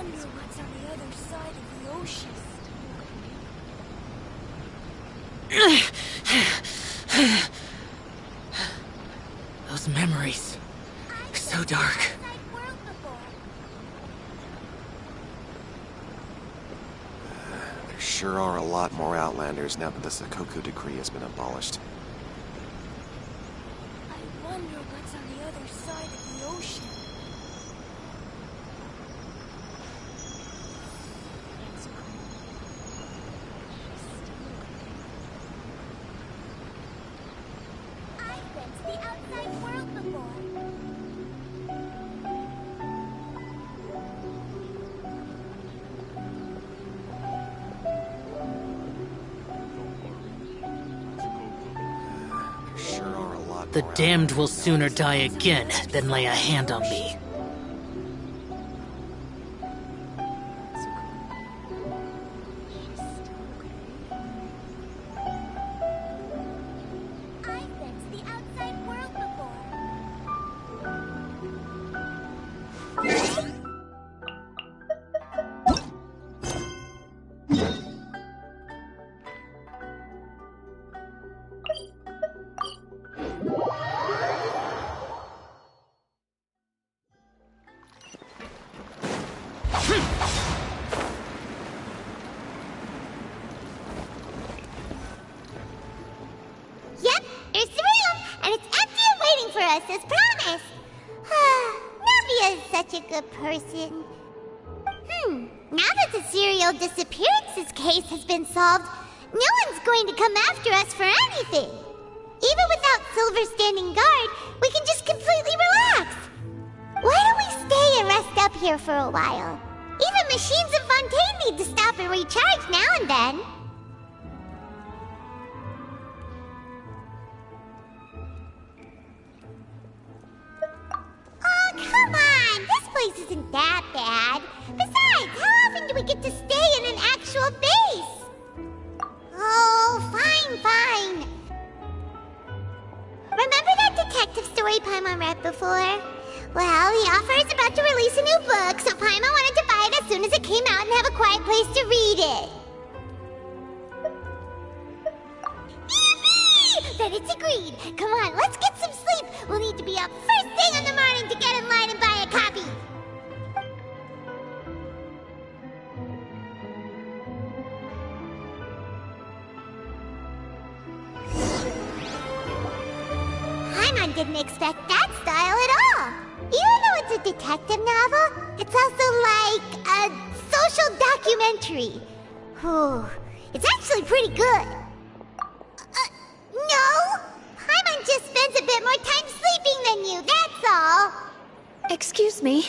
wonder what's on the other side of the ocean. Those memories. So dark. There sure are a lot more Outlanders now that the Sakoku decree has been abolished. I wonder what's on the other side of the ocean. I've been to the outside world before. The damned will sooner die again than lay a hand on me. I've been to the outside world before. Yep, here's the room, and it's empty and waiting for us as promised. Navia is such a good person. Now that the serial disappearances case has been solved, no one's going to come after us for anything. Even without Silver standing guard, we can just completely relax. Why don't we stay and rest up here for a while? Even machines and Fontaine need to stop and recharge now and then. Oh, come on! This place isn't that bad. Besides, how often do we get to stay in an actual base? Oh, fine. Remember that detective story Paimon read before? Well, the author is about to release a new book, so Paimon wanted to buy it as soon as it came out and have a quiet place to read it. Yippee! Then it's agreed. Come on, let's get some sleep. We'll need to be up first thing in the morning to get in line and buy a copy. Paimon didn't expect that style at all. Even though it's a detective novel, it's also like a social documentary. Whew, it's actually pretty good. No! Paimon just spends a bit more time sleeping than you, that's all. Excuse me,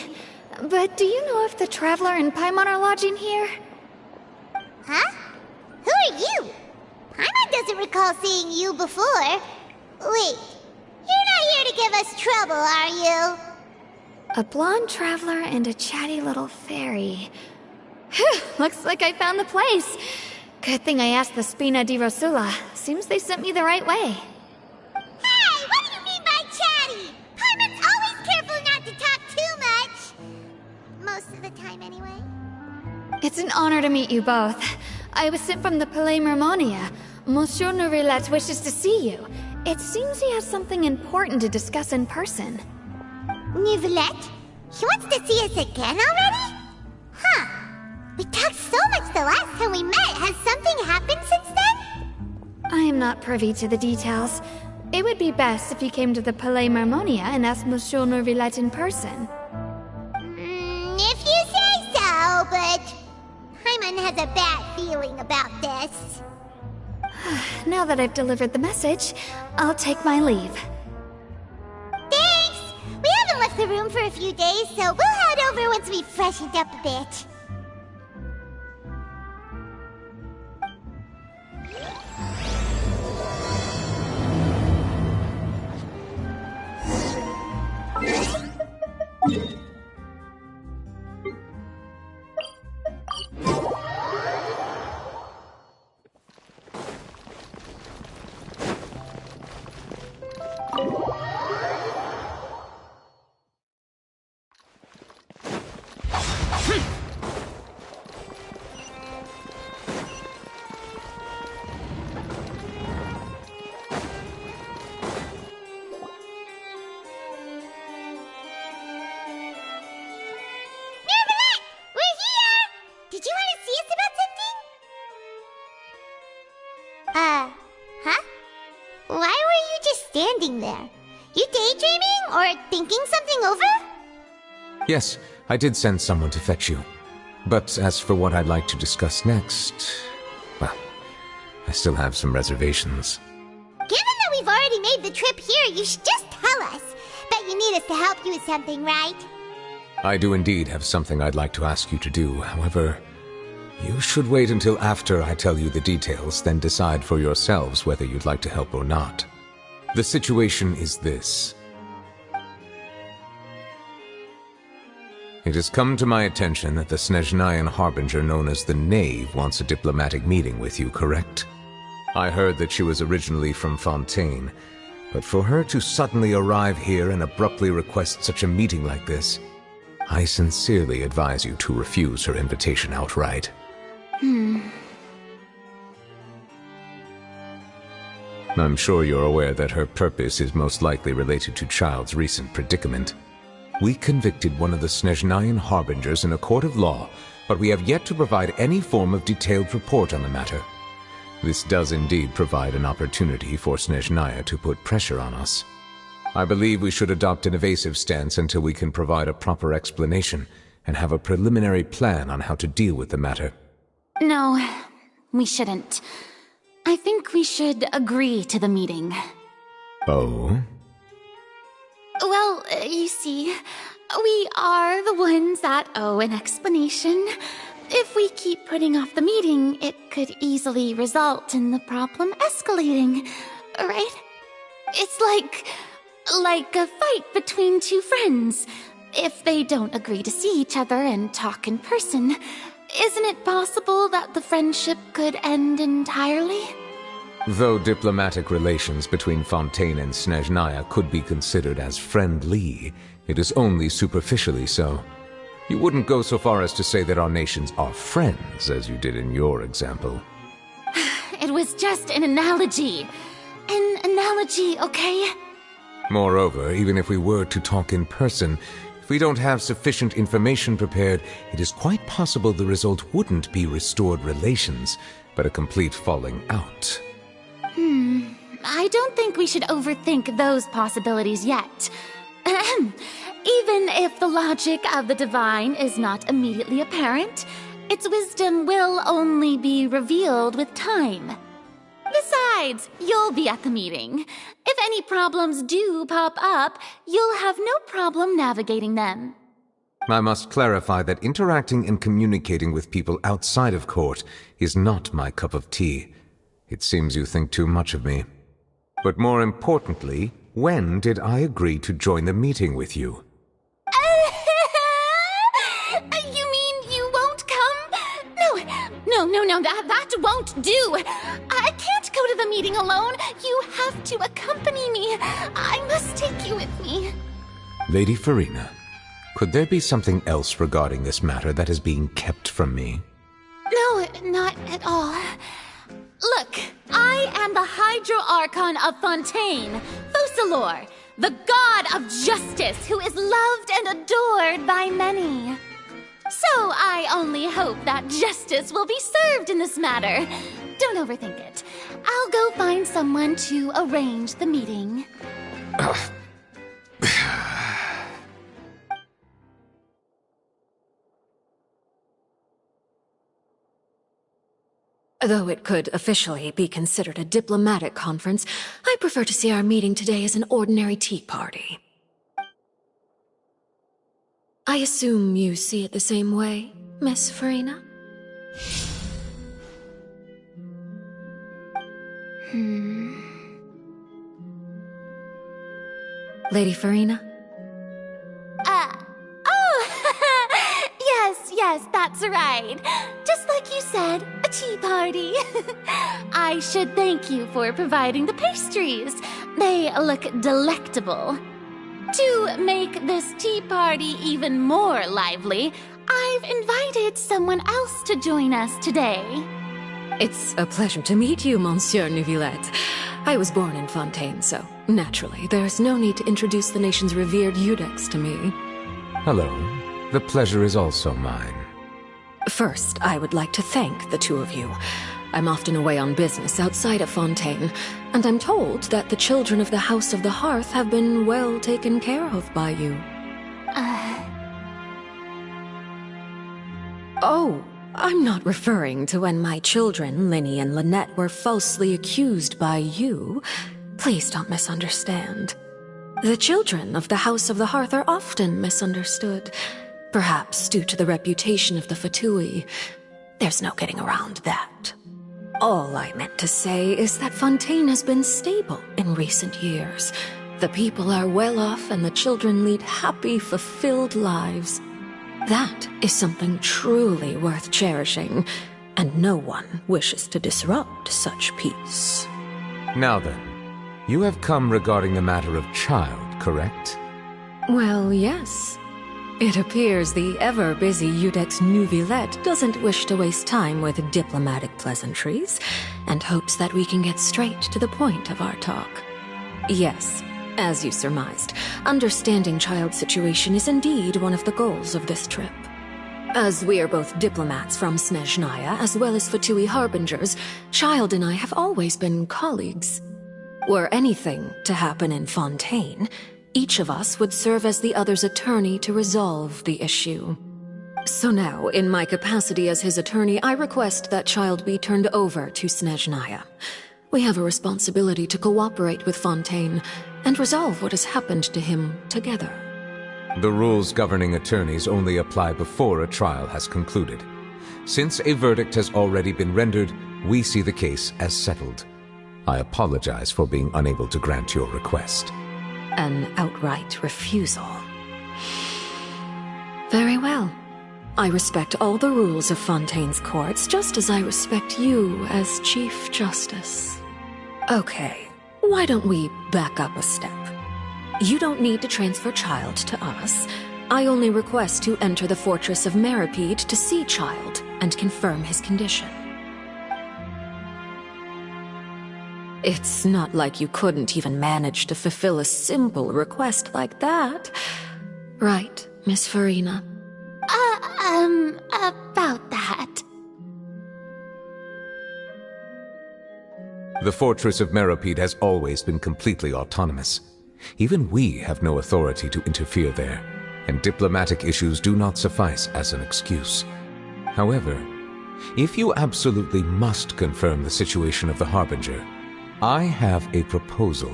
but do you know if the Traveler and Paimon are lodging here? Huh? Who are you? Paimon doesn't recall seeing you before. Wait, you're not here to give us trouble, are you? A blonde traveler and a chatty little fairy. Whew, looks like I found the place. Good thing I asked the Spina di Rosula. Seems they sent me the right way. Hey, what do you mean by chatty? Paimon's always careful not to talk too much. Most of the time, anyway. It's an honor to meet you both. I was sent from the Palais Mermonia. Monsieur Nourillet wishes to see you. It seems he has something important to discuss in person. Nourillet? He wants to see us again already? Huh. We talked so much the last time we met. Has something happened since then? I am not privy to the details. It would be best if you came to the Palais Mermonia and asked Monsieur Nourillet in person. If you say so, but Paimon has a bad feeling about this. Now that I've delivered the message, I'll take my leave. Thanks! We haven't left the room for a few days, so we'll head over once we've freshened up a bit. standing there. You daydreaming or thinking something over? Yes, I did send someone to fetch you. But as for what I'd like to discuss next, well, I still have some reservations. Given that we've already made the trip here, you should just tell us. Bet you need us to help you with something, right? I do indeed have something I'd like to ask you to do. However, you should wait until after I tell you the details, then decide for yourselves whether you'd like to help or not. The situation is this. It has come to my attention that the Snezhnayan Harbinger known as the Knave wants a diplomatic meeting with you, correct? I heard that she was originally from Fontaine, but for her to suddenly arrive here and abruptly request such a meeting like this, I sincerely advise you to refuse her invitation outright. I'm sure you're aware that her purpose is most likely related to Child's recent predicament. We convicted one of the Snezhnayan Harbingers in a court of law, but we have yet to provide any form of detailed report on the matter. This does indeed provide an opportunity for Snezhnaya to put pressure on us. I believe we should adopt an evasive stance until we can provide a proper explanation and have a preliminary plan on how to deal with the matter. No, we shouldn't. I think we should agree to the meeting. Oh? Well, you see, we are the ones that owe an explanation. If we keep putting off the meeting, it could easily result in the problem escalating, right? It's like a fight between two friends. If they don't agree to see each other and talk in person, isn't it possible that the friendship could end entirely? Though diplomatic relations between Fontaine and Snezhnaya could be considered as friendly, it is only superficially so. You wouldn't go so far as to say that our nations are friends, as you did in your example. It was just an analogy. An analogy, okay? Moreover, even if we were to talk in person, if we don't have sufficient information prepared, it is quite possible the result wouldn't be restored relations, but a complete falling out. I don't think we should overthink those possibilities yet. Even if the logic of the divine is not immediately apparent, its wisdom will only be revealed with time. Besides, you'll be at the meeting. If any problems do pop up, you'll have no problem navigating them. I must clarify that interacting and communicating with people outside of court is not my cup of tea. It seems you think too much of me. But more importantly, when did I agree to join the meeting with you? You mean you won't come? No, that won't do. I can't go to the meeting alone. You have to accompany me. I must take you with me. Lady Farina, could there be something else regarding this matter that is being kept from me? No, not at all. Look, I am the Hydro Archon of Fontaine, Focalor, the god of justice who is loved and adored by many. So I only hope that justice will be served in this matter. Don't overthink it. I'll go find someone to arrange the meeting. Though it could officially be considered a diplomatic conference, I prefer to see our meeting today as an ordinary tea party. I assume you see it the same way, Miss Farina? Lady Farina? Yes, that's right. Just like you said, a tea party. I should thank you for providing the pastries. They look delectable. To make this tea party even more lively, I've invited someone else to join us today. It's a pleasure to meet you, Monsieur Neuvillette. I was born in Fontaine, so naturally, there's no need to introduce the nation's revered Eudex to me. Hello. The pleasure is also mine. First, I would like to thank the two of you. I'm often away on business outside of Fontaine, and I'm told that the children of the House of the Hearth have been well taken care of by you. Oh, I'm not referring to when my children, Linny and Lynette, were falsely accused by you. Please don't misunderstand. The children of the House of the Hearth are often misunderstood, perhaps due to the reputation of the Fatui. There's no getting around that. All I meant to say is that Fontaine has been stable in recent years. The people are well off and the children lead happy, fulfilled lives. That is something truly worth cherishing, and no one wishes to disrupt such peace. Now then, you have come regarding the matter of child, correct? Well, yes. It appears the ever-busy Iudex Neuvillette doesn't wish to waste time with diplomatic pleasantries, and hopes that we can get straight to the point of our talk. Yes, as you surmised, understanding Child's situation is indeed one of the goals of this trip. As we are both diplomats from Snezhnaya as well as Fatui harbingers, Child and I have always been colleagues. Were anything to happen in Fontaine, each of us would serve as the other's attorney to resolve the issue. So now, in my capacity as his attorney, I request that Child be turned over to Snezhnaya. We have a responsibility to cooperate with Fontaine and resolve what has happened to him together. The rules governing attorneys only apply before a trial has concluded. Since a verdict has already been rendered, we see the case as settled. I apologize for being unable to grant your request. An outright refusal. Very well. I respect all the rules of Fontaine's courts, just as I respect you as Chief Justice. Okay, why don't we back up a step? You don't need to transfer Child to us. I only request to enter the fortress of Meripede to see Child and confirm his condition. It's not like you couldn't even manage to fulfill a simple request like that. Right, Miss Farina? About that. The fortress of Meripede has always been completely autonomous. Even we have no authority to interfere there, and diplomatic issues do not suffice as an excuse. However, if you absolutely must confirm the situation of the Harbinger, I have a proposal.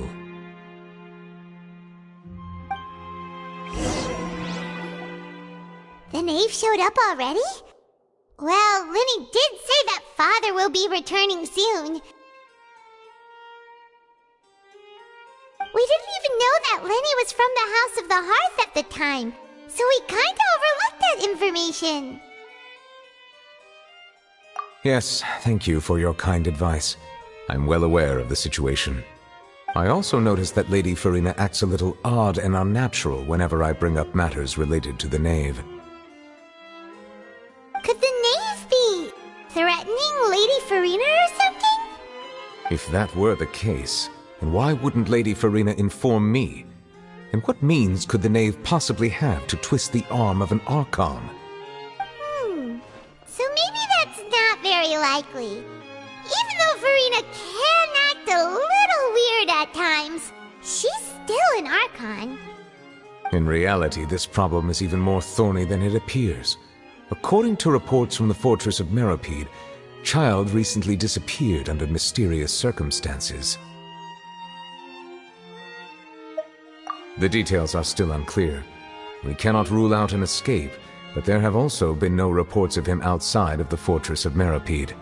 The knave showed up already? Well, Linny did say that Father will be returning soon. We didn't even know that Linny was from the House of the Hearth at the time, so we kinda overlooked that information. Yes, thank you for your kind advice. I'm well aware of the situation. I also noticed that Lady Farina acts a little odd and unnatural whenever I bring up matters related to the knave. Could the knave be threatening Lady Farina or something? If that were the case, then why wouldn't Lady Farina inform me? And what means could the knave possibly have to twist the arm of an archon? So maybe that's not very likely. Even though Farina can act a little weird at times, she's still an archon. In reality, this problem is even more thorny than it appears. According to reports from the fortress of Meripede, Child recently disappeared under mysterious circumstances. The details are still unclear. We cannot rule out an escape, but there have also been no reports of him outside of the fortress of Meripede.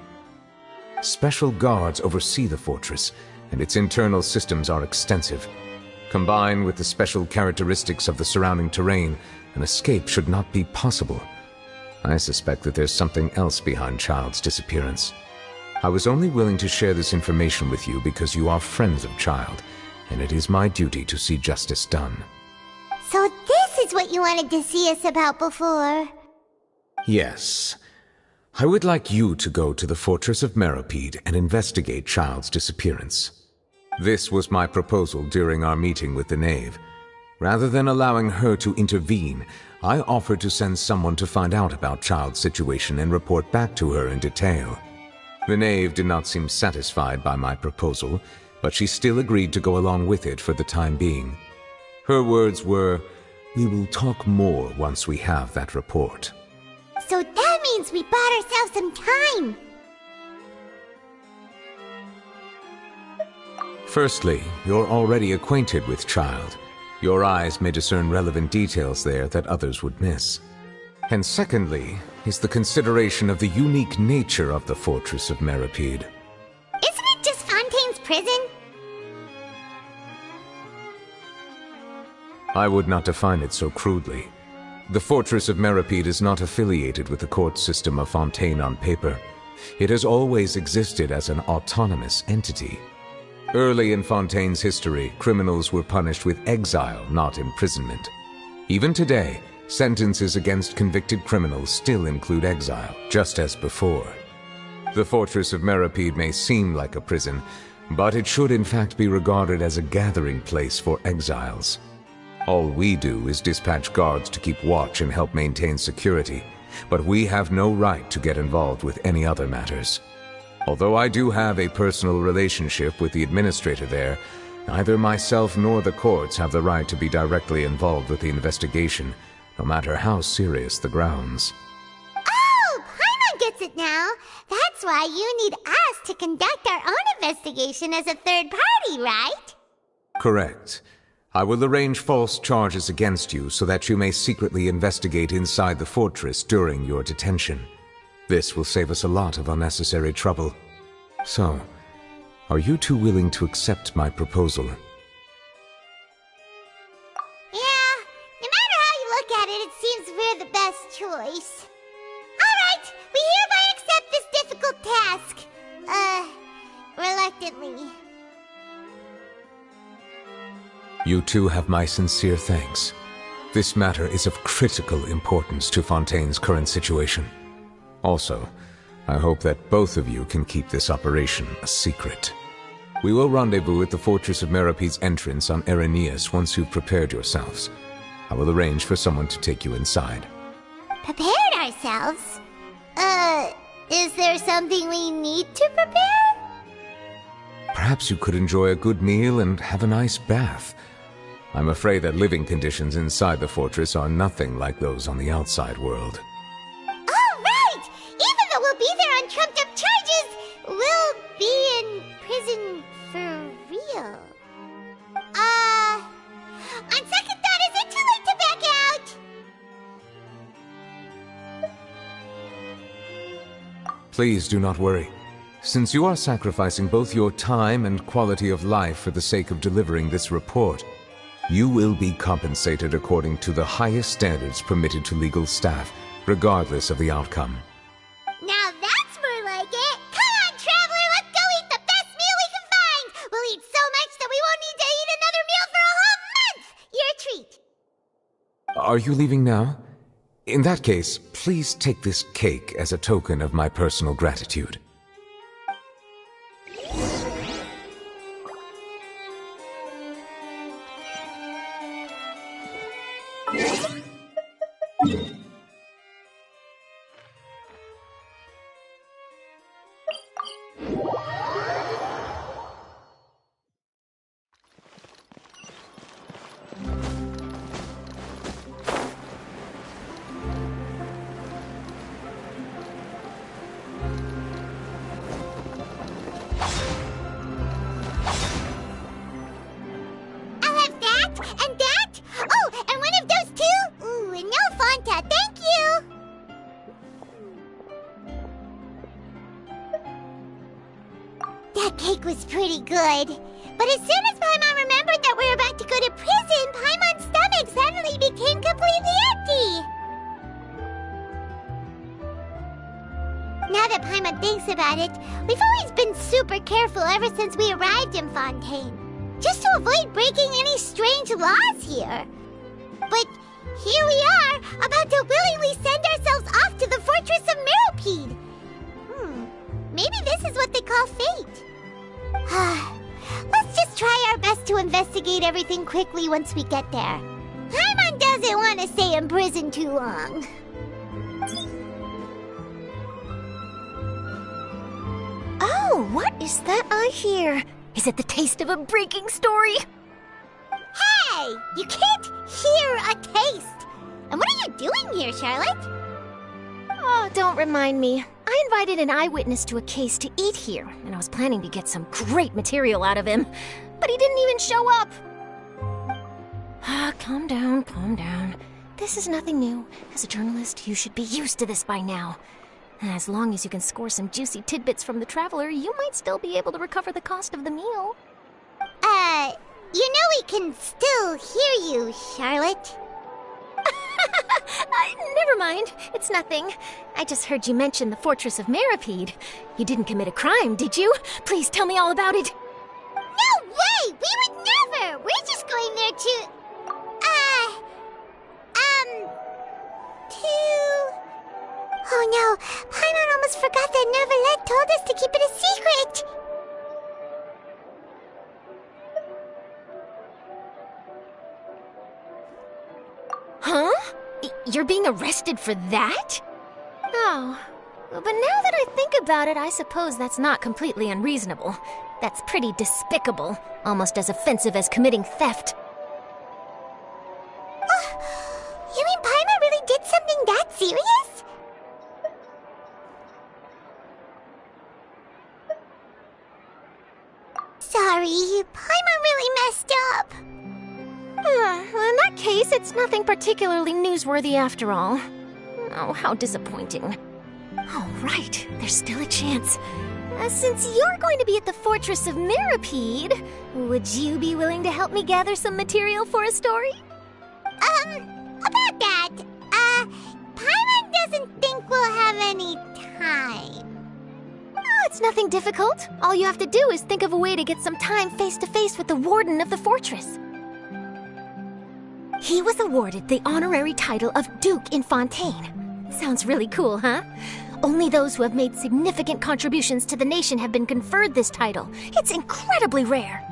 Special guards oversee the fortress, and its internal systems are extensive. Combined with the special characteristics of the surrounding terrain, an escape should not be possible. I suspect that there's something else behind Child's disappearance. I was only willing to share this information with you because you are friends of Child, and it is my duty to see justice done. So this is what you wanted to see us about before? Yes. I would like you to go to the fortress of Meripede and investigate Child's disappearance. This was my proposal during our meeting with the knave. Rather than allowing her to intervene, I offered to send someone to find out about Child's situation and report back to her in detail. The knave did not seem satisfied by my proposal, but she still agreed to go along with it for the time being. Her words were, "We will talk more once we have that report." So that means we bought ourselves some time. Firstly, you're already acquainted with Child. Your eyes may discern relevant details there that others would miss. And secondly, is the consideration of the unique nature of the Fortress of Meripede. Isn't it just Fontaine's prison? I would not define it so crudely. The Fortress of Meripede is not affiliated with the court system of Fontaine on paper. It has always existed as an autonomous entity. Early in Fontaine's history, criminals were punished with exile, not imprisonment. Even today, sentences against convicted criminals still include exile, just as before. The Fortress of Meripede may seem like a prison, but it should in fact be regarded as a gathering place for exiles. All we do is dispatch guards to keep watch and help maintain security, but we have no right to get involved with any other matters. Although I do have a personal relationship with the administrator there, neither myself nor the courts have the right to be directly involved with the investigation, no matter how serious the grounds. Oh, Paimon gets it now. That's why you need us to conduct our own investigation as a third party, right? Correct. I will arrange false charges against you so that you may secretly investigate inside the fortress during your detention. This will save us a lot of unnecessary trouble. So, are you two willing to accept my proposal? Yeah, no matter how you look at it, it seems we're the best choice. Alright, we hereby accept this difficult task. Reluctantly. You two have my sincere thanks. This matter is of critical importance to Fontaine's current situation. Also, I hope that both of you can keep this operation a secret. We will rendezvous at the Fortress of Meripede's entrance on Irenaeus once you've prepared yourselves. I will arrange for someone to take you inside. Prepared ourselves? Is there something we need to prepare? Perhaps you could enjoy a good meal and have a nice bath. I'm afraid that living conditions inside the fortress are nothing like those on the outside world. We'll be there on trumped-up charges. We'll be in prison for real. On second thought, is it too late to back out? Please do not worry. Since you are sacrificing both your time and quality of life for the sake of delivering this report, you will be compensated according to the highest standards permitted to legal staff, regardless of the outcome. Now that's more like it. Come on, Traveler, let's go eat the best meal we can find. We'll eat so much that we won't need to eat another meal for a whole month. Your treat. Are you leaving now? In that case, please take this cake as a token of my personal gratitude. That cake was pretty good. But as soon as Paimon remembered that we were about to go to prison, Paimon's stomach suddenly became completely empty. Now that Paimon thinks about it, we've always been super careful ever since we arrived in Fontaine, just to avoid breaking any strange laws here. But here we are, about to willingly send ourselves off to the Fortress of Meripede. Maybe this is what they call fate. Let's just try our best to investigate everything quickly once we get there. Paimon doesn't want to stay in prison too long. What is that I hear? Is it the taste of a breaking story? Hey! You can't hear a taste! And what are you doing here, Charlotte? Oh, don't remind me. I invited an eyewitness to a case to eat here, and I was planning to get some great material out of him. But he didn't even show up. Calm down, calm down. This is nothing new. As a journalist, you should be used to this by now. As long as you can score some juicy tidbits from the traveler, you might still be able to recover the cost of the meal. You know we can still hear you, Charlotte. Never mind. It's nothing. I just heard you mention the Fortress of Meripede. You didn't commit a crime, did you? Please tell me all about it. No way! We would never! We're just going there to... Oh no, Paimon almost forgot that Neverlet told us to keep it a secret! Huh? You're being arrested for that? Oh, but now that I think about it, I suppose that's not completely unreasonable. That's pretty despicable, almost as offensive as committing theft. You mean Paimon really did something that serious? Sorry, Paimon really messed up. Well, in that case, it's nothing particularly newsworthy after all. Oh, how disappointing. All right, there's still a chance. Since you're going to be at the Fortress of Meripede, would you be willing to help me gather some material for a story? About that, Paimon doesn't think we'll have any time. Oh, it's nothing difficult. All you have to do is think of a way to get some time face-to-face with the warden of the fortress. He was awarded the honorary title of Duke in Fontaine. Sounds really cool, huh? Only those who have made significant contributions to the nation have been conferred this title. It's incredibly rare.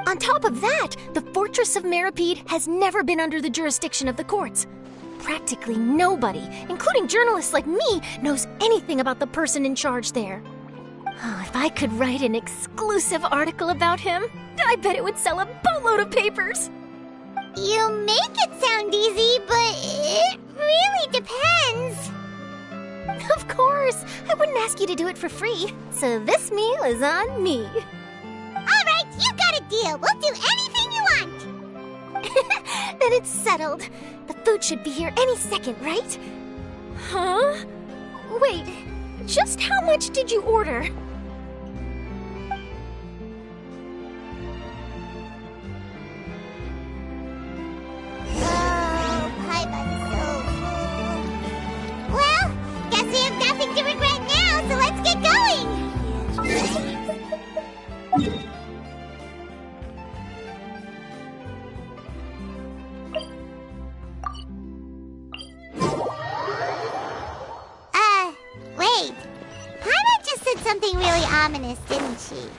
On top of that, the Fortress of Meripede has never been under the jurisdiction of the courts. Practically nobody, including journalists like me, knows anything about the person in charge there. Oh, if I could write an exclusive article about him, I bet it would sell a boatload of papers. You make it sound easy, but it really depends. Of course, I wouldn't ask you to do it for free, so this meal is on me. All right, you got a deal. We'll do anything you want. Then it's settled. The food should be here any second, right? Huh? Wait, just how much did you order? Oh, Paimon's so cool. Well, guess we have nothing to regret now, so let's get going. Wait. Paimon just said something really ominous, didn't she?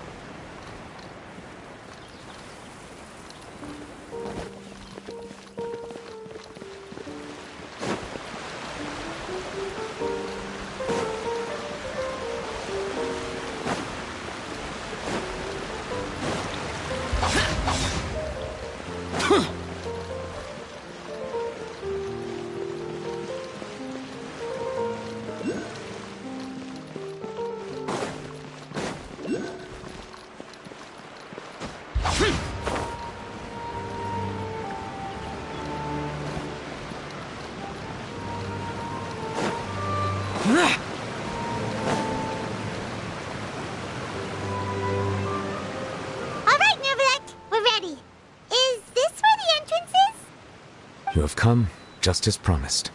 You have come, just as promised.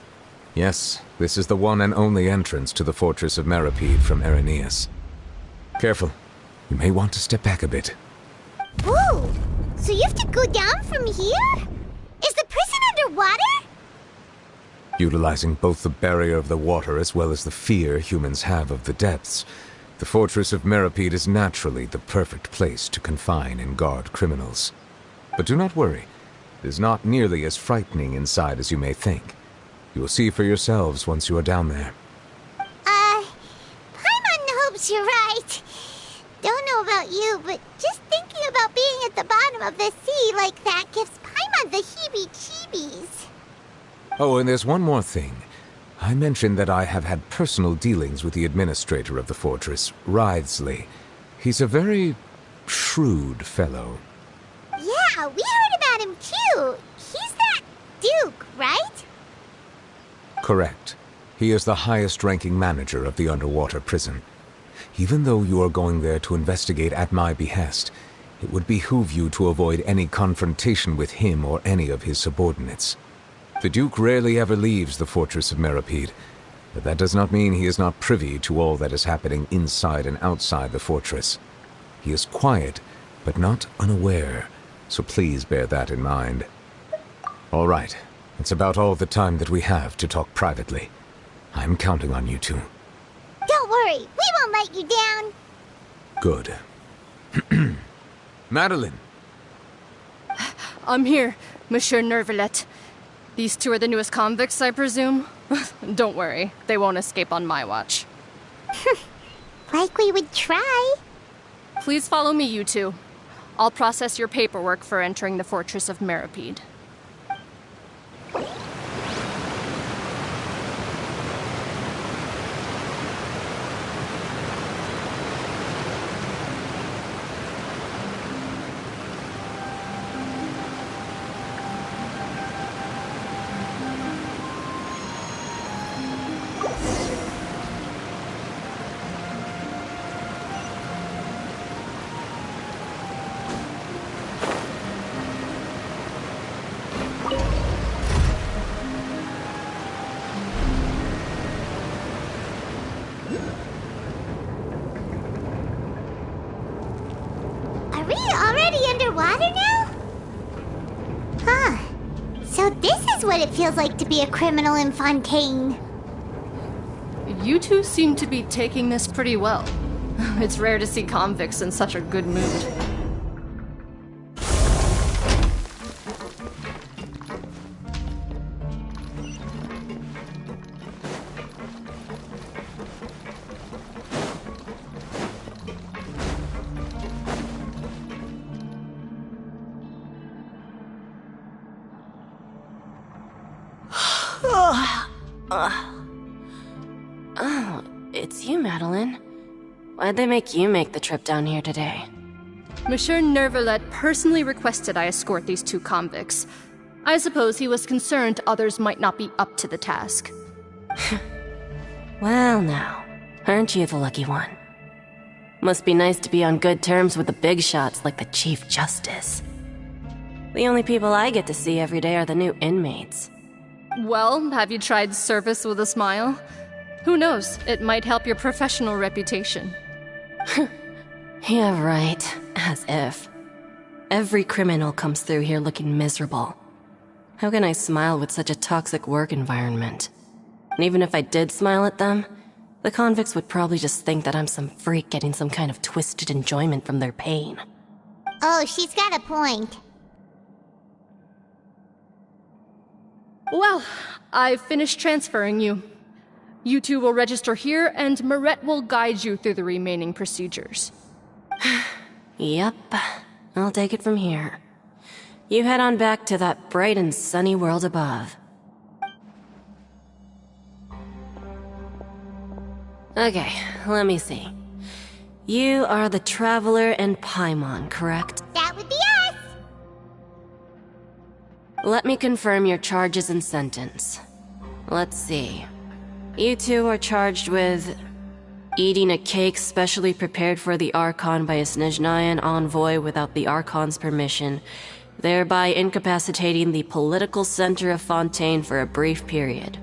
Yes, this is the one and only entrance to the Fortress of Meripede from Irenaeus. Careful. You may want to step back a bit. Whoa! So you have to go down from here? Is the prison underwater? Utilizing both the barrier of the water as well as the fear humans have of the depths, the Fortress of Meripede is naturally the perfect place to confine and guard criminals. But do not worry. It is not nearly as frightening inside as you may think. You will see for yourselves once you are down there. Paimon hopes you're right. Don't know about you, but just thinking about being at the bottom of the sea like that gives Paimon the heebie-jeebies. Oh, and there's one more thing. I mentioned that I have had personal dealings with the administrator of the fortress, Writhsley. He's a very shrewd fellow. Yeah, we heard about him too. He's that Duke, right? Correct. He is the highest-ranking manager of the underwater prison. Even though you are going there to investigate at my behest, it would behoove you to avoid any confrontation with him or any of his subordinates. The Duke rarely ever leaves the fortress of Meripede, but that does not mean he is not privy to all that is happening inside and outside the fortress. He is quiet, but not unaware, so please bear that in mind. All right, it's about all the time that we have to talk privately. I'm counting on you two. Don't worry, we won't let you down. Good. Madeline! I'm here, Monsieur Nervalet. These two are the newest convicts, I presume? Don't worry, they won't escape on my watch. Like we would try. Please follow me, you two. I'll process your paperwork for entering the Fortress of Meripede. Are we already underwater now? Huh. So this is what it feels like to be a criminal in Fontaine. You two seem to be taking this pretty well. It's rare to see convicts in such a good mood. Oh, it's you, Madeline. Why'd they make you make the trip down here today? Monsieur Nervalet personally requested I escort these two convicts. I suppose he was concerned others might not be up to the task. Well now, aren't you the lucky one? Must be nice to be on good terms with the big shots like the Chief Justice. The only people I get to see every day are the new inmates. Well, have you tried service with a smile? Who knows, it might help your professional reputation. Yeah, right. As if. Every criminal comes through here looking miserable. How can I smile with such a toxic work environment? And even if I did smile at them, the convicts would probably just think that I'm some freak getting some kind of twisted enjoyment from their pain. Oh, she's got a point. Well, I've finished transferring you. You two will register here, and Marette will guide you through the remaining procedures. Yep, I'll take it from here. You head on back to that bright and sunny world above. Okay, let me see. You are the Traveler and Paimon, correct? That would be us! Let me confirm your charges and sentence. Let's see. You two are charged with eating a cake specially prepared for the Archon by a Snezhnayan envoy without the Archon's permission, thereby incapacitating the political center of Fontaine for a brief period.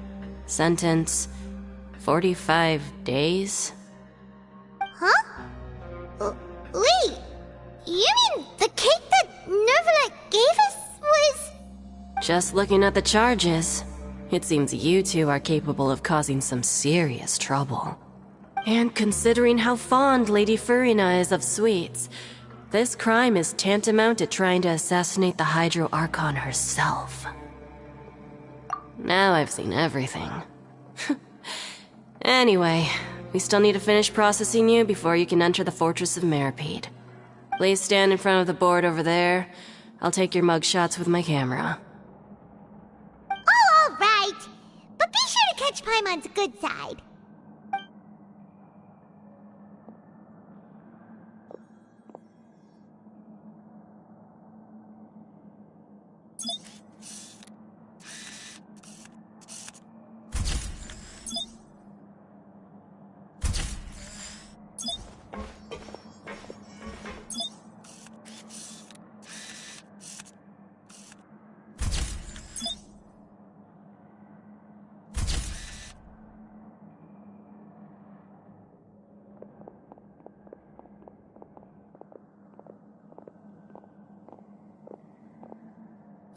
Sentence: 45 days? Huh? Wait, you mean the cake that Nervalet gave us was... Just looking at the charges, it seems you two are capable of causing some serious trouble. And considering how fond Lady Furina is of sweets, this crime is tantamount to trying to assassinate the Hydro Archon herself. Now I've seen everything. Anyway, We still need to finish processing you before you can enter the Fortress of Meripede. Please stand in front of the board over there. I'll take your mug shots with my camera. Oh, all right. But be sure to catch Paimon's good side.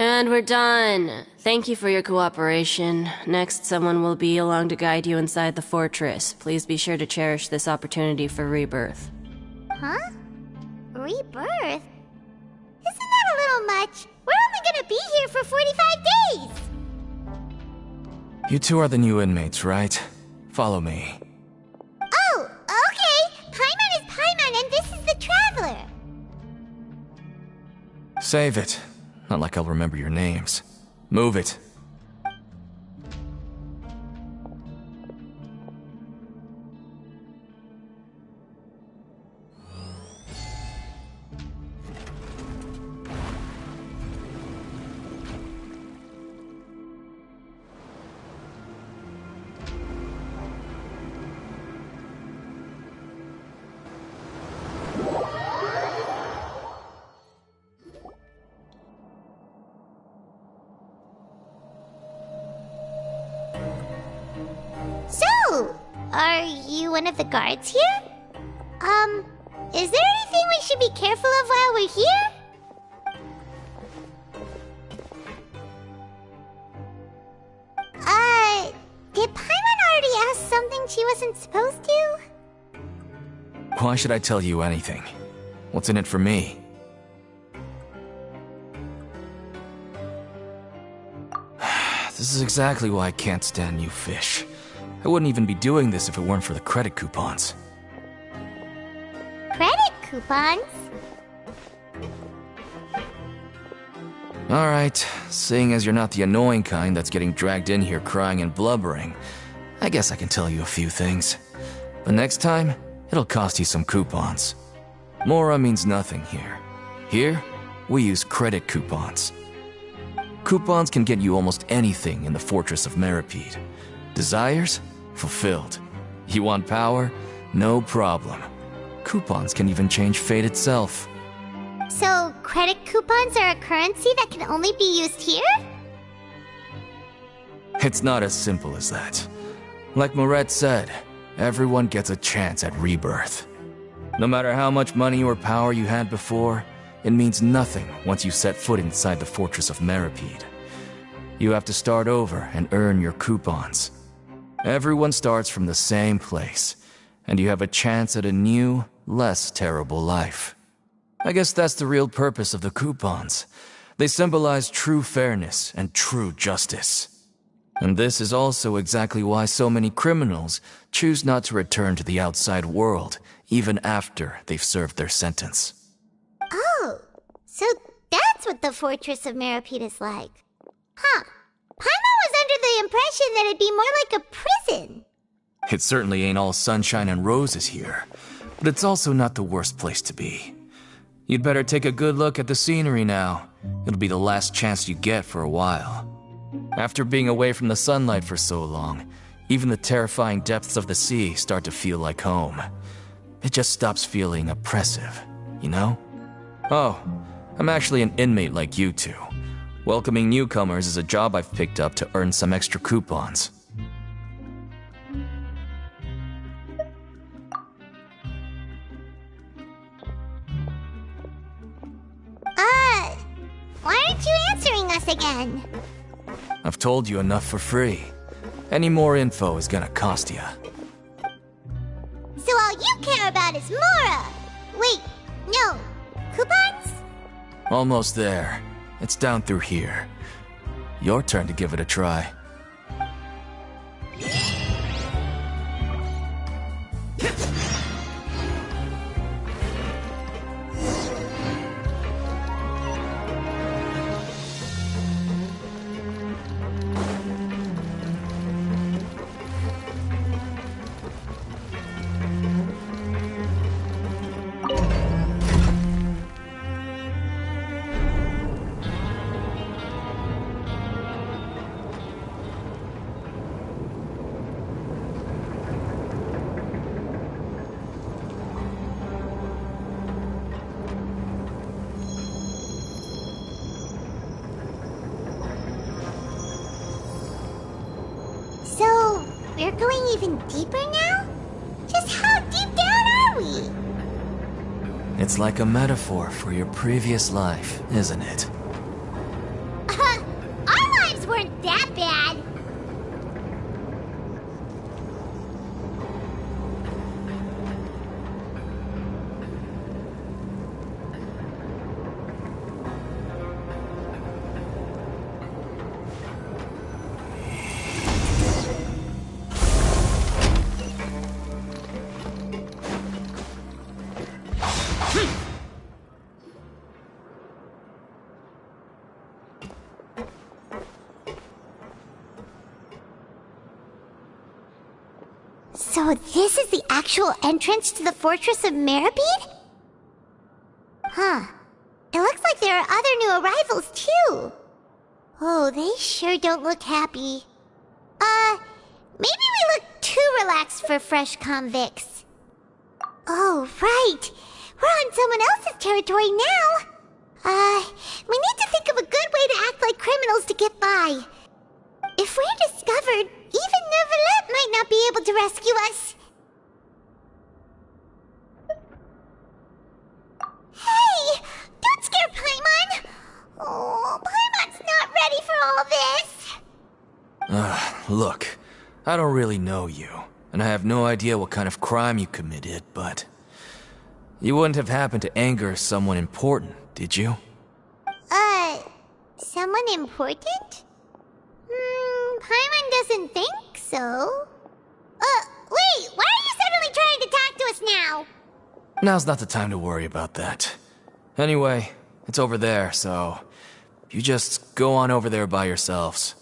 And we're done. Thank you for your cooperation. Next, someone will be along to guide you inside the fortress. Please be sure to cherish this opportunity for rebirth. Huh? Rebirth? Isn't that a little much? We're only gonna be here for 45 days! You two are the new inmates, right? Follow me. Oh, okay! Paimon is Paimon and this is the Traveler! Save it. Not like I'll remember your names. Move it. So, are you one of the guards here? Is there anything we should be careful of while we're here? Did Paimon already ask something she wasn't supposed to? Why should I tell you anything? What's in it for me? This is exactly why I can't stand you fish. I wouldn't even be doing this if it weren't for the credit coupons. Credit coupons? Alright, seeing as you're not the annoying kind that's getting dragged in here crying and blubbering, I guess I can tell you a few things. But next time, it'll cost you some coupons. Mora means nothing here. Here, we use credit coupons. Coupons can get you almost anything in the Fortress of Meripede. Desires? Fulfilled. You want power? No problem. Coupons can even change fate itself. So, credit coupons are a currency that can only be used here? It's not as simple as that. Like Moret said, everyone gets a chance at rebirth. No matter how much money or power you had before, it means nothing once you set foot inside the Fortress of Meripede. You have to start over and earn your coupons. Everyone starts from the same place, and you have a chance at a new, less terrible life. I guess that's the real purpose of the coupons. They symbolize true fairness and true justice. And this is also exactly why so many criminals choose not to return to the outside world, even after they've served their sentence. Oh, so that's what the Fortress of Meripede is like. Huh. Paimon was under the impression that it'd be more like a prison. It certainly ain't all sunshine and roses here, but it's also not the worst place to be. You'd better take a good look at the scenery now. It'll be the last chance you get for a while. After being away from the sunlight for so long, even the terrifying depths of the sea start to feel like home. It just stops feeling oppressive, you know? Oh, I'm actually an inmate like you two. Welcoming newcomers is a job I've picked up to earn some extra coupons. Why aren't you answering us again? I've told you enough for free. Any more info is gonna cost you. So all you care about is Mora! Wait, no. Coupons? Almost there. It's down through here. Your turn to give it a try. we're going even deeper now? Just how deep down are we? It's like a metaphor for your previous life, isn't it? Our lives weren't that bad. So this is the actual entrance to the Fortress of Meribid? Huh. It looks like there are other new arrivals, too. Oh, they sure don't look happy. Maybe we look too relaxed for fresh convicts. Oh, right. We're on someone else's territory now. We need to think of a good way to act like criminals to get by. If we're discovered, even Neuvillette might not be able to rescue us. Hey! Don't scare Paimon! Oh, Paimon's not ready for all this! Look, I don't really know you, and I have no idea what kind of crime you committed, but... You wouldn't have happened to anger someone important, did you? Someone important? Paimon doesn't think so. Wait, why are you suddenly trying to talk to us now? Now's not the time to worry about that. Anyway, it's over there, so... You just go on over there by yourselves.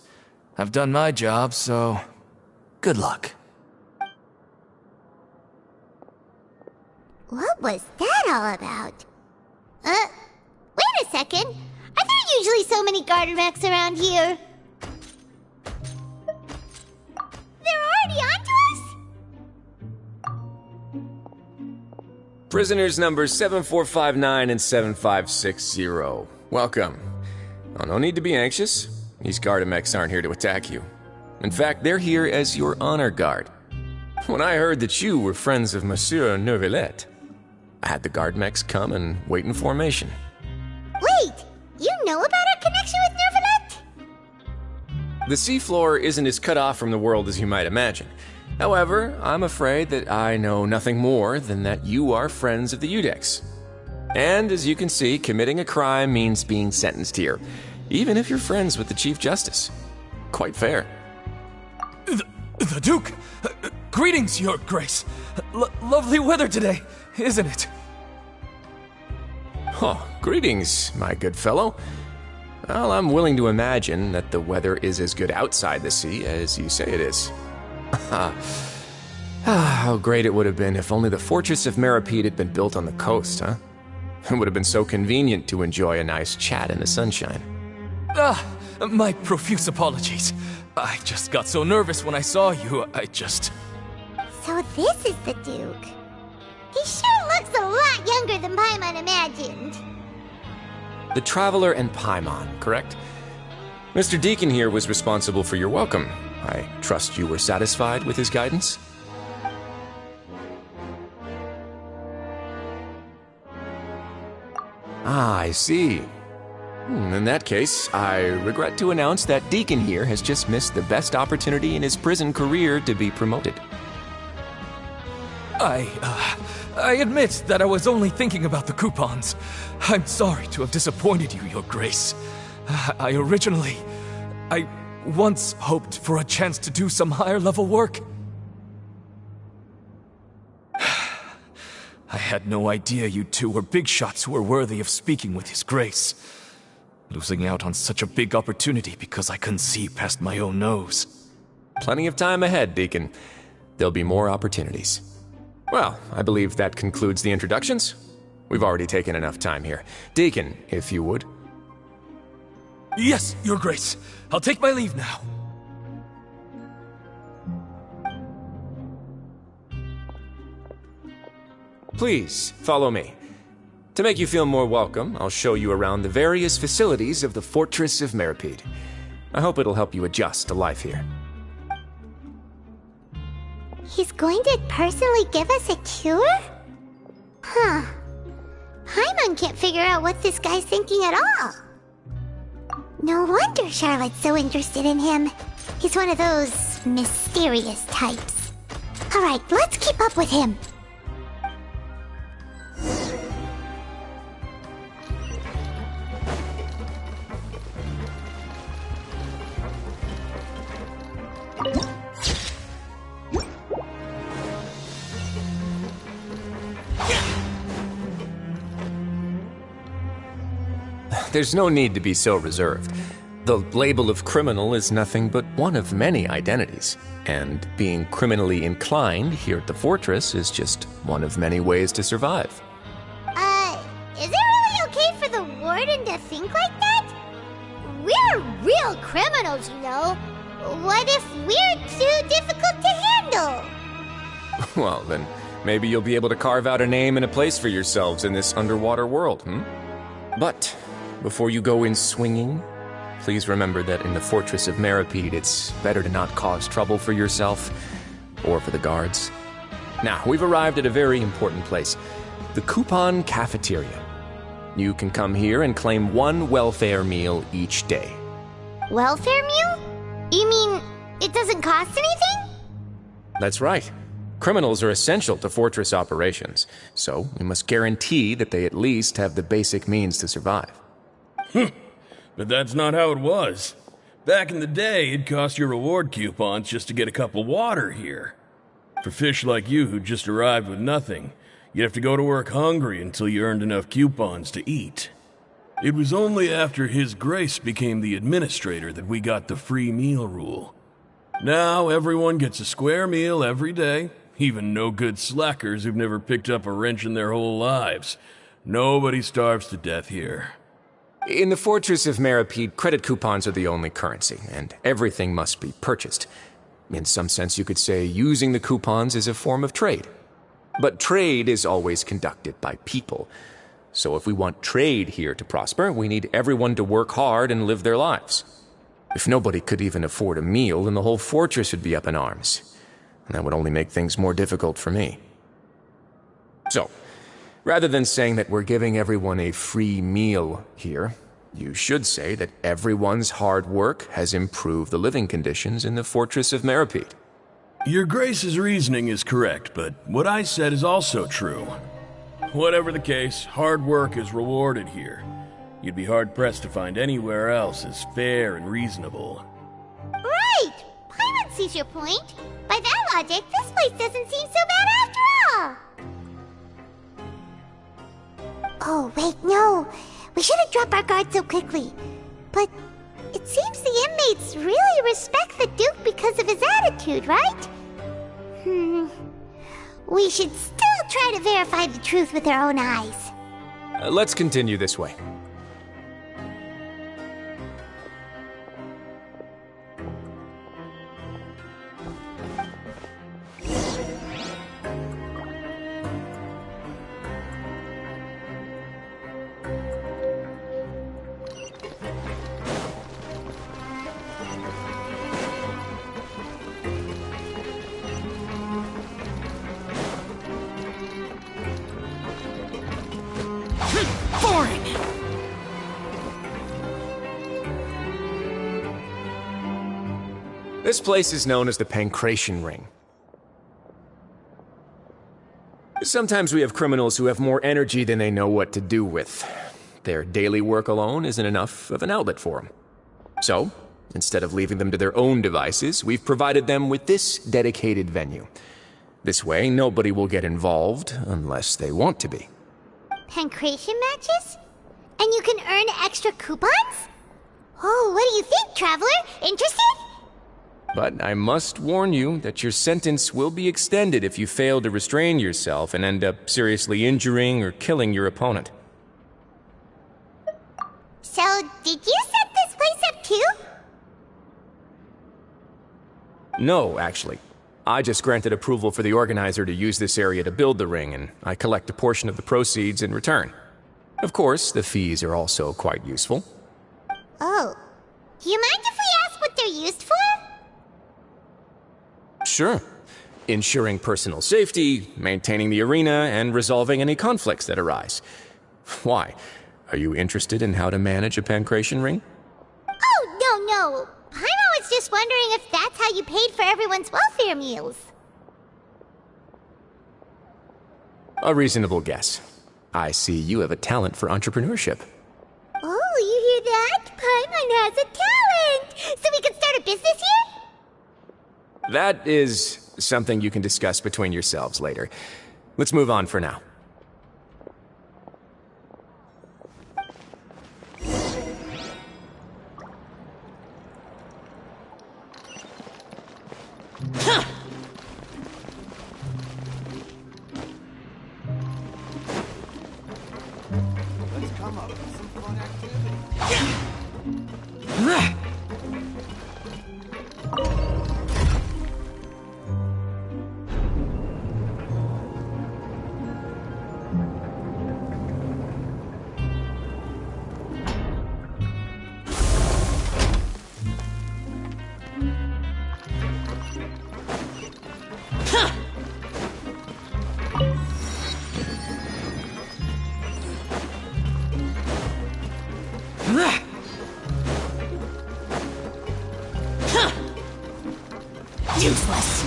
I've done my job, so... Good luck. What was that all about? Wait a second. Are there usually so many garter mechs around here? They're already onto us? Prisoners numbers 7459 and 7560. Welcome. Oh, no need to be anxious. These Gardamex aren't here to attack you. In fact, they're here as your honor guard. When I heard that you were friends of Monsieur Neuvillette, I had the Gardamex come and wait in formation. Wait! You know about our connection with Neuvillette? The seafloor isn't as cut off from the world as you might imagine. However, I'm afraid that I know nothing more than that you are friends of the Udex. And as you can see, committing a crime means being sentenced here, even if you're friends with the Chief Justice. Quite fair. The Duke! Greetings, Your Grace. Lovely weather today, isn't it? Oh, greetings, my good fellow. Well, I'm willing to imagine that the weather is as good outside the sea as you say it is. How great it would have been if only the Fortress of Meribid had been built on the coast, huh? It would have been so convenient to enjoy a nice chat in the sunshine. My profuse apologies. I just got so nervous when I saw you, So this is the Duke. He sure looks a lot younger than Paimon imagined. The Traveler and Paimon, correct? Mr. Deacon here was responsible for your welcome. I trust you were satisfied with his guidance? Ah, I see. In that case, I regret to announce that Deacon here has just missed the best opportunity in his prison career to be promoted. I admit that I was only thinking about the coupons. I'm sorry to have disappointed you, Your Grace. I once hoped for a chance to do some higher-level work. I had no idea you two were big shots who were worthy of speaking with His Grace. Losing out on such a big opportunity because I couldn't see past my own nose. Plenty of time ahead, Deacon. There'll be more opportunities. Well, I believe that concludes the introductions. We've already taken enough time here. Deacon, if you would. Yes, Your Grace. I'll take my leave now. Please, follow me. To make you feel more welcome, I'll show you around the various facilities of the Fortress of Meribid. I hope it'll help you adjust to life here. He's going to personally give us a cure? Huh. Paimon can't figure out what this guy's thinking at all. No wonder Charlotte's so interested in him. He's one of those mysterious types. Alright, let's keep up with him. There's no need to be so reserved. The label of criminal is nothing but one of many identities, and being criminally inclined here at the fortress is just one of many ways to survive. Is it really okay for the warden to think like that? We're real criminals, you know. What if we're too difficult to handle? Well, then maybe you'll be able to carve out a name and a place for yourselves in this underwater world, But before you go in swinging, please remember that in the Fortress of Meripede, it's better to not cause trouble for yourself or for the guards. Now, we've arrived at a very important place, the Coupon Cafeteria. You can come here and claim one welfare meal each day. Welfare meal? You mean it doesn't cost anything? That's right. Criminals are essential to Fortress operations, so we must guarantee that they at least have the basic means to survive. But that's not how it was. Back in the day, it cost your reward coupons just to get a cup of water here. For fish like you who just arrived with nothing, you'd have to go to work hungry until you earned enough coupons to eat. It was only after His Grace became the administrator that we got the free meal rule. Now everyone gets a square meal every day, even no-good slackers who've never picked up a wrench in their whole lives. Nobody starves to death here. In the Fortress of Meripede, credit coupons are the only currency, and everything must be purchased. In some sense, you could say using the coupons is a form of trade. But trade is always conducted by people. So if we want trade here to prosper, we need everyone to work hard and live their lives. If nobody could even afford a meal, then the whole fortress would be up in arms. And that would only make things more difficult for me. So, rather than saying that we're giving everyone a free meal here, you should say that everyone's hard work has improved the living conditions in the Fortress of Meripede. Your Grace's reasoning is correct, but what I said is also true. Whatever the case, hard work is rewarded here. You'd be hard-pressed to find anywhere else as fair and reasonable. Right! Paimon sees your point. By that logic, this place doesn't seem so bad after all. Oh, wait, no. We shouldn't drop our guard so quickly. But it seems the inmates really respect the Duke because of his attitude, right? We should still try to verify the truth with our own eyes. Let's continue this way. This place is known as the Pancration Ring. Sometimes we have criminals who have more energy than they know what to do with. Their daily work alone isn't enough of an outlet for them. So, instead of leaving them to their own devices, we've provided them with this dedicated venue. This way, nobody will get involved unless they want to be. Pancration matches? And you can earn extra coupons? Oh, what do you think, Traveler? Interested? But I must warn you that your sentence will be extended if you fail to restrain yourself and end up seriously injuring or killing your opponent. So, did you set this place up too? No, actually. I just granted approval for the organizer to use this area to build the ring, and I collect a portion of the proceeds in return. Of course, the fees are also quite useful. Oh. Do you mind if we ask what they're used for? Sure. ensuring personal safety, maintaining the arena, and resolving any conflicts that arise. Why? Are you interested in how to manage a pancration ring? Oh, no. Paimon was just wondering if that's how you paid for everyone's welfare meals. A reasonable guess. I see you have a talent for entrepreneurship. Oh, you hear that? Paimon has a talent! So we can start a business here? That is something you can discuss between yourselves later. Let's move on for now. Let's come up with some fun activity. Useless.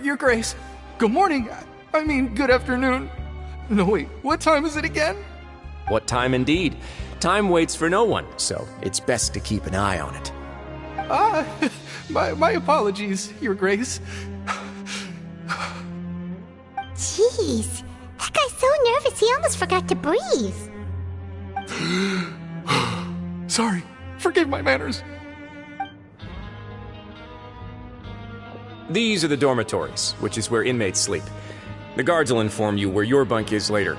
Your Grace. Good morning. I mean, good afternoon. No, wait, what time is it again? What time indeed? Time waits for no one, so it's best to keep an eye on it. My apologies, Your Grace. Jeez, that guy's so nervous he almost forgot to breathe. Sorry, forgive my manners. These are the dormitories, which is where inmates sleep. The guards will inform you where your bunk is later.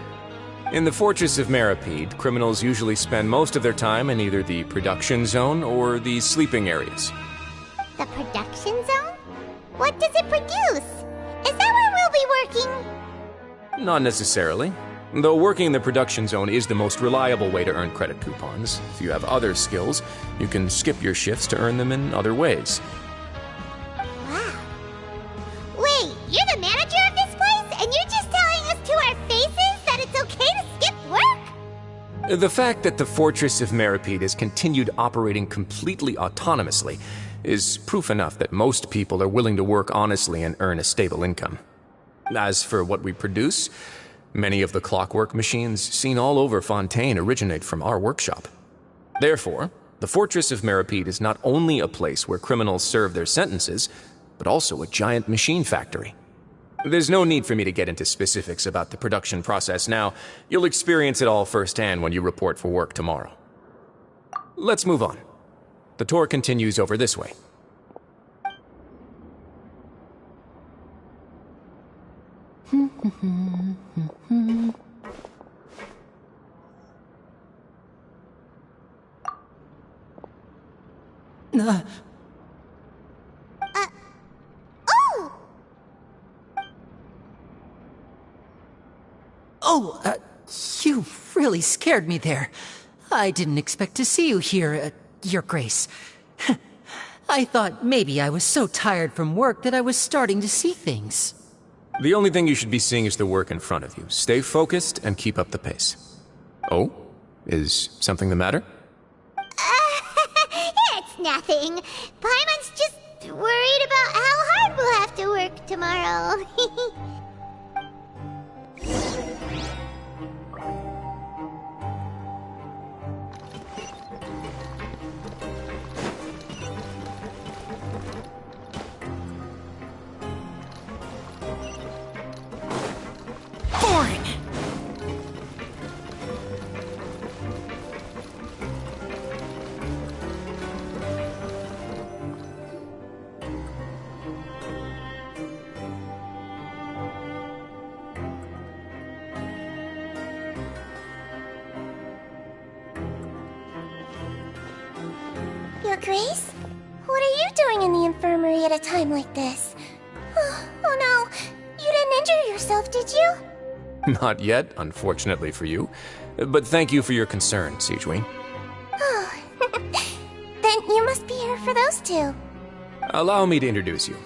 In the Fortress of Meripede, criminals usually spend most of their time in either the production zone or the sleeping areas. The production zone? What does it produce? Is that where we'll be working? Not necessarily. Though working in the production zone is the most reliable way to earn credit coupons. If you have other skills, you can skip your shifts to earn them in other ways. Wow. Wait, you're the manager of this place? And you're just telling us to our faces that it's okay to skip work? The fact that the Fortress of Meripede has continued operating completely autonomously is proof enough that most people are willing to work honestly and earn a stable income. As for what we produce, many of the clockwork machines seen all over Fontaine originate from our workshop. Therefore, the Fortress of Meripede is not only a place where criminals serve their sentences, but also a giant machine factory. There's no need for me to get into specifics about the production process now. You'll experience it all firsthand when you report for work tomorrow. Let's move on. The tour continues over this way. You really scared me there. I didn't expect to see you here, Your Grace. I thought maybe I was so tired from work that I was starting to see things. The only thing you should be seeing is the work in front of you. Stay focused and keep up the pace. Oh? Is something the matter? It's nothing. Paimon's just worried about how hard we'll have to work tomorrow. Boring! Your Grace? What are you doing in the infirmary at a time like this? Oh no, you didn't injure yourself, did you? Not yet, unfortunately for you. But thank you for your concern, Sigewin. Oh, then you must be here for those two. Allow me to introduce you.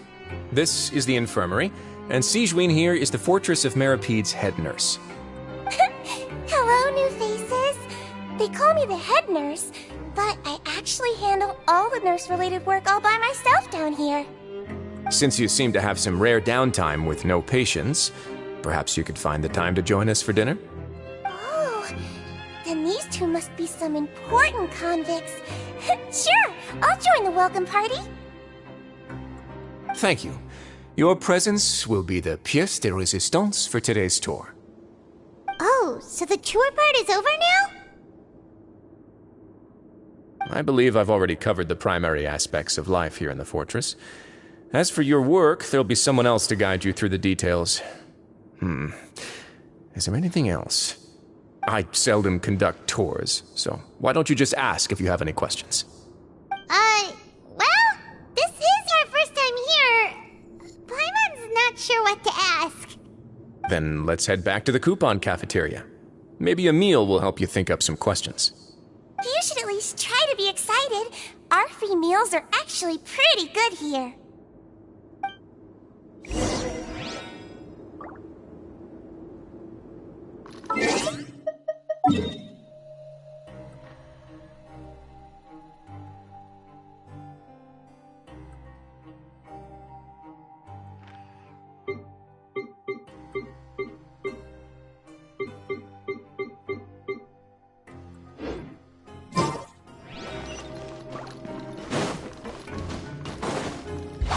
This is the infirmary, and Sigewin here is the Fortress of Meripede's head nurse. Hello, new faces. They call me the head nurse, but I actually handle all the nurse-related work all by myself down here. Since you seem to have some rare downtime with no patients, perhaps you could find the time to join us for dinner? Oh, then these two must be some important convicts. Sure, I'll join the welcome party. Thank you. Your presence will be the pièce de résistance for today's tour. Oh, so the tour part is over now? I believe I've already covered the primary aspects of life here in the fortress. As for your work, there'll be someone else to guide you through the details. Is there anything else? I seldom conduct tours, so why don't you just ask if you have any questions? Well, this is our first time here. Paimon's not sure what to ask. Then let's head back to the coupon cafeteria. Maybe a meal will help you think up some questions. You should at least try to be excited. Our free meals are actually pretty good here.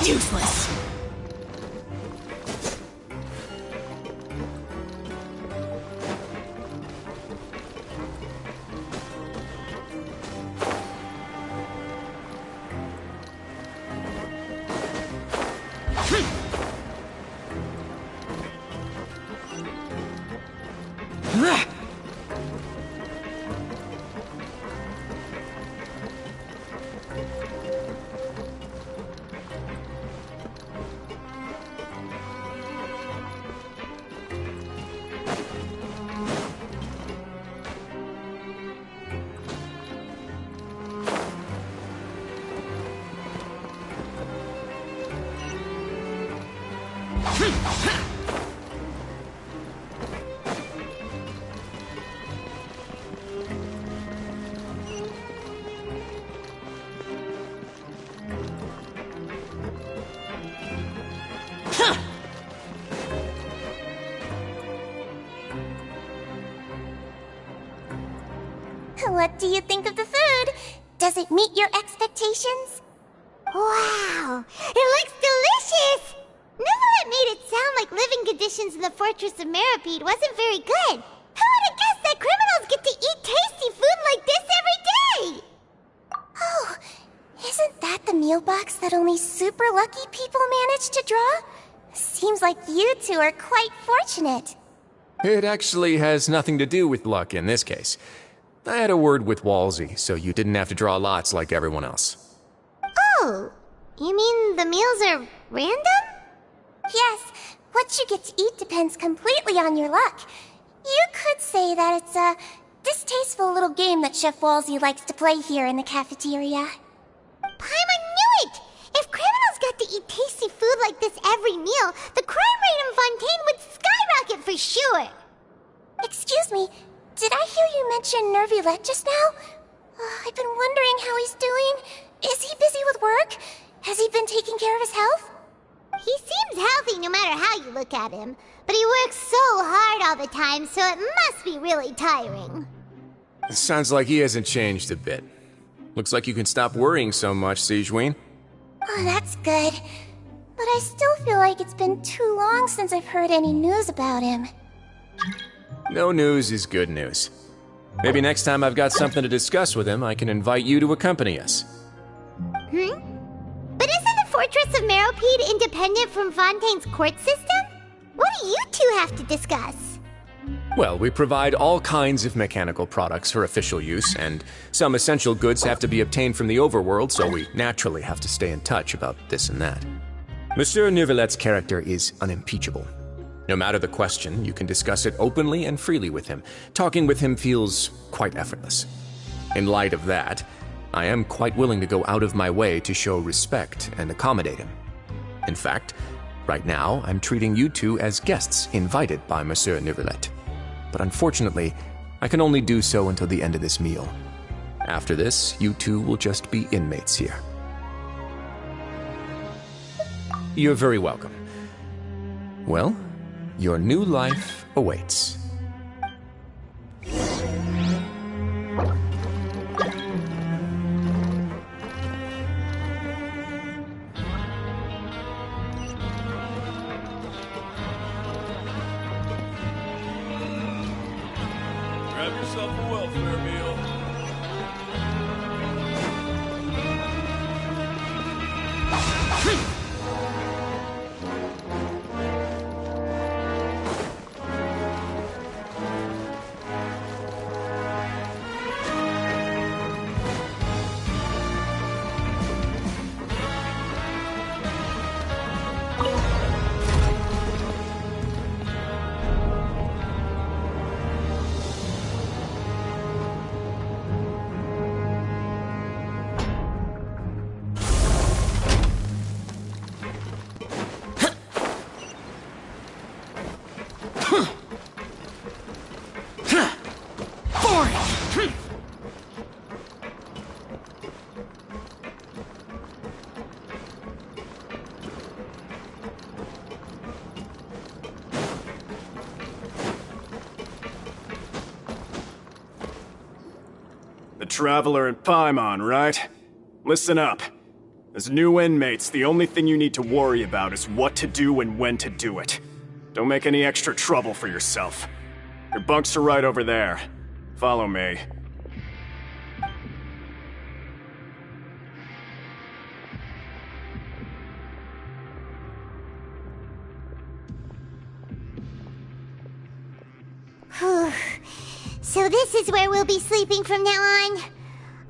Useless. What do you think of the food? Does it meet your expectations? Wow, it looks delicious! Neverlet made it sound like living conditions in the Fortress of Meripede wasn't very good. Who would have guessed that criminals get to eat tasty food like this every day? Oh, isn't that the meal box that only super lucky people manage to draw? Seems like you two are quite fortunate. It actually has nothing to do with luck in this case. I had a word with Walsey, so you didn't have to draw lots like everyone else. Oh, you mean the meals are random? Yes, what you get to eat depends completely on your luck. You could say that it's a distasteful little game that Chef Walsey likes to play here in the cafeteria. Paimon knew it! If criminals got to eat tasty food like this every meal, the crime rate in Fontaine would skyrocket for sure! Excuse me, did I hear you mention Nervilette just now? I've been wondering how he's doing. Is he busy with work? Has he been taking care of his health? He seems healthy no matter how you look at him, but he works so hard all the time, so it must be really tiring. Sounds like he hasn't changed a bit. Looks like you can stop worrying so much, Sigewin. Oh, that's good. But I still feel like it's been too long since I've heard any news about him. No news is good news. Maybe next time I've got something to discuss with him, I can invite you to accompany us. But isn't the Fortress of Meropede independent from Fontaine's court system? What do you two have to discuss? Well, we provide all kinds of mechanical products for official use, and some essential goods have to be obtained from the overworld, so we naturally have to stay in touch about this and that. Monsieur Nervillette's character is unimpeachable. No matter the question, you can discuss it openly and freely with him. Talking with him feels quite effortless. In light of that, I am quite willing to go out of my way to show respect and accommodate him. In fact, right now, I'm treating you two as guests invited by Monsieur Neuvillette. But unfortunately, I can only do so until the end of this meal. After this, you two will just be inmates here. You're very welcome. Well, your new life awaits. Grab yourself a welfare meal. The Traveler and Paimon, right? Listen up. As new inmates, the only thing you need to worry about is what to do and when to do it. Don't make any extra trouble for yourself. Your bunks are right over there. Follow me. So this is where we'll be sleeping from now on.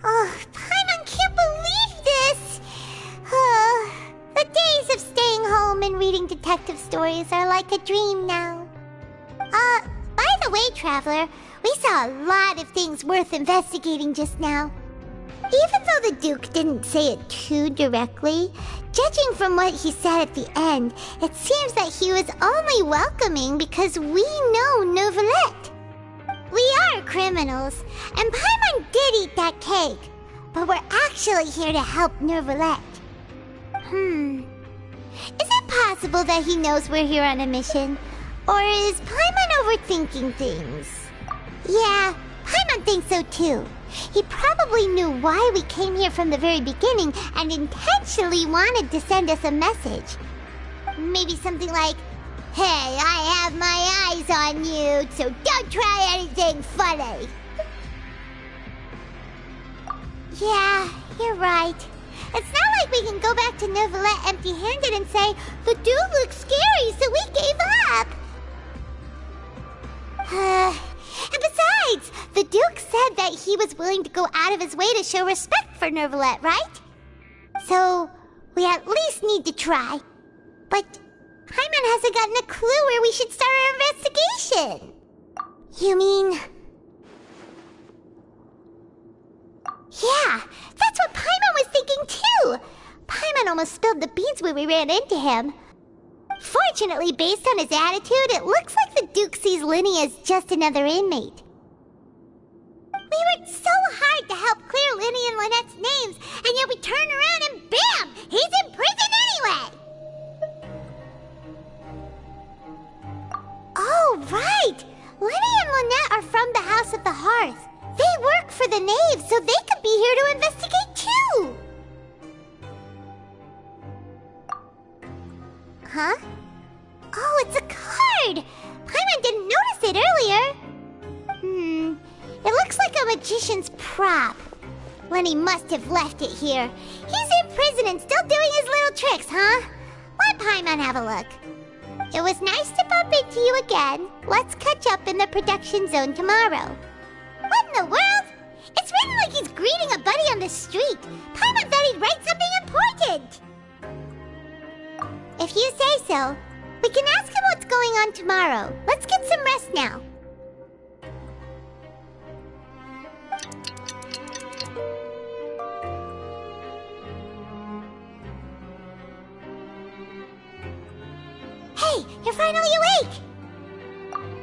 Oh, Paimon can't believe this! The days of staying home and reading detective stories are like a dream now. By the way, Traveler, we saw a lot of things worth investigating just now. Even though the Duke didn't say it too directly, judging from what he said at the end, it seems that he was only welcoming because we know Neuvillette. We are criminals, and Paimon did eat that cake, but we're actually here to help Neuvillette. Is it possible that he knows we're here on a mission? Or is Paimon overthinking things? Yeah, Paimon thinks so too. He probably knew why we came here from the very beginning and intentionally wanted to send us a message. Maybe something like, "Hey, I have my eyes on you, so don't try anything funny." Yeah, you're right. It's not like we can go back to Neuvillette empty-handed and say, "The dude looks scary, so we gave up." And besides, the Duke said that he was willing to go out of his way to show respect for Neuvillette, right? So, we at least need to try. But Paimon hasn't gotten a clue where we should start our investigation. You mean... Yeah, that's what Paimon was thinking too! Paimon almost spilled the beans when we ran into him. Fortunately, based on his attitude, it looks like the Duke sees Linny as just another inmate. We worked so hard to help clear Linny and Lynette's names, and yet we turn around and bam! He's in prison anyway! Oh, right! Linny and Lynette are from the House of the Hearth. They work for the Knave, so they could be here to investigate too! Huh? Oh, it's a card! Paimon didn't notice it earlier. It looks like a magician's prop. Lenny must have left it here. He's in prison and still doing his little tricks, huh? Let Paimon have a look. It was nice to bump into you again. Let's catch up in the production zone tomorrow. What in the world? It's written like he's greeting a buddy on the street. Paimon thought he'd write something important. If you say so, we can ask him what's going on tomorrow. Let's get some rest now. Hey, you're finally awake!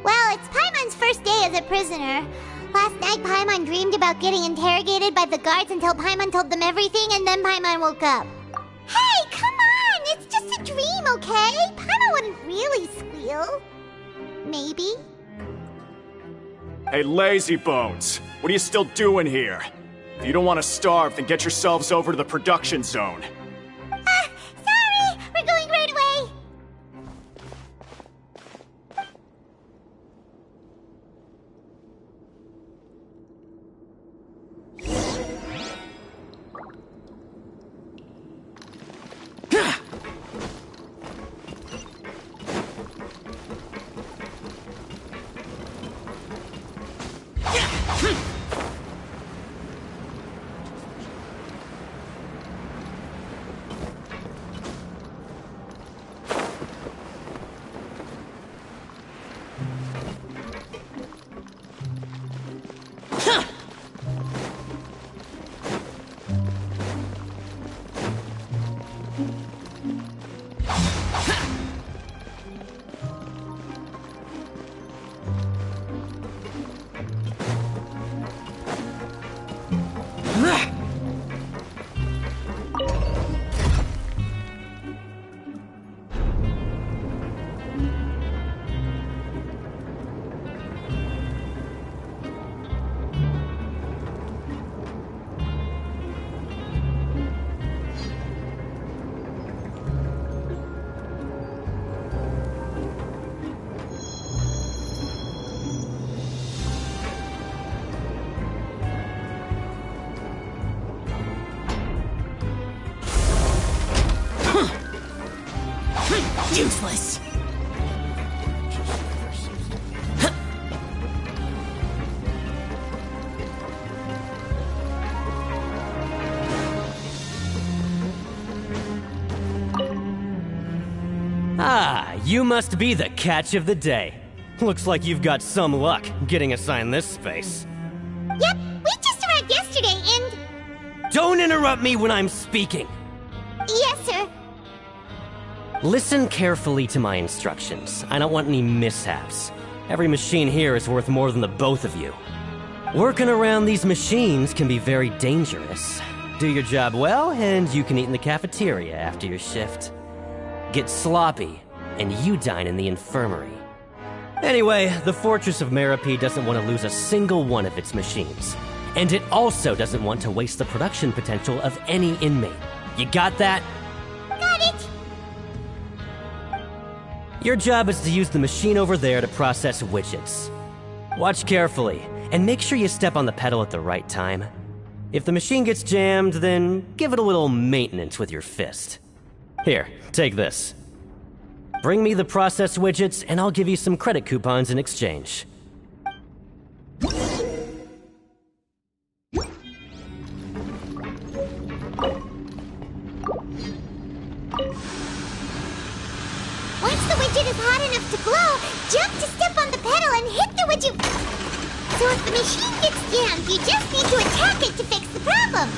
Well, it's Paimon's first day as a prisoner. Last night, Paimon dreamed about getting interrogated by the guards until Paimon told them everything, and then Paimon woke up. Hey, come on! It's just a dream, okay? Paimon wouldn't really squeal. Maybe. Hey, lazy bones! What are you still doing here? If you don't want to starve, then get yourselves over to the production zone. Sorry! We're going right away! Useless! Ah, you must be the catch of the day. Looks like you've got some luck getting assigned this space. Yep, we just arrived yesterday and... Don't interrupt me when I'm speaking! Yes, sir. Listen carefully to my instructions. I don't want any mishaps. Every machine here is worth more than the both of you. Working around these machines can be very dangerous. Do your job well, and you can eat in the cafeteria after your shift. Get sloppy, and you dine in the infirmary. Anyway, the Fortress of Merope doesn't want to lose a single one of its machines. And it also doesn't want to waste the production potential of any inmate. You got that? Got it! Your job is to use the machine over there to process widgets. Watch carefully, and make sure you step on the pedal at the right time. If the machine gets jammed, then give it a little maintenance with your fist. Here, take this. Bring me the process widgets, and I'll give you some credit coupons in exchange. Once the widget is hot enough to glow, jump to step on the pedal and hit the widget. So if the machine gets jammed, you just need to attack it to fix the problem.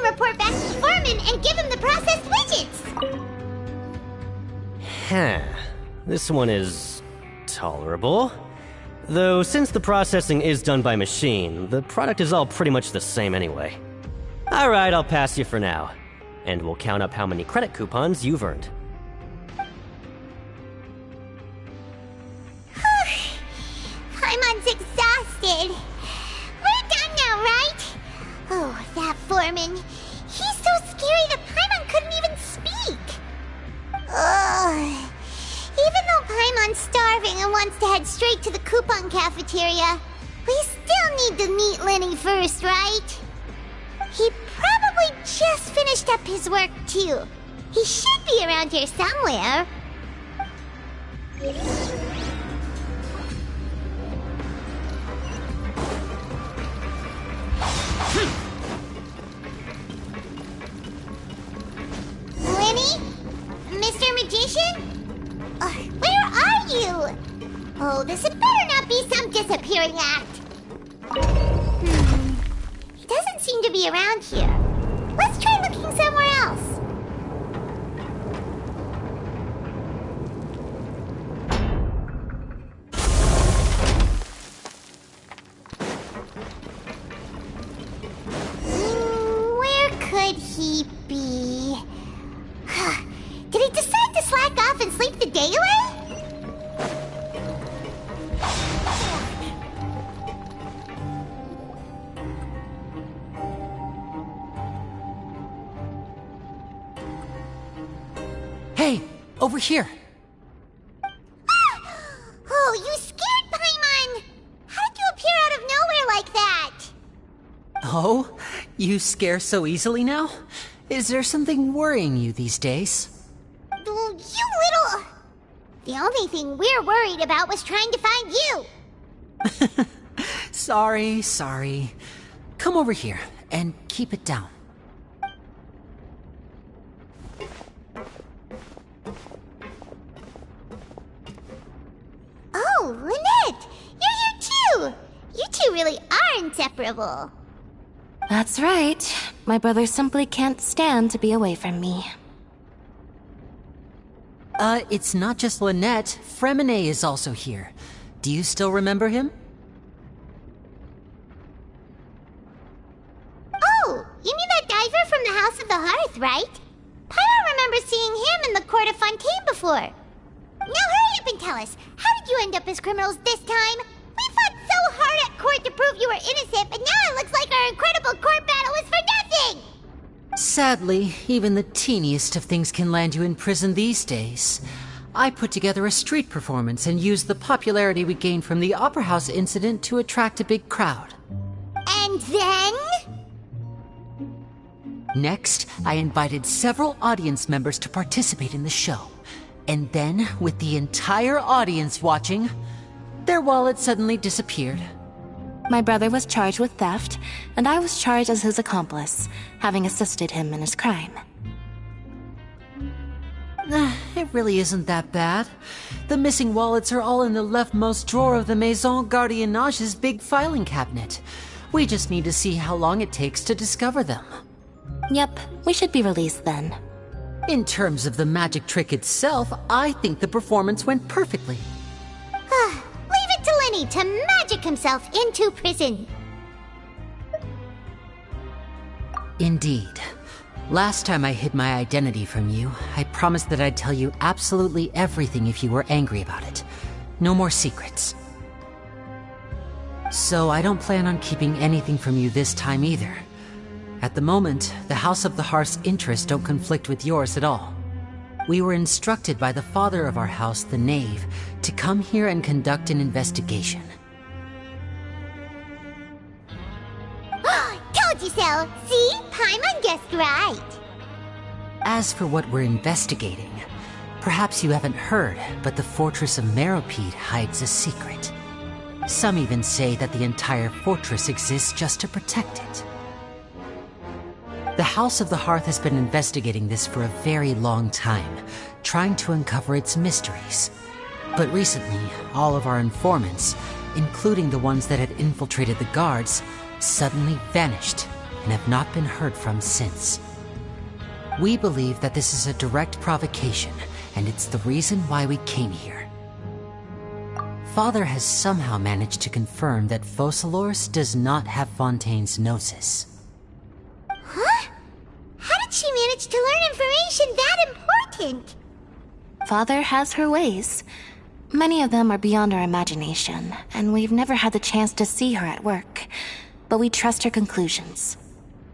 Report back to the foreman and give him the processed widgets! This one is tolerable. Though since the processing is done by machine, the product is all pretty much the same anyway. Alright, I'll pass you for now. And we'll count up how many credit coupons you've earned. Paimon's exhausted. We're done now, wants to head straight to the coupon cafeteria. We still need to meet Lenny first, right? He probably just finished up his work, too. He should be around here somewhere. Lenny? Mr. Magician? Where are you? Oh, this had better not be some disappearing act. He doesn't seem to be around here. Let's try looking somewhere else. Where could he be? Did he decide to slack off and sleep the day away? Hey, over here. Oh, you scared Paimon! How did you appear out of nowhere like that? Oh, you scare so easily now? Is there something worrying you these days? You little... The only thing we're worried about was trying to find you. Sorry. Come over here and keep it down. Oh, Lynette! You're here too! You two really are inseparable. That's right. My brother simply can't stand to be away from me. It's not just Lynette. Fremine is also here. Do you still remember him? Oh, you mean that diver from the House of the Hearth, right? Pyro remembers seeing him in the court of Fontaine before. Now hurry up and tell us, how did you end up as criminals this time? We fought so hard at court to prove you were innocent, but now it looks like our incredible court battle was for nothing! Sadly, even the teeniest of things can land you in prison these days. I put together a street performance and used the popularity we gained from the Opera House incident to attract a big crowd. And then? Next, I invited several audience members to participate in the show. And then, with the entire audience watching, their wallet suddenly disappeared. My brother was charged with theft, and I was charged as his accomplice, having assisted him in his crime. It really isn't that bad. The missing wallets are all in the leftmost drawer of the Maison Gardiennage's big filing cabinet. We just need to see how long it takes to discover them. Yep, we should be released then. In terms of the magic trick itself, I think the performance went perfectly. Leave it to Lenny to magic himself into prison. Indeed. Last time I hid my identity from you, I promised that I'd tell you absolutely everything if you were angry about it. No more secrets. So I don't plan on keeping anything from you this time either. At the moment, the House of the Hearth's interests don't conflict with yours at all. We were instructed by the father of our house, the Knave, to come here and conduct an investigation. Told you so! See? Paimon guessed right. As for what we're investigating, perhaps you haven't heard, but the fortress of Meropide hides a secret. Some even say that the entire fortress exists just to protect it. The House of the Hearth has been investigating this for a very long time, trying to uncover its mysteries. But recently, all of our informants, including the ones that had infiltrated the guards, suddenly vanished and have not been heard from since. We believe that this is a direct provocation, and it's the reason why we came here. Father has somehow managed to confirm that Focalors does not have Fontaine's Gnosis. Huh? How did she manage to learn information that important? Father has her ways. Many of them are beyond our imagination, and we've never had the chance to see her at work. But we trust her conclusions.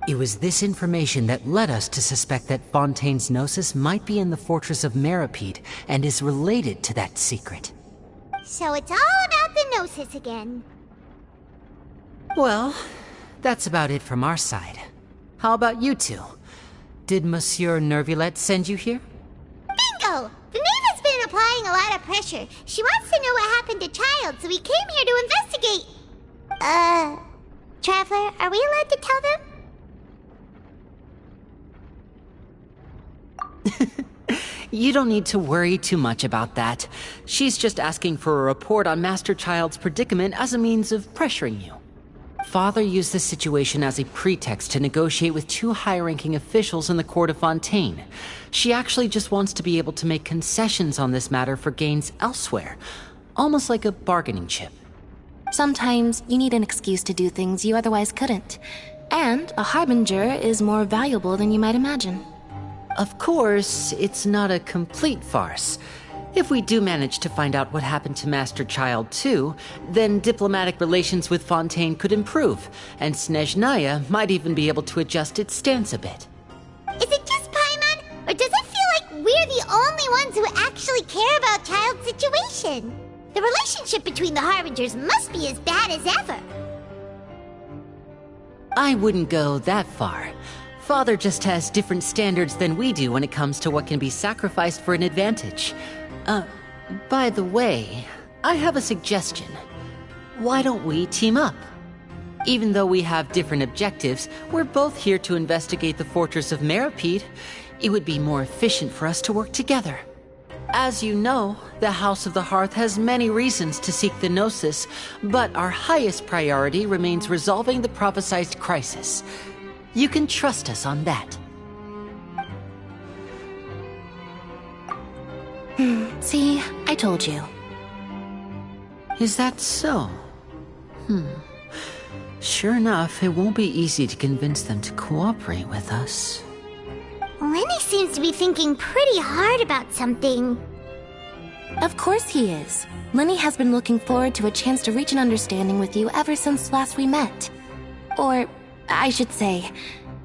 It was this information that led us to suspect that Fontaine's Gnosis might be in the fortress of Meropide and is related to that secret. So it's all about the Gnosis again. Well, that's about it from our side. How about you two? Did Monsieur Nervulet send you here? Bingo! The Knave has been applying a lot of pressure. She wants to know what happened to Child, so we came here to investigate. Traveler, are we allowed to tell them? You don't need to worry too much about that. She's just asking for a report on Master Child's predicament as a means of pressuring you. Father used this situation as a pretext to negotiate with two high-ranking officials in the court of Fontaine. She actually just wants to be able to make concessions on this matter for gains elsewhere, almost like a bargaining chip. Sometimes you need an excuse to do things you otherwise couldn't. And a harbinger is more valuable than you might imagine. Of course, it's not a complete farce. If we do manage to find out what happened to Master Child too, then diplomatic relations with Fontaine could improve, and Snezhnaya might even be able to adjust its stance a bit. Is it just Paimon, or does it feel like we're the only ones who actually care about Child's situation? The relationship between the Harbingers must be as bad as ever. I wouldn't go that far. Father just has different standards than we do when it comes to what can be sacrificed for an advantage. By the way, I have a suggestion. Why don't we team up? Even though we have different objectives, we're both here to investigate the fortress of Meripede. It would be more efficient for us to work together. As you know, the House of the Hearth has many reasons to seek the Gnosis, but our highest priority remains resolving the prophesized crisis. You can trust us on that. See, I told you. Is that so? Sure enough, it won't be easy to convince them to cooperate with us. Lenny seems to be thinking pretty hard about something. Of course he is. Lenny has been looking forward to a chance to reach an understanding with you ever since last we met. Or, I should say,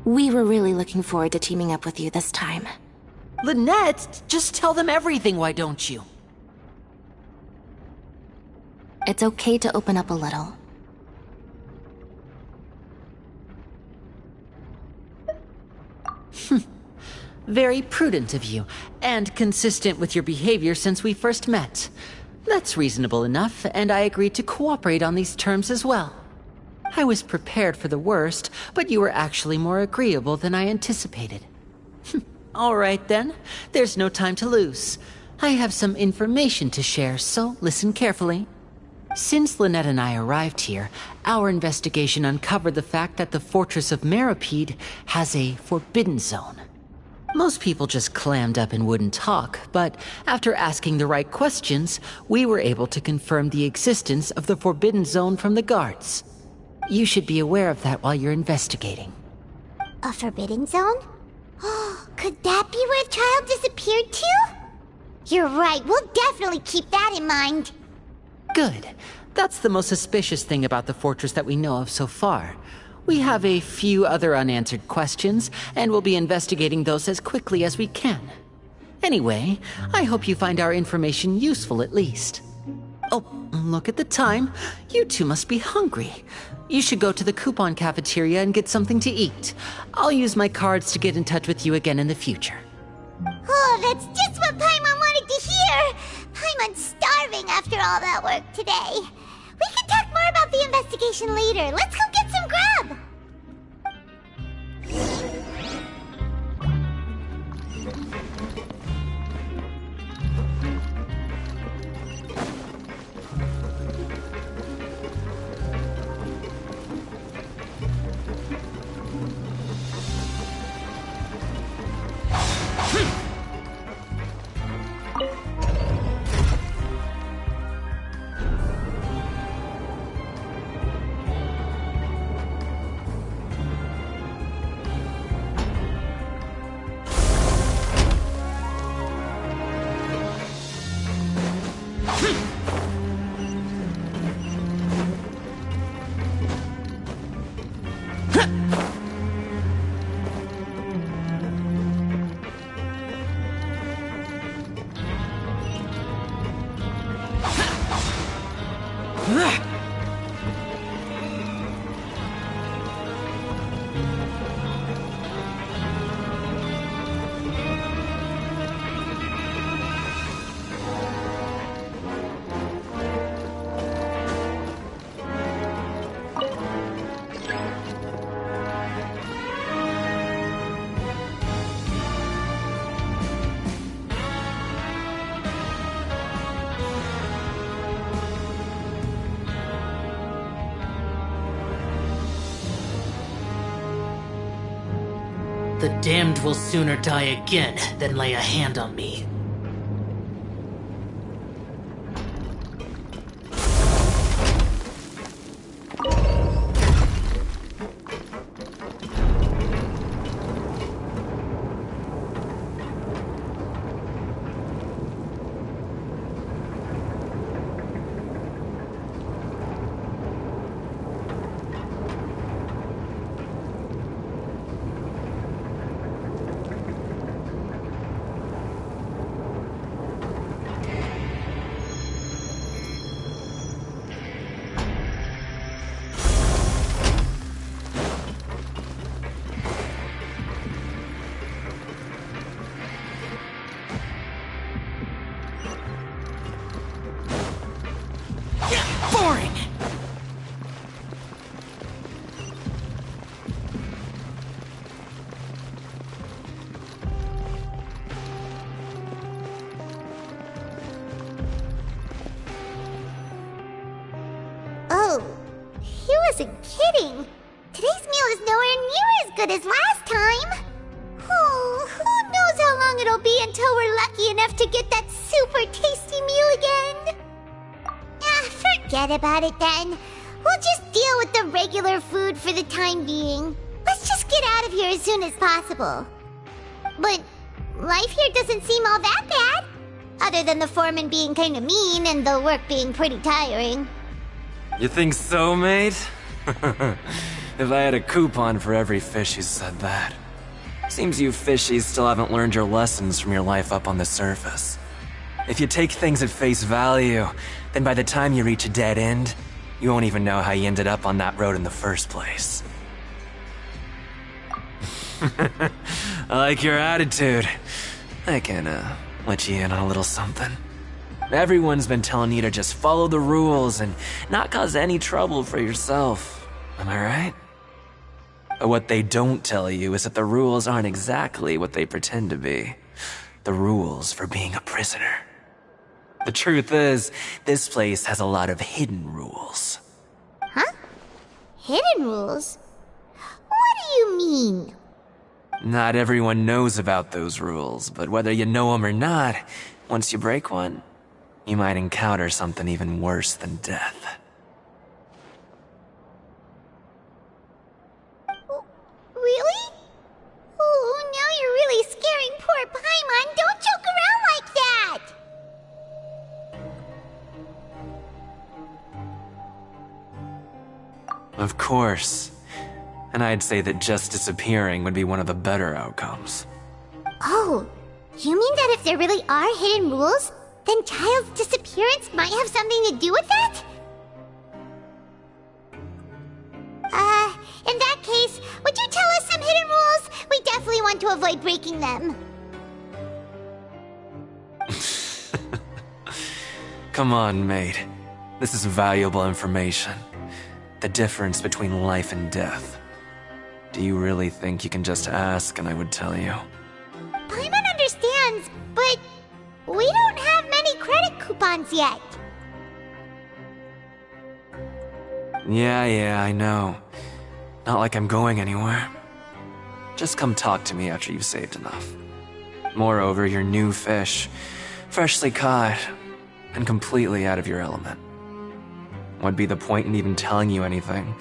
we were really looking forward to teaming up with you this time. Lynette, just tell them everything, why don't you? It's okay to open up a little. Very prudent of you, and consistent with your behavior since we first met. That's reasonable enough, and I agreed to cooperate on these terms as well. I was prepared for the worst, but you were actually more agreeable than I anticipated. All right then, there's no time to lose. I have some information to share, so listen carefully. Since Lynette and I arrived here, our investigation uncovered the fact that the Fortress of Meripede has a forbidden zone. Most people just clammed up and wouldn't talk, but after asking the right questions, we were able to confirm the existence of the forbidden zone from the guards. You should be aware of that while you're investigating. A forbidden zone? Could that be where Child disappeared to? You're right, we'll definitely keep that in mind. Good. That's the most suspicious thing about the fortress that we know of so far. We have a few other unanswered questions, and we'll be investigating those as quickly as we can. Anyway, I hope you find our information useful at least. Oh, look at the time. You two must be hungry. You should go to the coupon cafeteria and get something to eat. I'll use my cards to get in touch with you again in the future. Oh, that's just what Paimon wanted to hear! Paimon's starving after all that work today. We can talk more about the investigation later. Let's go get some grub! The damned will sooner die again than lay a hand on me. Boring! Oh, he wasn't kidding. Today's meal is nowhere near as good as last time. Oh, who knows how long it'll be until we're lucky enough to get that super tasty meal again. Forget about it then. We'll just deal with the regular food for the time being. Let's just get out of here as soon as possible. But life here doesn't seem all that bad. Other than the foreman being kinda mean and the work being pretty tiring. You think so, mate? If I had a coupon for every fish who said that. Seems you fishies still haven't learned your lessons from your life up on the surface. If you take things at face value, then by the time you reach a dead end, you won't even know how you ended up on that road in the first place. I like your attitude. I can, let you in on a little something. Everyone's been telling you to just follow the rules and not cause any trouble for yourself. Am I right? But what they don't tell you is that the rules aren't exactly what they pretend to be. The rules for being a prisoner. The truth is, this place has a lot of hidden rules. Huh? Hidden rules? What do you mean? Not everyone knows about those rules, but whether you know them or not, once you break one, you might encounter something even worse than death. Really? Oh, now you're really scaring poor Paimon. Don't joke around like that! Of course. And I'd say that just disappearing would be one of the better outcomes. Oh, you mean that if there really are hidden rules, then Child's disappearance might have something to do with that? In that case, would you tell us some hidden rules? We definitely want to avoid breaking them. Come on, mate. This is valuable information. The difference between life and death. Do you really think you can just ask and I would tell you? Paimon understands, but we don't have many credit coupons yet. Yeah, I know. Not like I'm going anywhere. Just come talk to me after you've saved enough. Moreover, you're new fish, freshly caught, and completely out of your element. What'd be the point in even telling you anything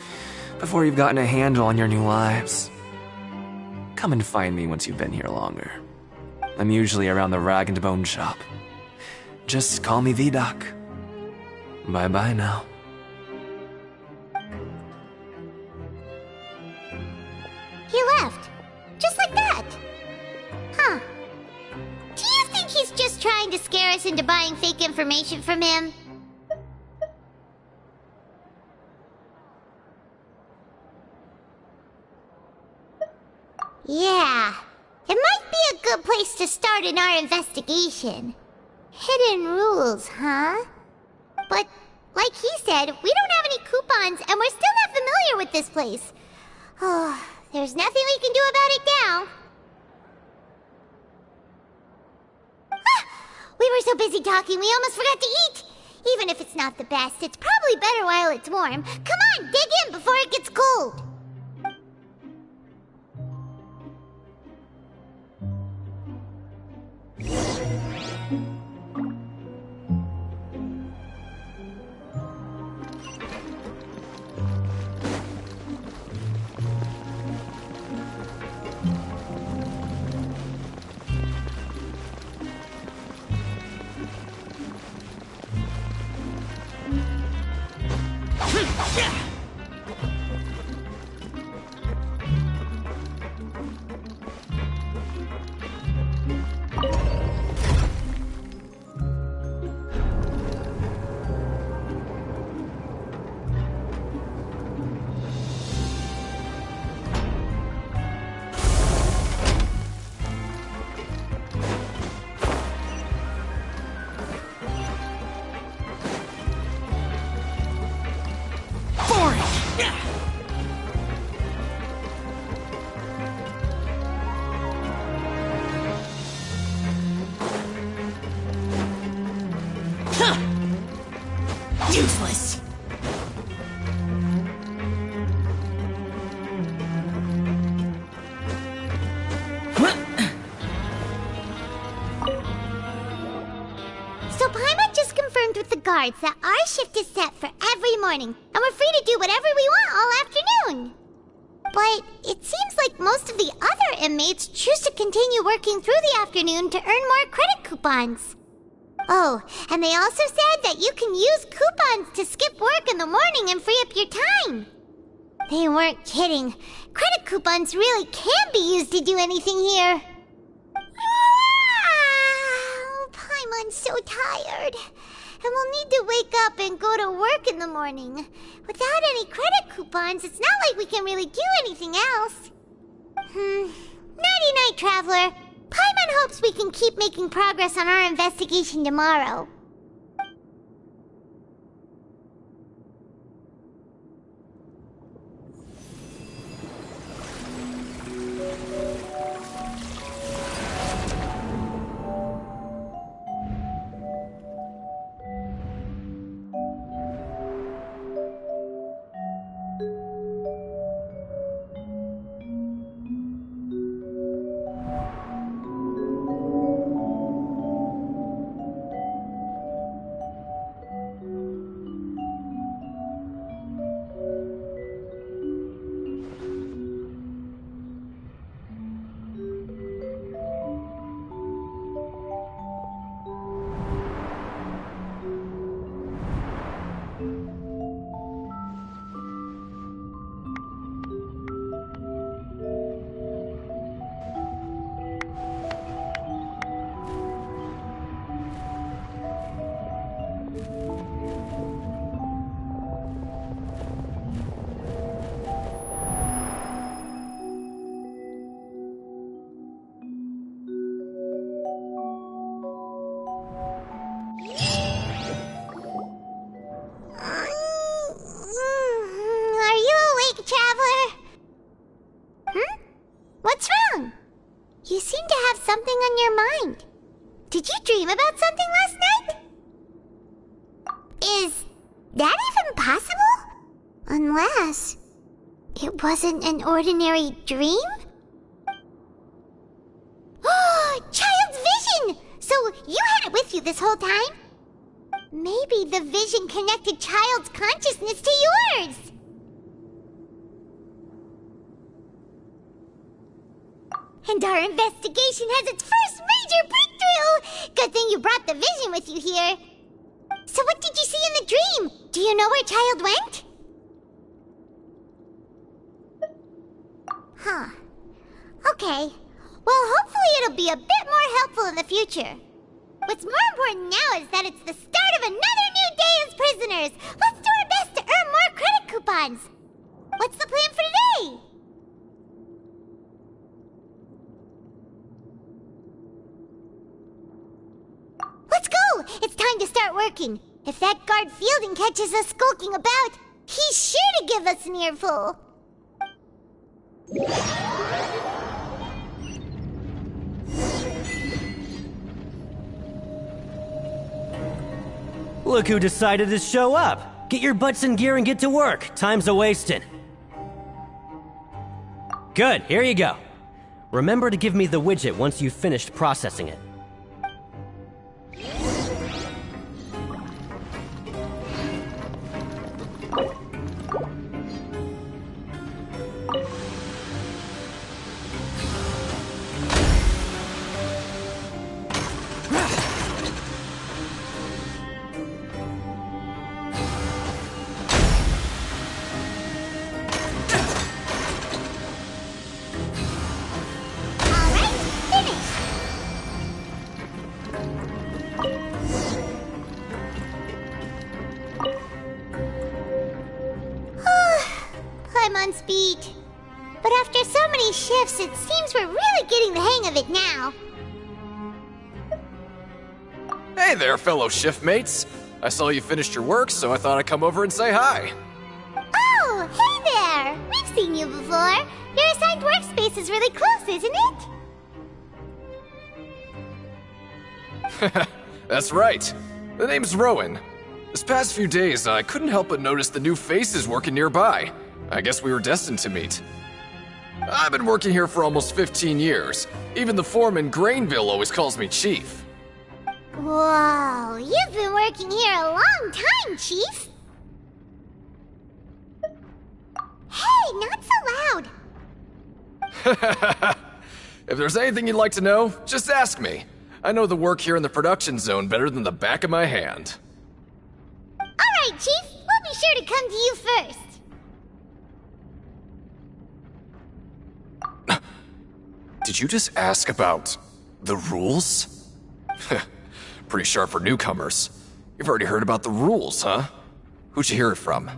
before you've gotten a handle on your new lives? Come and find me once you've been here longer. I'm usually around the rag and bone shop. Just call me Vidoc. Bye-bye now. He left. Just like that. Huh. Do you think he's just trying to scare us into buying fake information from him? Yeah, it might be a good place to start in our investigation. Hidden rules, huh? But, like he said, we don't have any coupons and we're still not familiar with this place. Oh, there's nothing we can do about it now. Ah, we were so busy talking we almost forgot to eat. Even if it's not the best, it's probably better while it's warm. Come on, dig in before it gets cold. Useless. So Paimon just confirmed with the guards that our shift is set for every morning, and we're free to do whatever we want all afternoon. But it seems like most of the other inmates choose to continue working through the afternoon to earn more credit coupons. Oh, and they also said that you can use coupons to skip work in the morning and free up your time. They weren't kidding. Credit coupons really can be used to do anything here. Paimon's so tired. And we'll need to wake up and go to work in the morning. Without any credit coupons, it's not like we can really do anything else. Nighty-night, Traveler. Paimon hopes we can keep making progress on our investigation tomorrow. What's wrong? You seem to have something on your mind. Did you dream about something last night? Is that even possible? Unless it wasn't an ordinary dream? Oh, Child's vision! So you had it with you this whole time? Maybe the vision connected Child's consciousness to yours. And our investigation has its first major breakthrough! Good thing you brought the vision with you here. So what did you see in the dream? Do you know where Child went? Huh. Okay. Well, hopefully it'll be a bit more helpful in the future. What's more important now is that it's the start of another new day as prisoners. Let's do our best to earn more credit coupons. What's the plan for today? it's time to start working. If that guard Fielding catches us skulking about, he's sure to give us an earful. Look who decided to show up. Get your butts in gear and get to work. Time's a-wasting. Good, here you go. Remember to give me the widget once you've finished processing it. I'm on speed. But after so many shifts, it seems we're really getting the hang of it now. Hey there, fellow shiftmates. I saw you finished your work, so I thought I'd come over and say hi. Oh, hey there! We've seen you before. Your assigned workspace is really close, isn't it? That's right. The name's Rowan. This past few days, I couldn't help but notice the new faces working nearby. I guess we were destined to meet. I've been working here for almost 15 years. Even the foreman, Grainville, always calls me Chief. Whoa, you've been working here a long time, Chief. Hey, not so loud. If there's anything you'd like to know, just ask me. I know the work here in the production zone better than the back of my hand. All right, Chief. We'll be sure to come to you first. Did you just ask about the rules? Pretty sharp for newcomers. You've already heard about the rules, huh? Who'd you hear it from?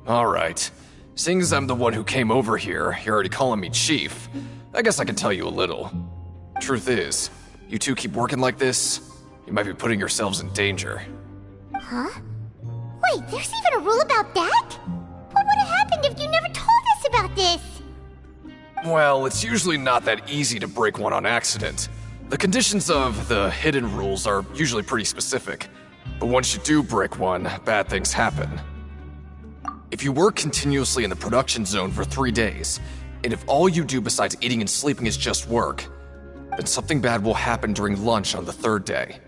Alright. Seeing as I'm the one who came over here, you're already calling me Chief, I guess I can tell you a little. Truth is, you two keep working like this, you might be putting yourselves in danger. Huh? Wait, there's even a rule about that? What would have happened if you never told us about this? Well, it's usually not that easy to break one on accident. The conditions of the hidden rules are usually pretty specific. But once you do break one, bad things happen. If you work continuously in the production zone for 3 days, and if all you do besides eating and sleeping is just work, then something bad will happen during lunch on the 3rd day.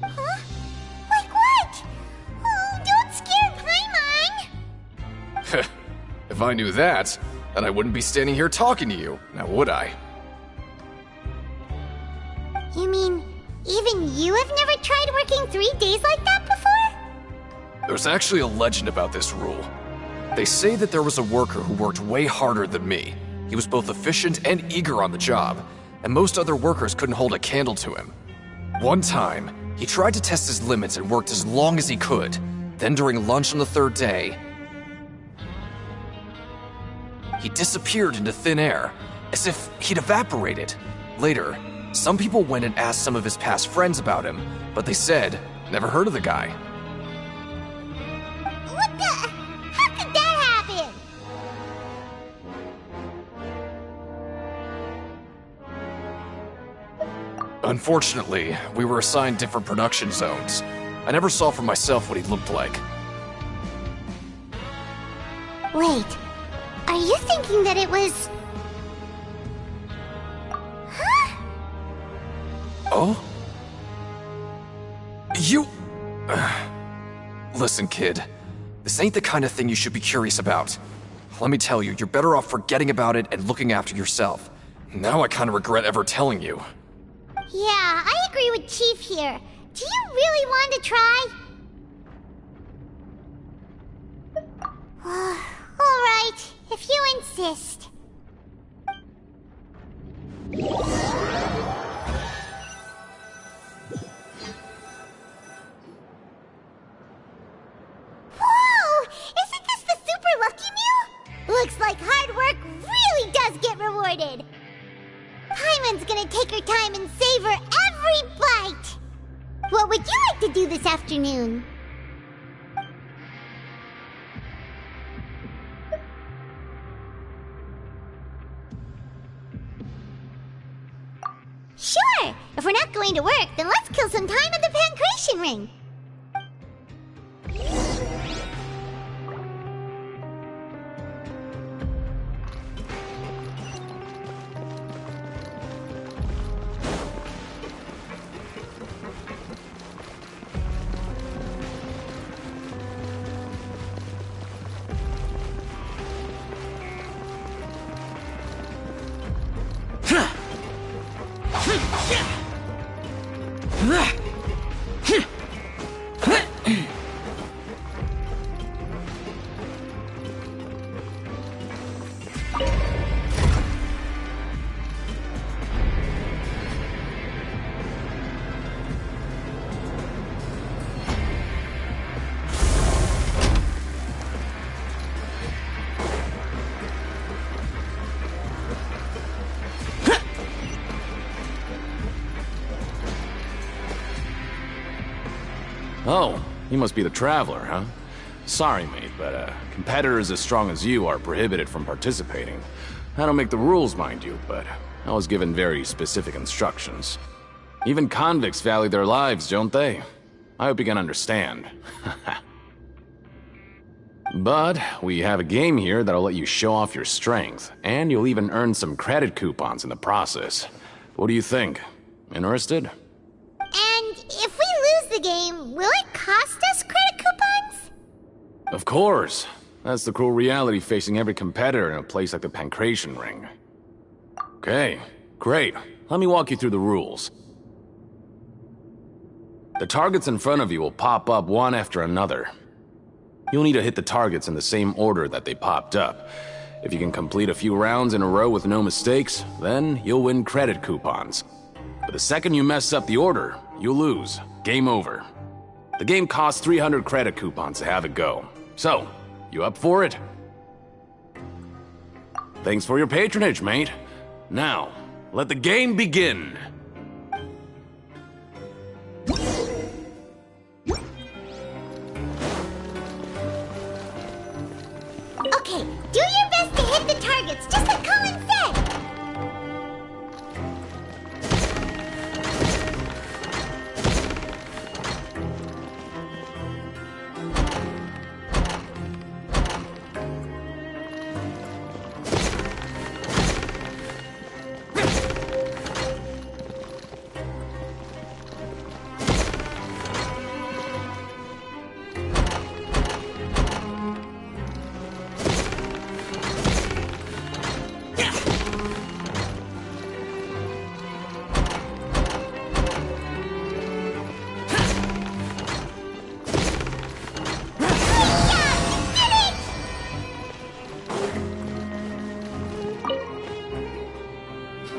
Huh? Like what? Oh, don't scare Paimon! If I knew that, then I wouldn't be standing here talking to you, now would I? You mean, even you have never tried working 3 days like that before? There's actually a legend about this rule. They say that there was a worker who worked way harder than me. He was both efficient and eager on the job, and most other workers couldn't hold a candle to him. One time, he tried to test his limits and worked as long as he could. Then during lunch on the 3rd day, he disappeared into thin air, as if he'd evaporated. Later, some people went and asked some of his past friends about him, but they said, never heard of the guy. What the? How could that happen? Unfortunately, we were assigned different production zones. I never saw for myself what he looked like. Wait, are you thinking that it was... Huh? Oh? You... Listen, kid. This ain't the kind of thing you should be curious about. Let me tell you, you're better off forgetting about it and looking after yourself. Now I kind of regret ever telling you. Yeah, I agree with Chief here. Do you really want to try? Alright, if you insist. Whoa! Isn't this the Super Lucky Meal? Looks like hard work really does get rewarded. Vivian's gonna take her time and savor every bite! What would you like to do this afternoon? Sure! If we're not going to work, then let's kill some time at the Pancration Ring! Oh, you must be the Traveler, huh? Sorry, mate, but competitors as strong as you are prohibited from participating. I don't make the rules, mind you, but I was given very specific instructions. Even convicts value their lives, don't they? I hope you can understand. But we have a game here that'll let you show off your strength, and you'll even earn some credit coupons in the process. What do you think? Interested? And if we lose the game, will it cost us credit coupons? Of course. That's the cruel reality facing every competitor in a place like the Pancration Ring. Okay, great. Let me walk you through the rules. The targets in front of you will pop up one after another. You'll need to hit the targets in the same order that they popped up. If you can complete a few rounds in a row with no mistakes, then you'll win credit coupons. But the second you mess up the order, you'll lose. Game over. The game costs 300 credit coupons to have it go. So, you up for it? Thanks for your patronage, mate. Now, let the game begin. Okay, do your best to hit the targets, just like Colin said!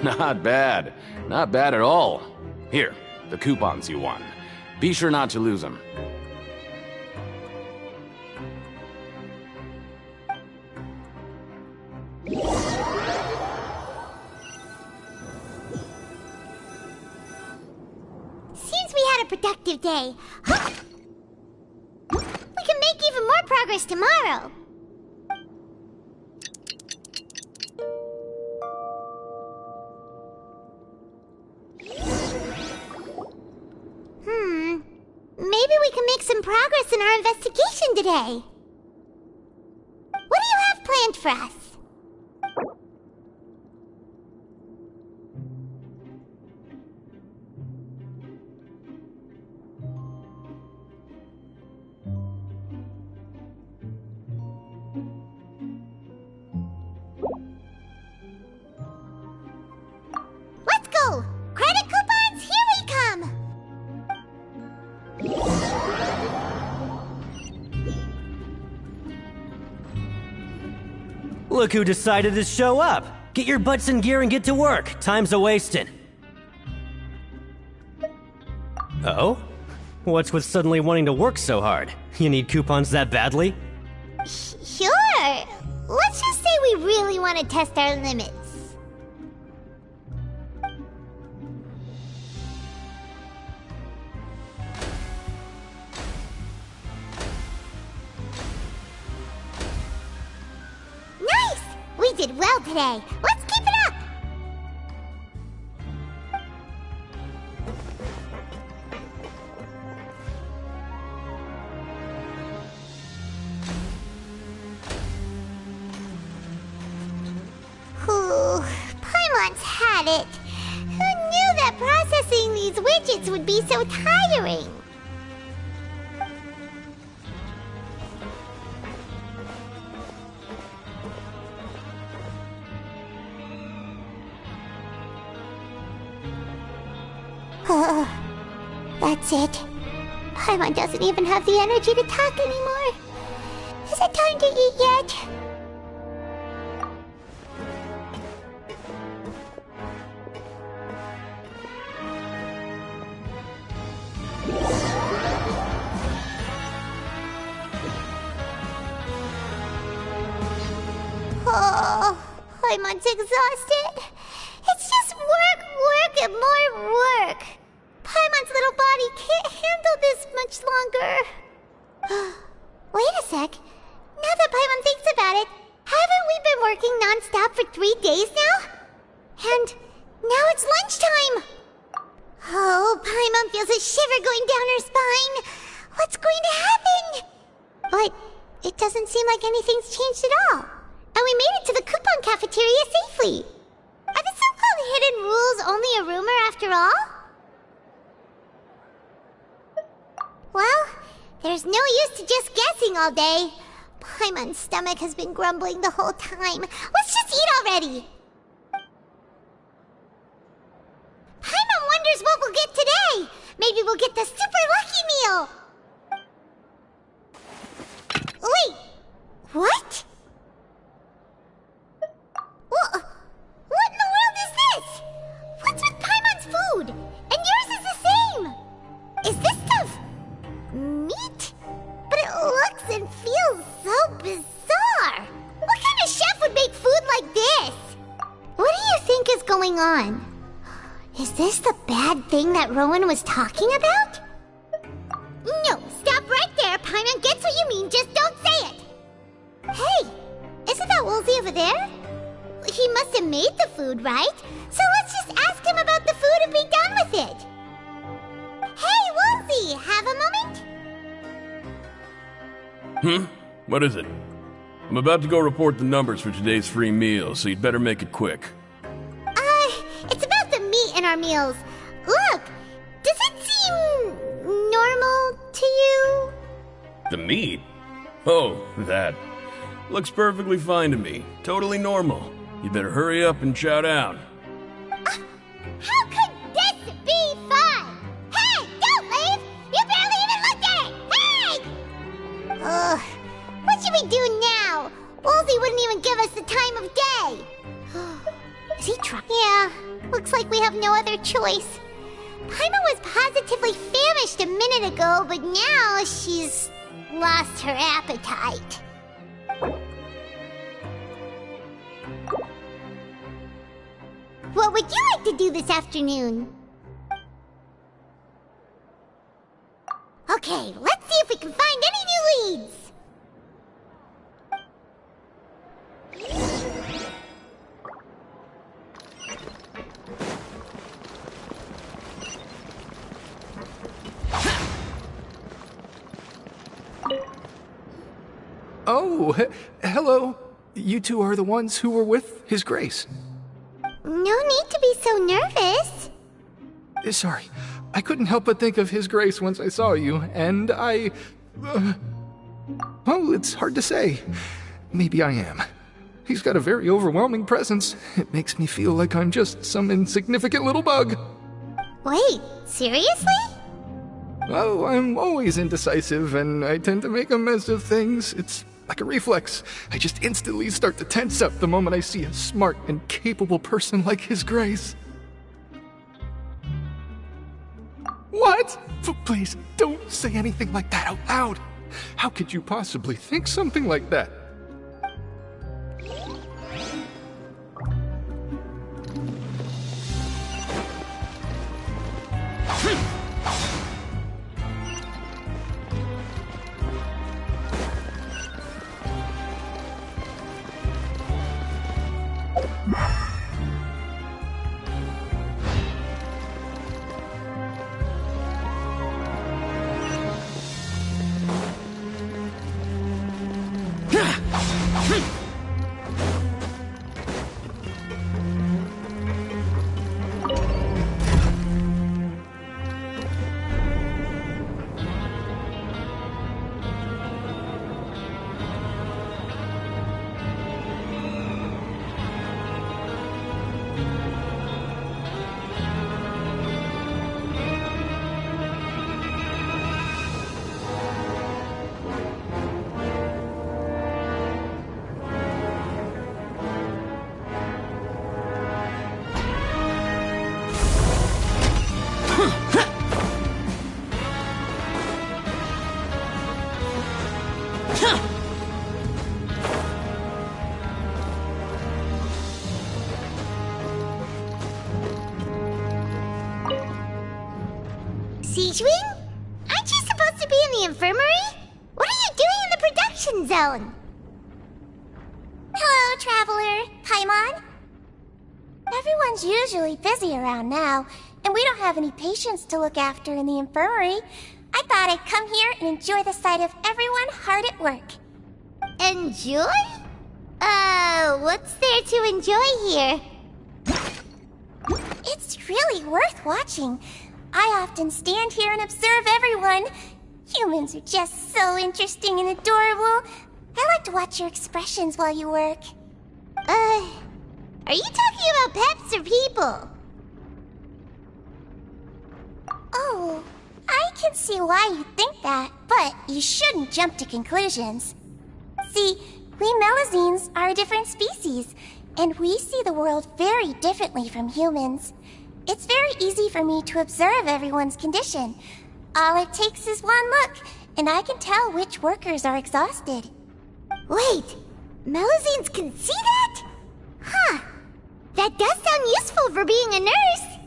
Not bad. Not bad at all. Here, the coupons you won. Be sure not to lose them. Seems we had a productive day. We can make even more progress tomorrow. Maybe we can make some progress in our investigation today. What do you have planned for us? Let's go! Credit coupons, here we come! Look who decided to show up! Get your butts in gear and get to work. Time's a-wasting. Oh? What's with suddenly wanting to work so hard? You need coupons that badly? Sure. Let's just say we really want to test our limits. did well today. Let's keep it up! Ooh, Paimon's had it. Who knew that processing these widgets would be so tiring? That's it. Paimon doesn't even have the energy to talk anymore. Is it time to eat yet? Oh, Paimon's exhausted. It's just work, and more work. Paimon's little body can't handle this much longer. Wait a sec. Now that Paimon thinks about it, haven't we been working non-stop for 3 days now? And now it's lunchtime. Oh, Paimon feels a shiver going down her spine. What's going to happen? But it doesn't seem like anything's changed at all. And we made it to the coupon cafeteria safely. Are the so-called hidden rules only a rumor after all? Well, there's no use to just guessing all day. Paimon's stomach has been grumbling the whole time. Let's just eat already! Paimon wonders what we'll get today! Maybe we'll get the super lucky meal! Wait! What? What in the world is this? What's with Paimon's food? And yours is the same! Is this stuff meat? But it looks and feels so bizarre! What kind of chef would make food like this? What do you think is going on? Is this the bad thing that Rowan was talking about? No, stop right there. Paimon gets what you mean, just don't say it. Hey, isn't that Woolsey over there? He must have made the food, right? So let's just ask him about the food and be done with it. Hey, Woolsey, have a moment? What is it? I'm about to go report the numbers for today's free meal, so you'd better make it quick. It's about the meat in our meals. Look, does it seem normal to you? The meat? Oh, that. Looks perfectly fine to me. Totally normal. You better hurry up and chow down. How could this be fun? Hey, don't leave! You barely even looked at it! Hey! What should we do now? Woolsey wouldn't even give us the time of day. Is he trying? Yeah, looks like we have no other choice. Paimon was positively famished a minute ago, but now she's lost her appetite. What would you like to do this afternoon? Okay, let's see if we can find any new leads. Oh, hello. You two are the ones who were with His Grace. No need to be so nervous. Sorry, I couldn't help but think of His Grace once I saw you, and well, it's hard to say. Maybe I am. He's got a very overwhelming presence. It makes me feel like I'm just some insignificant little bug. Wait, seriously? Oh, I'm always indecisive, and I tend to make a mess of things. It's like a reflex. I just instantly start to tense up the moment I see a smart and capable person like His Grace. What? Please, don't say anything like that out loud. How could you possibly think something like that? Siege Wing? Aren't you supposed to be in the infirmary? What are you doing in the production zone? Hello, Traveler. Paimon? Everyone's usually busy around now, and we don't have any patients to look after in the infirmary. I thought I'd come here and enjoy the sight of everyone hard at work. Enjoy? What's there to enjoy here? It's really worth watching. I often stand here and observe everyone. Humans are just so interesting and adorable. I like to watch your expressions while you work. Are you talking about pets or people? Oh, I can see why you think that, but you shouldn't jump to conclusions. See, we Melazines are a different species, and we see the world very differently from humans. It's very easy for me to observe everyone's condition. All it takes is one look, and I can tell which workers are exhausted. Wait, Melazines can see that? Huh. That does sound useful for being a nurse.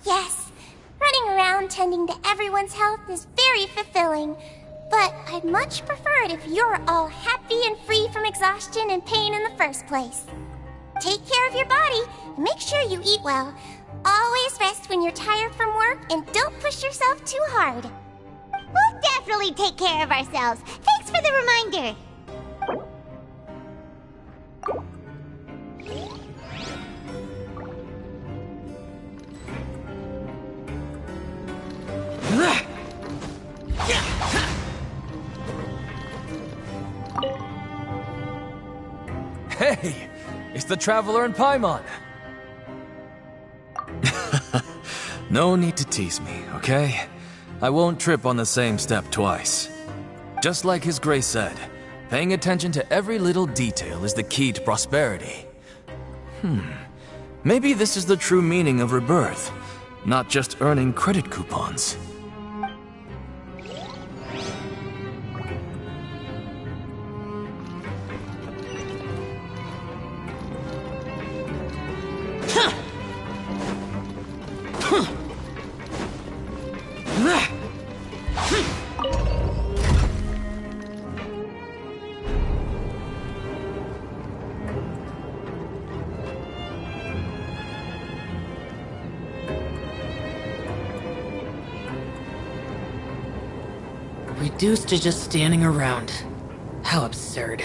Yes, running around tending to everyone's health is very fulfilling. But I'd much prefer it if you're all happy and free from exhaustion and pain in the first place. Take care of your body, and make sure you eat well. Always rest when you're tired from work, and don't push yourself too hard. We'll definitely take care of ourselves. Thanks for the reminder. Hey, it's the Traveler and Paimon. No need to tease me, okay? I won't trip on the same step twice. Just like His Grace said, paying attention to every little detail is the key to prosperity. Maybe this is the true meaning of rebirth, not just earning credit coupons. Reduced to just standing around. How absurd.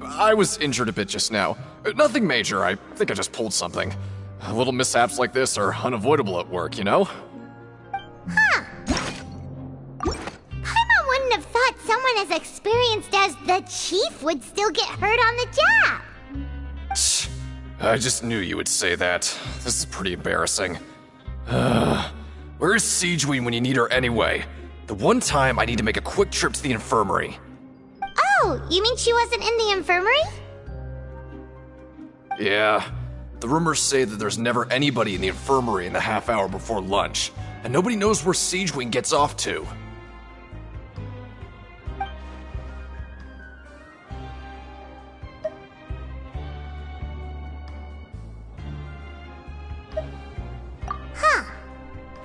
I was injured a bit just now. Nothing major, I think I just pulled something. Little mishaps like this are unavoidable at work, you know? Huh. Paimon wouldn't have thought someone as experienced as the Chief would still get hurt on the job. I just knew you would say that. This is pretty embarrassing. Where is Siegeween when you need her anyway? The one time I need to make a quick trip to the infirmary. Oh, you mean she wasn't in the infirmary? Yeah. The rumors say that there's never anybody in the infirmary in the half hour before lunch, and nobody knows where Siegeween gets off to.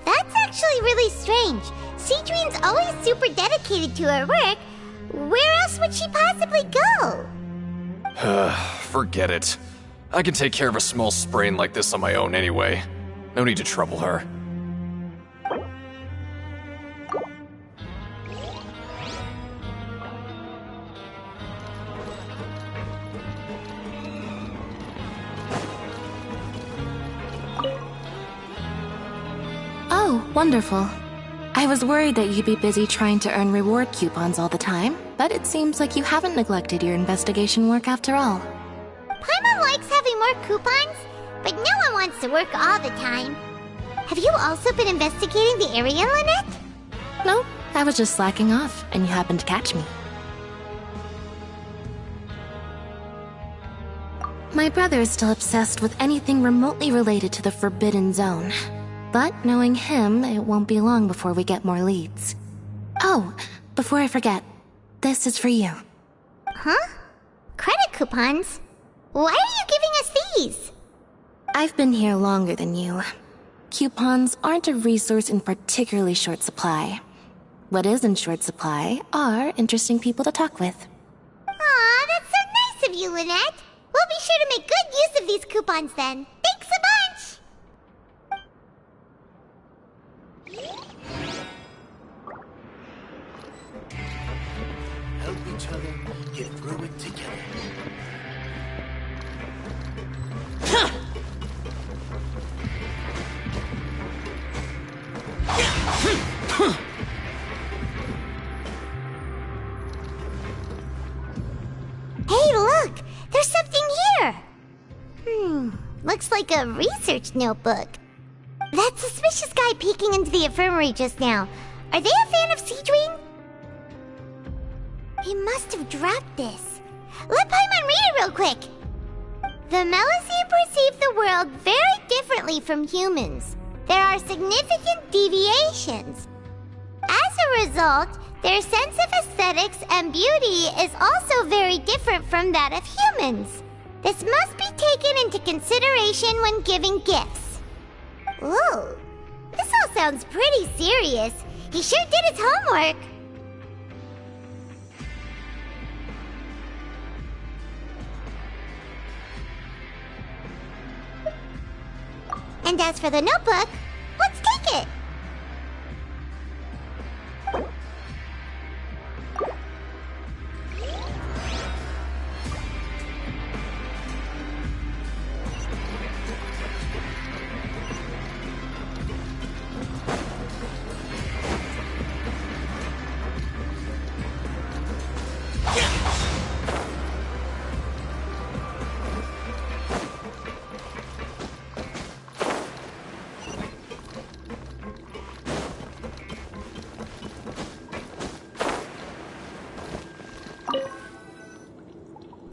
That's actually really strange. Siegeween's always super dedicated to her work. Where else would she possibly go? Forget it. I can take care of a small sprain like this on my own anyway. No need to trouble her. Oh, wonderful. I was worried that you'd be busy trying to earn reward coupons all the time, but it seems like you haven't neglected your investigation work after all. Paimon likes having more coupons, but no one wants to work all the time. Have you also been investigating the area, Lynette? No, I was just slacking off, and you happened to catch me. My brother is still obsessed with anything remotely related to the Forbidden Zone. But knowing him, it won't be long before we get more leads. Oh, before I forget, this is for you. Huh? Credit coupons? Why are you giving us these? I've been here longer than you. Coupons aren't a resource in particularly short supply. What is in short supply are interesting people to talk with. Aw, that's so nice of you, Lynette. We'll be sure to make good use of these coupons then. Thanks a bunch! Help each other get through it together. Hey, look! There's something here! Looks like a research notebook. That suspicious guy peeking into the infirmary just now. Are they a fan of Siegeween? He must have dropped this. Let Paimon read it real quick. The Melusine perceive the world very differently from humans. There are significant deviations. As a result, their sense of aesthetics and beauty is also very different from that of humans. This must be taken into consideration when giving gifts. Ooh, this all sounds pretty serious. He sure did his homework. And as for the notebook, let's take it.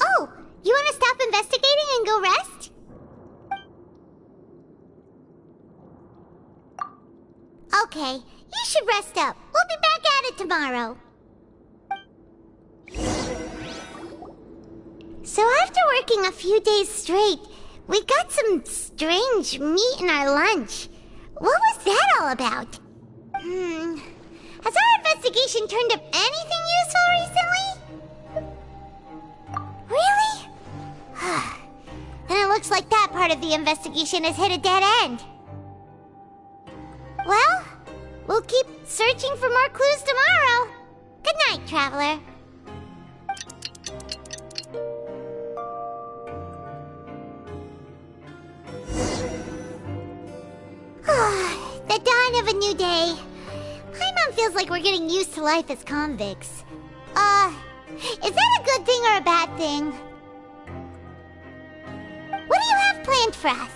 Oh, you want to stop investigating and go rest? Okay, you should rest up. We'll be back at it tomorrow. So after working a few days straight, we got some strange meat in our lunch. What was that all about? Has our investigation turned up anything useful recently? Really? Then it looks like that part of the investigation has hit a dead end. Well, we'll keep searching for more clues tomorrow. Good night, Traveler. The dawn of a new day. Paimon feels like we're getting used to life as convicts. Is that a good thing or a bad thing? What do you have planned for us?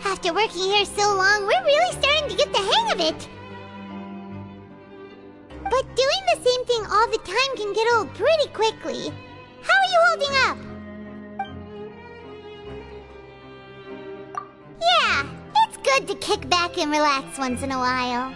After working here so long, we're really starting to get the hang of it. But doing the same thing all the time can get old pretty quickly. How are you holding up? Yeah, it's good to kick back and relax once in a while.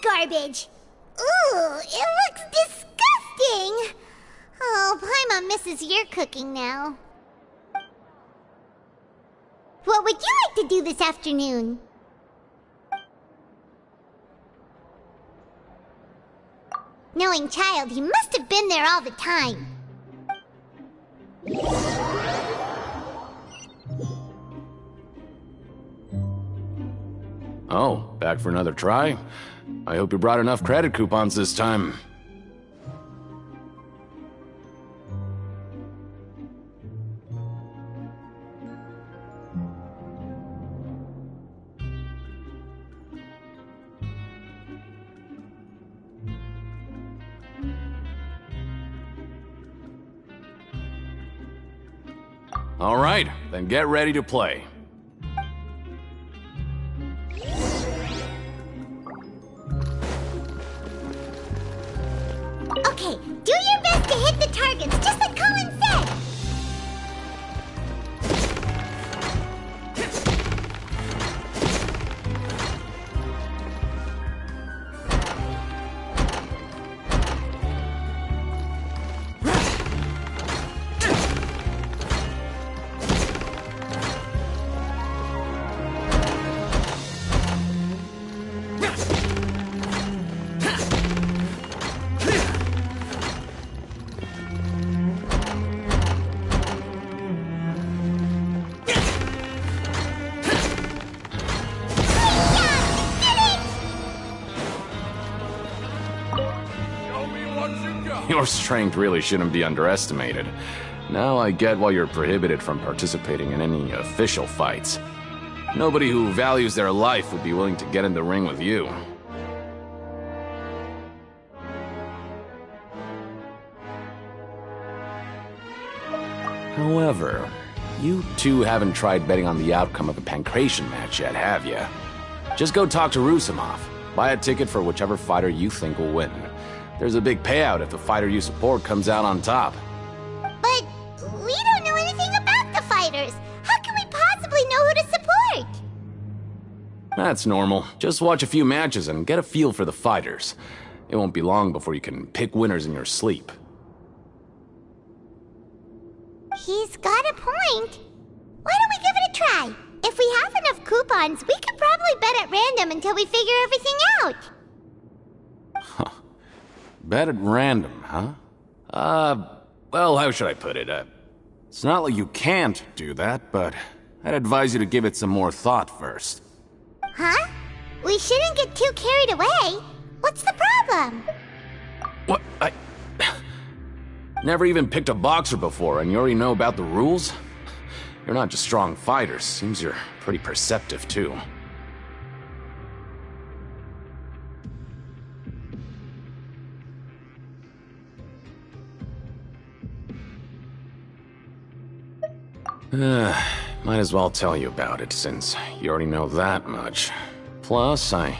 Garbage. Ooh, it looks disgusting. Oh, Paimon misses your cooking now. What would you like to do this afternoon? Knowing child, he must have been there all the time. Oh, back for another try? I hope you brought enough credit coupons this time. All right, then get ready to play. Okay, do your best to hit the targets, just like Colin said! Your strength really shouldn't be underestimated. Now I get why you're prohibited from participating in any official fights. Nobody who values their life would be willing to get in the ring with you. However, you two haven't tried betting on the outcome of a Pancration match yet, have you? Just go talk to Rusimov. Buy a ticket for whichever fighter you think will win. There's a big payout if the fighter you support comes out on top. But we don't know anything about the fighters. How can we possibly know who to support? That's normal. Just watch a few matches and get a feel for the fighters. It won't be long before you can pick winners in your sleep. He's got a point. Why don't we give it a try? If we have enough coupons, we could probably bet at random until we figure everything out. Bet at random, huh? Well, how should I put it? It's not like you can't do that, but I'd advise you to give it some more thought first. Huh? We shouldn't get too carried away. What's the problem? What? Never even picked a boxer before, and you already know about the rules? You're not just strong fighters. Seems you're pretty perceptive, too. Might as well tell you about it, since you already know that much. Plus, I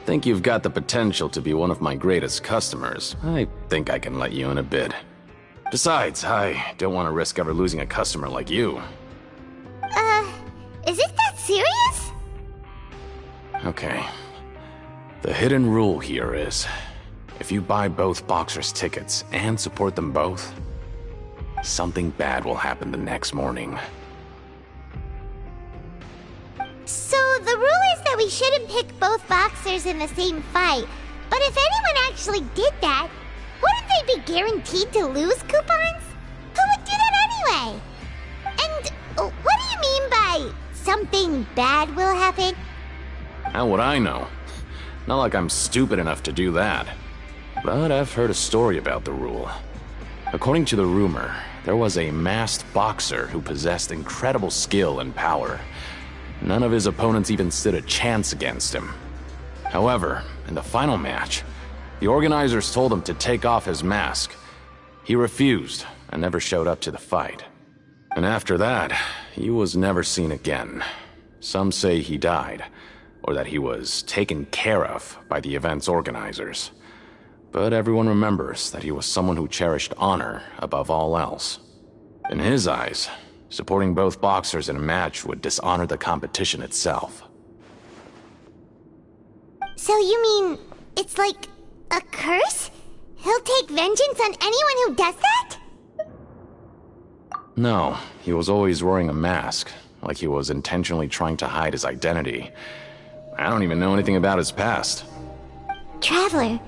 think you've got the potential to be one of my greatest customers. I think I can let you in a bid. Besides, I don't want to risk ever losing a customer like you. Is it that serious? Okay, The hidden rule here is, if you buy both boxers' tickets and support them both, something bad will happen the next morning. So the rule is that we shouldn't pick both boxers in the same fight. But if anyone actually did that, wouldn't they be guaranteed to lose coupons? Who would do that anyway? And what do you mean by something bad will happen? How would I know? Not like I'm stupid enough to do that. But I've heard a story about the rule. According to the rumor, there was a masked boxer who possessed incredible skill and power. None of his opponents even stood a chance against him. However, in the final match, the organizers told him to take off his mask. He refused and never showed up to the fight. And after that, he was never seen again. Some say he died, or that he was taken care of by the event's organizers. But everyone remembers that he was someone who cherished honor above all else. In his eyes, supporting both boxers in a match would dishonor the competition itself. So you mean it's like a curse? He'll take vengeance on anyone who does that? No, he was always wearing a mask, like he was intentionally trying to hide his identity. I don't even know anything about his past. Traveler,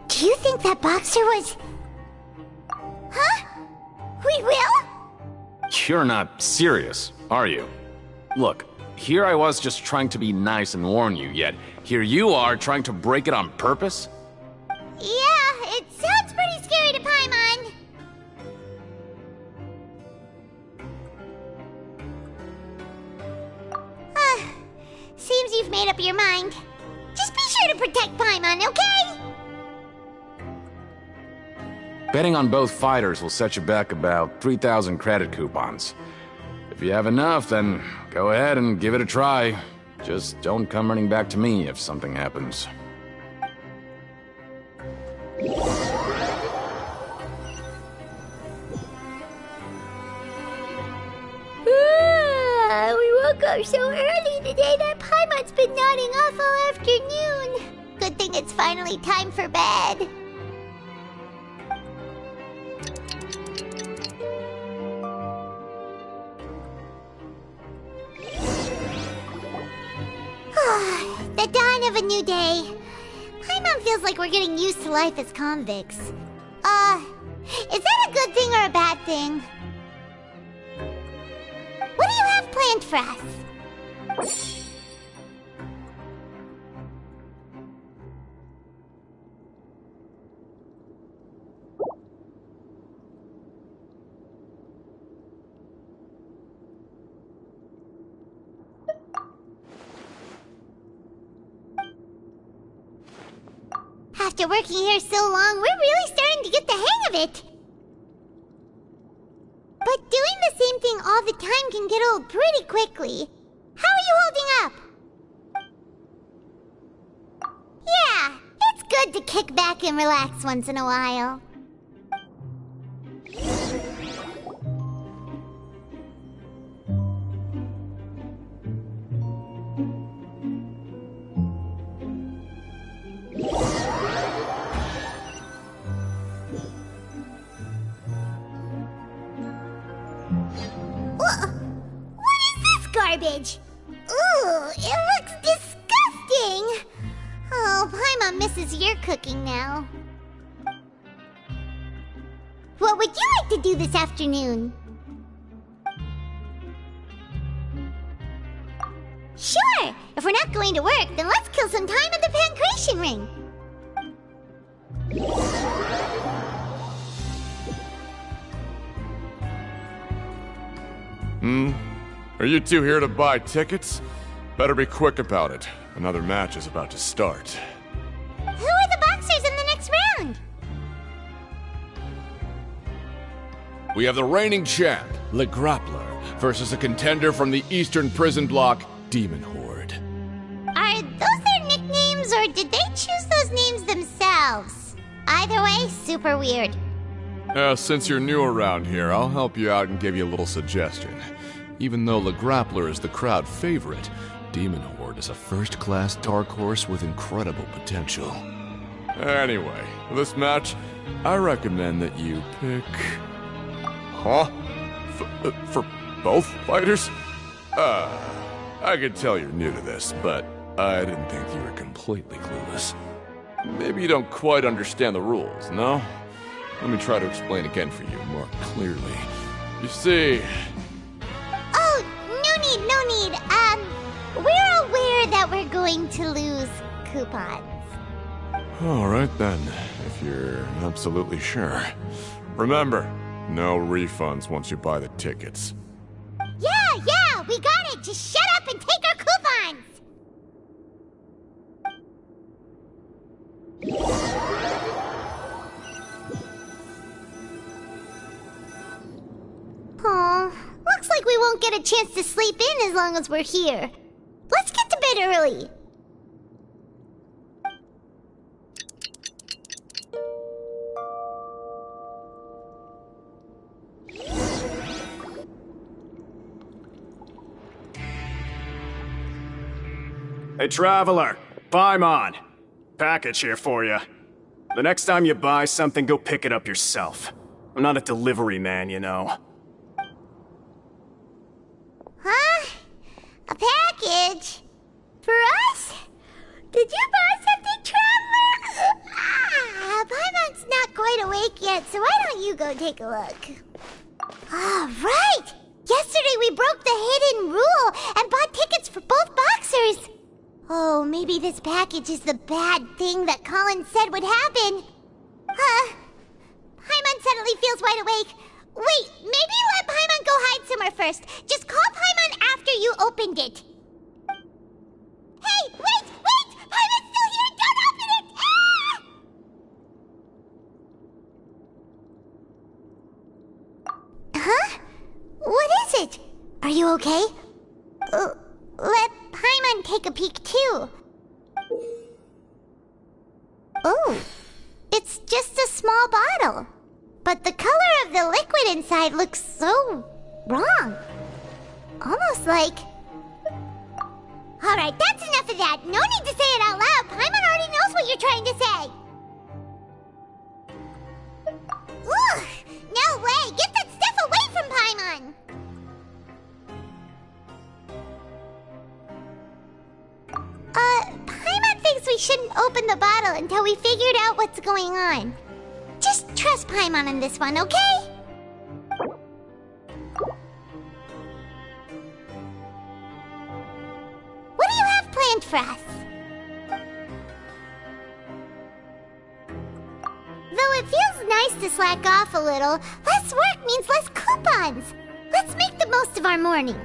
do you think that boxer was... Huh? We will? You're not serious, are you? Look, here I was just trying to be nice and warn you, yet here you are trying to break it on purpose? Yeah, it sounds pretty scary to Paimon. Seems you've made up your mind. Just be sure to protect Paimon, okay? Betting on both fighters will set you back about 3,000 credit coupons. If you have enough, then go ahead and give it a try. Just don't come running back to me if something happens. We woke up so early today that Paimon's been nodding off all afternoon. Good thing it's finally time for bed. The dawn of a new day. Paimon feels like we're getting used to life as convicts. Is that a good thing or a bad thing? What do you have planned for us? After working here so long, we're really starting to get the hang of it. But doing the same thing all the time can get old pretty quickly. How are you holding up? Yeah, it's good to kick back and relax once in a while. Garbage. Ooh, it looks disgusting. Oh, Paimon misses your cooking now. What would you like to do this afternoon? Sure! If we're not going to work, then let's kill some time at the Pancration Ring. Are you two here to buy tickets? Better be quick about it. Another match is about to start. Who are the boxers in the next round? We have the reigning champ, Le Grappler, versus a contender from the Eastern Prison Block, Demon Horde. Are those their nicknames, or did they choose those names themselves? Either way, super weird. Since you're new around here, I'll help you out and give you a little suggestion. Even though Le Grappler is the crowd favorite, Demon Horde is a first-class dark horse with incredible potential. Anyway, for this match, I recommend that you pick... Huh? For both fighters? I can tell you're new to this, but I didn't think you were completely clueless. Maybe you don't quite understand the rules, no? Let me try to explain again for you more clearly. You see... Oh, no need. We're aware that we're going to lose coupons. Alright then, if you're absolutely sure. Remember, no refunds once you buy the tickets. Yeah, we got it! Just shut up and take our coupons! Aw, looks like we won't get a chance to sleep in as long as we're here. Let's get to bed early. Hey, Traveler, Paimon. Package here for you. The next time you buy something, go pick it up yourself. I'm not a delivery man, you know. Huh? A package? For us? Did you buy something, Traveler? Paimon's not quite awake yet, so why don't you go take a look? Right! Yesterday we broke the hidden rule and bought tickets for both boxers. Oh, maybe this package is the bad thing that Colin said would happen. Paimon suddenly feels wide awake. Wait, maybe let Paimon go hide somewhere first. Just call Paimon after you opened it. Hey, wait! Paimon's still here! Don't open it! Huh? What is it? Are you okay? Let Paimon take a peek too. Oh, it's just a small bottle. But the color of the liquid inside looks so wrong. Almost like... Alright, that's enough of that. No need to say it out loud. Paimon already knows what you're trying to say. Ugh, no way. Get that stuff away from Paimon. Paimon thinks we shouldn't open the bottle until we figured out what's going on. Just trust Paimon on this one, okay? What do you have planned for us? Though it feels nice to slack off a little, less work means less coupons. Let's make the most of our morning.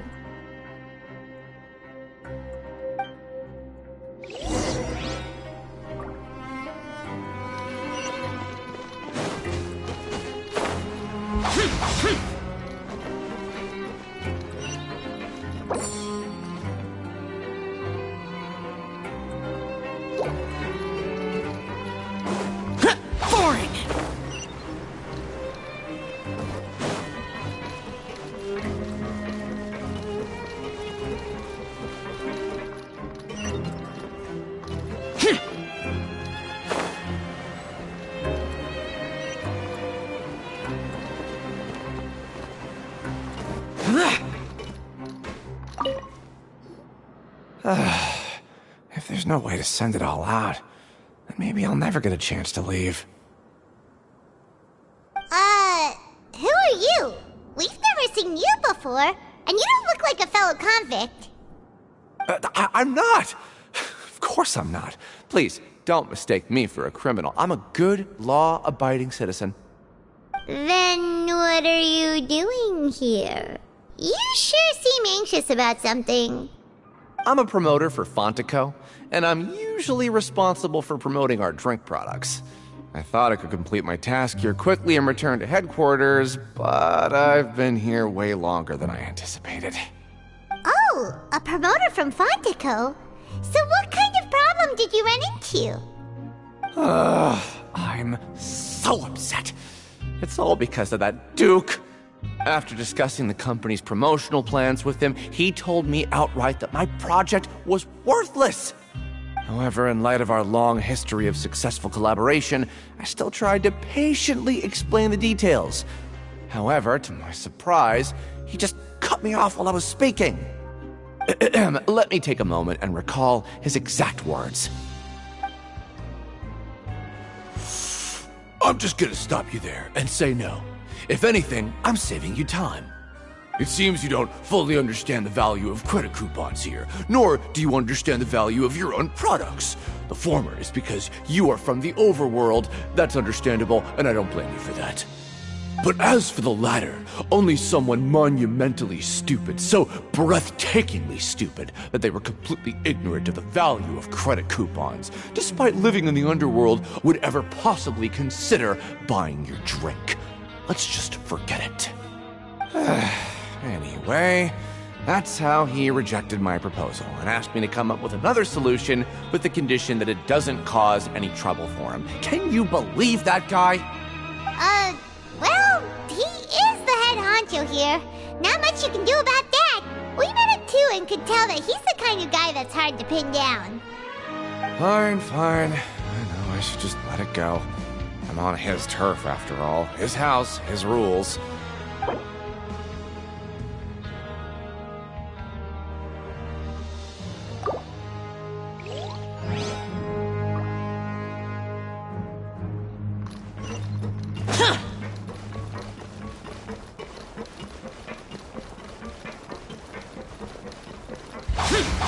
Boring! If there's no way to send it all out, then maybe I'll never get a chance to leave. Who are you? We've never seen you before, and you don't look like a fellow convict. I'm not! Of course I'm not. Please, don't mistake me for a criminal. I'm a good, law-abiding citizen. Then what are you doing here? You sure seem anxious about something. I'm a promoter for Fontico, and I'm usually responsible for promoting our drink products. I thought I could complete my task here quickly and return to headquarters, but I've been here way longer than I anticipated. Oh, a promoter from Fontico? So what kind of problem did you run into? I'm so upset. It's all because of that Duke. After discussing the company's promotional plans with him, he told me outright that my project was worthless. However, in light of our long history of successful collaboration, I still tried to patiently explain the details. However, to my surprise, he just cut me off while I was speaking. Let me take a moment and recall his exact words. I'm just gonna stop you there and say no. If anything, I'm saving you time. It seems you don't fully understand the value of credit coupons here, nor do you understand the value of your own products. The former is because you are from the overworld. That's understandable, and I don't blame you for that. But as for the latter, only someone monumentally stupid, so breathtakingly stupid that they were completely ignorant of the value of credit coupons, despite living in the underworld, would ever possibly consider buying your drink. Let's just forget it. Anyway, that's how he rejected my proposal and asked me to come up with another solution with the condition that it doesn't cause any trouble for him. Can you believe that guy? Well, he is the head honcho here. Not much you can do about that. We met him too and could tell that he's the kind of guy that's hard to pin down. Fine. I know I should just let it go. I'm on his turf after all. His house, his rules.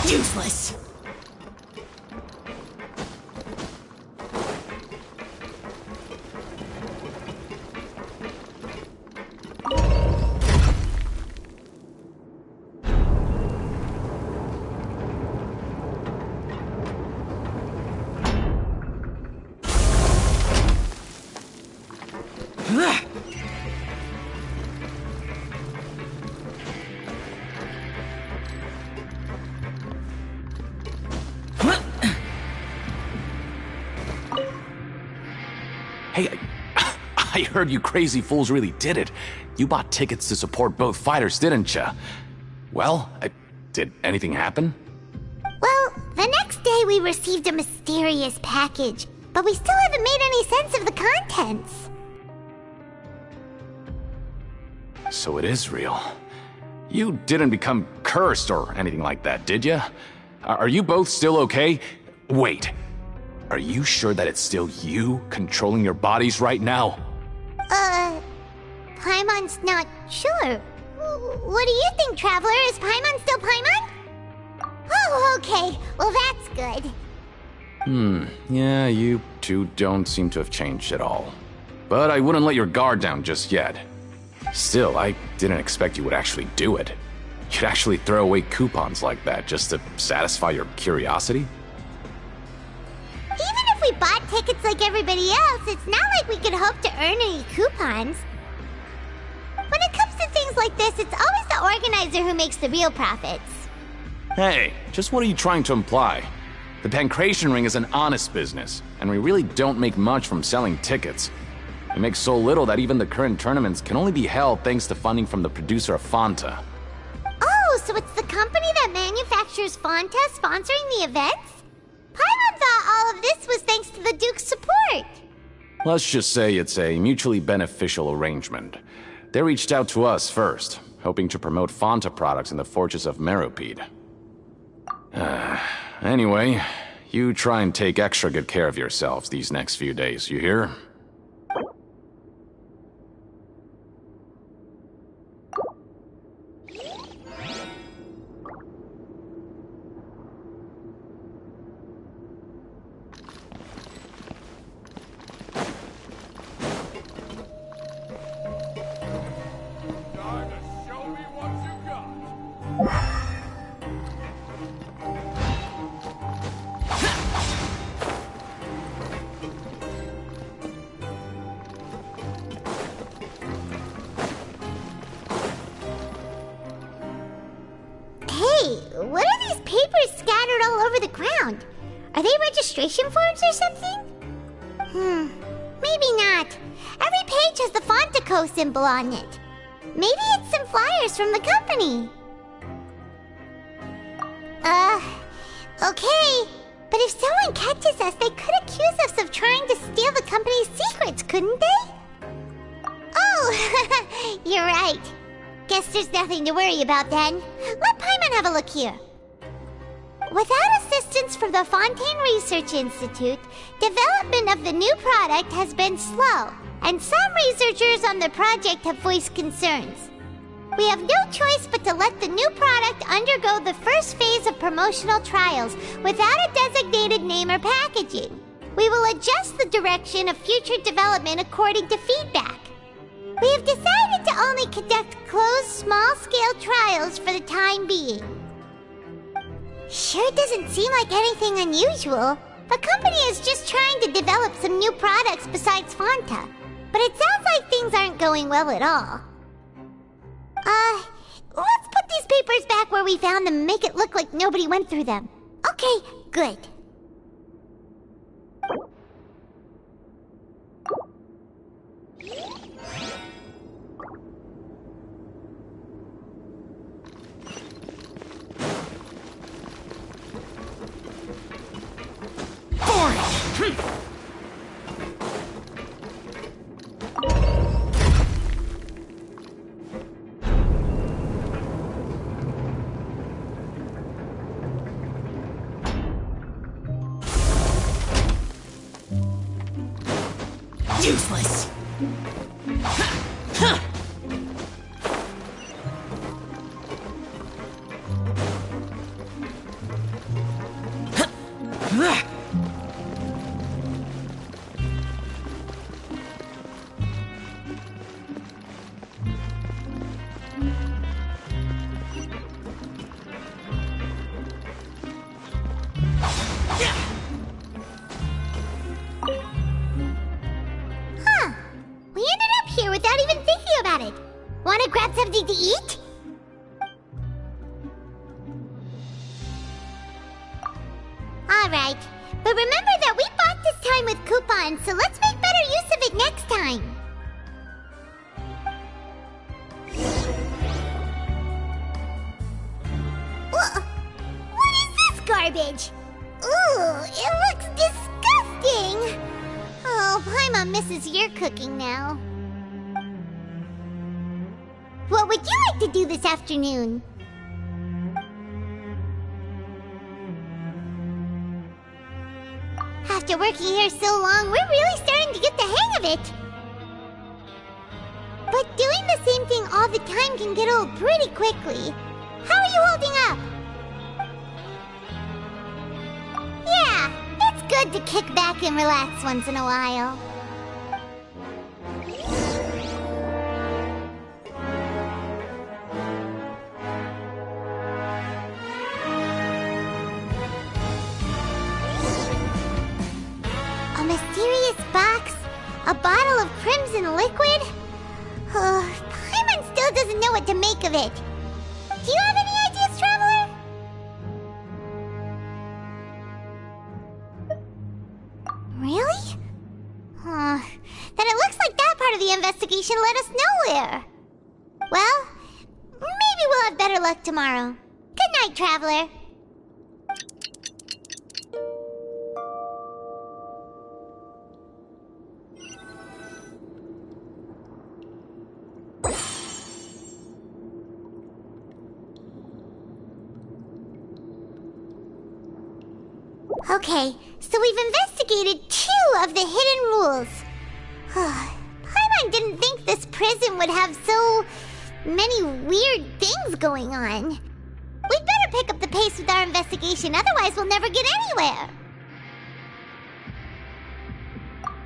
Useless! Hey, I heard you crazy fools really did it. You bought tickets to support both fighters, didn't ya? Well, did anything happen? Well, the next day we received a mysterious package, but we still haven't made any sense of the contents. So it is real. You didn't become cursed or anything like that, did ya? Are you both still okay? Wait. Are you sure that it's still you controlling your bodies right now? Paimon's not sure. What do you think, Traveler? Is Paimon still Paimon? Oh, okay. Well, that's good. Yeah, you two don't seem to have changed at all. But I wouldn't let your guard down just yet. Still, I didn't expect you would actually do it. You'd actually throw away coupons like that just to satisfy your curiosity? Even if we bought tickets like everybody else, it's not like we could hope to earn any coupons. When it comes to things like this, it's always the organizer who makes the real profits. Hey, just what are you trying to imply? The Pancration Ring is an honest business, and we really don't make much from selling tickets. We make so little that even the current tournaments can only be held thanks to funding from the producer of Fanta. Oh, so it's the company that manufactures Fanta sponsoring the events? Paimon thought all of this was thanks to the Duke's support. Let's just say it's a mutually beneficial arrangement. They reached out to us first, hoping to promote Fanta products in the Fortress of Meropide. Anyway, you try and take extra good care of yourselves these next few days, you hear? What are these papers scattered all over the ground? Are they registration forms or something? Maybe not. Every page has the Fontaco symbol on it. Maybe it's some flyers from the company. Okay. But if someone catches us, they could accuse us of trying to steal the company's secrets, couldn't they? Oh, you're right. Guess there's nothing to worry about then. Let Paimon have a look here. Without assistance from the Fontaine Research Institute, development of the new product has been slow, and some researchers on the project have voiced concerns. We have no choice but to let the new product undergo the first phase of promotional trials without a designated name or packaging. We will adjust the direction of future development according to feedback. We have decided to only conduct closed, small-scale trials for the time being. Sure doesn't seem like anything unusual. The company is just trying to develop some new products besides Fanta. But it sounds like things aren't going well at all. Let's put these papers back where we found them and make it look like nobody went through them. Okay, good. Useless! Huh. We ended up here without even thinking about it. Wanna grab something to eat? Alright, but remember that we bought this time with coupons, so let's make better use of it next time. What is this garbage? Ooh, it looks disgusting! Oh, Paimon misses your cooking now. What would you like to do this afternoon? After working here so long, we're really starting to get the hang of it. But doing the same thing all the time can get old pretty quickly. How are you holding up? Yeah, it's good to kick back and relax once in a while. A mysterious box? A bottle of crimson liquid? Paimon still doesn't know what to make of it. Do you have any ideas, Traveler? Really? Then it looks like that part of the investigation led us nowhere. Well, maybe we'll have better luck tomorrow. Good night, Traveler. Okay, so we've investigated 2 of the hidden rules. Paimon didn't think this prison would have so many weird things going on. We'd better pick up the pace with our investigation, otherwise we'll never get anywhere.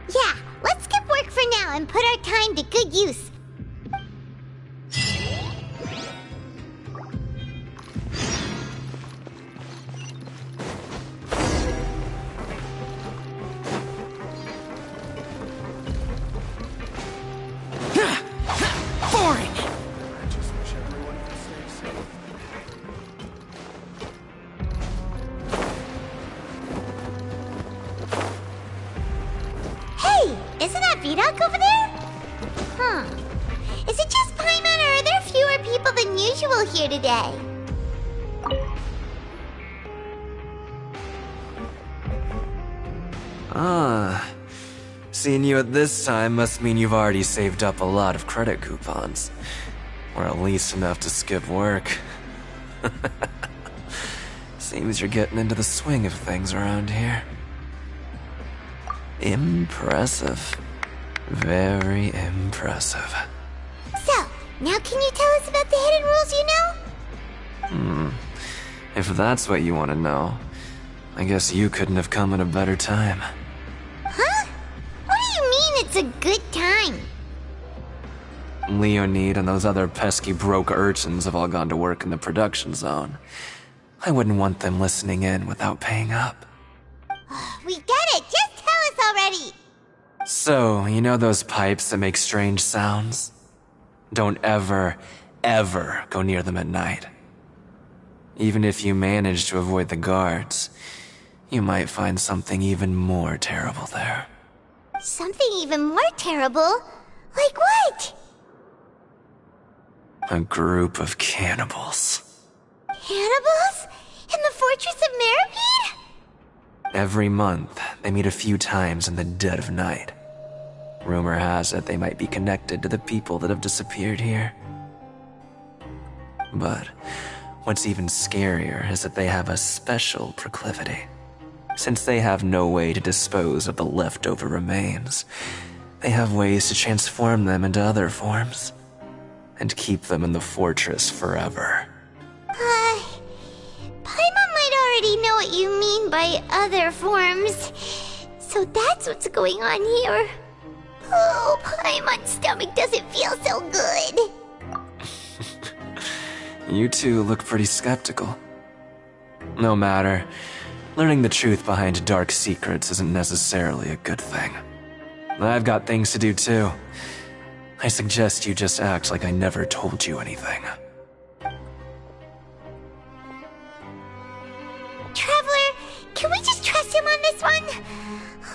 Yeah, let's skip work for now and put our time to good use. Boring! Hey, isn't that Vidok over there? Is it just Paimon or are there people than usual here today. Ah. Seeing you at this time must mean you've already saved up a lot of credit coupons. Or at least enough to skip work. Seems you're getting into the swing of things around here. Impressive. Very impressive. So, now can you tell us about the hidden rules you know? If that's what you want to know, I guess you couldn't have come at a better time. Huh? What do you mean it's a good time? Leonid and those other pesky broke urchins have all gone to work in the production zone. I wouldn't want them listening in without paying up. We get it! Just tell us already! So, you know those pipes that make strange sounds? Don't ever, ever go near them at night. Even if you manage to avoid the guards, you might find something even more terrible there. Something even more terrible? Like what? A group of cannibals. Cannibals? In the Fortress of Meripede? Every month, they meet a few times in the dead of night. Rumor has it they might be connected to the people that have disappeared here. But what's even scarier is that they have a special proclivity. Since they have no way to dispose of the leftover remains, they have ways to transform them into other forms and keep them in the fortress forever. Paimon might already know what you mean by other forms. So that's what's going on here. Oh, Paimon's stomach doesn't feel so good. You two look pretty skeptical. No matter, learning the truth behind dark secrets isn't necessarily a good thing. I've got things to do too. I suggest you just act like I never told you anything. Traveler, can we just trust him on this one?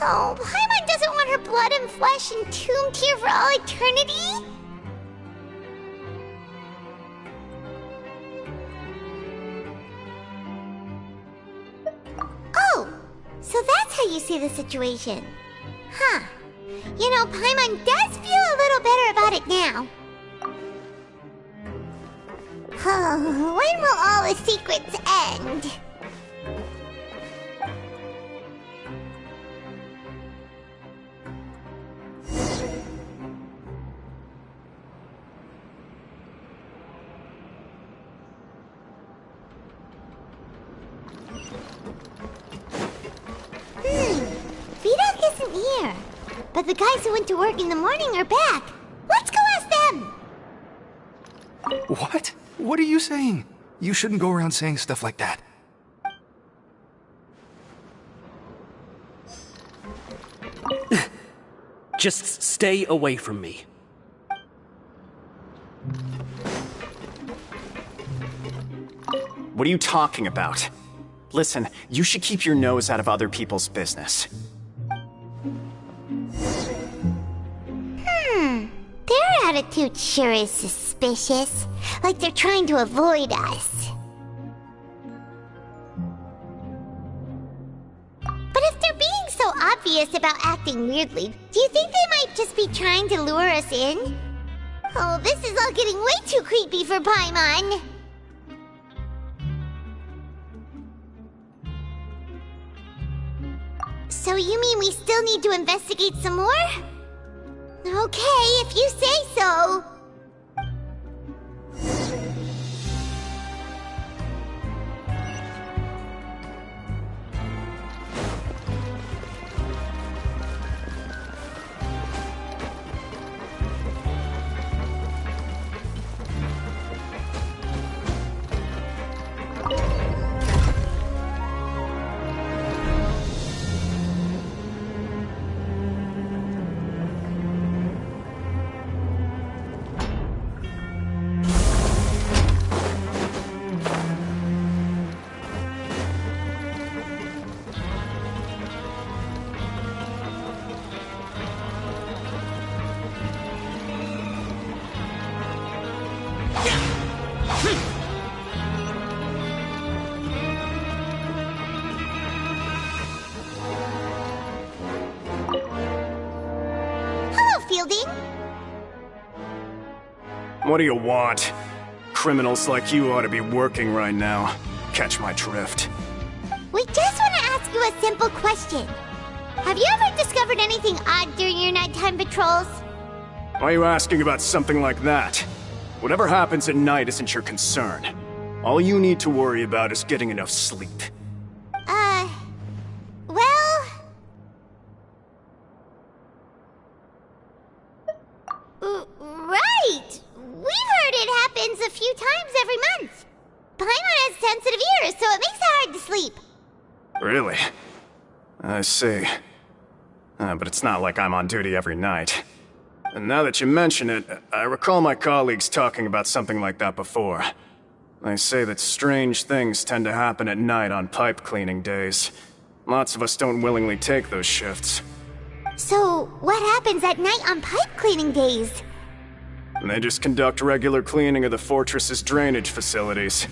Oh, Paimon doesn't want her blood and flesh entombed here for all eternity? Oh, so that's how you see the situation. Huh. You know, Paimon does feel a little better about it now. Oh, when will all the secrets end? Vidok isn't here. But the guys who went to work in the morning are back. Let's go ask them! What? What are you saying? You shouldn't go around saying stuff like that. Just stay away from me. What are you talking about? Listen, you should keep your nose out of other people's business. Their attitude sure is suspicious. Like they're trying to avoid us. But if they're being so obvious about acting weirdly, do you think they might just be trying to lure us in? Oh, this is all getting way too creepy for Paimon. So you mean we still need to investigate some more? Okay, if you say so. Fielding? What do you want? Criminals like you ought to be working right now. Catch my drift. We just want to ask you a simple question. Have you ever discovered anything odd during your nighttime patrols? Why are you asking about something like that? Whatever happens at night isn't your concern. All you need to worry about is getting enough sleep. Well... Right! We've heard it happens a few times every month. Paimon has sensitive ears, so it makes it hard to sleep. Really? I see. But it's not like I'm on duty every night. And now that you mention it, I recall my colleagues talking about something like that before. They say that strange things tend to happen at night on pipe cleaning days. Lots of us don't willingly take those shifts. So, what happens at night on pipe cleaning days? They just conduct regular cleaning of the fortress's drainage facilities.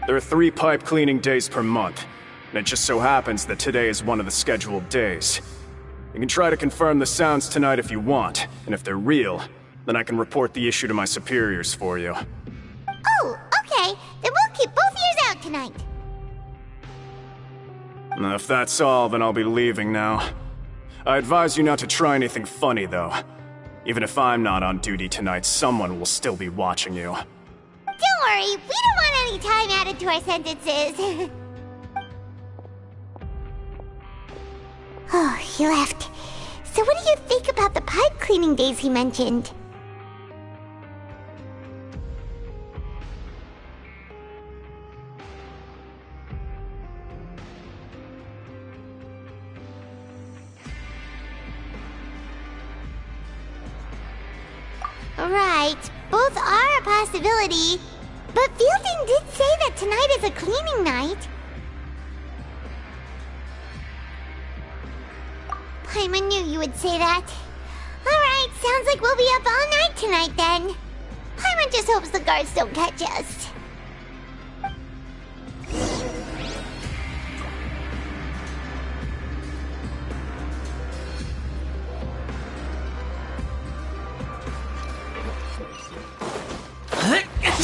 There are 3 pipe cleaning days per month, and it just so happens that today is one of the scheduled days. You can try to confirm the sounds tonight if you want, and if they're real, then I can report the issue to my superiors for you. Oh, okay. Then we'll keep both ears out tonight. If that's all, then I'll be leaving now. I advise you not to try anything funny, though. Even if I'm not on duty tonight, someone will still be watching you. Don't worry, we don't want any time added to our sentences. Oh, he left. So what do you think about the pipe cleaning days he mentioned? Right, both are a possibility. But Fielding did say that tonight is a cleaning night. Paimon knew you would say that. Alright, sounds like we'll be up all night tonight then. Paimon just hopes the guards don't catch us.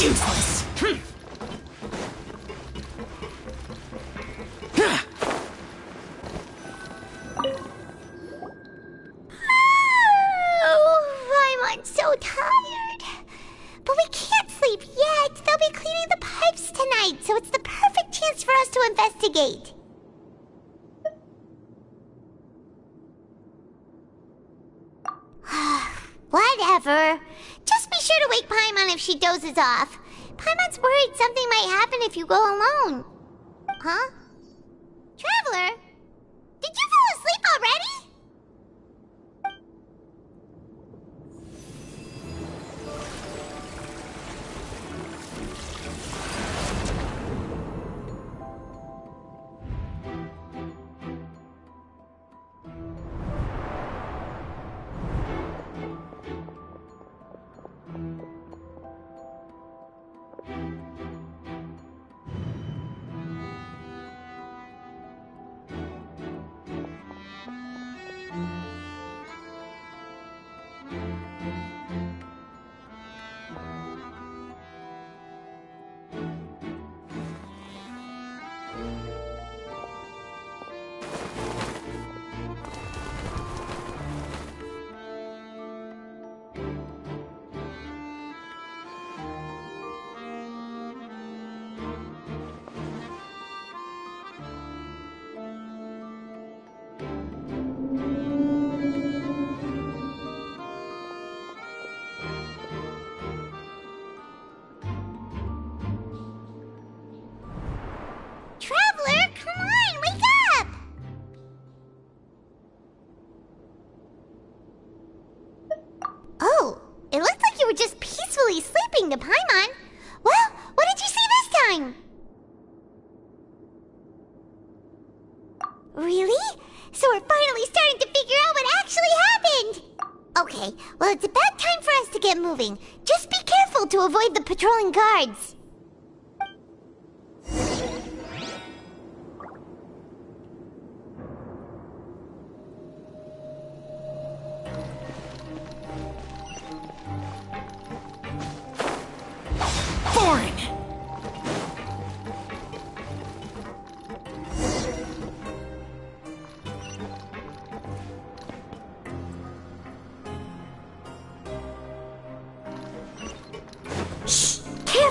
Useless. I'm so tired. But we can't sleep yet. They'll be cleaning the pipes tonight, so it's the perfect chance for us to investigate. Whatever. Just be sure to wake Paimon if she dozes off. Paimon's worried something might happen if you go alone. Huh? Traveler? Did you fall asleep already? Traveler, come on, wake up! Oh, it looked like you were just peacefully sleeping to Paimon. Well, what did you see this time? Really? So we're finally starting to figure out what actually happened! Okay, well it's about time for us to get moving. Just be careful to avoid the patrolling guards.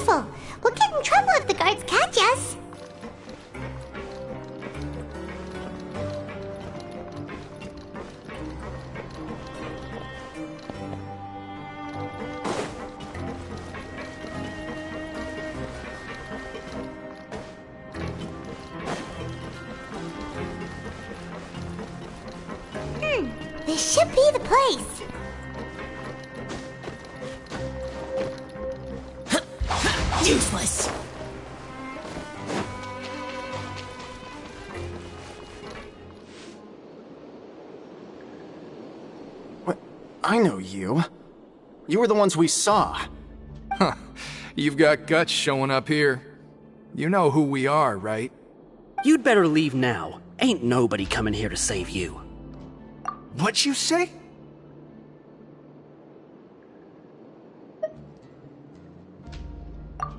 careful. We'll get in trouble if the guards catch us. This should be the place. Useless. What? I know you. You were the ones we saw. Huh. You've got guts showing up here. You know who we are, right? You'd better leave now. Ain't nobody coming here to save you. What'd you say?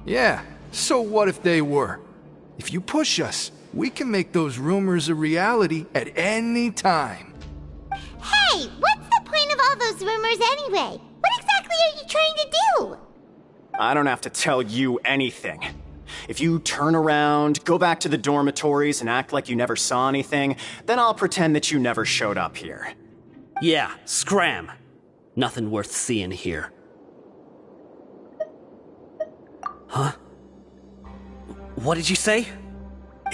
Yeah, so what if they were? If you push us, we can make those rumors a reality at any time. Hey, what's the point of all those rumors anyway? What exactly are you trying to do? I don't have to tell you anything. If you turn around, go back to the dormitories and act like you never saw anything, then I'll pretend that you never showed up here. Yeah, scram. Nothing worth seeing here. Huh? What did you say?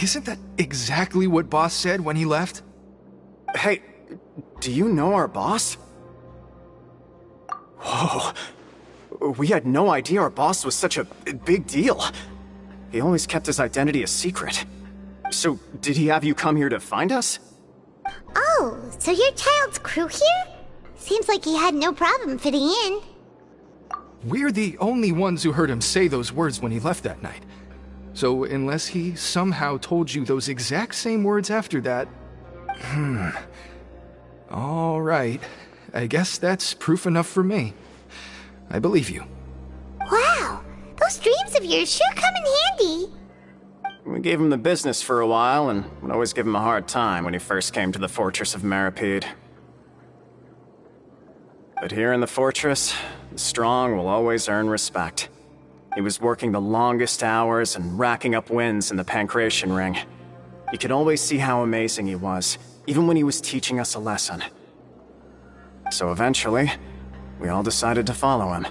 Isn't that exactly what Boss said when he left? Hey, do you know our boss? Whoa. We had no idea our boss was such a big deal. He always kept his identity a secret. So, did he have you come here to find us? Oh, so your child's crew here? Seems like he had no problem fitting in. We're the only ones who heard him say those words when he left that night. So unless he somehow told you those exact same words after that... All right. I guess that's proof enough for me. I believe you. Wow, those dreams of yours sure come in handy. We gave him the business for a while and would always give him a hard time when he first came to the Fortress of Maripede. But here in the fortress, the strong will always earn respect. He was working the longest hours and racking up wins in the Pancration Ring. You could always see how amazing he was, even when he was teaching us a lesson. So eventually, we all decided to follow him.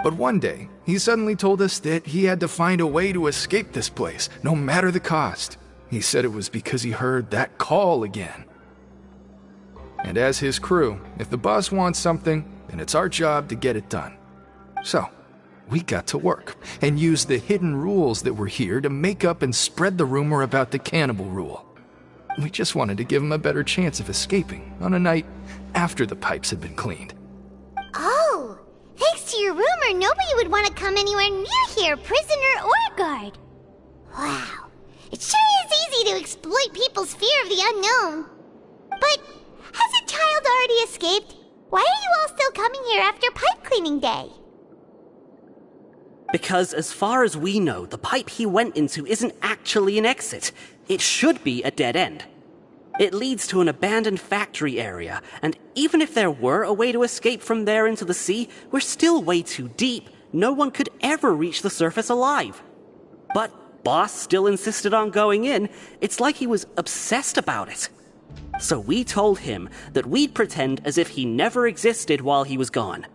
But one day, he suddenly told us that he had to find a way to escape this place, no matter the cost. He said it was because he heard that call again. And as his crew, if the boss wants something, then it's our job to get it done. So, we got to work, and used the hidden rules that were here to make up and spread the rumor about the cannibal rule. We just wanted to give him a better chance of escaping on a night after the pipes had been cleaned. Oh, thanks to your rumor, nobody would want to come anywhere near here, prisoner or guard. Wow, it sure is easy to exploit people's fear of the unknown. But has a child already escaped? Why are you all still coming here after pipe cleaning day? Because as far as we know, the pipe he went into isn't actually an exit. It should be a dead end. It leads to an abandoned factory area, and even if there were a way to escape from there into the sea, we're still way too deep. No one could ever reach the surface alive. But Boss still insisted on going in. It's like he was obsessed about it. So we told him that we'd pretend as if he never existed while he was gone.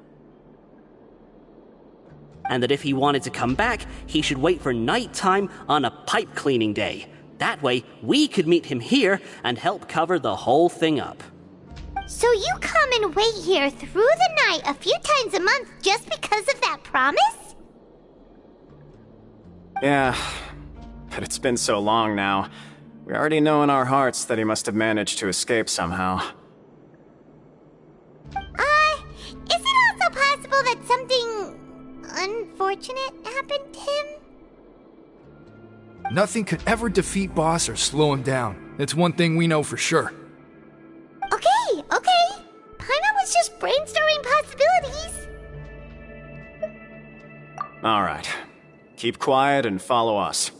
And that if he wanted to come back, he should wait for nighttime on a pipe cleaning day. That way, we could meet him here and help cover the whole thing up. So you come and wait here through the night a few times a month just because of that promise? Yeah, but it's been so long now. We already know in our hearts that he must have managed to escape somehow. Is it also possible that something unfortunate happened to him? Nothing could ever defeat Boss or slow him down. It's one thing we know for sure. Okay. Paimon was just brainstorming possibilities. Alright. Keep quiet and follow us.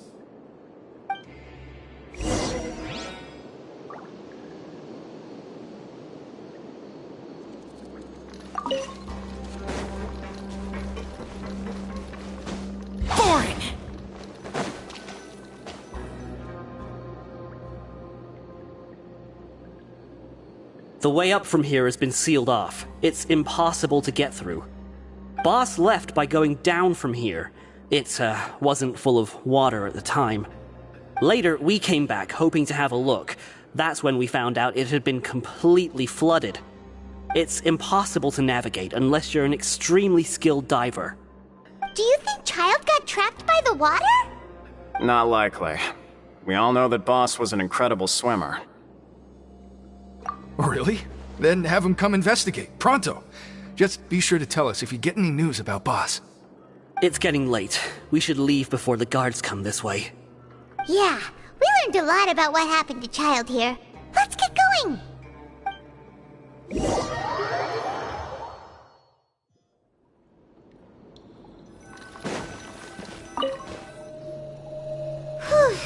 The way up from here has been sealed off. It's impossible to get through. Boss left by going down from here. It wasn't full of water at the time. Later, we came back hoping to have a look. That's when we found out it had been completely flooded. It's impossible to navigate unless you're an extremely skilled diver. Do you think Child got trapped by the water? Not likely. We all know that Boss was an incredible swimmer. Really? Then have him come investigate, pronto. Just be sure to tell us if you get any news about Boss. It's getting late. We should leave before the guards come this way. Yeah, we learned a lot about what happened to Child here. Let's get going! Whew.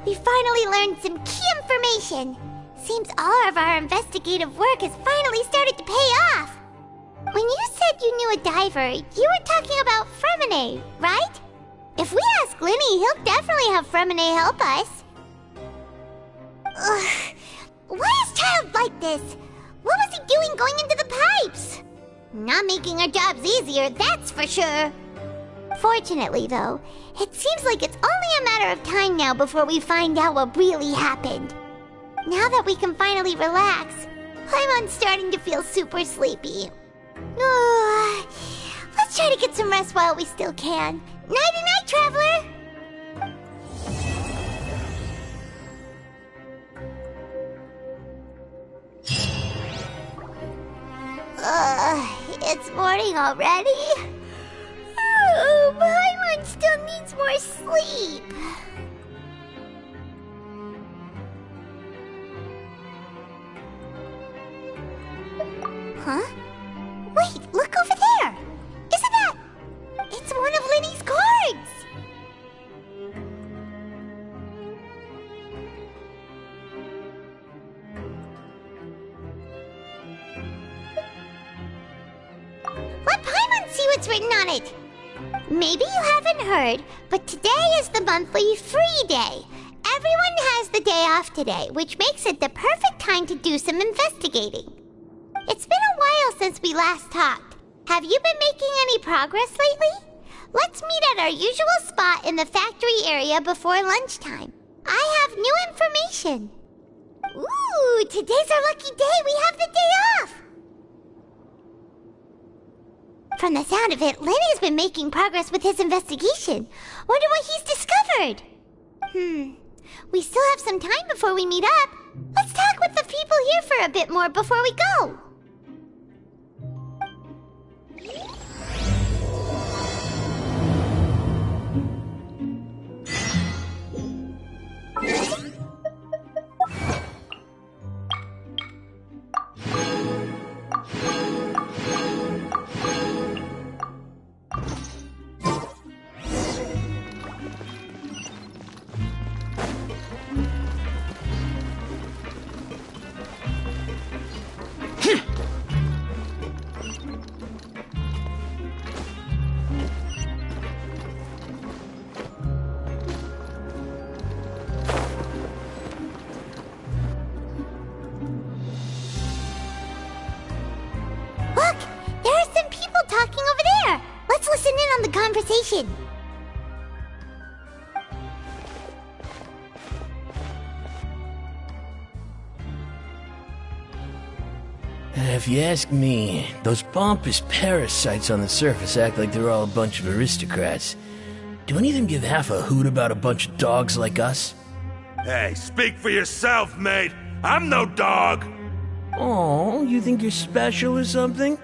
We finally learned some key information. Seems all of our investigative work has finally started to pay off. When you said you knew a diver, you were talking about Fremine, right? If we ask Linny, he'll definitely have Fremine help us. Ugh. Why is Child like this? What was he doing going into the pipes? Not making our jobs easier, that's for sure. Fortunately, though, it seems like it's only a matter of time now before we find out what really happened. Now that we can finally relax, I'm starting to feel super sleepy. Let's try to get some rest while we still can. Nighty-night, traveler! It's morning already? Oh, Paimon still needs more sleep. Huh? Wait, look over there! Isn't that... It's one of Linny's cards! Let Paimon see what's written on it! Maybe you haven't heard, but today is the monthly free day. Everyone has the day off today, which makes it the perfect time to do some investigating. It's been a while since we last talked. Have you been making any progress lately? Let's meet at our usual spot in the factory area before lunchtime. I have new information. Ooh, today's our lucky day. We have the day off. From the sound of it, Lenny's been making progress with his investigation. Wonder what he's discovered. We still have some time before we meet up. Let's talk with the people here for a bit more before we go. Look, there are some people talking over there. Let's listen in on the conversation. If you ask me, those pompous parasites on the surface act like they're all a bunch of aristocrats. Do any of them give half a hoot about a bunch of dogs like us? Hey, speak for yourself, mate. I'm no dog. Oh, you think you're special or something?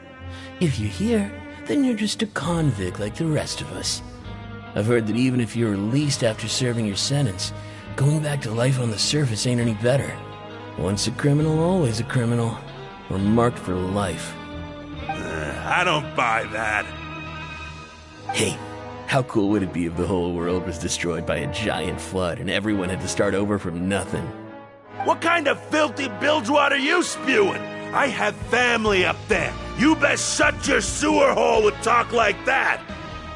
If you're here, then you're just a convict like the rest of us. I've heard that even if you're released after serving your sentence, going back to life on the surface ain't any better. Once a criminal, always a criminal. We're marked for life. I don't buy that. Hey, how cool would it be if the whole world was destroyed by a giant flood and everyone had to start over from nothing? What kind of filthy bilge water you spewing? I have family up there. You best shut your sewer hole with talk like that.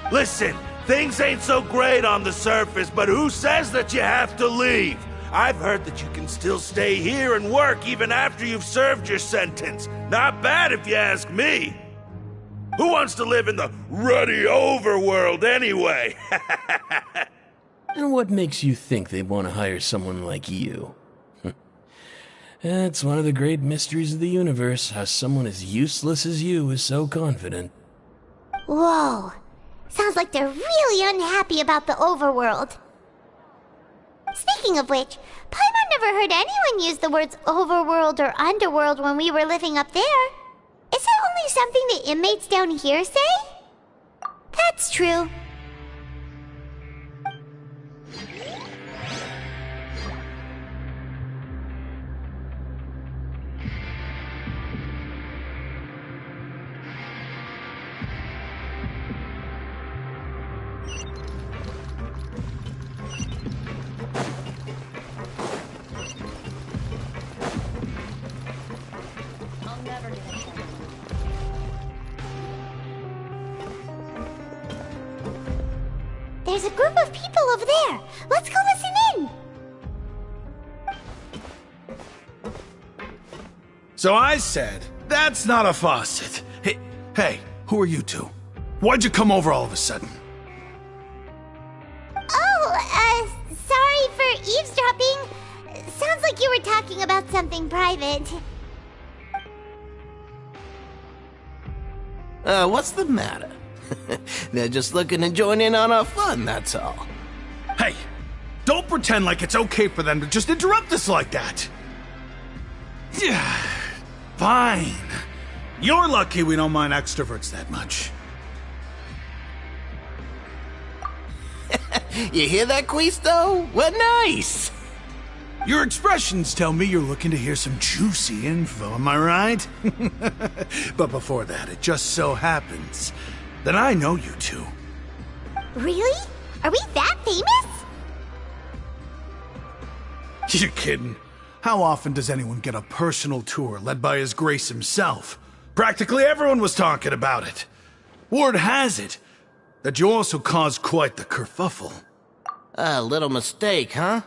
Listen, things ain't so great on the surface, but who says that you have to leave? I've heard that you can still stay here and work even after you've served your sentence. Not bad if you ask me. Who wants to live in the ruddy overworld anyway? And what makes you think they want to hire someone like you? That's one of the great mysteries of the universe, how someone as useless as you is so confident. Whoa. Sounds like they're really unhappy about the overworld. Speaking of which, Paimon never heard anyone use the words overworld or underworld when we were living up there. Is it only something the inmates down here say? That's true. There's a group of people over there. Let's go listen in. So I said, that's not a faucet. Hey, who are you two? Why'd you come over all of a sudden? Oh, sorry for eavesdropping. Sounds like you were talking about something private. What's the matter? They're just looking to join in on our fun, that's all. Hey, don't pretend like it's okay for them to just interrupt us like that. Yeah, fine. You're lucky we don't mind extroverts that much. You hear that, Quisto? What nice! Your expressions tell me you're looking to hear some juicy info, am I right? But before that, it just so happens that I know you two. Really? Are we that famous? You're kidding. How often does anyone get a personal tour led by His Grace himself? Practically everyone was talking about it. Word has it that you also caused quite the kerfuffle. A little mistake, huh?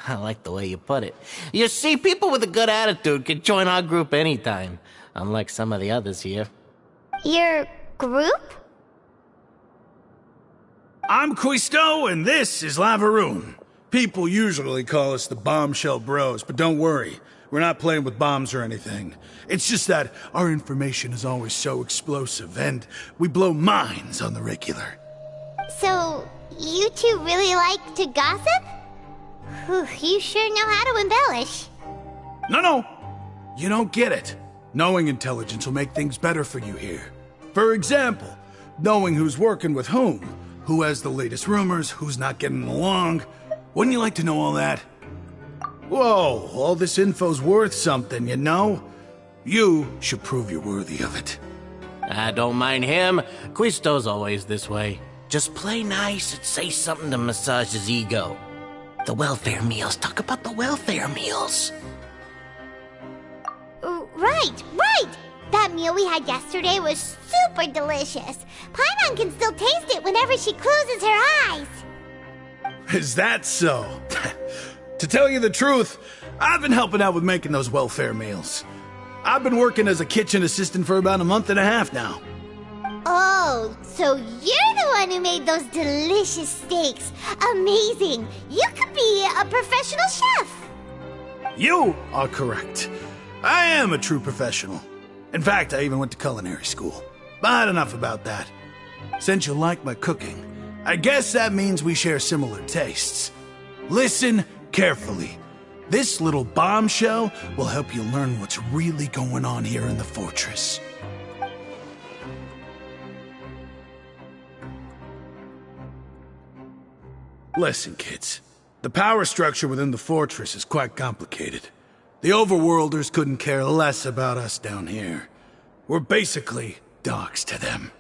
I like the way you put it. You see, people with a good attitude can join our group anytime, unlike some of the others here. Your group? I'm Quisto, and this is Lavaroon. People usually call us the Bombshell Bros, but don't worry. We're not playing with bombs or anything. It's just that our information is always so explosive, and we blow minds on the regular. So, you two really like to gossip? Whew, you sure know how to embellish. No. You don't get it. Knowing intelligence will make things better for you here. For example, knowing who's working with who has the latest rumors, who's not getting along. Wouldn't you like to know all that? Whoa, all this info's worth something, you know? You should prove you're worthy of it. I don't mind him. Quisto's always this way. Just play nice and say something to massage his ego. The welfare meals. Talk about the welfare meals. Right. That meal we had yesterday was super delicious. Paimon can still taste it whenever she closes her eyes. Is that so? To tell you the truth, I've been helping out with making those welfare meals. I've been working as a kitchen assistant for about a month and a half now. Oh, so you're the one who made those delicious steaks. Amazing. You could be a professional chef. You are correct. I am a true professional. In fact, I even went to culinary school. But enough about that. Since you like my cooking, I guess that means we share similar tastes. Listen carefully. This little bombshell will help you learn what's really going on here in the fortress. Listen, kids. The power structure within the fortress is quite complicated. The overworlders couldn't care less about us down here. We're basically dogs to them.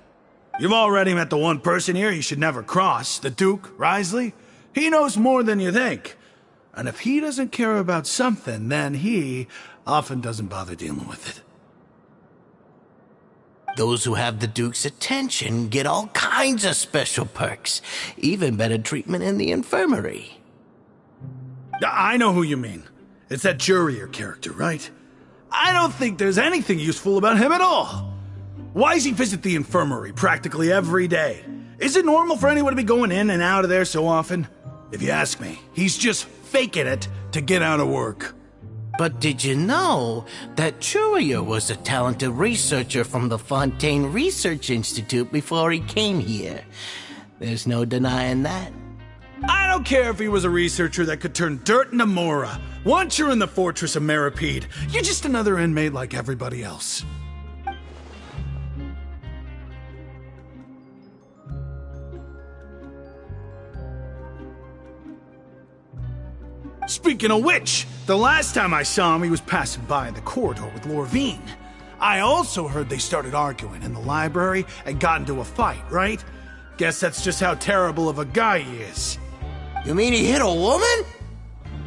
You've already met the one person here you should never cross, the Duke, Risley. He knows more than you think. And if he doesn't care about something, then he often doesn't bother dealing with it. Those who have the Duke's attention get all kinds of special perks, even better treatment in the infirmary. I know who you mean. It's that Jurier character, right? I don't think there's anything useful about him at all. Why does he visit the infirmary practically every day? Is it normal for anyone to be going in and out of there so often? If you ask me, he's just faking it to get out of work. But did you know that Jurier was a talented researcher from the Fontaine Research Institute before he came here? There's no denying that. I don't care if he was a researcher that could turn dirt into Mora. Once you're in the Fortress of Meripede, you're just another inmate like everybody else. Speaking of which, the last time I saw him, he was passing by in the corridor with Lorvine. I also heard they started arguing in the library and got into a fight, right? Guess that's just how terrible of a guy he is. You mean he hit a woman?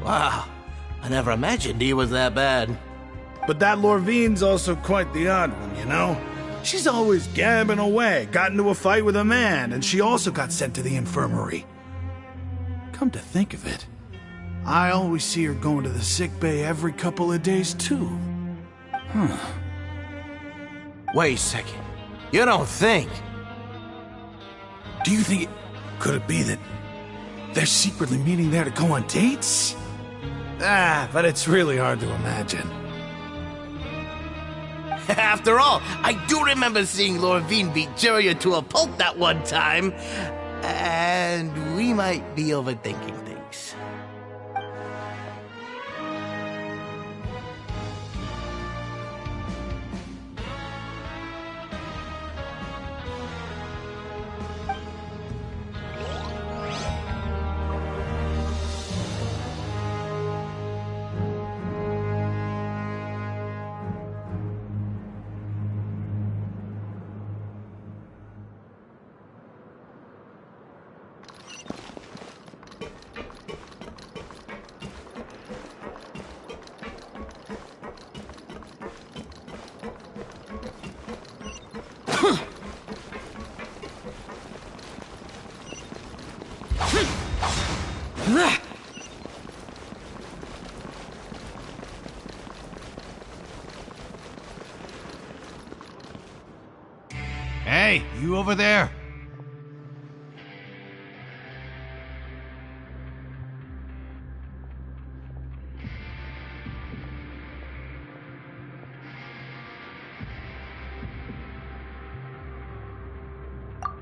Wow, I never imagined he was that bad. But that Lorvine's also quite the odd one, you know? She's always gabbing away, got into a fight with a man, and she also got sent to the infirmary. Come to think of it, I always see her going to the sick bay every couple of days, too. Huh. Wait a second. You don't think? Do you think could it be that they're secretly meeting there to go on dates? But it's really hard to imagine. After all, I do remember seeing Lorvine beat Jurier to a pulp that one time. And we might be overthinking things. Hey, you over there?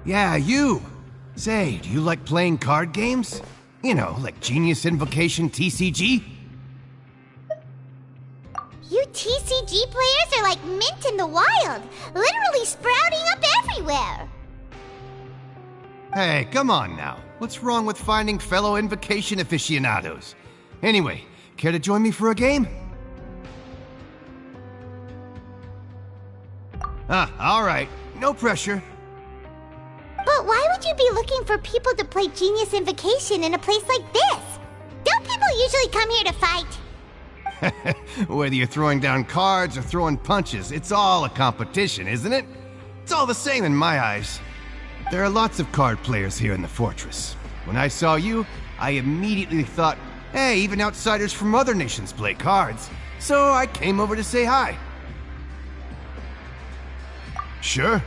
Yeah, you! Say, do you like playing card games? You know, like Genius Invocation TCG? You TCG players are like mint in the wild, literally sprouting up everywhere. Hey, come on now. What's wrong with finding fellow Invocation aficionados? Anyway, care to join me for a game? Alright. No pressure. But why would you be looking for people to play Genius Invocation in a place like this? Don't people usually come here to fight? Whether you're throwing down cards or throwing punches, it's all a competition, isn't it? It's all the same in my eyes. There are lots of card players here in the fortress. When I saw you, I immediately thought, hey, even outsiders from other nations play cards. So I came over to say hi. Sure.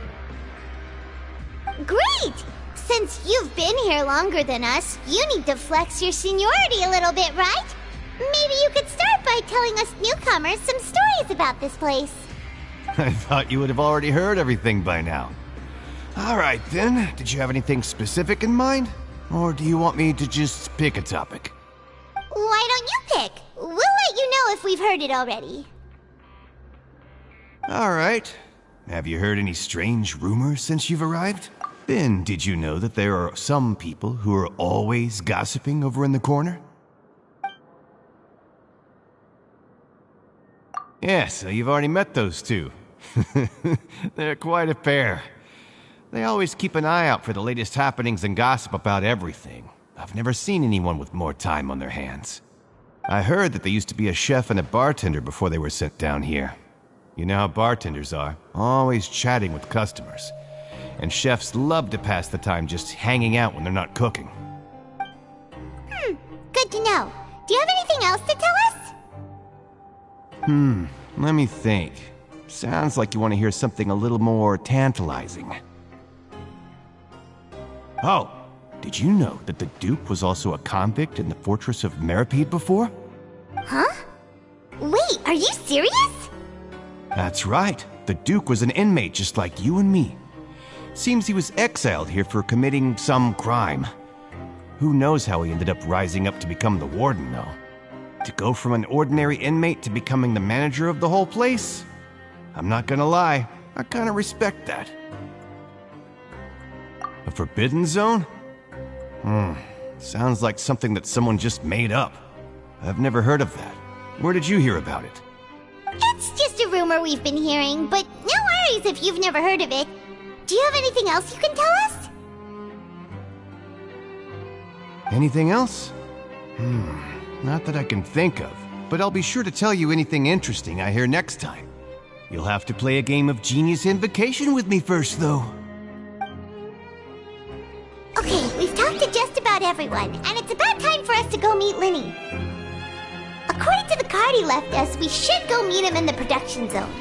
Great! Since you've been here longer than us, you need to flex your seniority a little bit, right? Maybe you could start by telling us newcomers some stories about this place. I thought you would have already heard everything by now. All right, then. Did you have anything specific in mind? Or do you want me to just pick a topic? Why don't you pick? We'll let you know if we've heard it already. All right. Have you heard any strange rumors since you've arrived? Then, did you know that there are some people who are always gossiping over in the corner? Yeah, so you've already met those two. They're quite a pair. They always keep an eye out for the latest happenings and gossip about everything. I've never seen anyone with more time on their hands. I heard that they used to be a chef and a bartender before they were sent down here. You know how bartenders are, always chatting with customers. And chefs love to pass the time just hanging out when they're not cooking. Good to know. Do you have anything else to tell us? Let me think. Sounds like you want to hear something a little more tantalizing. Oh, did you know that the Duke was also a convict in the fortress of Meripede before? Huh? Wait, are you serious? That's right. The Duke was an inmate just like you and me. Seems he was exiled here for committing some crime. Who knows how he ended up rising up to become the warden, though. To go from an ordinary inmate to becoming the manager of the whole place? I'm not gonna lie, I kinda respect that. A forbidden zone? Sounds like something that someone just made up. I've never heard of that. Where did you hear about it? It's just a rumor we've been hearing, but no worries if you've never heard of it. Do you have anything else you can tell us? Anything else? Not that I can think of, but I'll be sure to tell you anything interesting I hear next time. You'll have to play a game of Genius Invocation with me first, though. Okay, we've talked to just about everyone, and it's about time for us to go meet Linny. According to the card he left us, we should go meet him in the production zone.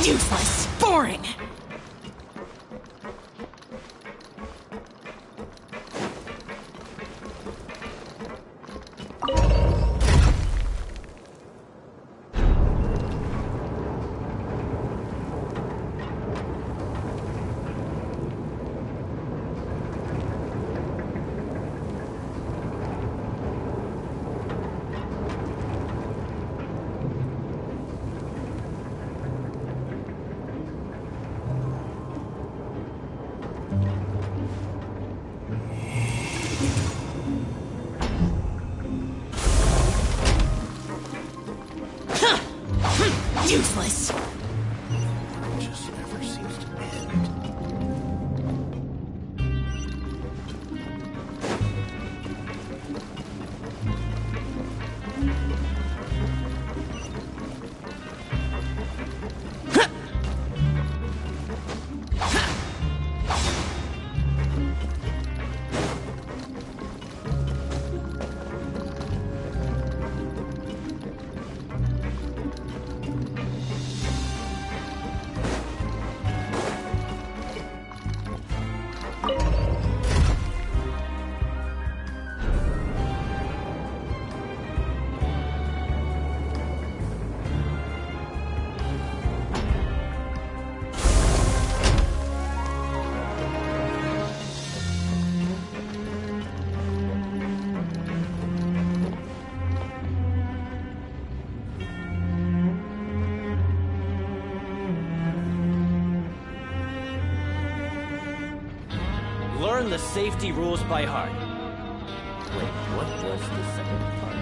Useless. Boring. Useless. Just never seems to end. Learn the safety rules by heart. Wait, what was the second part?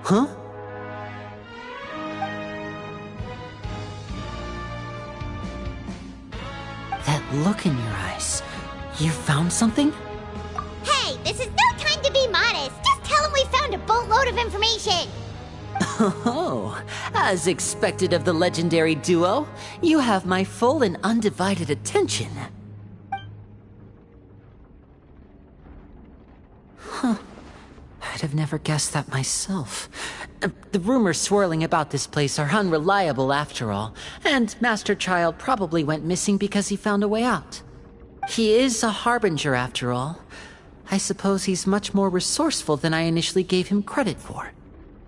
Huh? That look in your eyes. You found something? Hey, this is no time to be modest. Just tell him we found a boatload of information. Oh, as expected of the legendary duo, you have my full and undivided attention. Huh. I'd have never guessed that myself. The rumors swirling about this place are unreliable after all, and Master Child probably went missing because he found a way out. He is a harbinger after all. I suppose he's much more resourceful than I initially gave him credit for.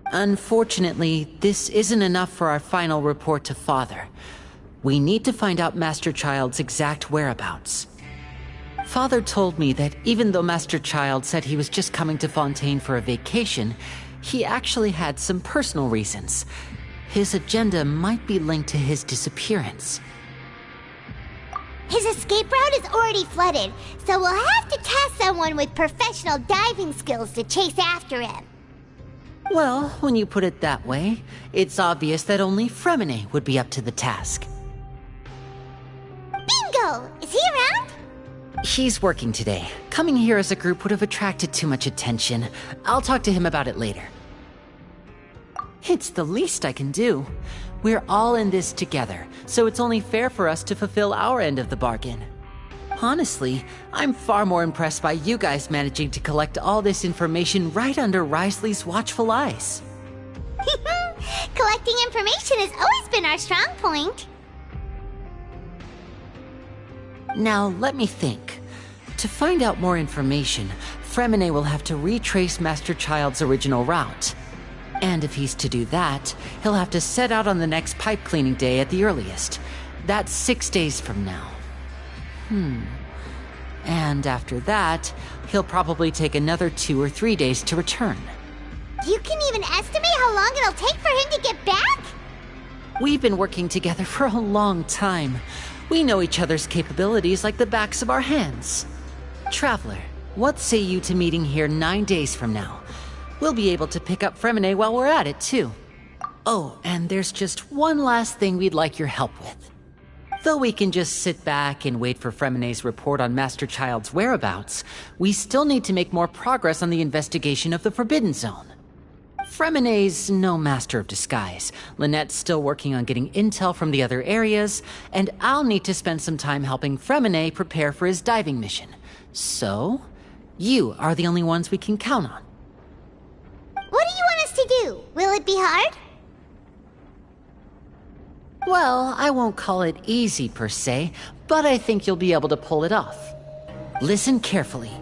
Unfortunately, this isn't enough for our final report to Father. We need to find out Master Child's exact whereabouts. Father told me that even though Master Child said he was just coming to Fontaine for a vacation, he actually had some personal reasons. His agenda might be linked to his disappearance. His escape route is already flooded, so we'll have to task someone with professional diving skills to chase after him. Well, when you put it that way, it's obvious that only Fremine would be up to the task. Bingo! Is he around? He's working today. Coming here as a group would have attracted too much attention. I'll talk to him about it later. It's the least I can do. We're all in this together, so it's only fair for us to fulfill our end of the bargain. Honestly, I'm far more impressed by you guys managing to collect all this information right under Risley's watchful eyes. Collecting information has always been our strong point. Now, let me think. To find out more information, Fremine will have to retrace Master Child's original route. And if he's to do that, he'll have to set out on the next pipe cleaning day at the earliest. That's 6 days from now. And after that, he'll probably take another 2 or 3 days to return. You can even estimate how long it'll take for him to get back? We've been working together for a long time. We know each other's capabilities like the backs of our hands. Traveler, what say you to meeting here 9 days from now? We'll be able to pick up Fremine while we're at it, too. Oh, and there's just one last thing we'd like your help with. Though we can just sit back and wait for Fremine's report on Master Child's whereabouts, we still need to make more progress on the investigation of the Forbidden Zone. Fremine's no master of disguise. Lynette's still working on getting intel from the other areas, and I'll need to spend some time helping Fremine prepare for his diving mission. So, you are the only ones we can count on. What do you want us to do? Will it be hard? Well, I won't call it easy per se, but I think you'll be able to pull it off. Listen carefully.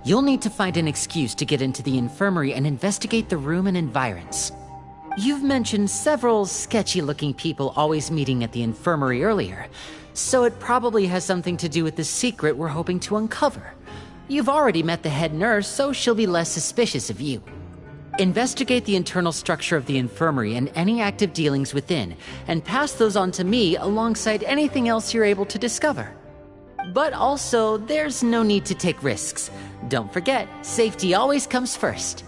You'll need to find an excuse to get into the infirmary and investigate the room and environs. You've mentioned several sketchy-looking people always meeting at the infirmary earlier, so it probably has something to do with the secret we're hoping to uncover. You've already met the head nurse, so she'll be less suspicious of you. Investigate the internal structure of the infirmary and any active dealings within, and pass those on to me alongside anything else you're able to discover. But also, there's no need to take risks. Don't forget, safety always comes first.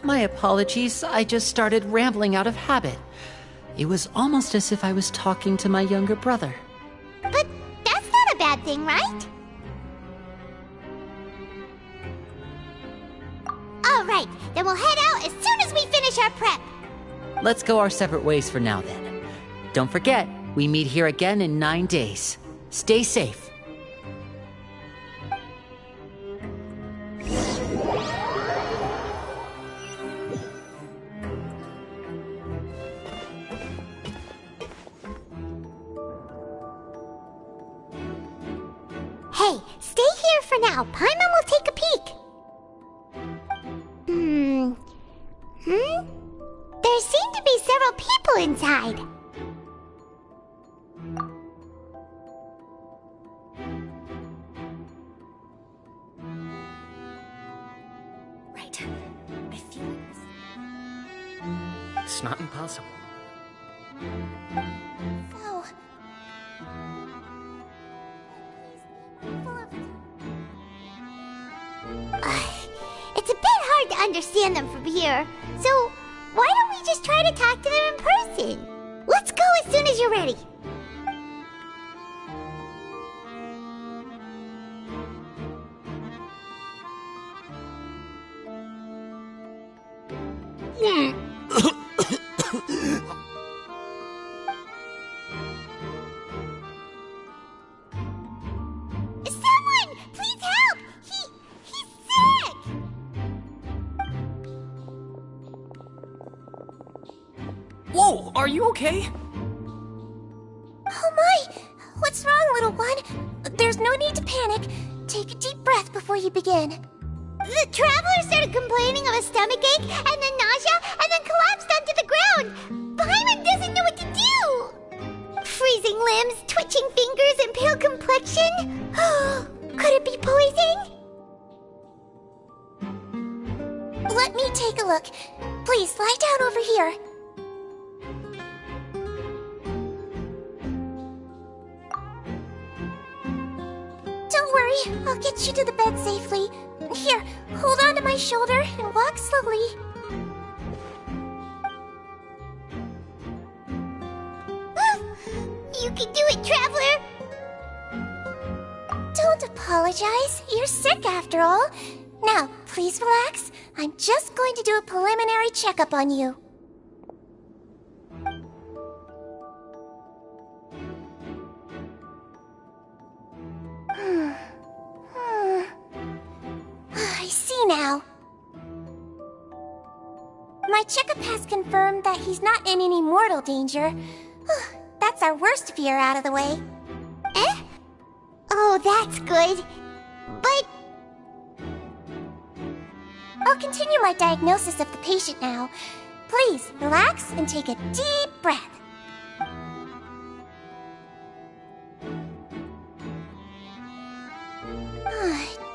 My apologies, I just started rambling out of habit. It was almost as if I was talking to my younger brother. But that's not a bad thing, right? Alright, then we'll head out as soon as we finish our prep. Let's go our separate ways for now then. Don't forget, we meet here again in 9 days. Stay safe. Hey, stay here for now. Paimon will take a peek. There seem to be several people inside. Right. I feel it's not impossible. Whoa. It's a bit hard to understand them from here, so why don't we just try to talk to them in person? Let's go as soon as you're ready. Someone, please help! He's sick! Whoa, are you okay? Oh my! What's wrong, little one? There's no need to panic. Take a deep breath before you begin. The traveler started complaining of a stomachache, and then nausea, and then collapsed onto the ground. Paimon doesn't know what to do. Freezing limbs, twitching fingers, and pale complexion. Could it be poison? Let me take a look. Please lie down over here. worry, I'll get you to the bed safely. Here, hold on to my shoulder and walk slowly. You can do it, Traveler! Don't apologize. You're sick after all. Now, please relax. I'm just going to do a preliminary checkup on you. I see now. My checkup has confirmed that he's not in any mortal danger. That's our worst fear out of the way. Eh? Oh, that's good. But... I'll continue my diagnosis of the patient now. Please, relax and take a deep breath.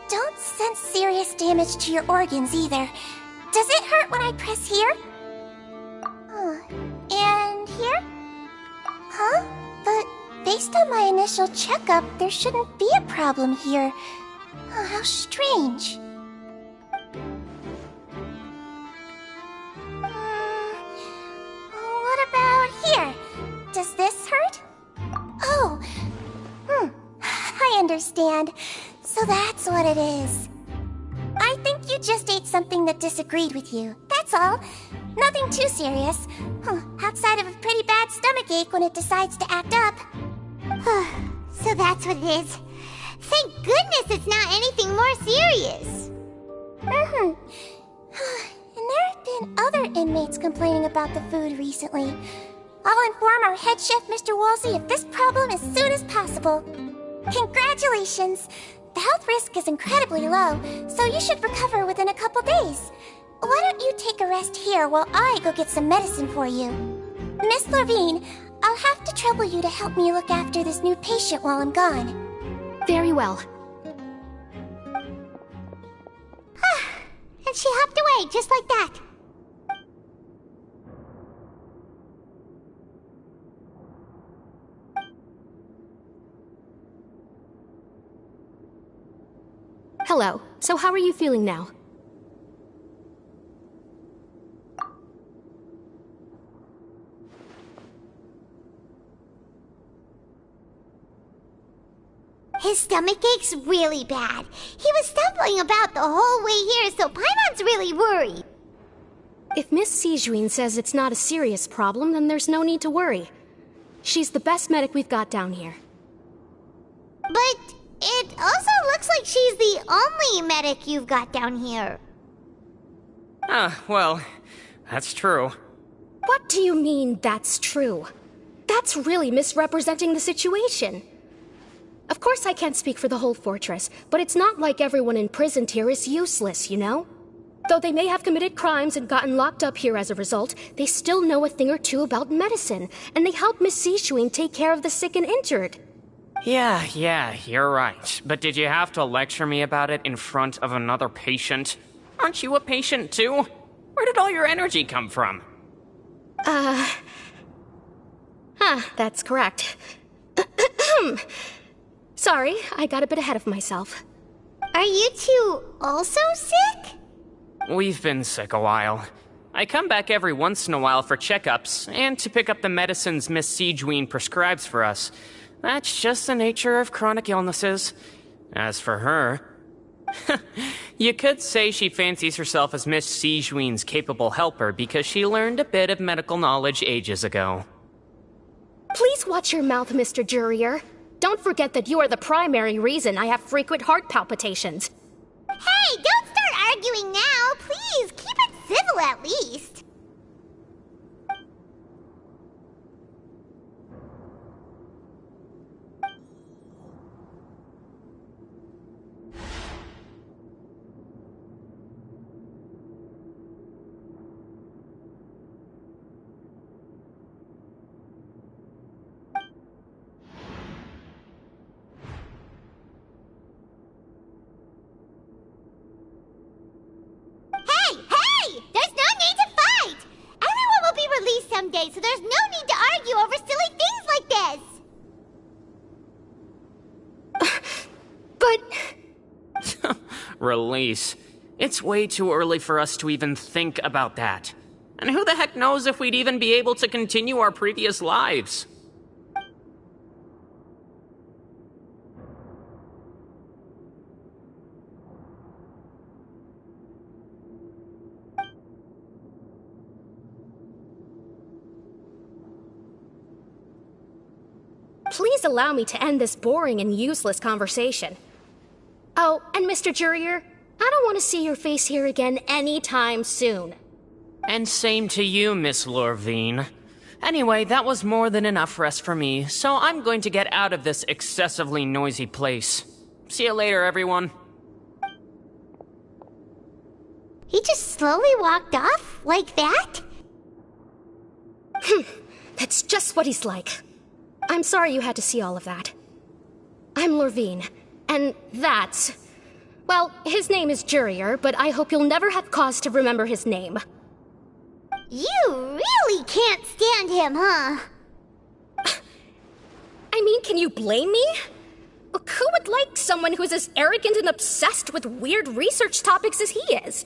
Don't sense serious damage to your organs either. Does it hurt when I press here? And here? Huh? But based on my initial checkup, there shouldn't be a problem here. How strange. What about here? Does this hurt? Oh. I understand. So that's what it is. I think you just ate something that disagreed with you. That's all. Nothing too serious. Outside of a pretty bad stomachache when it decides to act up. So that's what it is. Thank goodness it's not anything more serious. And there have been other inmates complaining about the food recently. I'll inform our head chef, Mr. Woolsey, of this problem as soon as possible. Congratulations! The health risk is incredibly low, so you should recover within a couple days. Why don't you take a rest here while I go get some medicine for you? Miss Lorvine, I'll have to trouble you to help me look after this new patient while I'm gone. Very well. And she hopped away, just like that. Hello. So how are you feeling now? His stomach ache's really bad. He was stumbling about the whole way here, so Paimon's really worried. If Miss Sijuin says it's not a serious problem, then there's no need to worry. She's the best medic we've got down here. But it also looks like she's the only medic you've got down here. Well, that's true. What do you mean, that's true? That's really misrepresenting the situation. Of course I can't speak for the whole fortress, but it's not like everyone imprisoned here is useless, you know? Though they may have committed crimes and gotten locked up here as a result, they still know a thing or two about medicine, and they help Miss Sijuin take care of the sick and injured. Yeah, you're right. But did you have to lecture me about it in front of another patient? Aren't you a patient too? Where did all your energy come from? That's correct. Sorry, I got a bit ahead of myself. Are you two also sick? We've been sick a while. I come back every once in a while for checkups, and to pick up the medicines Miss Sijuin prescribes for us. That's just the nature of chronic illnesses. As for her... you could say she fancies herself as Miss Sijuin's capable helper because she learned a bit of medical knowledge ages ago. Please watch your mouth, Mr. Jurier. Don't forget that you are the primary reason I have frequent heart palpitations. Hey, don't start arguing now! Please, keep it civil at least! Someday, so there's no need to argue over silly things like this! But... Release. It's way too early for us to even think about that. And who the heck knows if we'd even be able to continue our previous lives? Please allow me to end this boring and useless conversation. Oh, and Mr. Jurier, I don't want to see your face here again anytime soon. And same to you, Miss Lorvine. Anyway, that was more than enough rest for me, so I'm going to get out of this excessively noisy place. See you later, everyone. He just slowly walked off like that? That's just what he's like. I'm sorry you had to see all of that. I'm Lorvine, and that's... Well, his name is Jurier, but I hope you'll never have cause to remember his name. You really can't stand him, huh? I mean, can you blame me? Look, who would like someone who's as arrogant and obsessed with weird research topics as he is?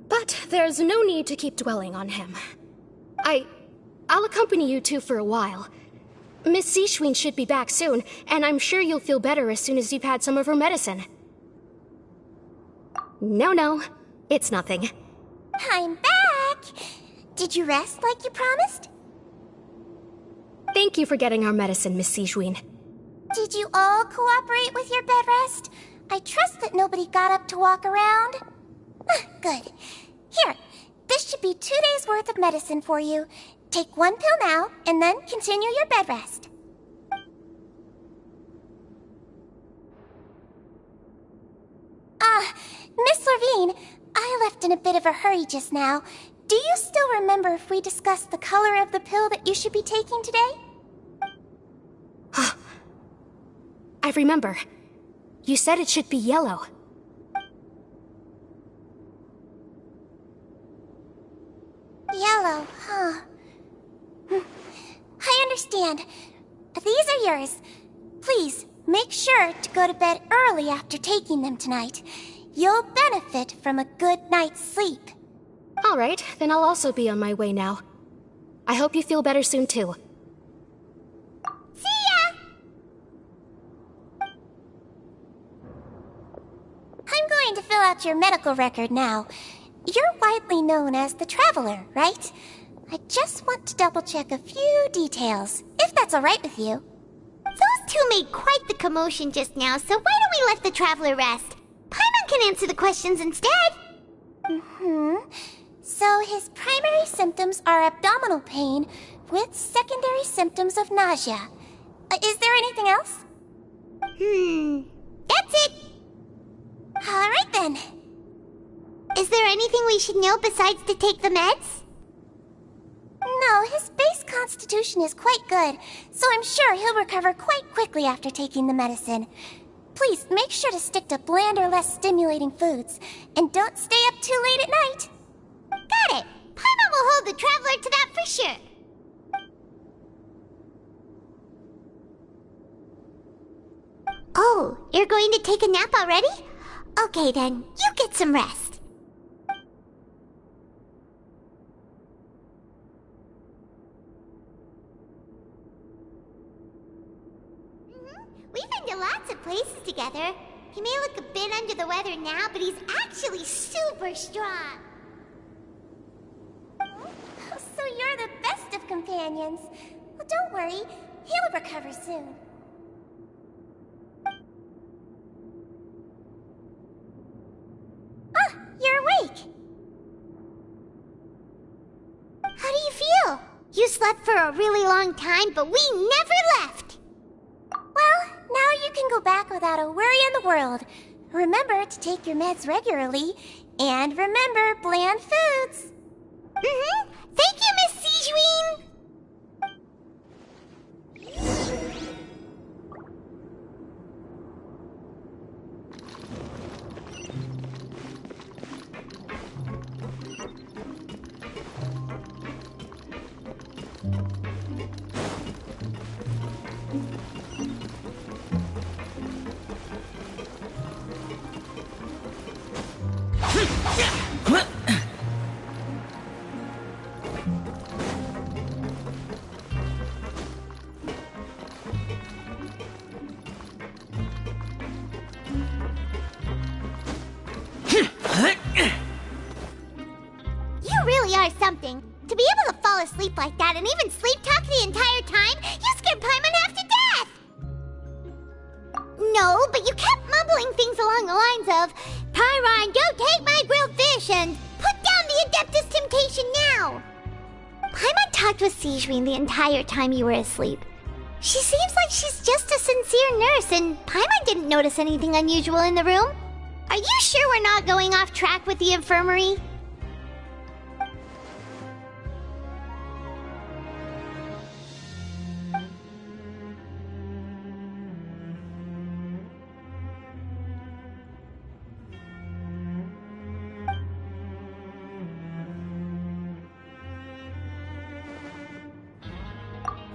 But there's no need to keep dwelling on him. I'll accompany you two for a while. Miss Seashween should be back soon, and I'm sure you'll feel better as soon as you've had some of her medicine. No, it's nothing. I'm back! Did you rest like you promised? Thank you for getting our medicine, Miss Seashween. Did you all cooperate with your bed rest? I trust that nobody got up to walk around. Good. Here, this should be 2 days' worth of medicine for you. Take 1 pill now, and then continue your bed rest. Miss Lorvine, I left in a bit of a hurry just now. Do you still remember if we discussed the color of the pill that you should be taking today? I remember. You said it should be yellow. Yellow, huh? I understand. These are yours. Please, make sure to go to bed early after taking them tonight. You'll benefit from a good night's sleep. All right, then I'll also be on my way now. I hope you feel better soon, too. See ya! I'm going to fill out your medical record now. You're widely known as the Traveler, right? I just want to double-check a few details, if that's all right with you. Those two made quite the commotion just now, so why don't we let the Traveler rest? Paimon can answer the questions instead. So his primary symptoms are abdominal pain with secondary symptoms of nausea. Is there anything else? That's it. All right then. Is there anything we should know besides to take the meds? No, his base constitution is quite good, so I'm sure he'll recover quite quickly after taking the medicine. Please make sure to stick to bland or less stimulating foods, and don't stay up too late at night. Got it. Paimon will hold the Traveler to that for sure. Oh, you're going to take a nap already? Okay then, you get some rest. We've been to lots of places together. He may look a bit under the weather now, but he's actually super strong. So you're the best of companions. Well, don't worry, he'll recover soon. You're awake. How do you feel? You slept for a really long time, but we never left. Well, now you can go back without a worry in the world. Remember to take your meds regularly, and remember bland foods. Thank you, Miss Seashween. You really are something. To be able to fall asleep like that and even sleep talk the entire time, you scared Paimon half to death! No, but you kept mumbling things along the lines of, Pyron, go take my grilled fish and put down the Adeptus Temptation now! Paimon talked with Sigewinne the entire time you were asleep. She seems like she's just a sincere nurse, and Paimon didn't notice anything unusual in the room. Are you sure we're not going off track with the infirmary?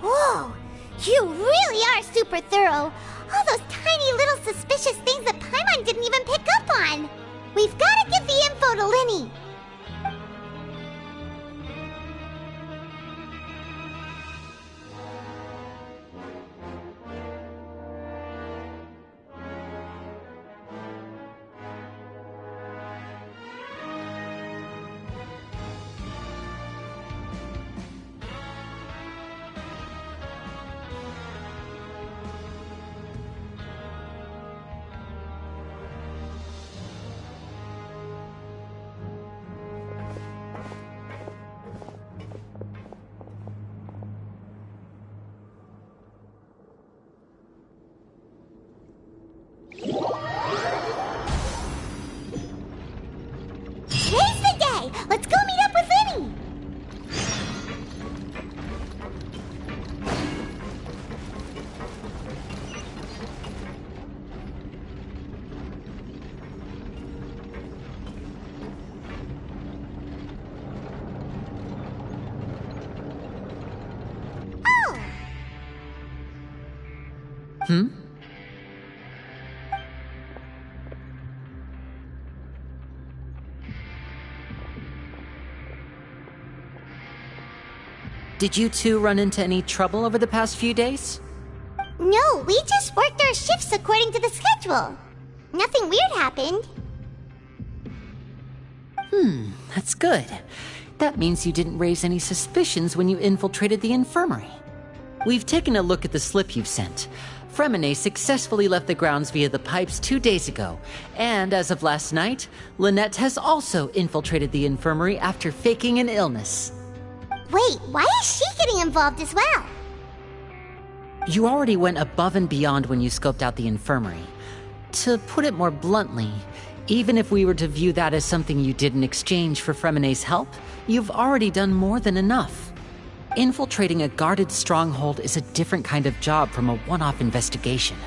Whoa! You really are super thorough! All those tiny little suspicious things that Paimon didn't even pick up on! We've gotta give the info to Linny! Today's the day! Let's go meet up with Linny! Oh! Hmm? Did you two run into any trouble over the past few days? No, we just worked our shifts according to the schedule. Nothing weird happened. That's good. That means you didn't raise any suspicions when you infiltrated the infirmary. We've taken a look at the slip you've sent. Fremine successfully left the grounds via the pipes 2 days ago, and as of last night, Lynette has also infiltrated the infirmary after faking an illness. Wait, why is she getting involved as well? You already went above and beyond when you scoped out the infirmary. To put it more bluntly, even if we were to view that as something you did in exchange for Fremine's help, you've already done more than enough. Infiltrating a guarded stronghold is a different kind of job from a one-off investigation.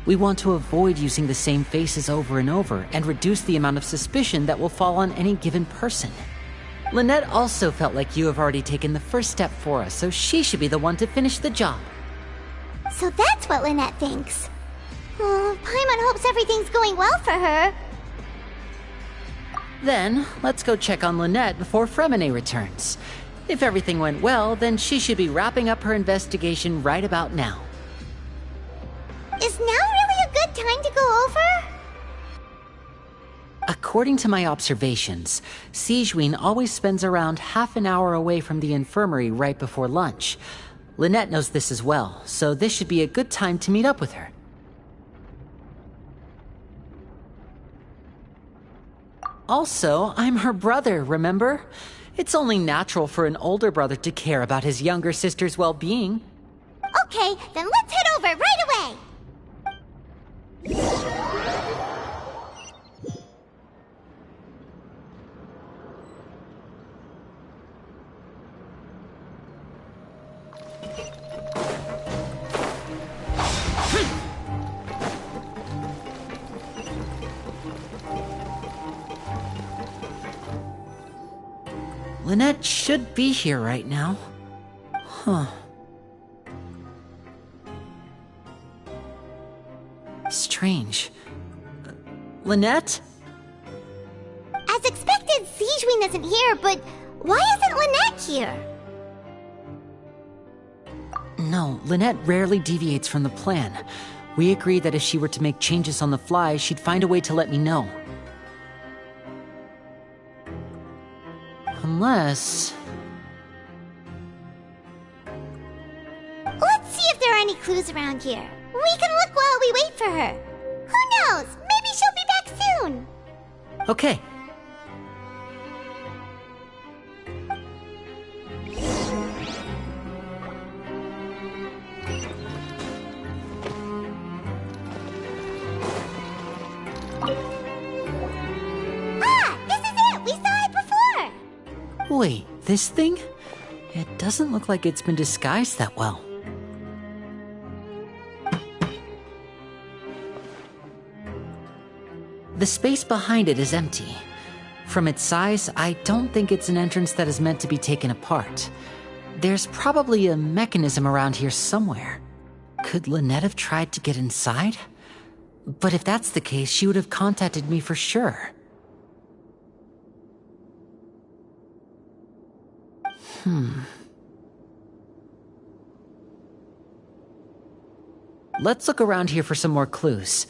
We want to avoid using the same faces over and over and reduce the amount of suspicion that will fall on any given person. Lynette also felt like you have already taken the first step for us, so she should be the one to finish the job. So that's what Lynette thinks. Oh, Paimon hopes everything's going well for her. Then, let's go check on Lynette before Fremine returns. If everything went well, then she should be wrapping up her investigation right about now. Is now really a good time to go over? According to my observations, Sigewinne always spends around half an hour away from the infirmary right before lunch. Lynette knows this as well, so this should be a good time to meet up with her. Also, I'm her brother, remember? It's only natural for an older brother to care about his younger sister's well-being. Okay, then let's head over right away! Lynette should be here right now. Huh. Strange. Lynette? As Siegeween isn't here, but why isn't Lynette here? No, Lynette rarely deviates from the plan. We agreed that if she were to make changes on the fly, she'd find a way to let me know. Unless... Let's see if there are any clues around here. We can look while we wait for her. Who knows? Maybe she'll be back soon. Okay. Ah! This is it! We saw it before! Wait, this thing? It doesn't look like it's been disguised that well. The space behind it is empty. From its size, I don't think it's an entrance that is meant to be taken apart. There's probably a mechanism around here somewhere. Could Lynette have tried to get inside? But if that's the case, she would have contacted me for sure. Let's look around here for some more clues.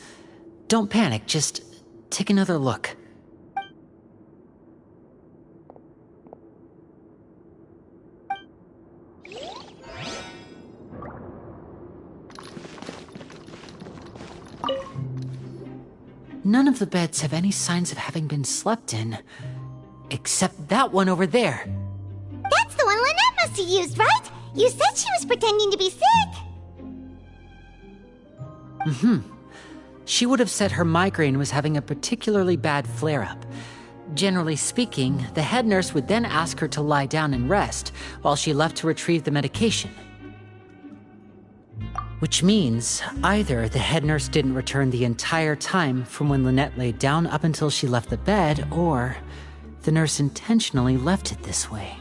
Don't panic, just take another look. None of the beds have any signs of having been slept in. Except that one over there. That's the one Lynette must have used, right? You said she was pretending to be sick. She would have said her migraine was having a particularly bad flare-up. Generally speaking, the head nurse would then ask her to lie down and rest, while she left to retrieve the medication. Which means, either the head nurse didn't return the entire time from when Lynette laid down up until she left the bed, or the nurse intentionally left it this way.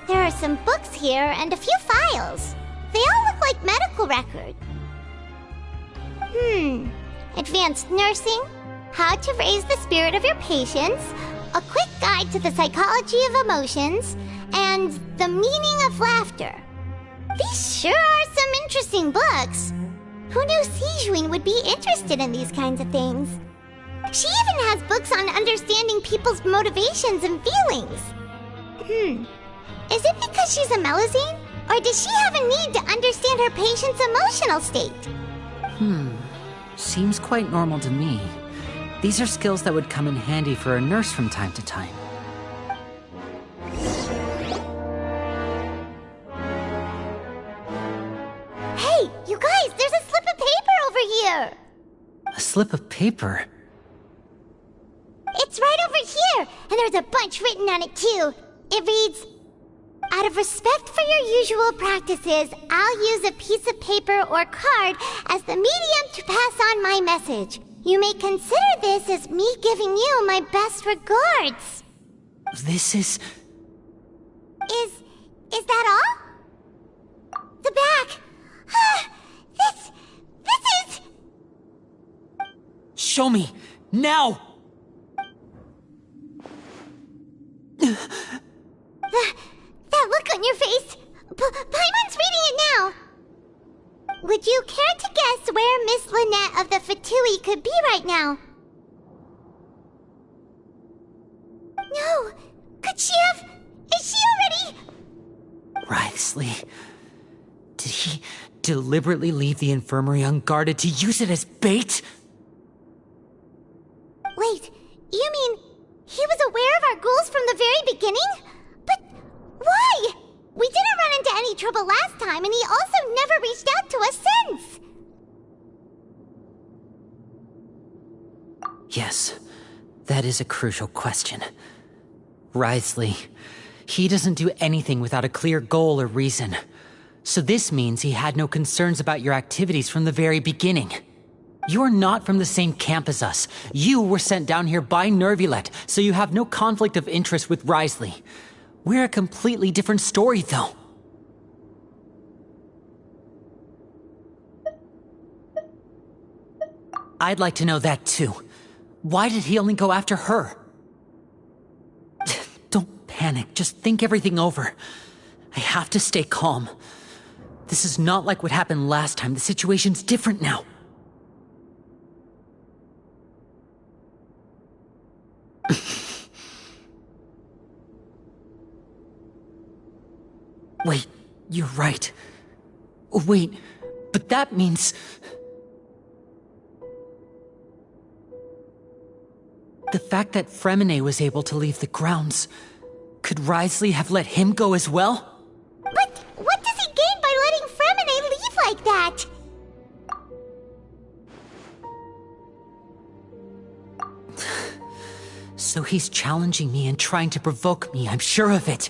There are some books here and a few files. They all look like medical records. Advanced nursing, how to raise the spirit of your patients, a quick guide to the psychology of emotions, and the meaning of laughter. These sure are some interesting books. Who knew Siegeween would be interested in these kinds of things? She even has books on understanding people's motivations and feelings. Is it because she's a Melazine? Or does she have a need to understand her patient's emotional state? Seems quite normal to me. These are skills that would come in handy for a nurse from time to time. Hey, you guys, there's a slip of paper over here! A slip of paper? It's right over here, and there's a bunch written on it too. It reads, out of respect for your usual practices, I'll use a piece of paper or card as the medium to pass on my message. You may consider this as me giving you my best regards. This is... Is that all? The back. This is... Show me! Now! That look on your face! Paimon's reading it now! Would you care to guess where Miss Lynette of the Fatui could be right now? No! Could she have... Is she already... Wriothesley. Did he deliberately leave the infirmary unguarded to use it as bait? Wait, you mean he was aware of our goals from the very beginning? But why? We didn't run into any trouble last time, and he also never reached out to us since. Yes, that is a crucial question. Wriothesley, he doesn't do anything without a clear goal or reason. So this means he had no concerns about your activities from the very beginning. You're not from the same camp as us. You were sent down here by Nervulet, so you have no conflict of interest with Wriothesley. We're a completely different story, though. I'd like to know that, too. Why did he only go after her? Don't panic. Just think everything over. I have to stay calm. This is not like what happened last time. The situation's different now. Wait, you're right. Wait, but that means... The fact that Fremine was able to leave the grounds... Could Wriothesley have let him go as well? But what does he gain by letting Fremine leave like that? So he's challenging me and trying to provoke me, I'm sure of it.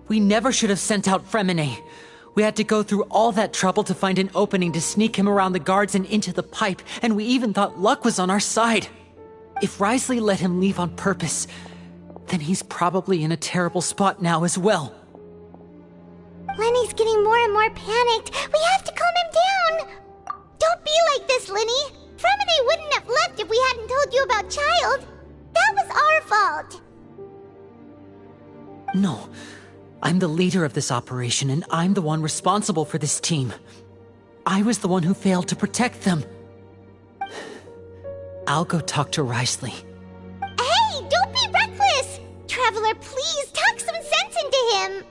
We never should have sent out Fremine. We had to go through all that trouble to find an opening to sneak him around the guards and into the pipe, and we even thought luck was on our side. If Wriothesley let him leave on purpose, then he's probably in a terrible spot now as well. Lenny's getting more and more panicked. We have to calm him down. Don't be like this, Lenny. Fremine wouldn't have left if we hadn't told you about Child. That was our fault. No. I'm the leader of this operation, and I'm the one responsible for this team. I was the one who failed to protect them. I'll go talk to Wriothesley. Hey, don't be reckless! Traveler, please talk some sense into him.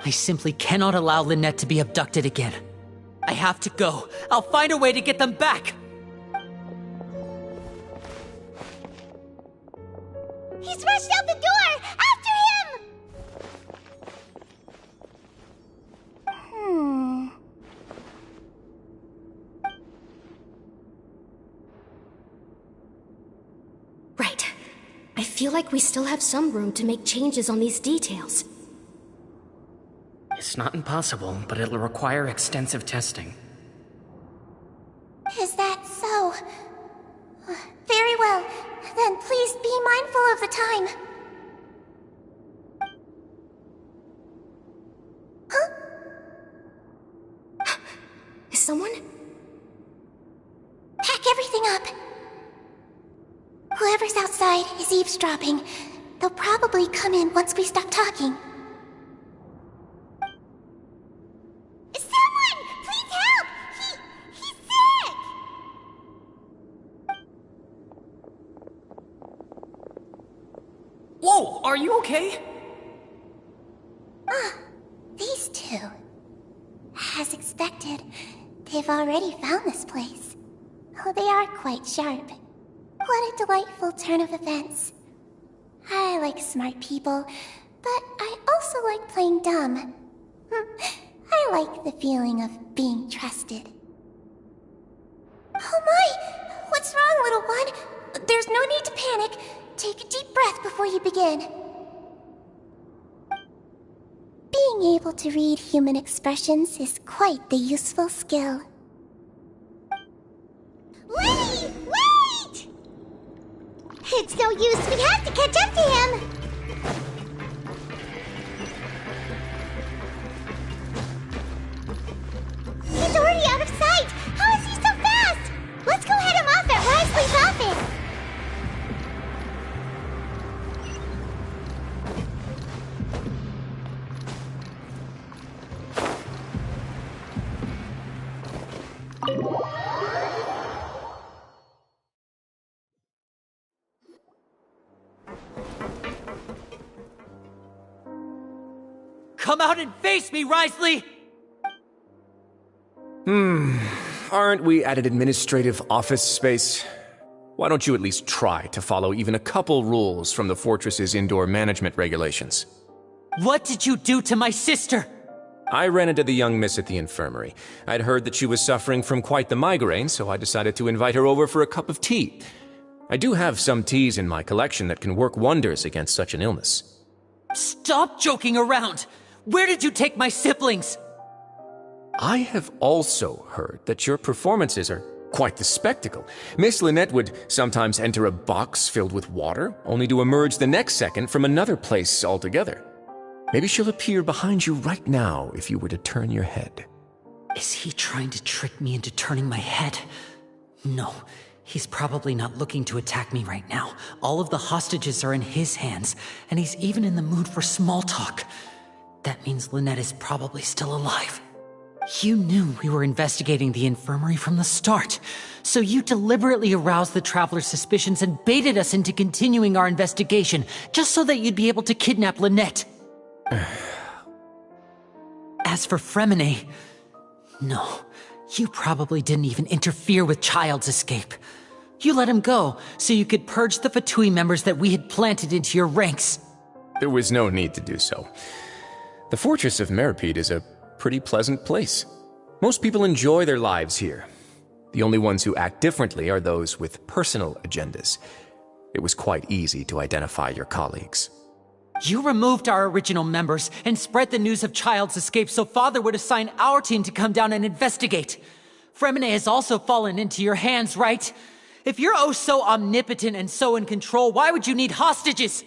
I simply cannot allow Lynette to be abducted again. I have to go. I'll find a way to get them back. He's rushed out the door! After him! Right. I feel like we still have some room to make changes on these details. It's not impossible, but it'll require extensive testing. Is that so? Very well. Then please be mindful of the time. Huh? Is someone? Pack everything up. Whoever's outside is eavesdropping. They'll probably come in once we stop talking. Someone! Please help! He's sick! Whoa, are you okay? These two. As expected, they've already found this place. Oh, they are quite sharp. What a delightful turn of events. I like smart people, but I also like playing dumb. I like the feeling of being trusted. Oh my! What's wrong, little one? There's no need to panic. Take a deep breath before you begin. Being able to read human expressions is quite the useful skill. Lenny! Wait! It's no use. We have to catch up to him. He's already out of sight. How is he so fast? Let's go head him off at Wriothesley's office. Come out and face me, Wriothesley! Aren't we at an administrative office space? Why don't you at least try to follow even a couple rules from the fortress's indoor management regulations? What did you do to my sister? I ran into the young miss at the infirmary. I'd heard that she was suffering from quite the migraine, so I decided to invite her over for a cup of tea. I do have some teas in my collection that can work wonders against such an illness. Stop joking around! Where did you take my siblings? I have also heard that your performances are quite the spectacle. Miss Lynette would sometimes enter a box filled with water, only to emerge the next second from another place altogether. Maybe she'll appear behind you right now if you were to turn your head. Is he trying to trick me into turning my head? No, he's probably not looking to attack me right now. All of the hostages are in his hands, and he's even in the mood for small talk. That means Lynette is probably still alive. You knew we were investigating the infirmary from the start, so you deliberately aroused the Traveler's suspicions and baited us into continuing our investigation, just so that you'd be able to kidnap Lynette. As for Fremine, no, you probably didn't even interfere with Child's escape. You let him go, so you could purge the Fatui members that we had planted into your ranks. There was no need to do so. The Fortress of Meripede is a pretty pleasant place. Most people enjoy their lives here. The only ones who act differently are those with personal agendas. It was quite easy to identify your colleagues. You removed our original members and spread the news of Child's escape so Father would assign our team to come down and investigate. Fremine has also fallen into your hands, right? If you're oh so omnipotent and so in control, why would you need hostages?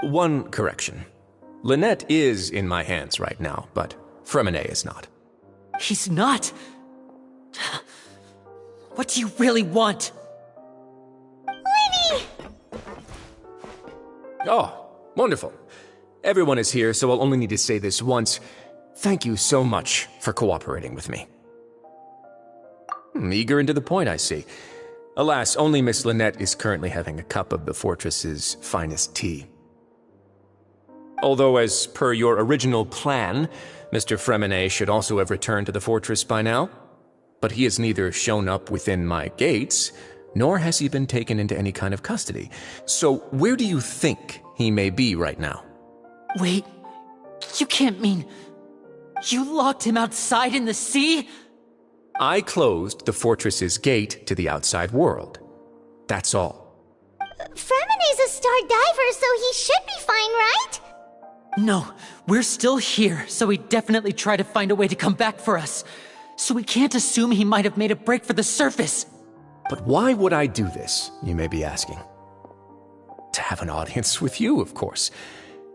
One correction. Lynette is in my hands right now, but Fremine is not. He's not? What do you really want? Lenny! Oh, wonderful. Everyone is here, so I'll only need to say this once. Thank you so much for cooperating with me. Eager and to the point, I see. Alas, only Miss Lynette is currently having a cup of the fortress's finest tea. Although, as per your original plan, Mr. Fremine should also have returned to the fortress by now. But he has neither shown up within my gates, nor has he been taken into any kind of custody. So where do you think he may be right now? Wait, you can't mean... You locked him outside in the sea? I closed the fortress's gate to the outside world. That's all. Fremine's a star diver, so he should be fine, right? No, we're still here, so he definitely tried to find a way to come back for us. So we can't assume he might have made a break for the surface. But why would I do this, you may be asking? To have an audience with you, of course.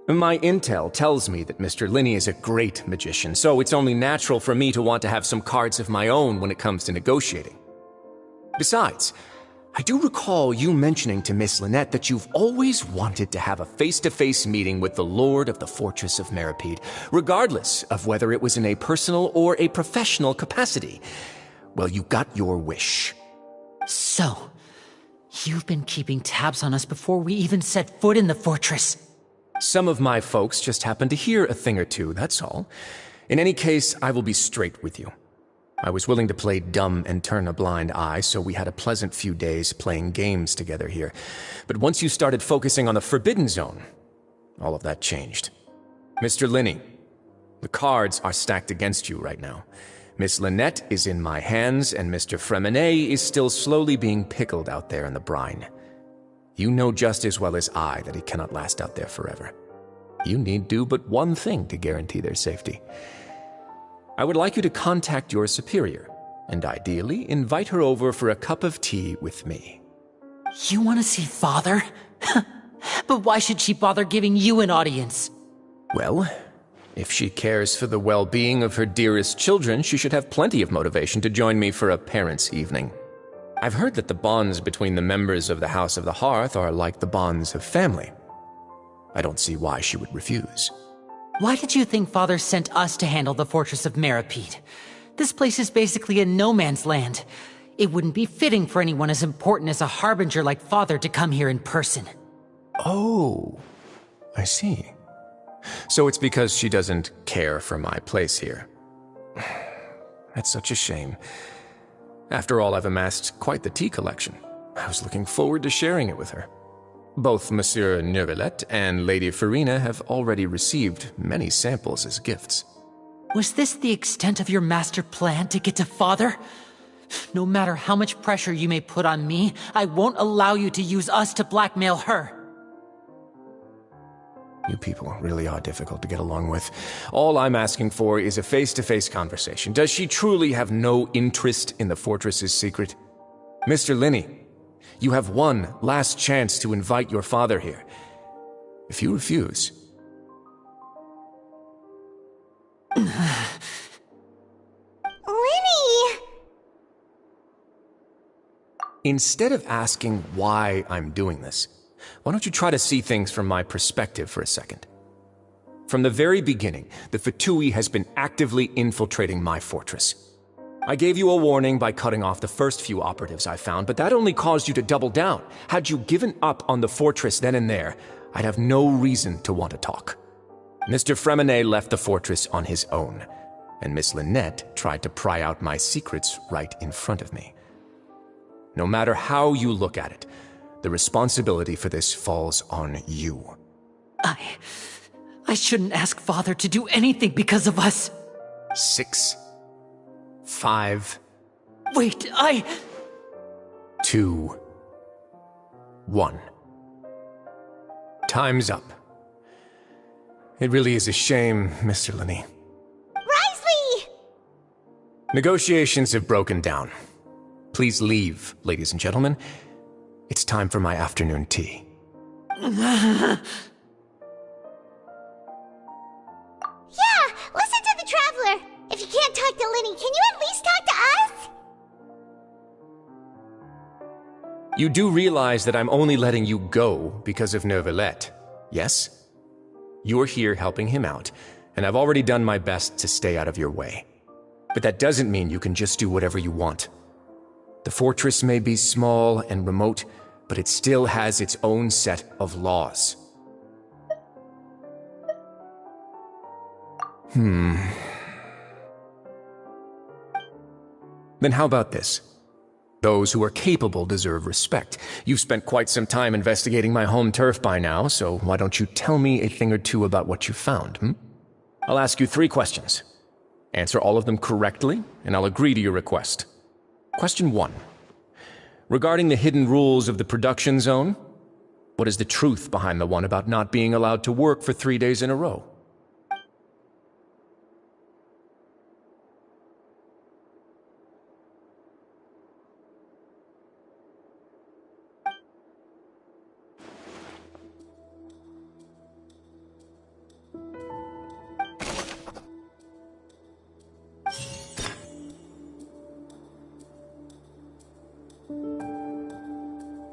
My intel tells me that Mr. Linney is a great magician, so it's only natural for me to want to have some cards of my own when it comes to negotiating. Besides, I do recall you mentioning to Miss Lynette that you've always wanted to have a face-to-face meeting with the Lord of the Fortress of Meripede, regardless of whether it was in a personal or a professional capacity. Well, you got your wish. So, you've been keeping tabs on us before we even set foot in the fortress. Some of my folks just happened to hear a thing or two, that's all. In any case, I will be straight with you. I was willing to play dumb and turn a blind eye, so we had a pleasant few days playing games together here. But once you started focusing on the Forbidden Zone, all of that changed. Mr. Linney, the cards are stacked against you right now. Miss Lynette is in my hands, and Mr. Fremine is still slowly being pickled out there in the brine. You know just as well as I that he cannot last out there forever. You need do but one thing to guarantee their safety. I would like you to contact your superior, and ideally invite her over for a cup of tea with me. You want to see Father? But why should she bother giving you an audience? Well, if she cares for the well-being of her dearest children, she should have plenty of motivation to join me for a parents' evening. I've heard that the bonds between the members of the House of the Hearth are like the bonds of family. I don't see why she would refuse. Why did you think Father sent us to handle the Fortress of Meripede? This place is basically a no-man's land. It wouldn't be fitting for anyone as important as a harbinger like Father to come here in person. Oh, I see. So it's because she doesn't care for my place here. That's such a shame. After all, I've amassed quite the tea collection. I was looking forward to sharing it with her. Both Monsieur Neuvillette and Lady Farina have already received many samples as gifts. Was this the extent of your master plan to get to Father? No matter how much pressure you may put on me, I won't allow you to use us to blackmail her. You people really are difficult to get along with. All I'm asking for is a face-to-face conversation. Does she truly have no interest in the fortress's secret? Mr. Linney, you have one last chance to invite your father here. If you refuse... Linny! Instead of asking why I'm doing this, why don't you try to see things from my perspective for a second? From the very beginning, the Fatui has been actively infiltrating my fortress. I gave you a warning by cutting off the first few operatives I found, but that only caused you to double down. Had you given up on the fortress then and there, I'd have no reason to want to talk. Mr. Fremenet left the fortress on his own, and Miss Lynette tried to pry out my secrets right in front of me. No matter how you look at it, the responsibility for this falls on you. I shouldn't ask Father to do anything because of us. 6, 5... Wait, 2, 1. Time's up. It really is a shame, Mr. Linney. Risley! Negotiations have broken down. Please leave, ladies and gentlemen. It's time for my afternoon tea. Yeah, listen to the Traveler. If you can't talk to Linny, can you at least talk to us? You do realize that I'm only letting you go because of Neuvillette, yes? You're here helping him out, and I've already done my best to stay out of your way. But that doesn't mean you can just do whatever you want. The fortress may be small and remote, but it still has its own set of laws. Then how about this? Those who are capable deserve respect. You've spent quite some time investigating my home turf by now, so why don't you tell me a thing or two about what you found, I'll ask you 3 questions. Answer all of them correctly, and I'll agree to your request. Question 1. Regarding the hidden rules of the production zone, what is the truth behind the one about not being allowed to work for 3 days in a row?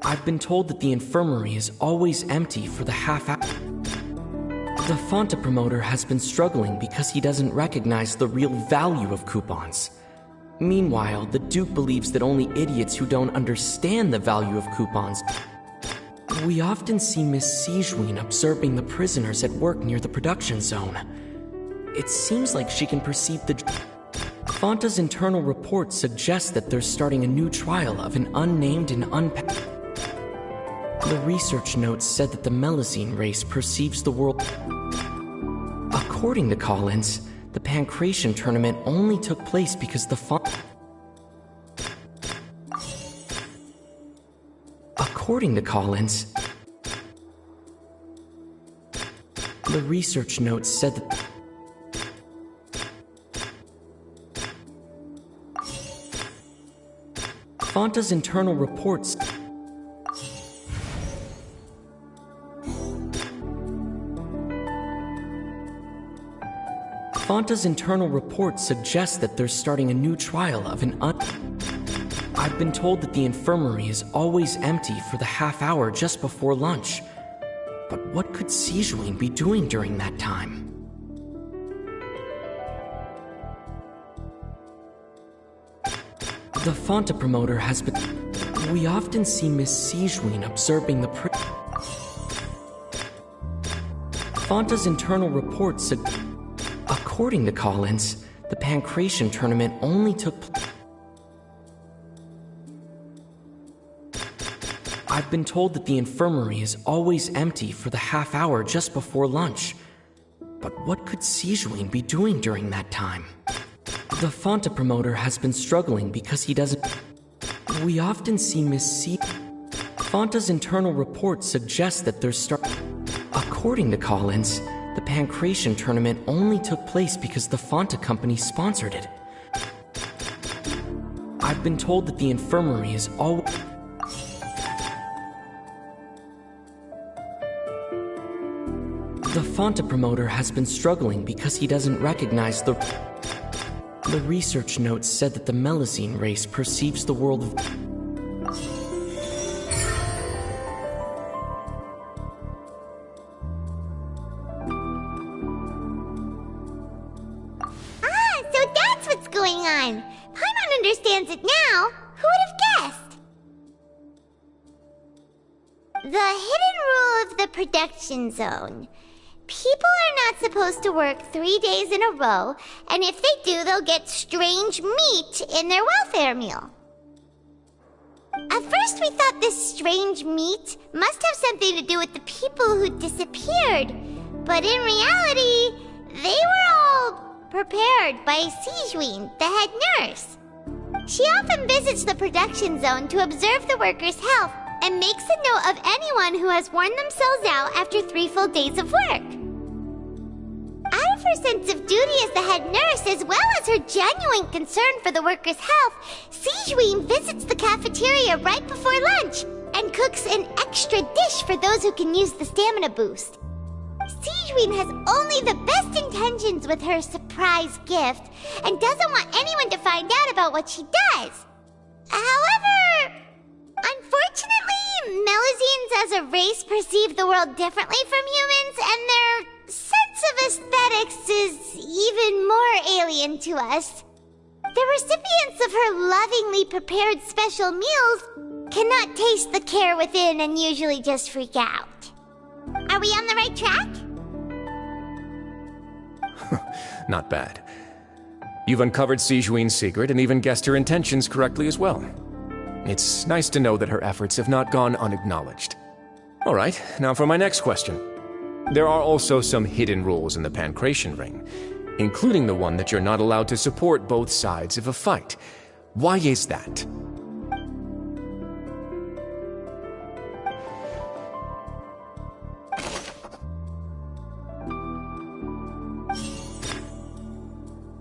I've been told that the infirmary is always empty for the half hour. The Fonta promoter has been struggling because he doesn't recognize the real value of coupons. Meanwhile, the Duke believes that only idiots who don't understand the value of coupons. We often see Miss Siegewien observing the prisoners at work near the production zone. It seems like she can perceive the... Fonta's internal report suggests that they're starting a new trial of an unnamed and The research notes said that the Melusine race perceives the world... According to Collins, the Pancration tournament only took place because the According to Collins, the research notes said that... Fonta's internal reports... Fonta's internal report suggests that they're starting a new trial of an I've been told that the infirmary is always empty for the half hour just before lunch. But what could Siegewien be doing during that time? The Fonta promoter has been... We often see Miss Siegewien observing the Fonta's internal report According to Collins, the Pancration tournament only took I've been told that the infirmary is always empty for the half hour just before lunch. But what could Siegewien be doing during that time? The Fonta promoter has been struggling because he doesn't... We often see Miss Fonta's internal report suggests that there's According to Collins, the Pancration tournament only took place because the Fonta company sponsored it. I've been told that the infirmary is always... The Fonta promoter has been struggling because he doesn't recognize the... The research notes said that the Melusine race perceives the world of... So that's what's going on. Paimon understands it now. Who would have guessed? The hidden rule of the production zone. People are not supposed to work 3 days in a row, and if they do, they'll get strange meat in their welfare meal. At first we thought this strange meat must have something to do with the people who disappeared, but in reality, they were all prepared by Sijuin, the head nurse. She often visits the production zone to observe the workers' health and makes a note of anyone who has worn themselves out after 3 full days of work. Out of her sense of duty as the head nurse, as well as her genuine concern for the workers' health, Sijuin visits the cafeteria right before lunch and cooks an extra dish for those who can use the stamina boost. Sijuin has only the best intentions with her surprise gift and doesn't want anyone to find out about what she does. However, unfortunately, Melusines as a race perceive the world differently from humans, and their sense of aesthetics is even more alien to us. The recipients of her lovingly prepared special meals cannot taste the care within and usually just freak out. Are we on the right track? Not bad. You've uncovered Sijuin's secret and even guessed her intentions correctly as well. It's nice to know that her efforts have not gone unacknowledged. All right, now for my next question. There are also some hidden rules in the Pancration Ring, including the one that you're not allowed to support both sides of a fight. Why is that?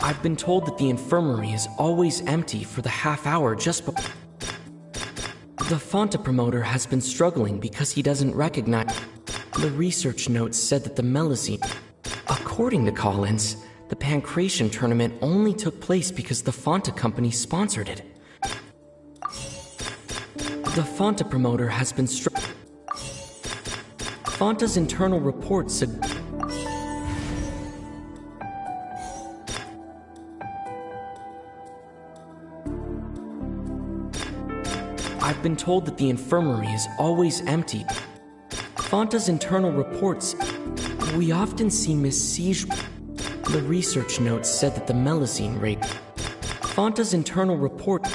I've been told that the infirmary is always empty for the half hour just before... The Fonta promoter has been struggling because he doesn't recognize... The research notes said that the Melusine... According to Collins, the Pancration tournament only took place because the Fonta company sponsored it. The Fonta promoter has been Fonta's internal reports I've been told that the infirmary is always empty. Fonta's internal reports... We often see Miss Siege... The research notes said that the Melusine rate... Fonta's internal report...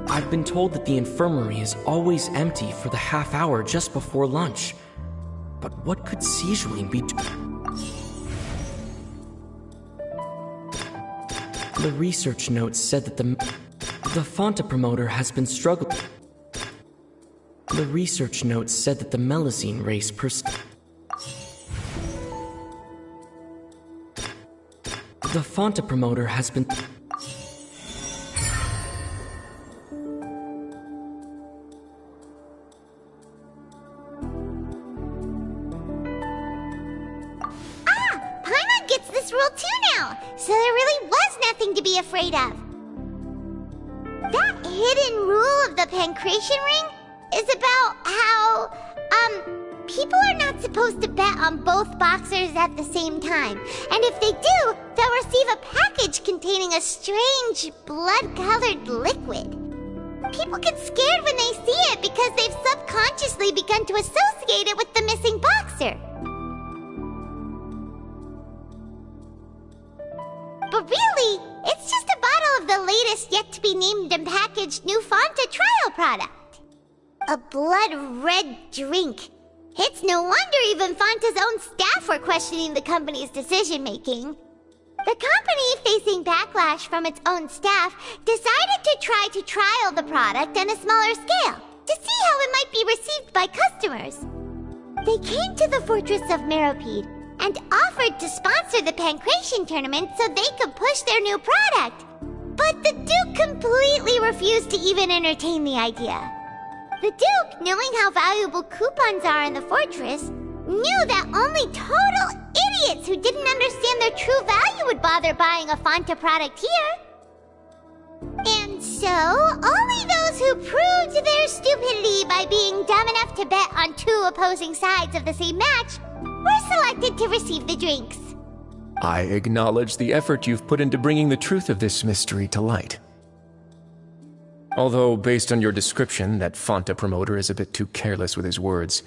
I've been told that the infirmary is always empty for the half hour just before lunch. But what could Sijuin be The research notes said that the Fonta promoter has been struggling. The research notes said that the Melusine race The Fonta promoter has been... Paimon gets this rule too now, so there really was nothing to be afraid of. That hidden rule of the Pancration Ring is about how, people are not supposed to bet on both boxers at the same time. And if they do, they'll receive a package containing a strange, blood-colored liquid. People get scared when they see it because they've subconsciously begun to associate it with the missing boxer. But really, it's just a bottle of the latest yet-to-be-named and packaged new Fonta trial product. A blood-red drink. It's no wonder even Fonta's own staff were questioning the company's decision-making. The company, facing backlash from its own staff, decided to try to trial the product on a smaller scale to see how it might be received by customers. They came to the fortress of Meropide and offered to sponsor the Pancration tournament so they could push their new product. But the Duke completely refused to even entertain the idea. The Duke, knowing how valuable coupons are in the fortress, knew that only total idiots who didn't understand their true value would bother buying a Fonta product here. And so, only those who proved their stupidity by being dumb enough to bet on two opposing sides of the same match were selected to receive the drinks. I acknowledge the effort you've put into bringing the truth of this mystery to light. Although, based on your description, that Fonta promoter is a bit too careless with his words,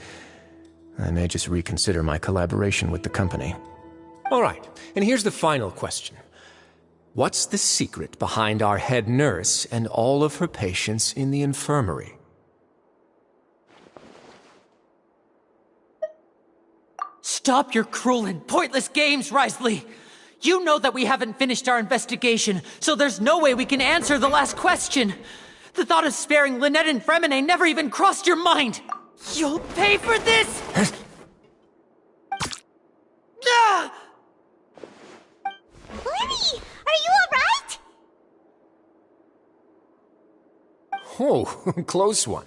I may just reconsider my collaboration with the company. All right, and here's the final question. What's the secret behind our head nurse and all of her patients in the infirmary? Stop your cruel and pointless games, Risley! You know that we haven't finished our investigation, so there's no way we can answer the last question! The thought of sparing Lynette and Fremine never even crossed your mind! You'll pay for this! Ah! Lenny, are you alright? Oh, close one.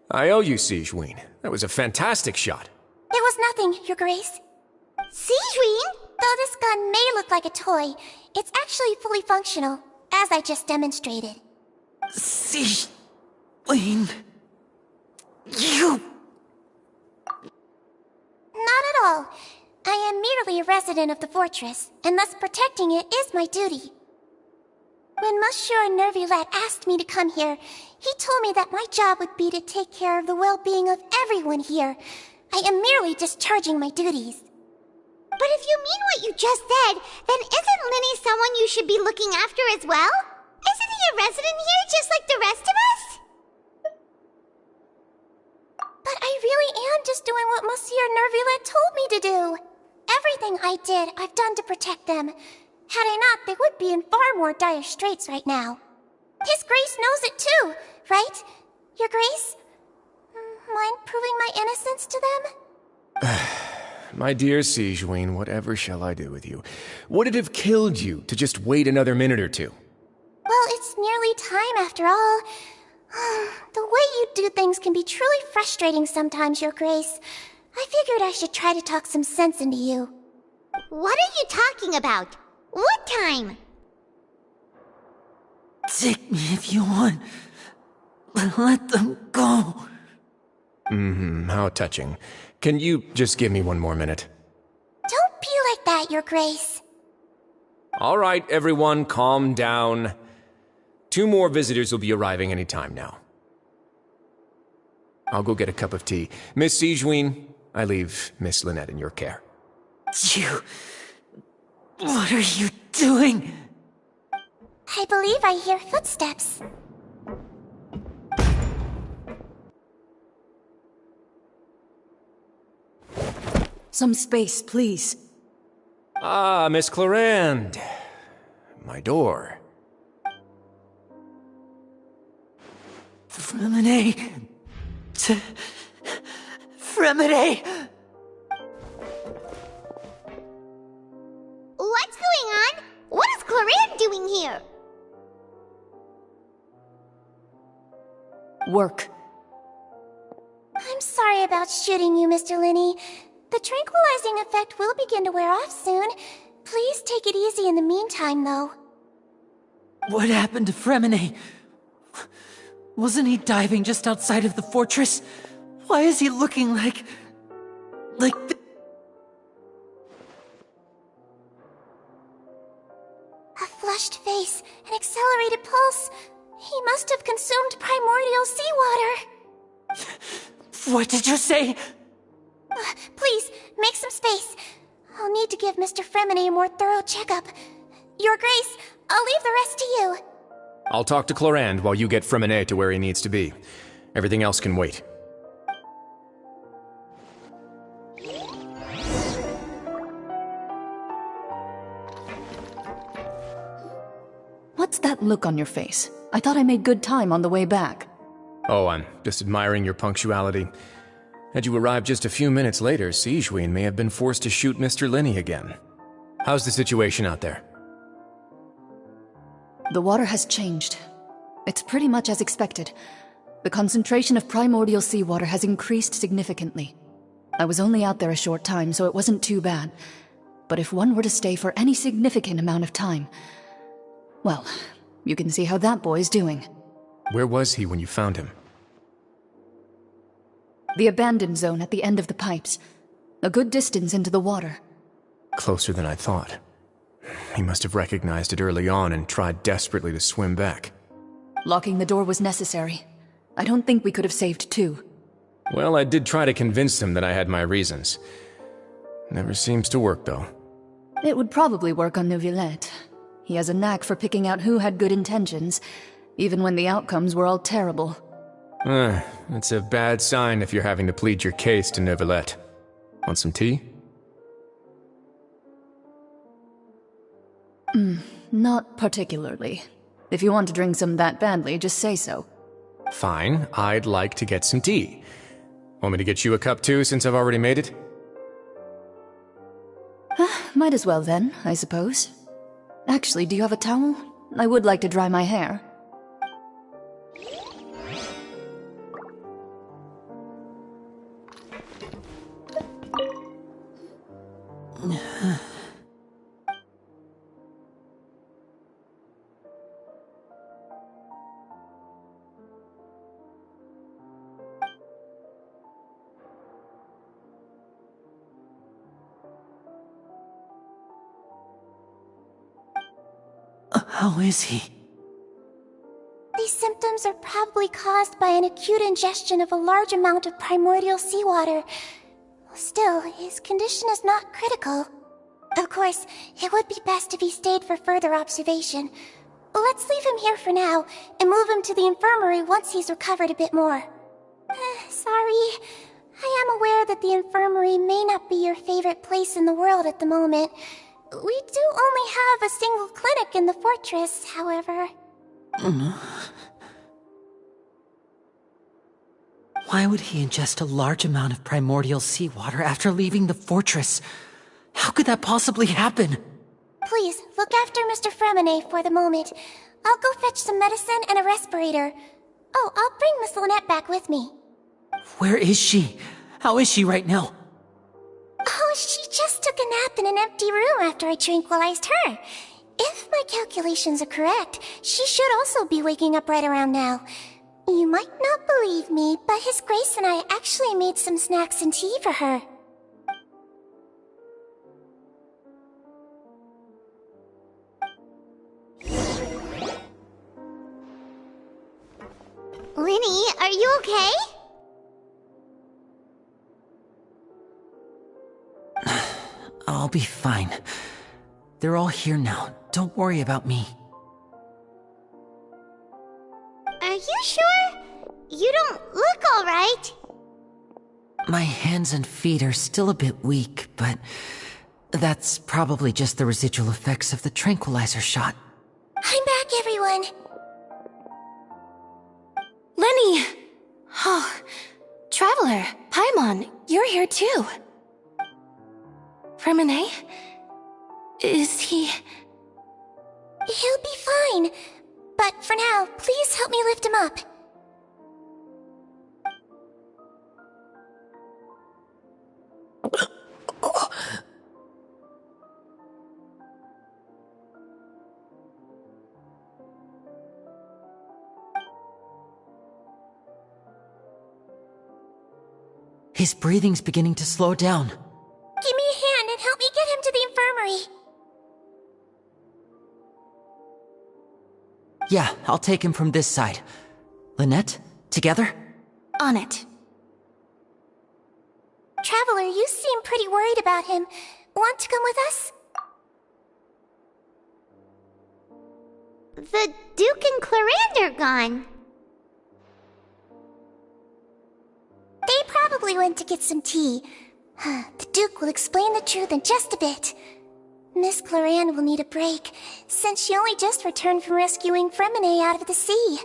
I owe you, Sigewinne. That was a fantastic shot. It was nothing, Your Grace. Sigewinne? Though this gun may look like a toy, it's actually fully functional, as I just demonstrated. Sigewinne... You... Not at all. I am merely a resident of the fortress, and thus protecting it is my duty. When Monsieur Nervulette asked me to come here, he told me that my job would be to take care of the well-being of everyone here. I am merely discharging my duties. But if you mean what you just said, then isn't Linny someone you should be looking after as well? Isn't he a resident here just like the rest of us? But I really am just doing what Monsieur Nervulette told me to do. Everything I did, I've done to protect them. Had I not, they would be in far more dire straits right now. His Grace knows it too, right? Your Grace? Mind proving my innocence to them? My dear Sigewinne, whatever shall I do with you? Would it have killed you to just wait another minute or two? Well, it's nearly time after all. The way you do things can be truly frustrating sometimes, Your Grace. I figured I should try to talk some sense into you. What are you talking about? What time? Take me if you want. Let them go. How touching. Can you just give me one more minute? Don't be like that, Your Grace. All right, everyone, calm down. 2 more visitors will be arriving any time now. I'll go get a cup of tea. Miss Sigewinne, I leave Miss Lynette in your care. You... What are you doing? I believe I hear footsteps. Some space, please. Ah, Miss Clarande. My door. Fremine... Fremine... What's going on? What is Clarande doing here? Work. I'm sorry about shooting you, Mr. Linney. The tranquilizing effect will begin to wear off soon. Please take it easy in the meantime, though. What happened to Fremine? Wasn't he diving just outside of the fortress? Why is he looking like... A flushed face, an accelerated pulse. He must have consumed primordial seawater. What did you say? Please, make some space. I'll need to give Mr. Fremine a more thorough checkup. Your Grace, I'll leave the rest to you. I'll talk to Clarande while you get Fremine to where he needs to be. Everything else can wait. What's that look on your face? I thought I made good time on the way back. Oh, I'm just admiring your punctuality. Had you arrived just a few minutes later, Siegewien may have been forced to shoot Mr. Linney again. How's the situation out there? The water has changed. It's pretty much as expected. The concentration of primordial seawater has increased significantly. I was only out there a short time, so it wasn't too bad. But if one were to stay for any significant amount of time... well, you can see how that boy's doing. Where was he when you found him? The abandoned zone at the end of the pipes. A good distance into the water. Closer than I thought. He must have recognized it early on and tried desperately to swim back. Locking the door was necessary. I don't think we could have saved two. Well, I did try to convince him that I had my reasons. Never seems to work, though. It would probably work on Neuvillette. He has a knack for picking out who had good intentions, even when the outcomes were all terrible. That's a bad sign if you're having to plead your case to Neuvillette. Want some tea? Not particularly. If you want to drink some that badly, just say so. Fine, I'd like to get some tea. Want me to get you a cup too, since I've already made it? Might as well then, I suppose. Actually, do you have a towel? I would like to dry my hair. How is he? These symptoms are probably caused by an acute ingestion of a large amount of primordial seawater. Still, his condition is not critical. Of course, it would be best if he stayed for further observation. Let's leave him here for now, and move him to the infirmary once he's recovered a bit more. Sorry. I am aware that the infirmary may not be your favorite place in the world at the moment. We do only have a single clinic in the fortress, however. Why would he ingest a large amount of primordial seawater after leaving the fortress? How could that possibly happen? Please, look after Mr. Fremine for the moment. I'll go fetch some medicine and a respirator. Oh, I'll bring Miss Lynette back with me. Where is she? How is she right now? Oh, she just took a nap in an empty room after I tranquilized her. If my calculations are correct, she should also be waking up right around now. You might not believe me, but His Grace and I actually made some snacks and tea for her. Linny, are you okay? I'll be fine. They're all here now. Don't worry about me. Are you sure? You don't look alright. My hands and feet are still a bit weak, but that's probably just the residual effects of the tranquilizer shot. I'm back, everyone. Lenny! Oh, Traveler, Paimon, you're here too. Fremine? Is he... He'll be fine. But for now, please help me lift him up. His breathing's beginning to slow down. Give me a hand and help me get him to the infirmary. Yeah, I'll take him from this side. Lynette, together? On it. Traveler, you seem pretty worried about him. Want to come with us? The Duke and Clarande are gone. They probably went to get some tea. The Duke will explain the truth in just a bit. Miss Clarande will need a break, since she only just returned from rescuing Fremine out of the sea.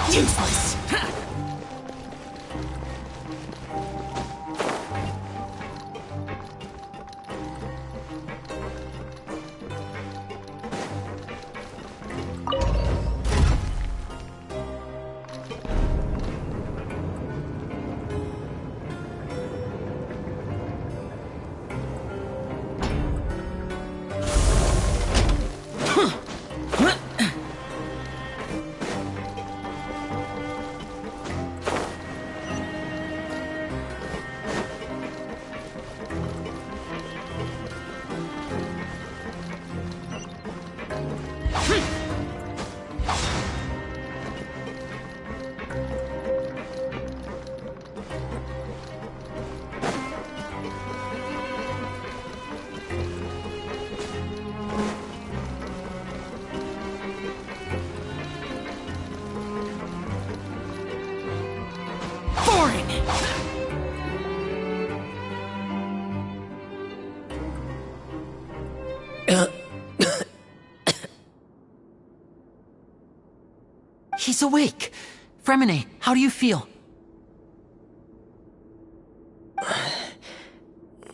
Useless! He's awake. Fremine, how do you feel?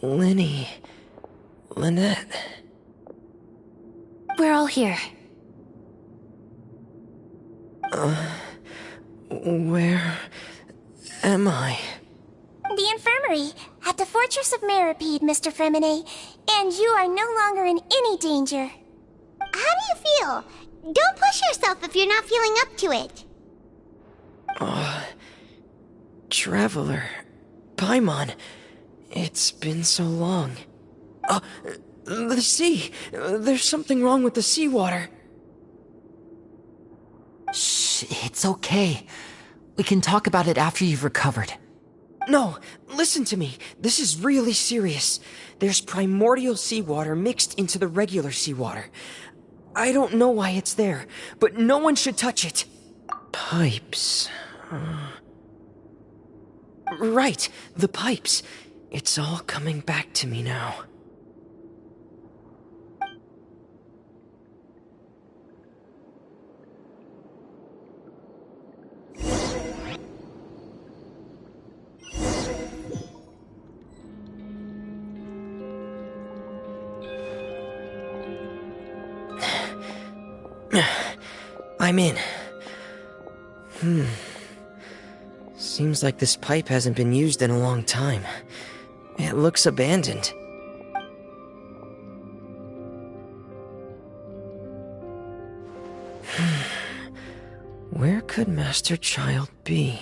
Lenny. Lynette. We're all here. Where am I? The infirmary, at the Fortress of Meripede, Mr. Fremine, and you are no longer in any danger. How do you feel? Don't push yourself if you're not feeling up to it. Traveler. Paimon. It's been so long. The sea! There's something wrong with the seawater. Shh, it's okay. We can talk about it after you've recovered. No, listen to me. This is really serious. There's primordial seawater mixed into the regular seawater. I don't know why it's there, but no one should touch it. Pipes. Right, the pipes. It's all coming back to me now. I'm in. Seems like this pipe hasn't been used in a long time. It looks abandoned. Where could Master Child be?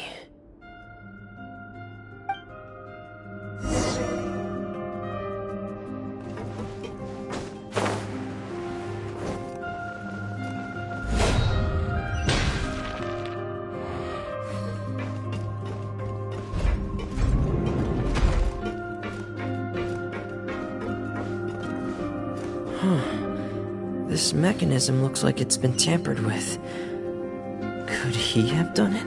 This mechanism looks like it's been tampered with. Could he have done it?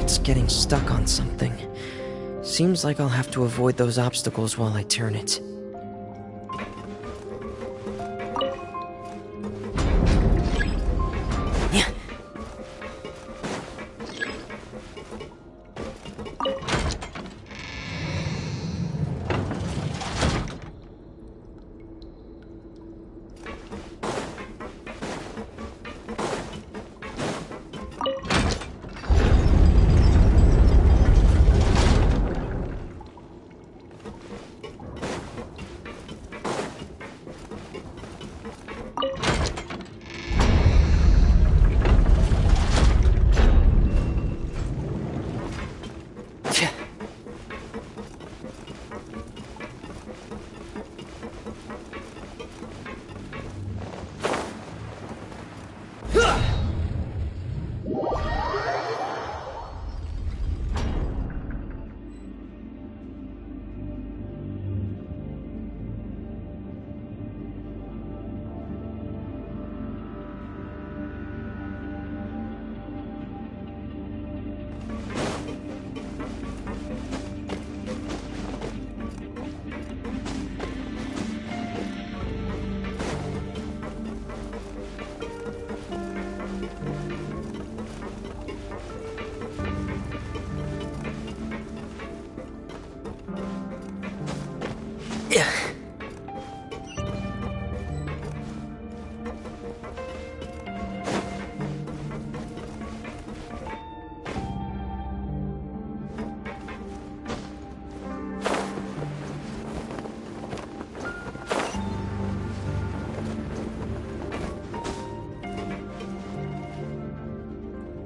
It's getting stuck on something. Seems like I'll have to avoid those obstacles while I turn it.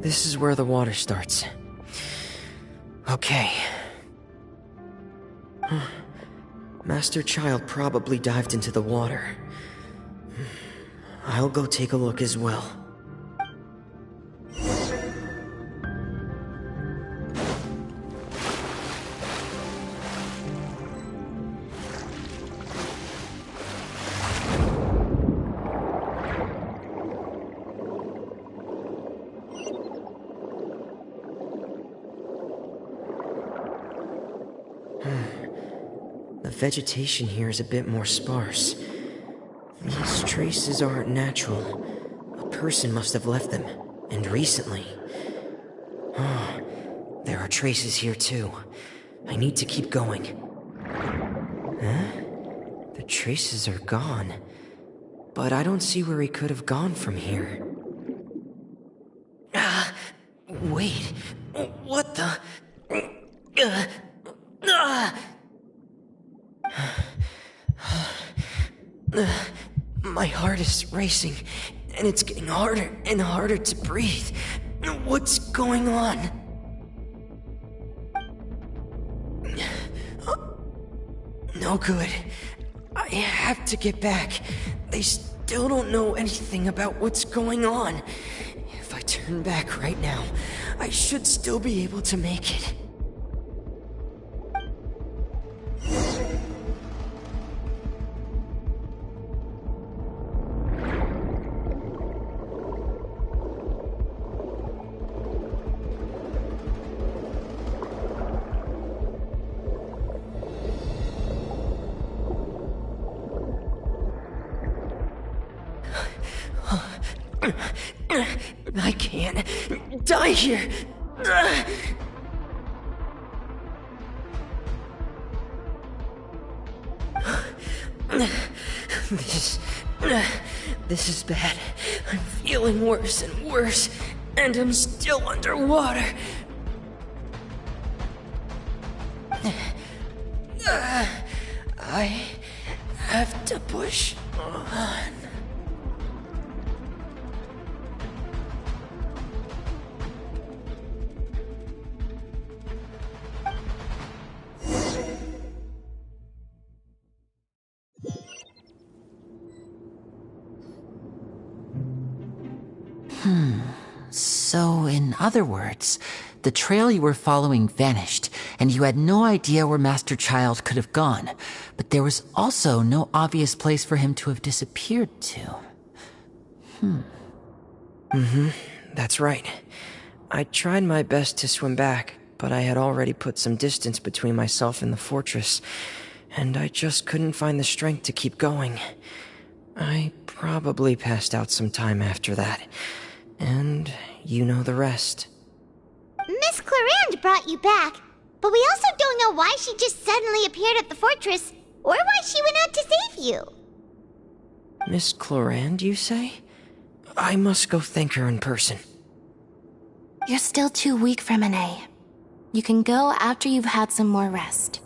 This is where the water starts. Okay. Master Child probably dived into the water. I'll go take a look as well. The vegetation here is a bit more sparse. These traces aren't natural. A person must have left them, and recently. Oh, there are traces here too. I need to keep going. Huh? The traces are gone. But I don't see where he could have gone from here. Wait. What the? My heart is racing, and it's getting harder and harder to breathe. What's going on? No good. I have to get back. They still don't know anything about what's going on. If I turn back right now, I should still be able to make it. I can't die here. This is bad. I'm feeling worse and worse, and I'm still underwater. I have to push on. So, in other words, the trail you were following vanished, and you had no idea where Master Child could have gone, but there was also no obvious place for him to have disappeared to. That's right. I tried my best to swim back, but I had already put some distance between myself and the fortress, and I just couldn't find the strength to keep going. I probably passed out some time after that. And you know the rest. Miss Clarande brought you back, but we also don't know why she just suddenly appeared at the fortress, or why she went out to save you. Miss Clarande, you say? I must go thank her in person. You're still too weak for Monet. You can go after you've had some more rest.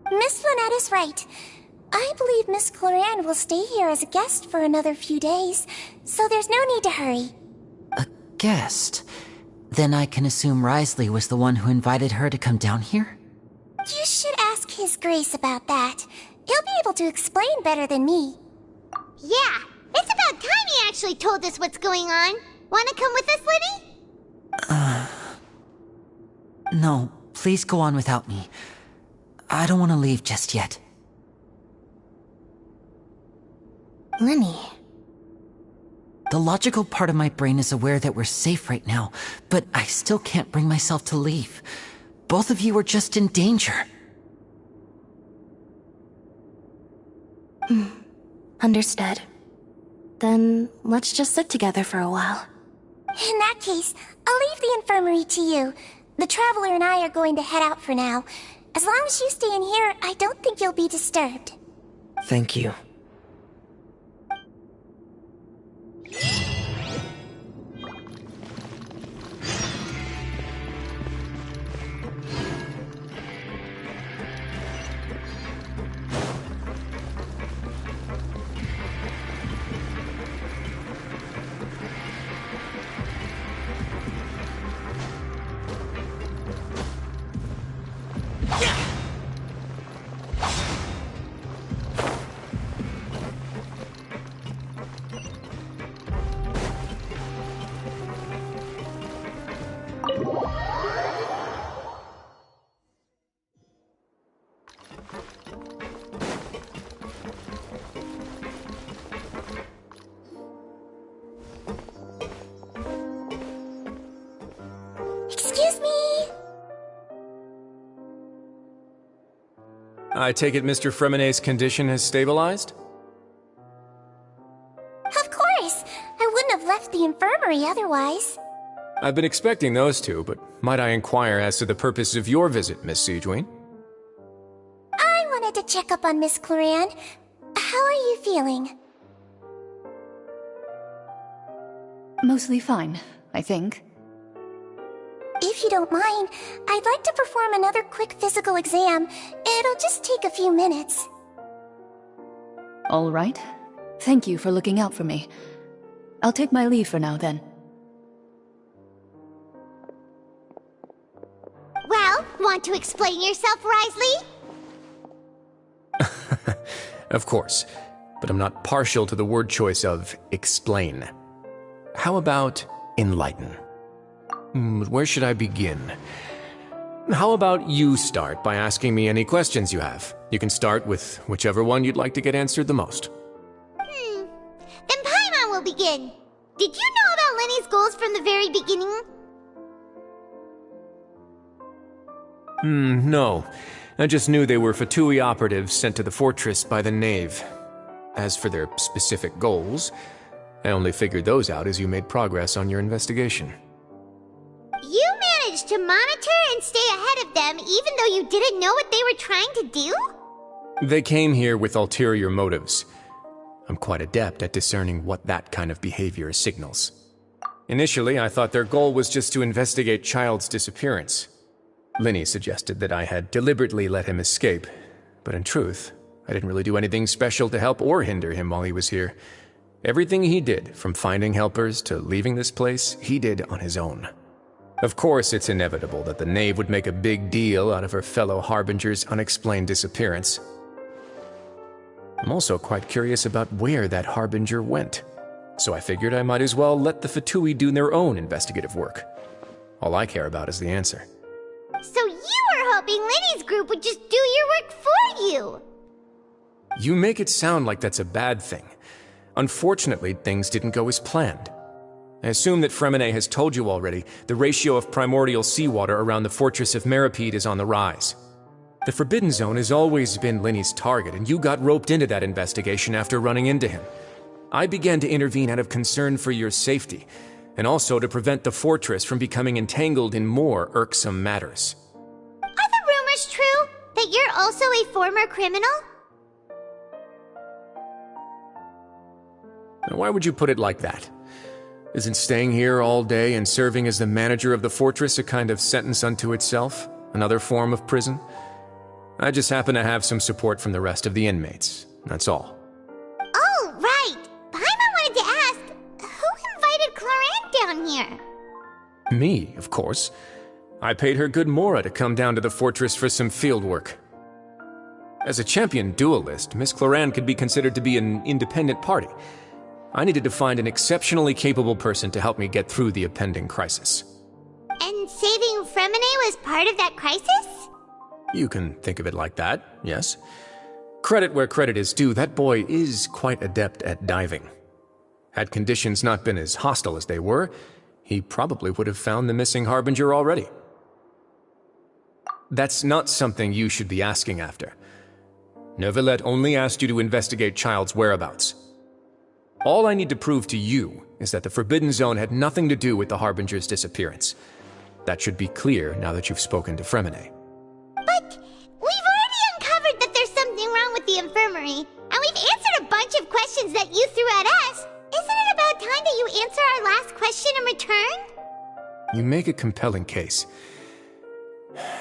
Miss Lynette is right. I believe Miss Clarande will stay here as a guest for another few days, so there's no need to hurry. Guest? Then I can assume Risley was the one who invited her to come down here? You should ask His Grace about that. He'll be able to explain better than me. Yeah, it's about time he actually told us what's going on. Wanna come with us, Liddy? No, please go on without me. I don't want to leave just yet. Lenny. The logical part of my brain is aware that we're safe right now, but I still can't bring myself to leave. Both of you are just in danger. Understood. Then let's just sit together for a while. In that case, I'll leave the infirmary to you. The Traveler and I are going to head out for now. As long as you stay in here, I don't think you'll be disturbed. Thank you. Excuse me. I take it Mr. Fremonet's condition has stabilized? Of course. I wouldn't have left the infirmary otherwise. I've been expecting those two, but might I inquire as to the purpose of your visit, Miss Siegewien? I wanted to check up on Miss Cloran. How are you feeling? Mostly fine, I think. If you don't mind, I'd like to perform another quick physical exam. It'll just take a few minutes. All right. Thank you for looking out for me. I'll take my leave for now, then. Well, want to explain yourself, Risley? Of course, but I'm not partial to the word choice of explain. How about enlighten? Where should I begin? How about you start by asking me any questions you have? You can start with whichever one you'd like to get answered the most. Then Paimon will begin. Did you know about Lenny's goals from the very beginning? No. I just knew they were Fatui operatives sent to the fortress by the Knave. As for their specific goals, I only figured those out as you made progress on your investigation. You managed to monitor and stay ahead of them even though you didn't know what they were trying to do? They came here with ulterior motives. I'm quite adept at discerning what that kind of behavior signals. Initially, I thought their goal was just to investigate Child's disappearance. Linny suggested that I had deliberately let him escape, but in truth, I didn't really do anything special to help or hinder him while he was here. Everything he did, from finding helpers to leaving this place, he did on his own. Of course, it's inevitable that the Knave would make a big deal out of her fellow Harbinger's unexplained disappearance. I'm also quite curious about where that Harbinger went, so I figured I might as well let the Fatui do their own investigative work. All I care about is the answer. So you were hoping Lenny's group would just do your work for you! You make it sound like that's a bad thing. Unfortunately, things didn't go as planned. I assume that Fremonet has told you already the ratio of primordial seawater around the fortress of Meripede is on the rise. The Forbidden Zone has always been Linny's target, and you got roped into that investigation after running into him. I began to intervene out of concern for your safety, and also to prevent the fortress from becoming entangled in more irksome matters. Are the rumors true? That you're also a former criminal? Now, why would you put it like that? Isn't staying here all day and serving as the manager of the fortress a kind of sentence unto itself? Another form of prison? I just happen to have some support from the rest of the inmates. That's all. Oh, right! Paimon wanted to ask, who invited Cloran down here? Me, of course. I paid her good mora to come down to the fortress for some field work. As a champion duelist, Miss Cloran could be considered to be an independent party. I needed to find an exceptionally capable person to help me get through the impending crisis. And saving Fremonet was part of that crisis? You can think of it like that, yes. Credit where credit is due, that boy is quite adept at diving. Had conditions not been as hostile as they were, he probably would have found the missing Harbinger already. That's not something you should be asking after. Neuvillette only asked you to investigate Child's whereabouts. All I need to prove to you is that the Forbidden Zone had nothing to do with the Harbinger's disappearance. That should be clear now that you've spoken to Fremonet. But we've already uncovered that there's something wrong with the infirmary, and we've answered a bunch of questions that you threw at us. Isn't it about time that you answer our last question in return? You make a compelling case.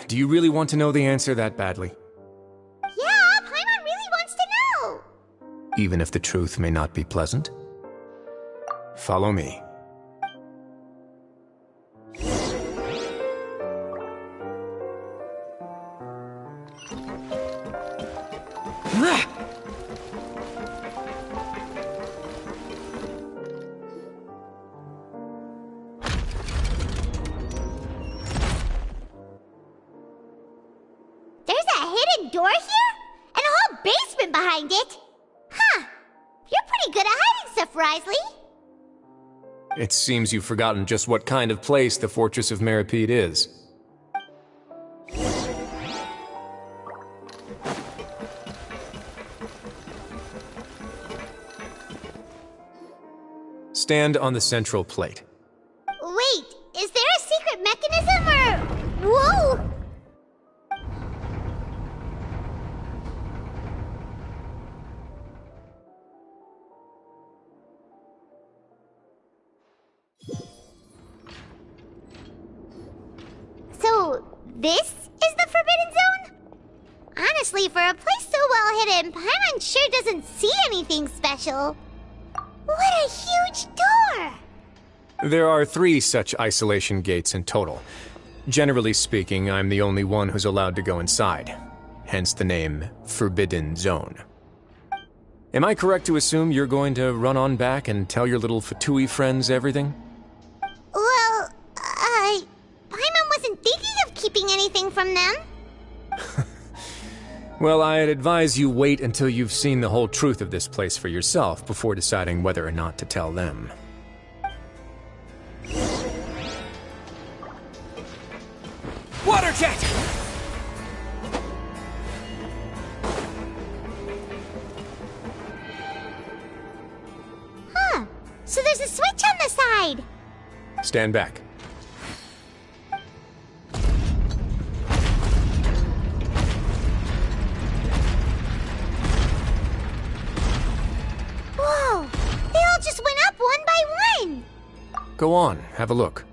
Do you really want to know the answer that badly? Yeah, Paimon really wants to know! Even if the truth may not be pleasant? Follow me. There's a hidden door here? And a whole basement behind it? Huh. You're pretty good at hiding stuff, Risley. It seems you've forgotten just what kind of place the Fortress of Meripede is. Stand on the central plate. Wait, is there a secret mechanism or... Whoa! So, this is the Forbidden Zone? Honestly, for a place so well hidden, Paimon sure doesn't see anything special. What a huge door! There are 3 such isolation gates in total. Generally speaking, I'm the only one who's allowed to go inside. Hence the name Forbidden Zone. Am I correct to assume you're going to run on back and tell your little Fatui friends everything? Well, Paimon wasn't thinking of keeping anything from them. Well, I'd advise you wait until you've seen the whole truth of this place for yourself before deciding whether or not to tell them. Water jet! Huh. So there's a switch on the side. Stand back. Whoa! They all just went up one by one! Go on, have a look.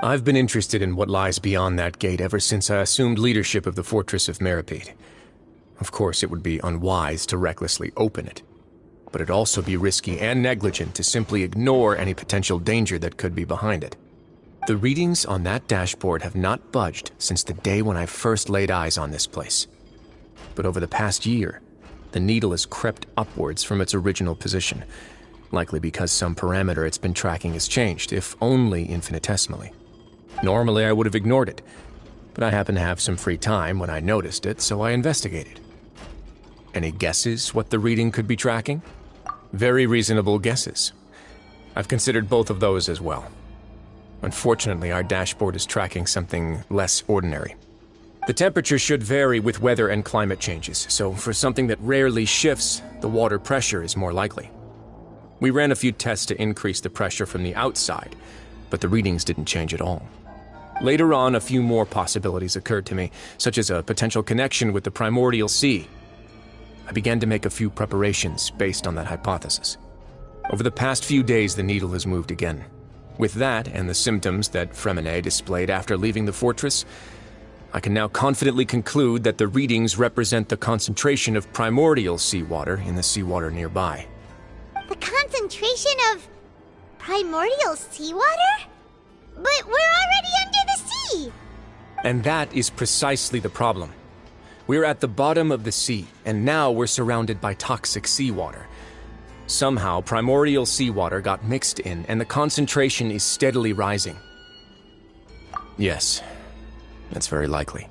I've been interested in what lies beyond that gate ever since I assumed leadership of the Fortress of Meripede. Of course, it would be unwise to recklessly open it, but it'd also be risky and negligent to simply ignore any potential danger that could be behind it. The readings on that dashboard have not budged since the day when I first laid eyes on this place. But over the past year, the needle has crept upwards from its original position, likely because some parameter it's been tracking has changed, if only infinitesimally. Normally, I would have ignored it, but I happened to have some free time when I noticed it, so I investigated. Any guesses what the reading could be tracking? Very reasonable guesses. I've considered both of those as well. Unfortunately, our dashboard is tracking something less ordinary. The temperature should vary with weather and climate changes, so for something that rarely shifts, the water pressure is more likely. We ran a few tests to increase the pressure from the outside, but the readings didn't change at all. Later on, a few more possibilities occurred to me, such as a potential connection with the primordial sea. I began to make a few preparations based on that hypothesis. Over the past few days, the needle has moved again. With that, and the symptoms that Fremine displayed after leaving the fortress, I can now confidently conclude that the readings represent the concentration of primordial seawater in the seawater nearby. The concentration of primordial seawater? But we're already under the sea! And that is precisely the problem. We're at the bottom of the sea, and now we're surrounded by toxic seawater. Somehow, primordial seawater got mixed in, and the concentration is steadily rising. Yes, that's very likely.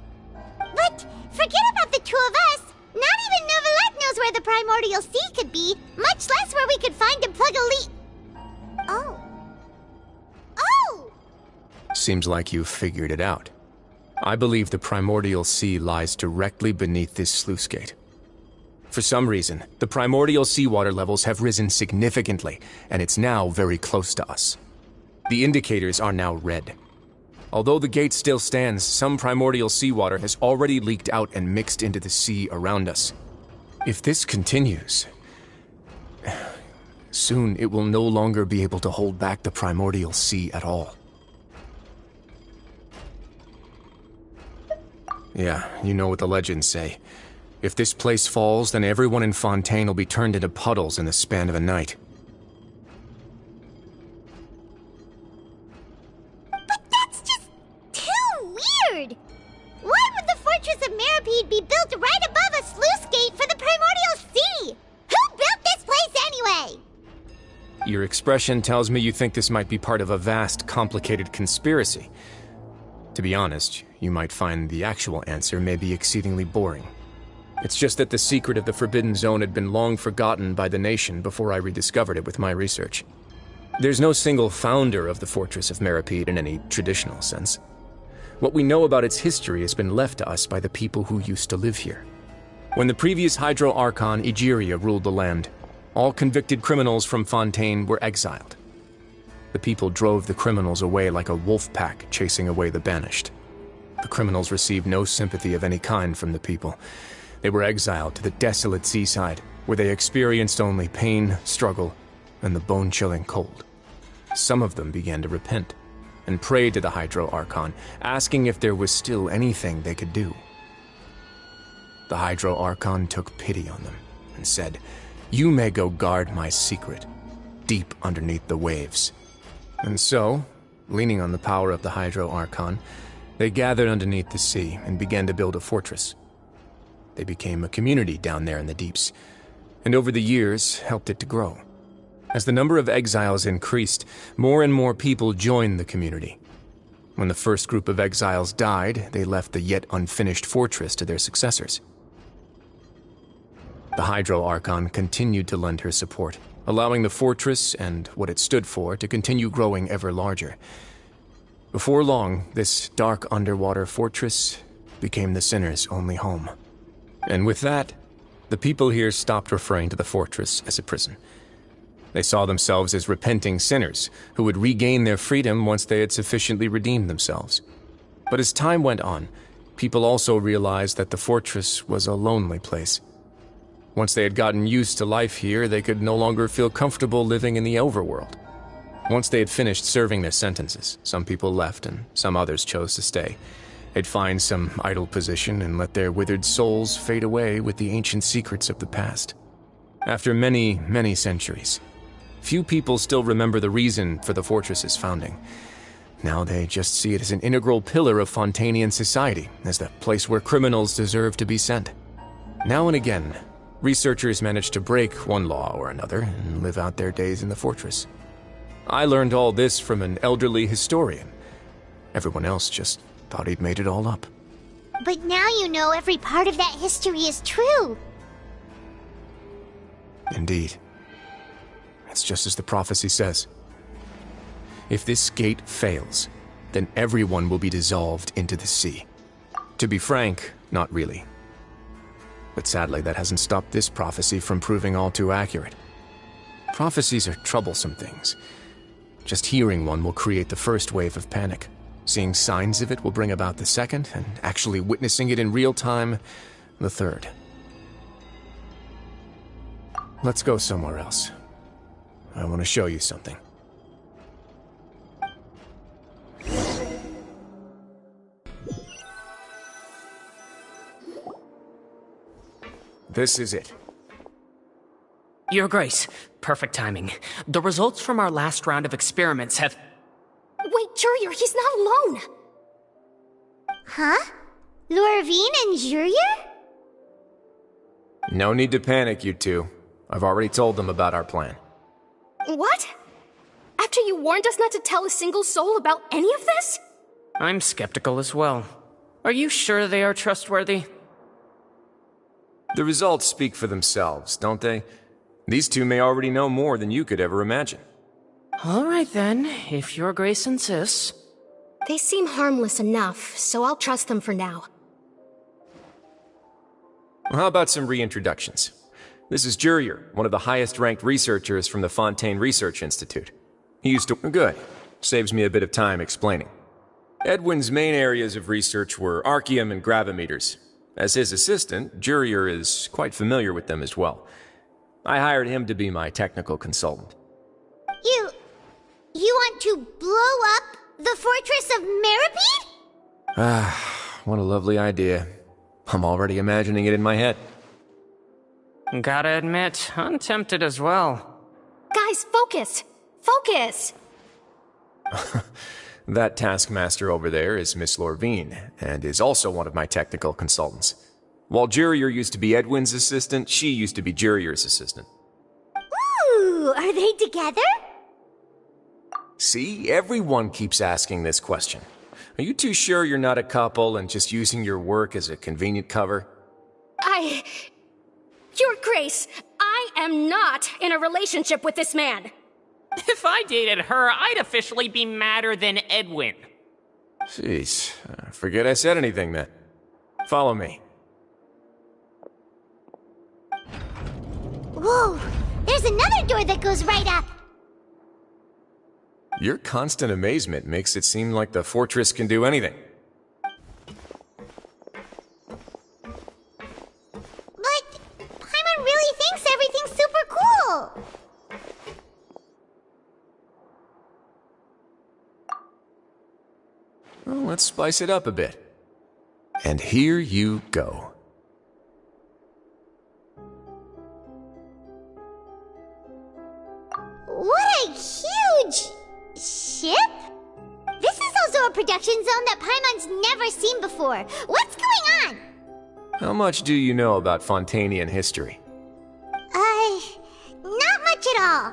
But forget about the two of us! Not even Novelette knows where the primordial sea could be, much less where we could find and plug a leak. Oh. Oh! Seems like you've figured it out. I believe the primordial sea lies directly beneath this sluice gate. For some reason, the primordial seawater levels have risen significantly, and it's now very close to us. The indicators are now red. Although the gate still stands, some primordial seawater has already leaked out and mixed into the sea around us. If this continues, soon it will no longer be able to hold back the primordial sea at all. Yeah, you know what the legends say. If this place falls, then everyone in Fontaine will be turned into puddles in the span of a night. But that's just too weird! Why would the Fortress of Meripede be built right above a sluice gate for the Primordial Sea? Who built this place anyway? Your expression tells me you think this might be part of a vast, complicated conspiracy. To be honest, you might find the actual answer may be exceedingly boring. It's just that the secret of the Forbidden Zone had been long forgotten by the nation before I rediscovered it with my research. There's no single founder of the Fortress of Meripede in any traditional sense. What we know about its history has been left to us by the people who used to live here. When the previous Hydro Archon Egeria ruled the land, all convicted criminals from Fontaine were exiled. The people drove the criminals away like a wolf pack chasing away the banished. The criminals received no sympathy of any kind from the people. They were exiled to the desolate seaside, where they experienced only pain, struggle, and the bone-chilling cold. Some of them began to repent, and prayed to the Hydro Archon, asking if there was still anything they could do. The Hydro Archon took pity on them, and said, "You may go guard my secret, deep underneath the waves." And so, leaning on the power of the Hydro Archon, they gathered underneath the sea and began to build a fortress. They became a community down there in the deeps, and over the years helped it to grow. As the number of exiles increased, more and more people joined the community. When the first group of exiles died, they left the yet unfinished fortress to their successors. The Hydro Archon continued to lend her support, allowing the fortress and what it stood for to continue growing ever larger. Before long, this dark underwater fortress became the sinner's only home. And with that, the people here stopped referring to the fortress as a prison. They saw themselves as repenting sinners who would regain their freedom once they had sufficiently redeemed themselves. But as time went on, people also realized that the fortress was a lonely place. Once they had gotten used to life here, they could no longer feel comfortable living in the overworld. Once they had finished serving their sentences, some people left and some others chose to stay. They'd find some idle position and let their withered souls fade away with the ancient secrets of the past. After many, many centuries, few people still remember the reason for the fortress's founding. Now they just see it as an integral pillar of Fontainian society, as the place where criminals deserve to be sent. Now and again, researchers manage to break one law or another and live out their days in the fortress. I learned all this from an elderly historian. Everyone else just thought he'd made it all up. But now you know every part of that history is true. Indeed. It's just as the prophecy says. If this gate fails, then everyone will be dissolved into the sea. To be frank, not really. But sadly, that hasn't stopped this prophecy from proving all too accurate. Prophecies are troublesome things. Just hearing one will create the first wave of panic. Seeing signs of it will bring about the second, and actually witnessing it in real time, the third. Let's go somewhere else. I want to show you something. This is it. Your Grace, perfect timing. The results from our last round of experiments have... Wait, Jurier, he's not alone! Huh? Lorvine and Jurier? No need to panic, you two. I've already told them about our plan. What? After you warned us not to tell a single soul about any of this? I'm skeptical as well. Are you sure they are trustworthy? The results speak for themselves, don't they? These two may already know more than you could ever imagine. All right then, if Your Grace insists. They seem harmless enough, so I'll trust them for now. Well, how about some reintroductions? This is Jurier, one of the highest-ranked researchers from the Fontaine Research Institute. He used to... Good. Saves me a bit of time explaining. Edwin's main areas of research were archium and gravimeters. As his assistant, Jurier is quite familiar with them as well. I hired him to be my technical consultant. You want to blow up the Fortress of Meripede? what a lovely idea. I'm already imagining it in my head. Gotta admit, I'm tempted as well. Guys, focus! Focus! That taskmaster over there is Miss Lorvine, and is also one of my technical consultants. While Jurier used to be Edwin's assistant, she used to be Jurier's assistant. Ooh, are they together? See, everyone keeps asking this question. Are you too sure you're not a couple and just using your work as a convenient cover? Your Grace, I am not in a relationship with this man. If I dated her, I'd officially be madder than Edwin. Jeez, forget I said anything then. Follow me. Whoa, there's another door that goes right up. Your constant amazement makes it seem like the fortress can do anything. But Paimon really thinks everything's super cool. Well, let's spice it up a bit. And here you go. What a huge ship? This is also a production zone that Paimon's never seen before. What's going on? How much do you know about Fontanian history? Not much at all.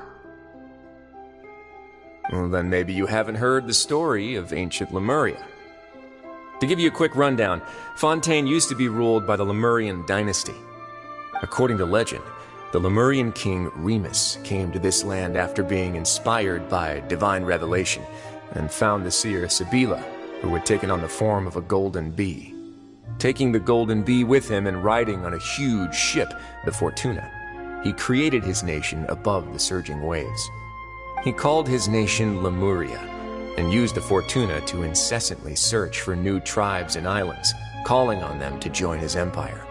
Well, then maybe you haven't heard the story of ancient Lemuria. To give you a quick rundown, Fontaine used to be ruled by the Lemurian dynasty. According to legend, the Lemurian king Remus came to this land after being inspired by divine revelation and found the seer Sibila, who had taken on the form of a golden bee. Taking the golden bee with him and riding on a huge ship, the Fortuna, he created his nation above the surging waves. He called his nation Lemuria and used the Fortuna to incessantly search for new tribes and islands, calling on them to join his empire.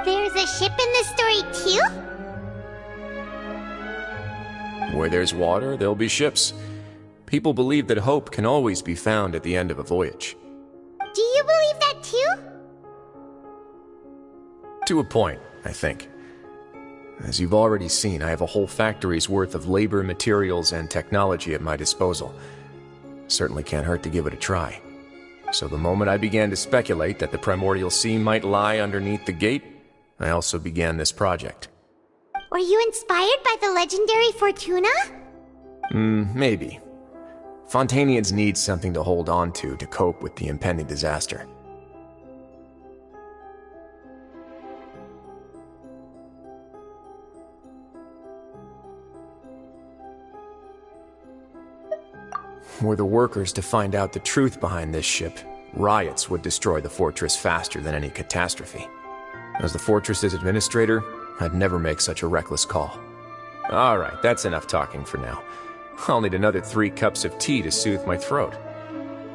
There's a ship in this story too? Where there's water, there'll be ships. People believe that hope can always be found at the end of a voyage. Do you believe that too? To a point, I think. As you've already seen, I have a whole factory's worth of labor, materials, and technology at my disposal. Certainly can't hurt to give it a try. So the moment I began to speculate that the primordial sea might lie underneath the gate, I also began this project. Were you inspired by the legendary Fortuna? Maybe. Fontanians need something to hold on to cope with the impending disaster. Were the workers to find out the truth behind this ship, riots would destroy the fortress faster than any catastrophe. As the fortress's administrator, I'd never make such a reckless call. Alright, that's enough talking for now. I'll need another 3 cups of tea to soothe my throat.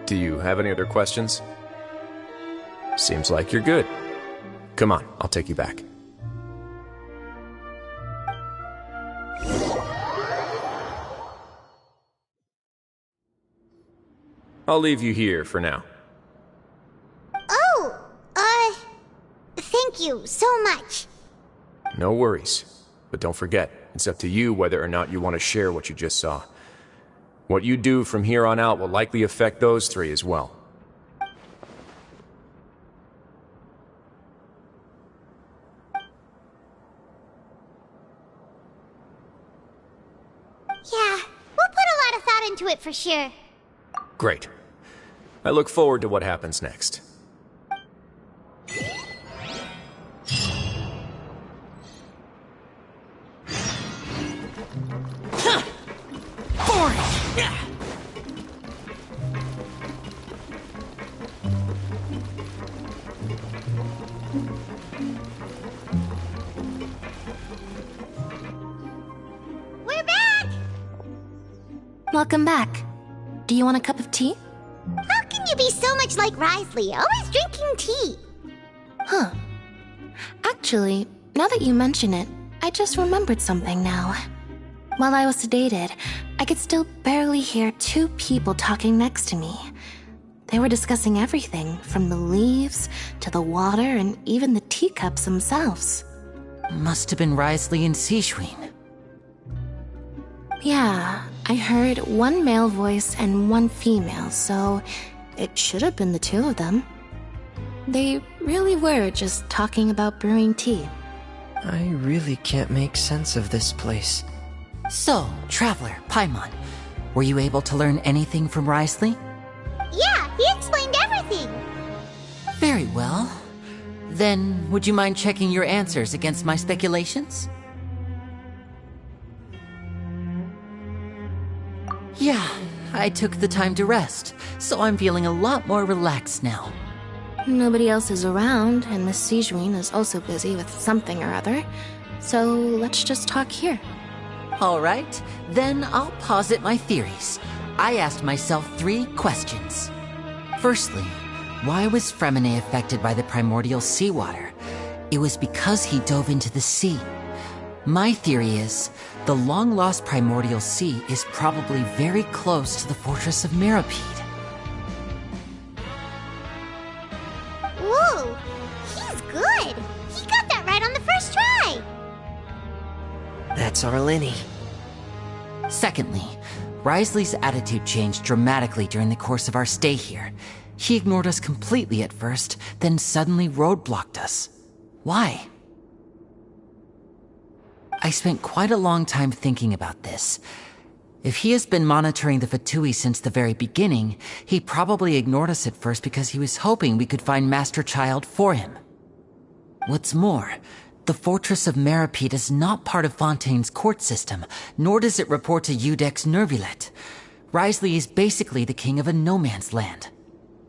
Do you have any other questions? Seems like you're good. Come on, I'll take you back. I'll leave you here for now. Oh, thank you so much. No worries. But don't forget, it's up to you whether or not you want to share what you just saw. What you do from here on out will likely affect those 3 as well. Yeah, we'll put a lot of thought into it for sure. Great. I look forward to what happens next. We're back! Welcome back. Do you want a cup of tea? How can you be so much like Risley, always drinking tea? Huh. Actually, now that you mention it, I just remembered something now. While I was sedated, I could still barely hear 2 people talking next to me. They were discussing everything, from the leaves to the water and even the teacups themselves. Must have been Risley and Sijuin. Yeah, I heard one male voice and one female, so it should have been the two of them. They really were just talking about brewing tea. I really can't make sense of this place. So, Traveler, Paimon, were you able to learn anything from Risley? Yeah, he explained everything. Very well. Then, would you mind checking your answers against my speculations? Yeah, I took the time to rest, so I'm feeling a lot more relaxed now. Nobody else is around, and Miss Sijuin is also busy with something or other, so let's just talk here. All right, then I'll posit my theories. I asked myself 3 questions. Firstly, why was Fremine affected by the primordial seawater? It was because he dove into the sea. My theory is, the long-lost primordial sea is probably very close to the fortress of Mirapede. Whoa, he's good. He got that right on the first try. That's our Linny. Secondly, Risley's attitude changed dramatically during the course of our stay here. He ignored us completely at first, then suddenly roadblocked us. Why? I spent quite a long time thinking about this. If he has been monitoring the Fatui since the very beginning, he probably ignored us at first because he was hoping we could find Master Child for him. What's more, the Fortress of Mirapede is not part of Fontaine's court system, nor does it report to Udex Nervulet. Risley is basically the king of a no-man's land.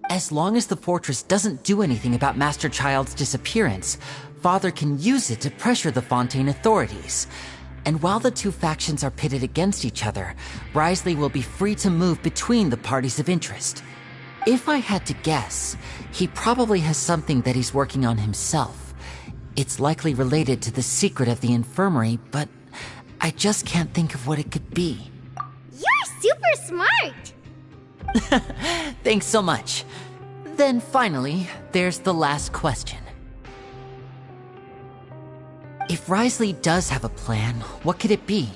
As long as the fortress doesn't do anything about Master Child's disappearance, Father can use it to pressure the Fontaine authorities. And while the 2 factions are pitted against each other, Risley will be free to move between the parties of interest. If I had to guess, he probably has something that he's working on himself. It's likely related to the secret of the infirmary, but I just can't think of what it could be. You're super smart. Thanks so much. Then finally, there's the last question. If Risley does have a plan, what could it be?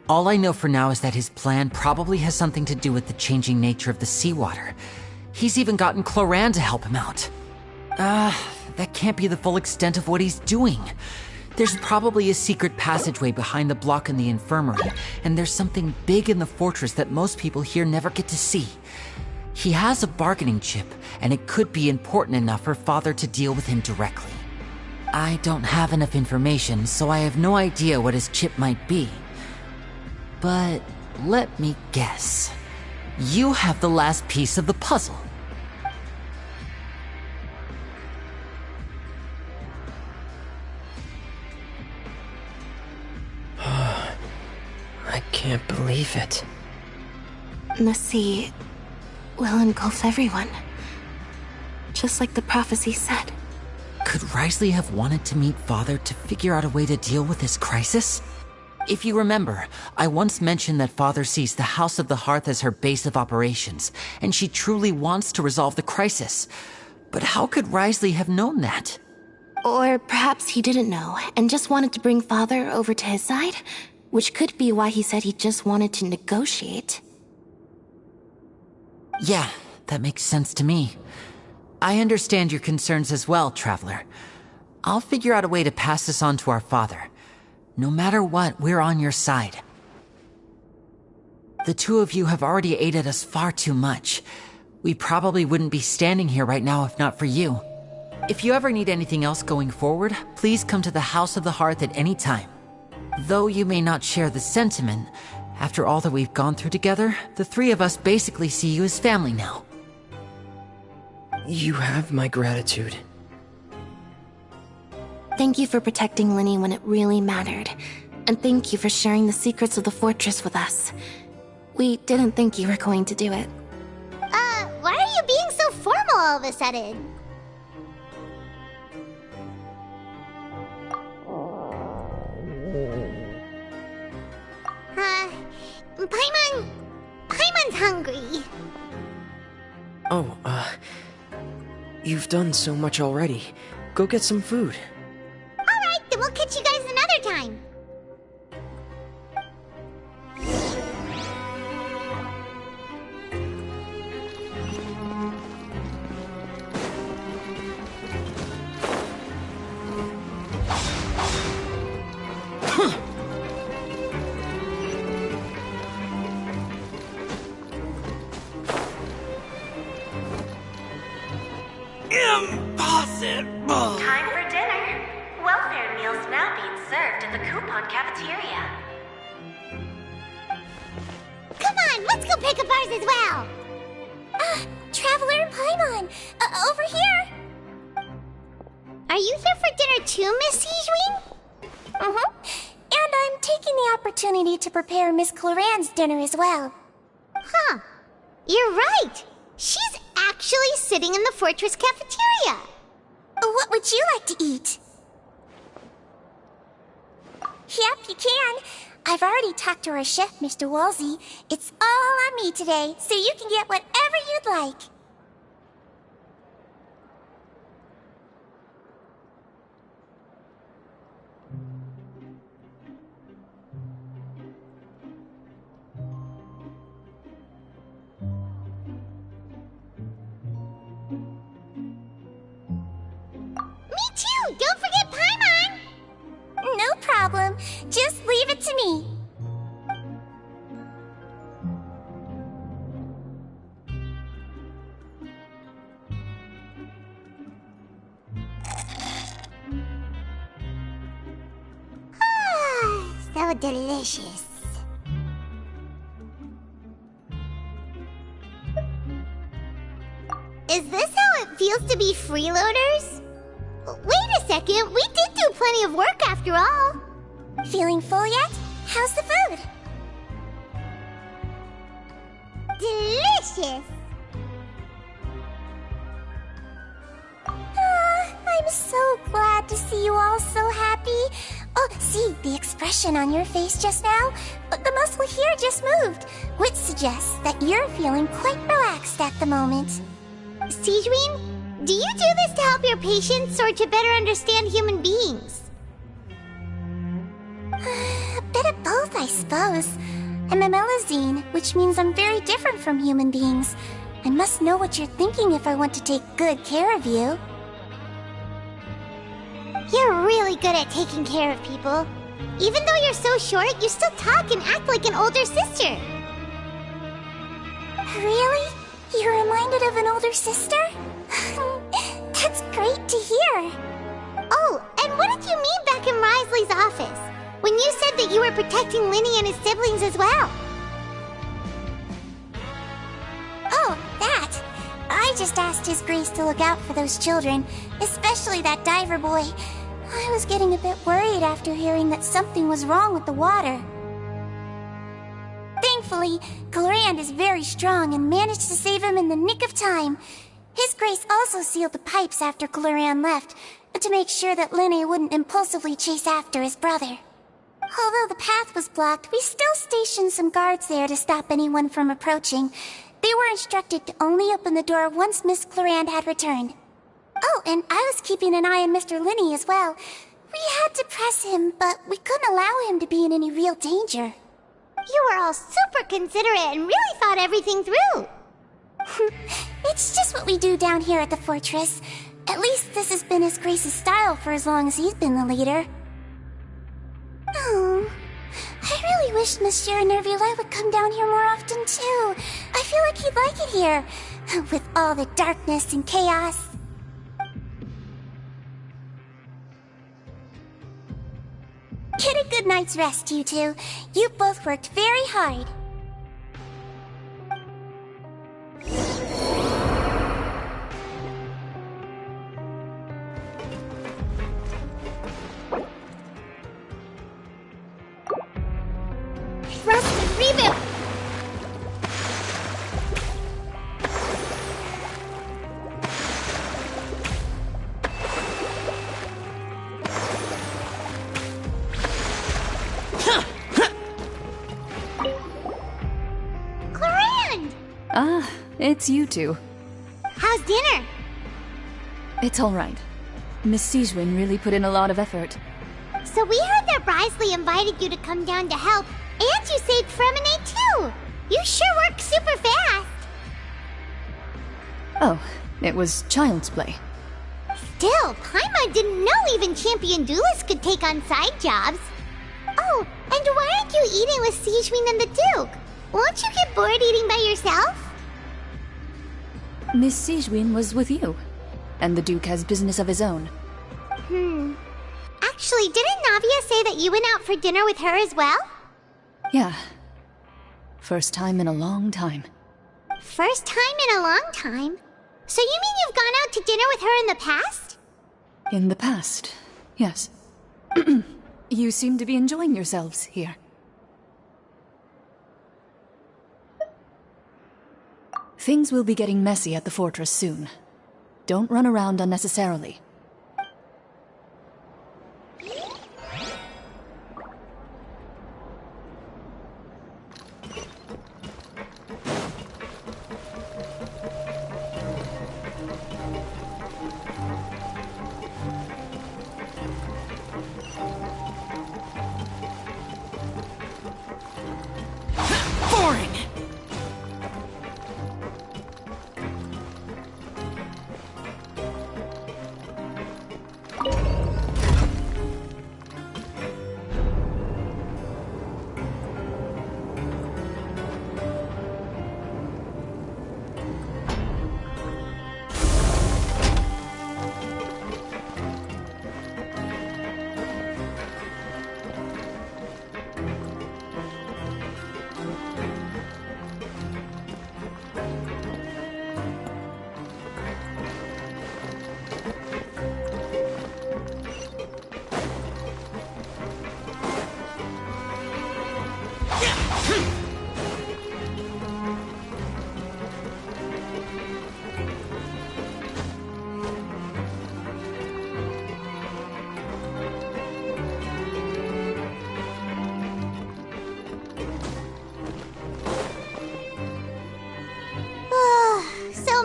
All I know for now is that his plan probably has something to do with the changing nature of the seawater. He's even gotten Cloran to help him out. That can't be the full extent of what he's doing. There's probably a secret passageway behind the block in the infirmary, and there's something big in the fortress that most people here never get to see. He has a bargaining chip, and it could be important enough for Father to deal with him directly. I don't have enough information, so I have no idea what his chip might be. But let me guess. You have the last piece of the puzzle. I can't believe it. The sea will engulf everyone. Just like the prophecy said. Could Risley have wanted to meet Father to figure out a way to deal with this crisis? If you remember, I once mentioned that Father sees the House of the Hearth as her base of operations, and she truly wants to resolve the crisis. But how could Risley have known that? Or perhaps he didn't know, and just wanted to bring Father over to his side? Which could be why he said he just wanted to negotiate. Yeah, that makes sense to me. I understand your concerns as well, Traveler. I'll figure out a way to pass this on to our father. No matter what, we're on your side. The 2 of you have already aided us far too much. We probably wouldn't be standing here right now if not for you. If you ever need anything else going forward, please come to the House of the Hearth at any time. Though you may not share the sentiment, after all that we've gone through together, the 3 of us basically see you as family now. You have my gratitude. Thank you for protecting Linny when it really mattered. And thank you for sharing the secrets of the fortress with us. We didn't think you were going to do it. Why are you being so formal all of a sudden? Paimon's hungry. Oh, you've done so much already. Go get some food. Alright, then we'll catch you guys another time. Impossible! Time for dinner. Welfare meals now being served at the coupon cafeteria. Come on, let's go pick up ours as well. Traveler and Paimon, over here. Are you here for dinner too, Miss Sijween? And I'm taking the opportunity to prepare Miss Cloran's dinner as well. Huh. You're right. She's actually sitting in the fortress cafeteria. What would you like to eat? Yep, you can. I've already talked to our chef, Mr. Wolsey. It's all on me today, so you can get whatever you'd like. Me too! Don't forget Paimon! No problem. Just leave it to me. So delicious. Is this how it feels to be freeloaders? Wait a second, we did do plenty of work after all. Feeling full yet? How's the food? Delicious. I'm so glad to see you all so happy. Oh, see the expression on your face just now? The muscle here just moved, which suggests that you're feeling quite relaxed at the moment. Sijween, do you do this to help your patients or to better understand human beings? A bit of both, I suppose. I'm a Melazine, which means I'm very different from human beings. I must know what you're thinking if I want to take good care of you. You're really good at taking care of people. Even though you're so short, you still talk and act like an older sister. Really? You're reminded of an older sister? That's great to hear. Oh, and what did you mean back in Risley's office? When you said that you were protecting Linny and his siblings as well? Oh, that. I just asked His Grace to look out for those children, especially that diver boy. I was getting a bit worried after hearing that something was wrong with the water. Thankfully, Clorand is very strong and managed to save him in the nick of time. His Grace also sealed the pipes after Clorand left, to make sure that Linny wouldn't impulsively chase after his brother. Although the path was blocked, we still stationed some guards there to stop anyone from approaching. They were instructed to only open the door once Miss Clorand had returned. Oh, and I was keeping an eye on Mr. Linny as well. We had to press him, but we couldn't allow him to be in any real danger. You were all super considerate and really thought everything through. It's just what we do down here at the fortress. At least this has been His Grace's style for as long as he's been the leader. Oh, I really wish Monsieur Nervuli would come down here more often too. I feel like he'd like it here, with all the darkness and chaos. Get a good night's rest, you two. You both worked very hard. Thrust and reboot! Ah, it's you two. dinner? It's all right. Miss Sijwin really put in a lot of effort. So we heard that Risley invited you to come down to help, and you saved Fremonade too! You sure work super fast! Oh, it was child's play. Still, Paimon didn't know even champion duelists could take on side jobs. Oh, and why aren't you eating with Sijwin and the Duke? Won't you get bored eating by yourself? Miss Sijwin was with you, and the Duke has business of his own. Actually, didn't Navia say that you went out for dinner with her as well? Yeah. First time in a long time. First time in a long time? So you mean you've gone out to dinner with her in the past? In the past, yes. You seem to be enjoying yourselves here. Things will be getting messy at the fortress soon. Don't run around unnecessarily.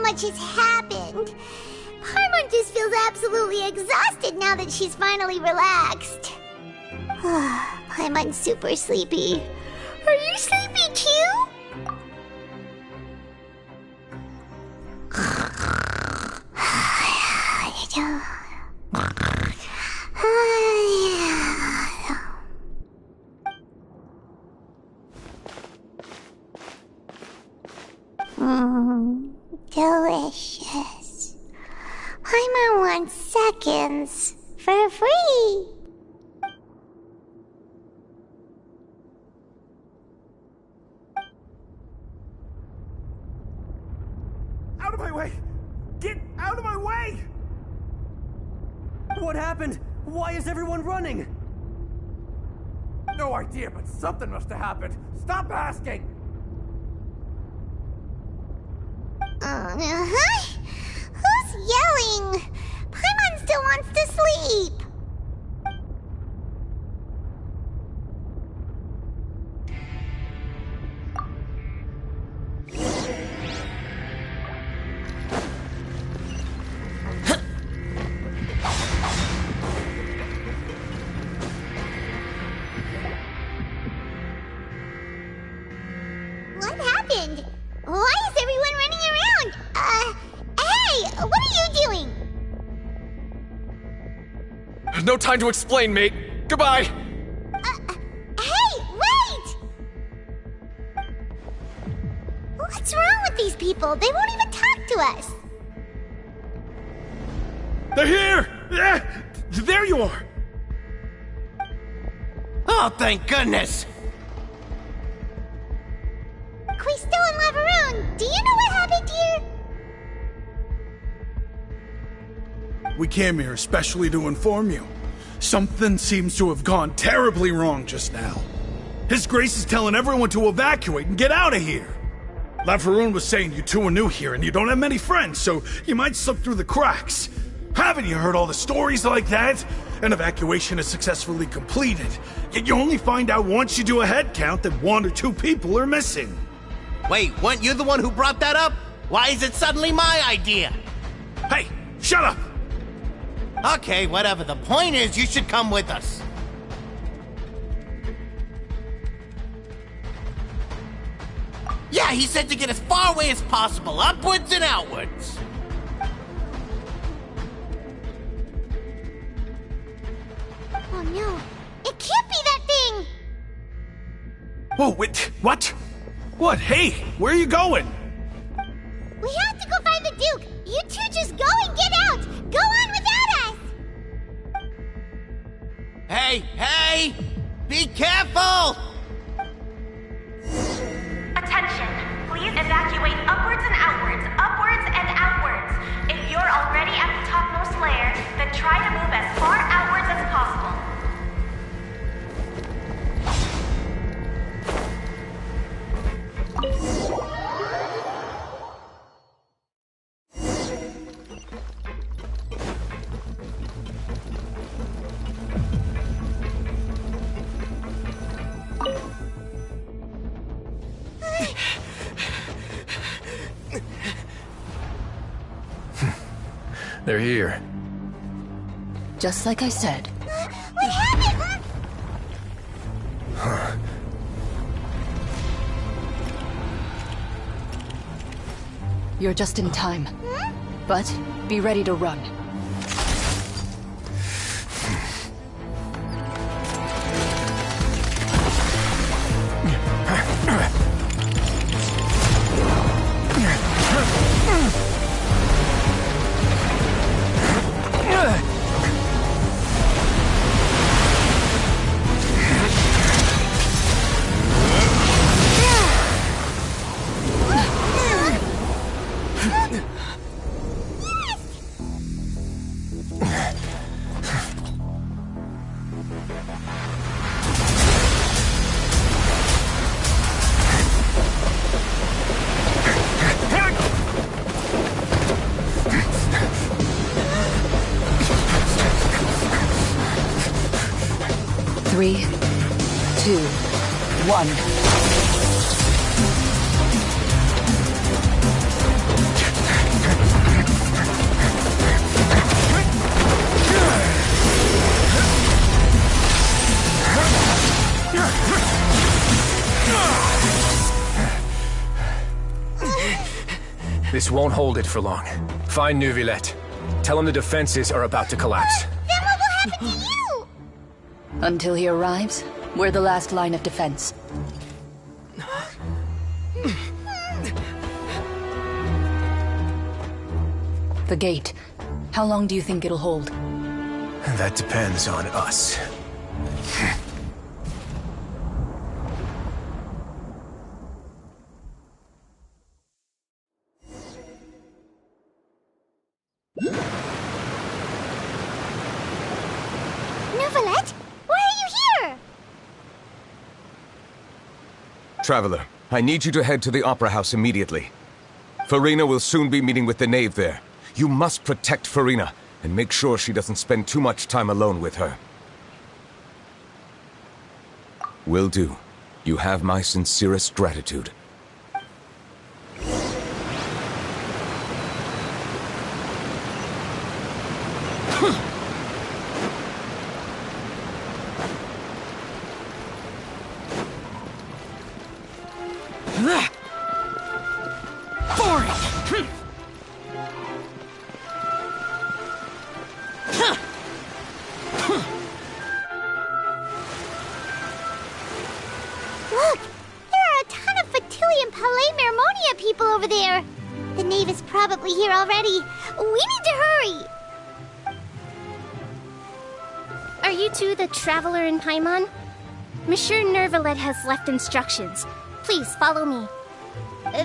Much has happened. Paimon just feels absolutely exhausted now that she's finally relaxed. Paimon's super sleepy. Are you sleepy too? Delicious. Paimon wants seconds for free. Out of my way! Get out of my way! What happened? Why is everyone running? No idea, but something must have happened. Stop asking! Who's yelling? Paimon still wants to sleep. What happened? Why is everyone running around? Hey! What are you doing? No time to explain, mate. Goodbye! Hey! Wait! What's wrong with these people? They won't even talk to us. They're here! There you are! Oh, thank goodness! Quisto and Laveroon, do you know what happened here? We came here especially to inform you. Something seems to have gone terribly wrong just now. His Grace is telling everyone to evacuate and get out of here. Laveroon was saying you two are new here and you don't have many friends, so you might slip through the cracks. Haven't you heard all the stories like that? An evacuation is successfully completed, yet you only find out once you do a head count that 1 or 2 people are missing. Wait, weren't you the one who brought that up? Why is it suddenly my idea? Hey, shut up! Okay, whatever. The point is, you should come with us. Yeah, he said to get as far away as possible, upwards and outwards. Oh no, it can't be that thing! Whoa, wait, what? What? Hey, where are you going? We have to go find the Duke! You two just go and get out! Go on without us! Hey! Be careful! Attention! Please evacuate upwards and outwards, upwards and outwards. If you're already at the topmost layer, then try to move as far outwards as possible. They're here. Just like I said. What happened? You're just in time. But be ready to run. Three, 2, 1. This won't hold it for long. Find Neuvillette. Tell him the defenses are about to collapse. Then what will happen to you? Until he arrives, we're the last line of defense. The gate. How long do you think it'll hold? That depends on us. Neuvillette? Why are you here? Traveler, I need you to head to the Opera House immediately. Farina will soon be meeting with the knave there. You must protect Farina, and make sure she doesn't spend too much time alone with her. Will do. You have my sincerest gratitude. Look! There are a ton of Fatilian Palais Mermonia people over there! The knave is probably here already. We need to hurry! Are you two the Traveler and Paimon? Monsieur Neuvillette has left instructions. Please follow me.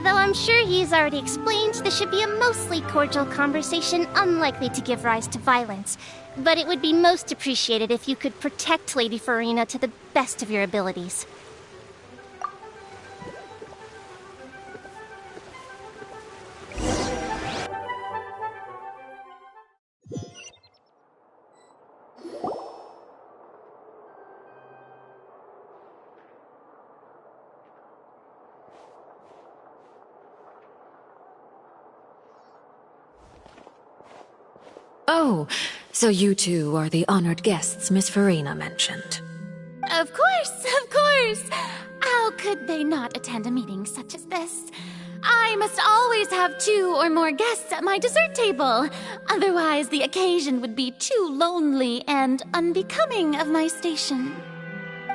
Though I'm sure he's already explained, this should be a mostly cordial conversation, unlikely to give rise to violence. But it would be most appreciated if you could protect Lady Farina to the best of your abilities. Oh, so you two are the honored guests Miss Farina mentioned. Of course, of course. How could they not attend a meeting such as this? I must always have 2 or more guests at my dessert table. Otherwise, the occasion would be too lonely and unbecoming of my station.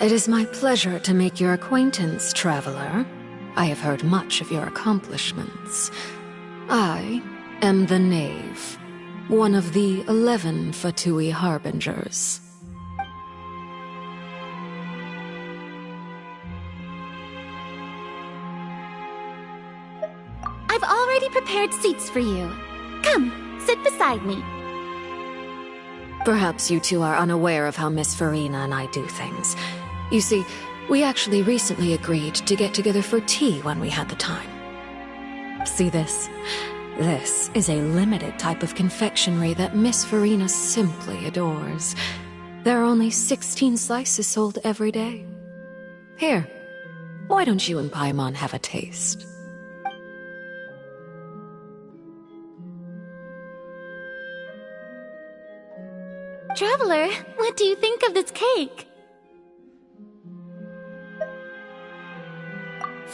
It is my pleasure to make your acquaintance, traveler. I have heard much of your accomplishments. I am the Knave, one of the 11 Fatui Harbingers. I've already prepared seats for you. Come, sit beside me. Perhaps you two are unaware of how Miss Farina and I do things. You see, we actually recently agreed to get together for tea when we had the time. See this? This is a limited type of confectionery that Miss Farina simply adores. There are only 16 slices sold every day. Here, why don't you and Paimon have a taste? Traveler, what do you think of this cake?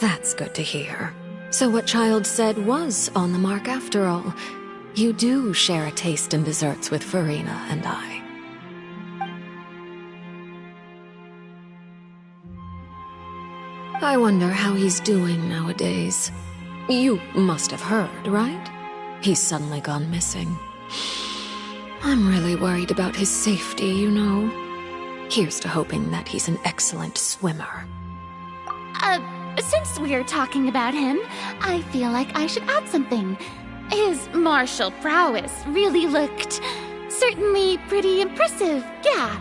That's good to hear. So what Child said was on the mark after all. You do share a taste in desserts with Farina and I. I wonder how he's doing nowadays. You must have heard, right? He's suddenly gone missing. I'm really worried about his safety, you know. Here's to hoping that he's an excellent swimmer. Since we're talking about him, I feel like I should add something. His martial prowess really looked certainly pretty impressive, yeah.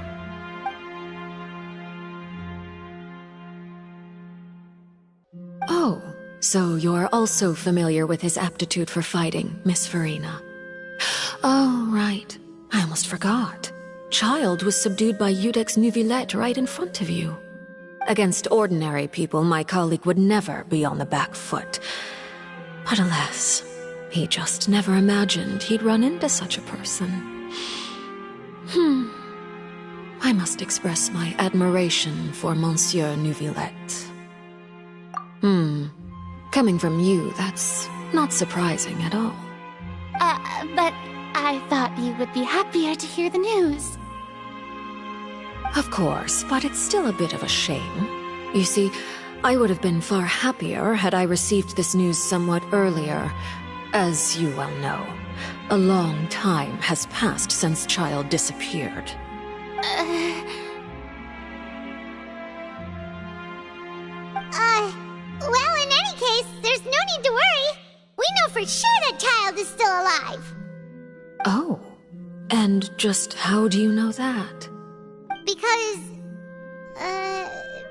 Oh, so you're also familiar with his aptitude for fighting, Miss Farina. Oh, right. I almost forgot. Child was subdued by Udex Nuvillette right in front of you. Against ordinary people, my colleague would never be on the back foot. But alas, he just never imagined he'd run into such a person. I must express my admiration for Monsieur Nuvillette. Coming from you, that's not surprising at all. But I thought you would be happier to hear the news. Of course, but it's still a bit of a shame. You see, I would have been far happier had I received this news somewhat earlier. As you well know, a long time has passed since Child disappeared. Well, in any case, there's no need to worry. We know for sure that Child is still alive. Oh, and just how do you know that?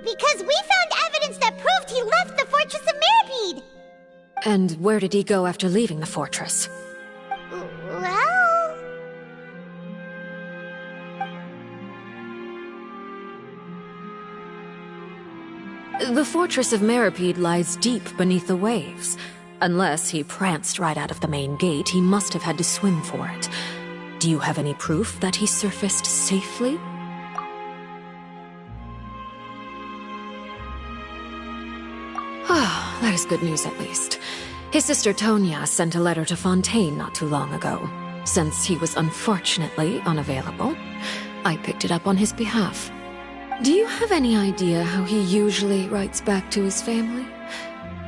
Because we found evidence that proved he left the Fortress of Mirapede. And where did he go after leaving the fortress? Well... The Fortress of Mirapede lies deep beneath the waves. Unless he pranced right out of the main gate, he must have had to swim for it. Do you have any proof that he surfaced safely? Ah, that is good news at least. His sister Tonya sent a letter to Fontaine not too long ago. Since he was unfortunately unavailable, I picked it up on his behalf. Do you have any idea how he usually writes back to his family?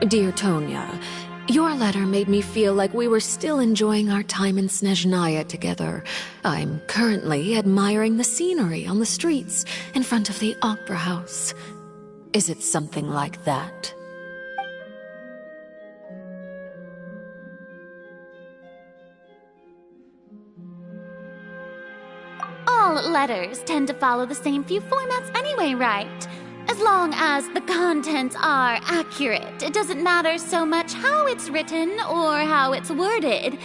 Dear Tonya, your letter made me feel like we were still enjoying our time in Snezhnaya together. I'm currently admiring the scenery on the streets in front of the opera house. Is it something like that? All letters tend to follow the same few formats anyway, right? As long as the contents are accurate, it doesn't matter so much how it's written or how it's worded.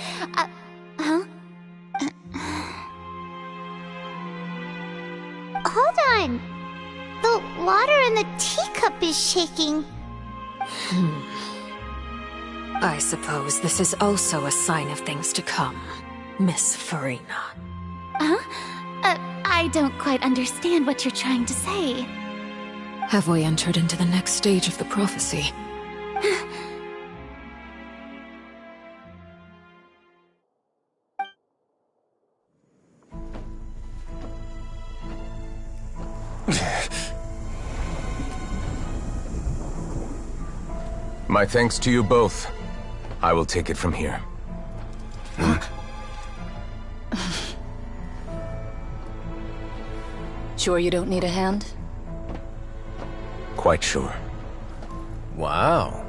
Huh? Hold on. The water in the teacup is shaking. I suppose this is also a sign of things to come. Miss Farina. Huh? I don't quite understand what you're trying to say. Have we entered into the next stage of the prophecy? My thanks to you both. I will take it from here. Sure you don't need a hand? Quite sure. Wow.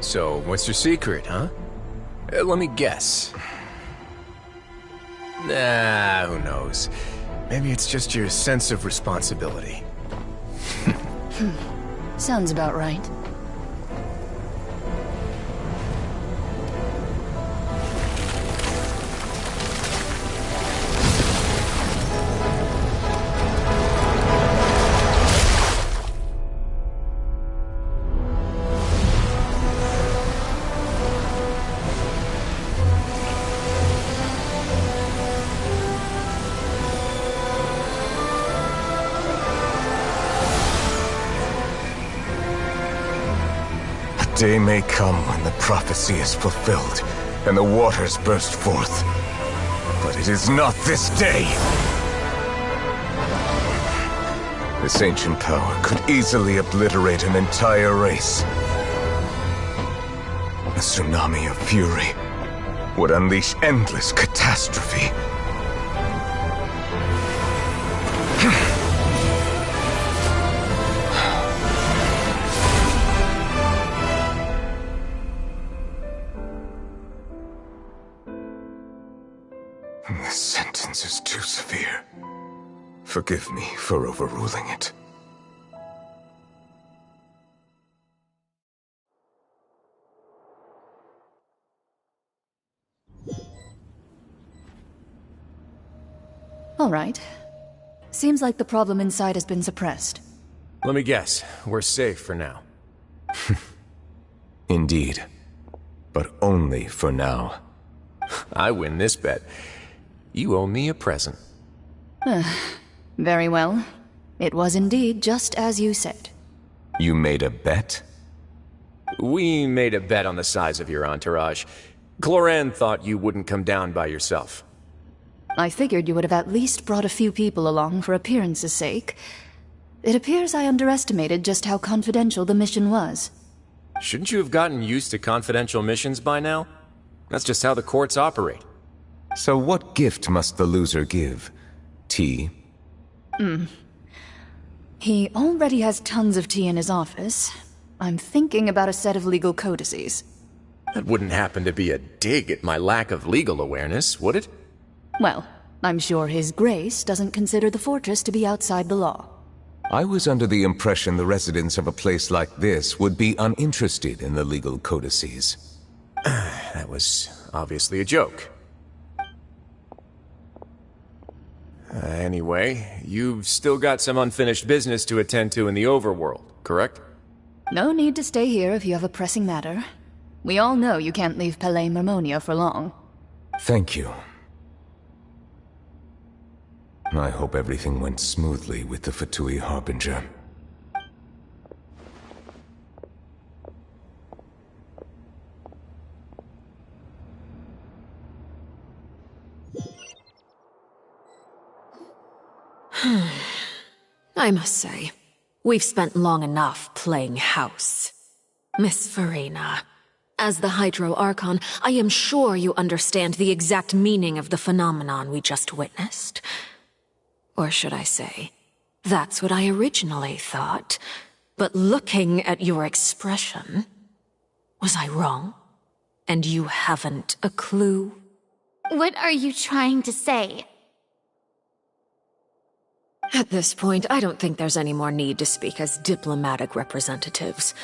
So, what's your secret, huh? Let me guess. Nah, who knows? Maybe it's just your sense of responsibility. Sounds about right. Day may come when the prophecy is fulfilled, and the waters burst forth. But it is not this day! This ancient power could easily obliterate an entire race. A tsunami of fury would unleash endless catastrophe. This sentence is too severe. Forgive me for overruling it. All right. Seems like the problem inside has been suppressed. Let me guess. We're safe for now. Indeed. But only for now. I win this bet. You owe me a present. Very well. It was indeed just as you said. You made a bet? We made a bet on the size of your entourage. Cloran thought you wouldn't come down by yourself. I figured you would have at least brought a few people along for appearance's sake. It appears I underestimated just how confidential the mission was. Shouldn't you have gotten used to confidential missions by now? That's just how the courts operate. So what gift must the loser give? Tea? He already has tons of tea in his office. I'm thinking about a set of legal codices. That wouldn't happen to be a dig at my lack of legal awareness, would it? Well, I'm sure His Grace doesn't consider the fortress to be outside the law. I was under the impression the residents of a place like this would be uninterested in the legal codices. That was obviously a joke. Anyway, you've still got some unfinished business to attend to in the overworld, correct? No need to stay here if you have a pressing matter. We all know you can't leave Palais Mermonia for long. Thank you. I hope everything went smoothly with the Fatui Harbinger. I must say, we've spent long enough playing house. Miss Farina, as the Hydro Archon, I am sure you understand the exact meaning of the phenomenon we just witnessed. Or should I say, that's what I originally thought. But looking at your expression, was I wrong? And you haven't a clue? What are you trying to say? At this point, I don't think there's any more need to speak as diplomatic representatives.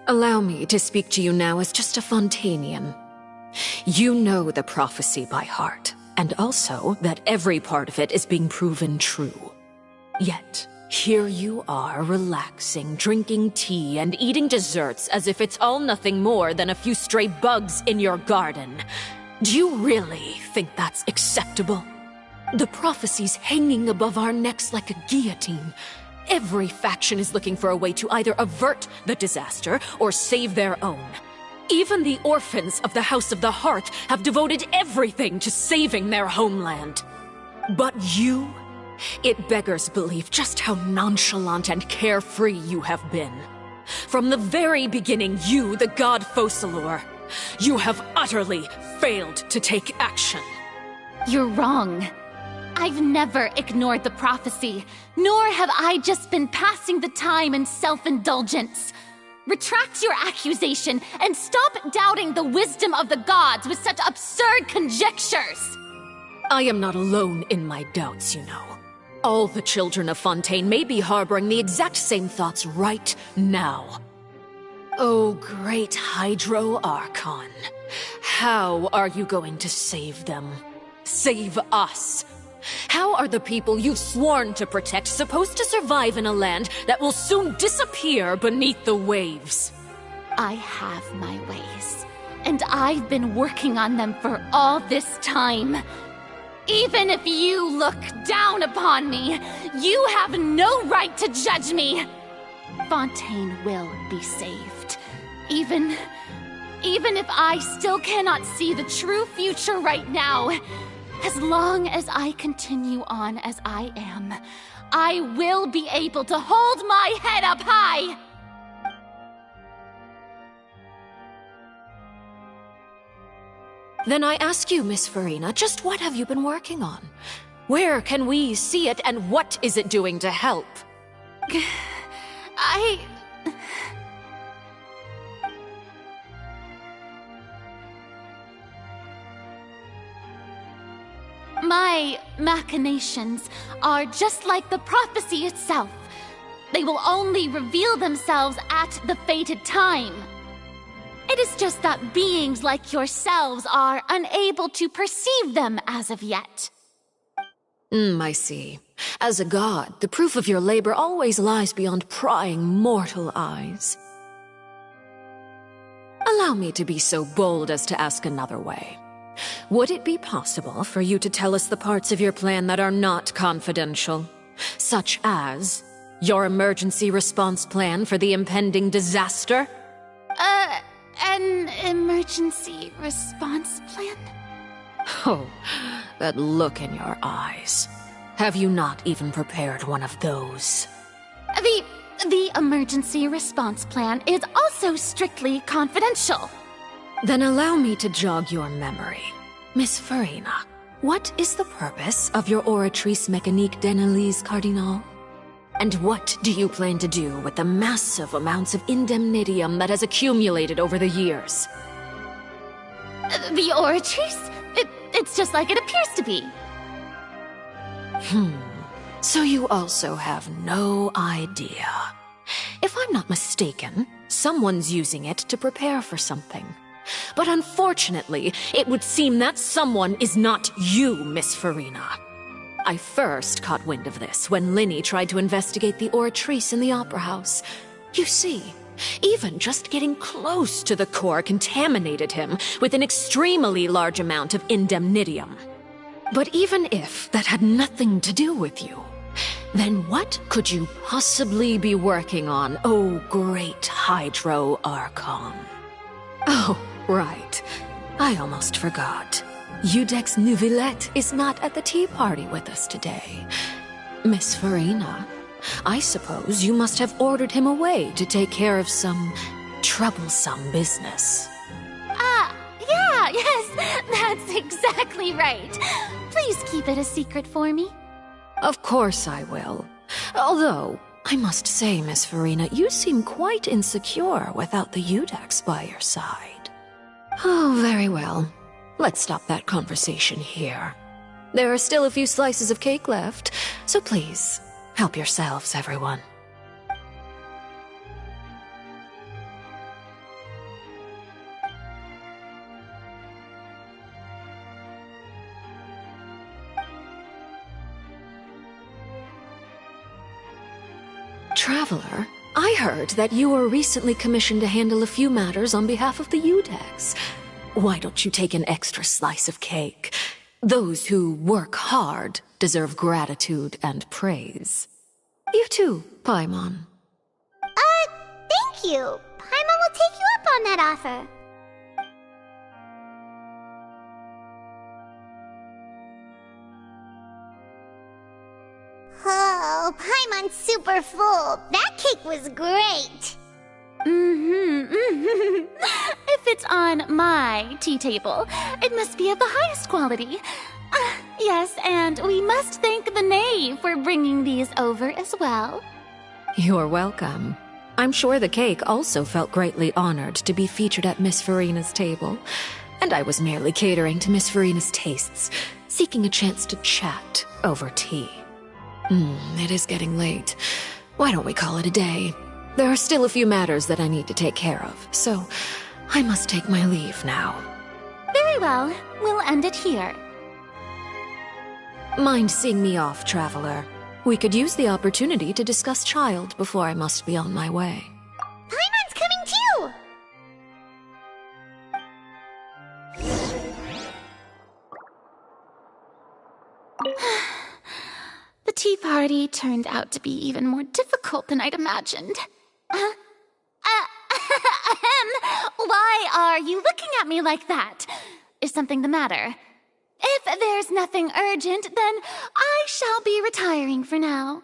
Allow me to speak to you now as just a Fontainian. You know the prophecy by heart, and also that every part of it is being proven true. Yet, here you are relaxing, drinking tea, and eating desserts as if it's all nothing more than a few stray bugs in your garden. Do you really think that's acceptable? The prophecy's hanging above our necks like a guillotine. Every faction is looking for a way to either avert the disaster or save their own. Even the orphans of the House of the Hearth have devoted everything to saving their homeland. But you? It beggars belief just how nonchalant and carefree you have been. From the very beginning, you, the god Focalor, you have utterly failed to take action. You're wrong. I've never ignored the prophecy, nor have I just been passing the time in self-indulgence. Retract your accusation and stop doubting the wisdom of the gods with such absurd conjectures. I am not alone in my doubts, you know. All the children of Fontaine may be harboring the exact same thoughts right now. Oh, great Hydro Archon. How are you going to save them? Save us? How are the people you've sworn to protect supposed to survive in a land that will soon disappear beneath the waves? I have my ways, and I've been working on them for all this time. Even if you look down upon me, you have no right to judge me. Fontaine will be saved. Even if I still cannot see the true future right now, as long as I continue on as I am, I will be able to hold my head up high! Then I ask you, Miss Farina, just what have you been working on? Where can we see it, and what is it doing to help? My machinations are just like the prophecy itself. They will only reveal themselves at the fated time. It is just that beings like yourselves are unable to perceive them as of yet. I see. As a god, the proof of your labor always lies beyond prying mortal eyes. Allow me to be so bold as to ask another way. Would it be possible for you to tell us the parts of your plan that are not confidential? Such as your emergency response plan for the impending disaster? An emergency response plan? Oh, that look in your eyes. Have you not even prepared one of those? The emergency response plan is also strictly confidential. Then allow me to jog your memory. Miss Farina, what is the purpose of your Oratrice Mécanique d'Analyse Cardinal? And what do you plan to do with the massive amounts of indemnitium that has accumulated over the years? The Oratrice? It's just like it appears to be. So you also have no idea. If I'm not mistaken, someone's using it to prepare for something. But unfortunately, it would seem that someone is not you, Miss Farina. I first caught wind of this when Linny tried to investigate the Oratrice in the Opera House. You see, even just getting close to the core contaminated him with an extremely large amount of indemnitium. But even if that had nothing to do with you, then what could you possibly be working on, oh great Hydro Archon? Oh, right. I almost forgot. Udex Neuvillette is not at the tea party with us today. Miss Farina, I suppose you must have ordered him away to take care of some troublesome business. Yes, that's exactly right. Please keep it a secret for me. Of course I will. Although, I must say, Miss Farina, you seem quite insecure without the Udex by your side. Oh, very well. Let's stop that conversation here. There are still a few slices of cake left, so please, help yourselves, everyone. Traveler, I heard that you were recently commissioned to handle a few matters on behalf of the Udex. why don't you take an extra slice of cake? Those who work hard deserve gratitude and praise. You too, Paimon. Thank you. Paimon will take you up on that offer. Oh, Paimon's super full. That cake was great. If it's on my tea table, it must be of the highest quality. Yes, and we must thank the knave for bringing these over as well. You're welcome. I'm sure the cake also felt greatly honored to be featured at Miss Farina's table, and I was merely catering to Miss Farina's tastes, seeking a chance to chat over tea. It is getting late. Why don't we call it a day? There are still a few matters that I need to take care of, so I must take my leave now. Very well. We'll end it here. Mind seeing me off, traveler? We could use the opportunity to discuss Child before I must be on my way. Paimon's coming too! The tea party turned out to be even more difficult than I'd imagined. Why are you looking at me like that? Is something the matter? If there's nothing urgent, then I shall be retiring for now.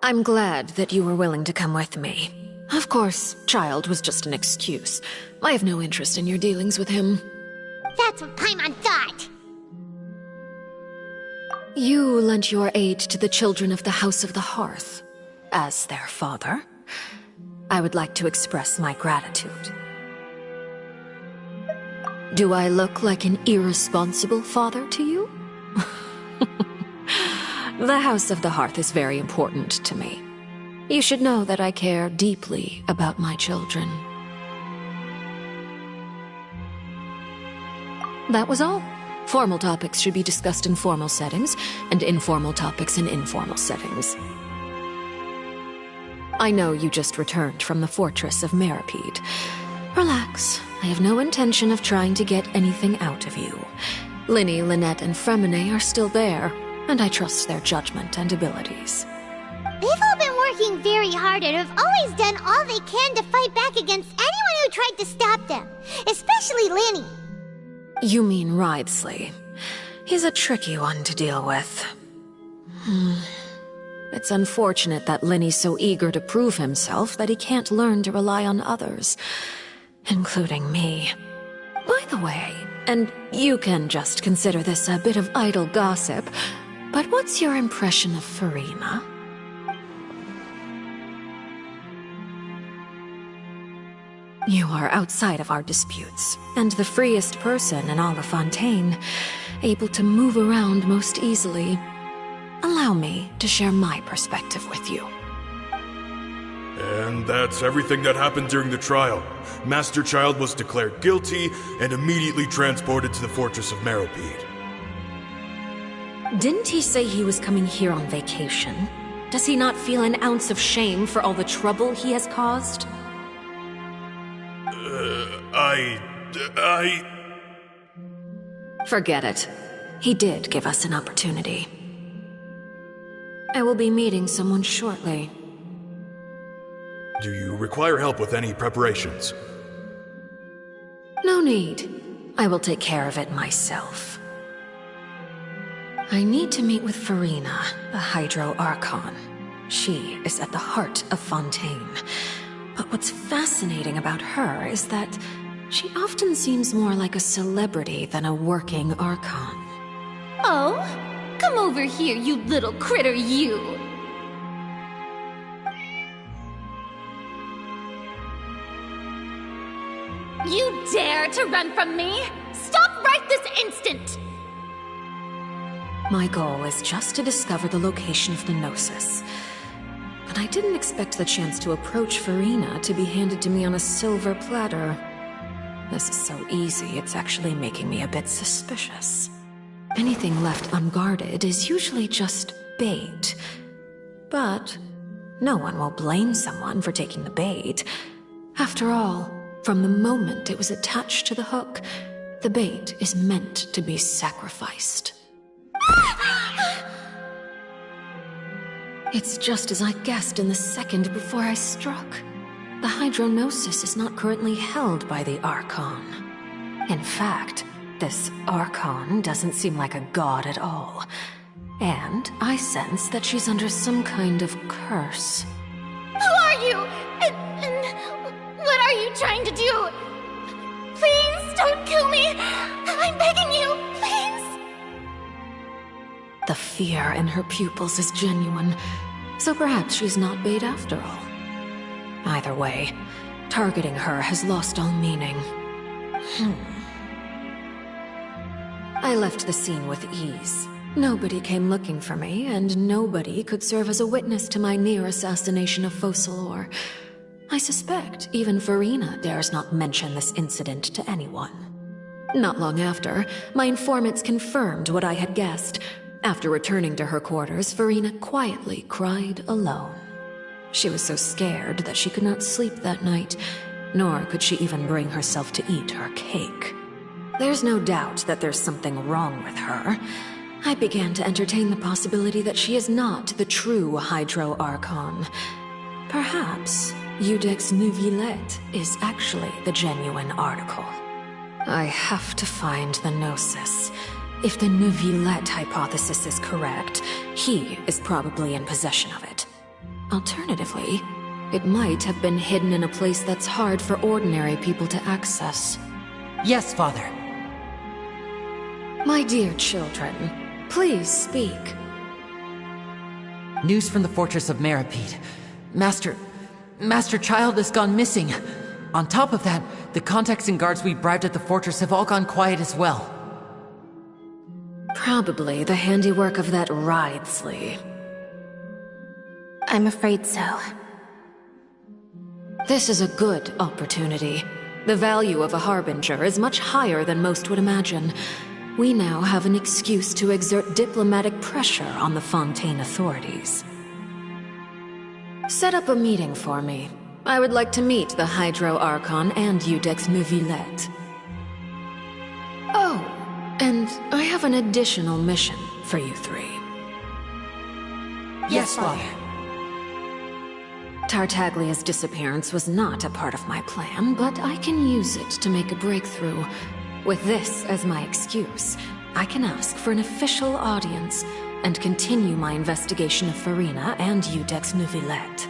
I'm glad that you were willing to come with me. Of course, Child was just an excuse. I have no interest in your dealings with him. That's what Paimon thought. You lent your aid to the children of the House of the Hearth. As their father, I would like to express my gratitude. Do I look like an irresponsible father to you? The House of the Hearth is very important to me. You should know that I care deeply about my children. That was all. Formal topics should be discussed in formal settings, and informal topics in informal settings. I know you just returned from the fortress of Meripede. Relax. I have no intention of trying to get anything out of you. Linny, Lynette, and Fremine are still there, and I trust their judgment and abilities. They've all been working very hard and have always done all they can to fight back against anyone who tried to stop them, especially Linny. You mean Wriothesley. He's a tricky one to deal with. It's unfortunate that Linny's so eager to prove himself that he can't learn to rely on others, including me. By the way, and you can just consider this a bit of idle gossip, but what's your impression of Farina? You are outside of our disputes, and the freest person in all of Fontaine, able to move around most easily. Allow me to share my perspective with you. And that's everything that happened during the trial. Master Child was declared guilty and immediately transported to the Fortress of Meripede. Didn't he say he was coming here on vacation? Does he not feel an ounce of shame for all the trouble he has caused? Forget it. He did give us an opportunity. I will be meeting someone shortly. Do you require help with any preparations? No need. I will take care of it myself. I need to meet with Farina, the Hydro Archon. She is at the heart of Fontaine. But what's fascinating about her is that She often seems more like a celebrity than a working archon. Oh? Come over here, you little critter, you! You dare to run from me? Stop right this instant! My goal is just to discover the location of the Gnosis. But I didn't expect the chance to approach Farina to be handed to me on a silver platter. This is so easy, it's actually making me a bit suspicious. Anything left unguarded is usually just bait. But no one will blame someone for taking the bait. After all, from the moment it was attached to the hook, the bait is meant to be sacrificed. It's just as I guessed in the second before I struck. The Hydronosis is not currently held by the Archon. In fact, this Archon doesn't seem like a god at all. And I sense that she's under some kind of curse. Who are you? And what are you trying to do? Please don't kill me! I'm begging you, please! The fear in her pupils is genuine, so perhaps she's not bait after all. Either way, targeting her has lost all meaning. I left the scene with ease. Nobody came looking for me, and nobody could serve as a witness to my near assassination of Focalor. I suspect even Farina dares not mention this incident to anyone. Not long after, my informants confirmed what I had guessed. After returning to her quarters, Farina quietly cried alone. She was so scared that she could not sleep that night, nor could she even bring herself to eat her cake. There's no doubt that there's something wrong with her. I began to entertain the possibility that she is not the true Hydro Archon. Perhaps Iudex Neuvillette is actually the genuine article. I have to find the Gnosis. If the Neuvillette hypothesis is correct, he is probably in possession of it. Alternatively, it might have been hidden in a place that's hard for ordinary people to access. Yes, Father. My dear children, please speak. News from the Fortress of Meripede. Master Child has gone missing. On top of that, the contacts and guards we bribed at the fortress have all gone quiet as well. Probably the handiwork of that Ridesley. I'm afraid so. This is a good opportunity. The value of a Harbinger is much higher than most would imagine. We now have an excuse to exert diplomatic pressure on the Fontaine authorities. Set up a meeting for me. I would like to meet the Hydro Archon and Iudex Neuvillette. Oh, and I have an additional mission for you three. Yes, Father. Tartaglia's disappearance was not a part of my plan, but I can use it to make a breakthrough. With this as my excuse, I can ask for an official audience and continue my investigation of Farina and Iudex Neuvillette.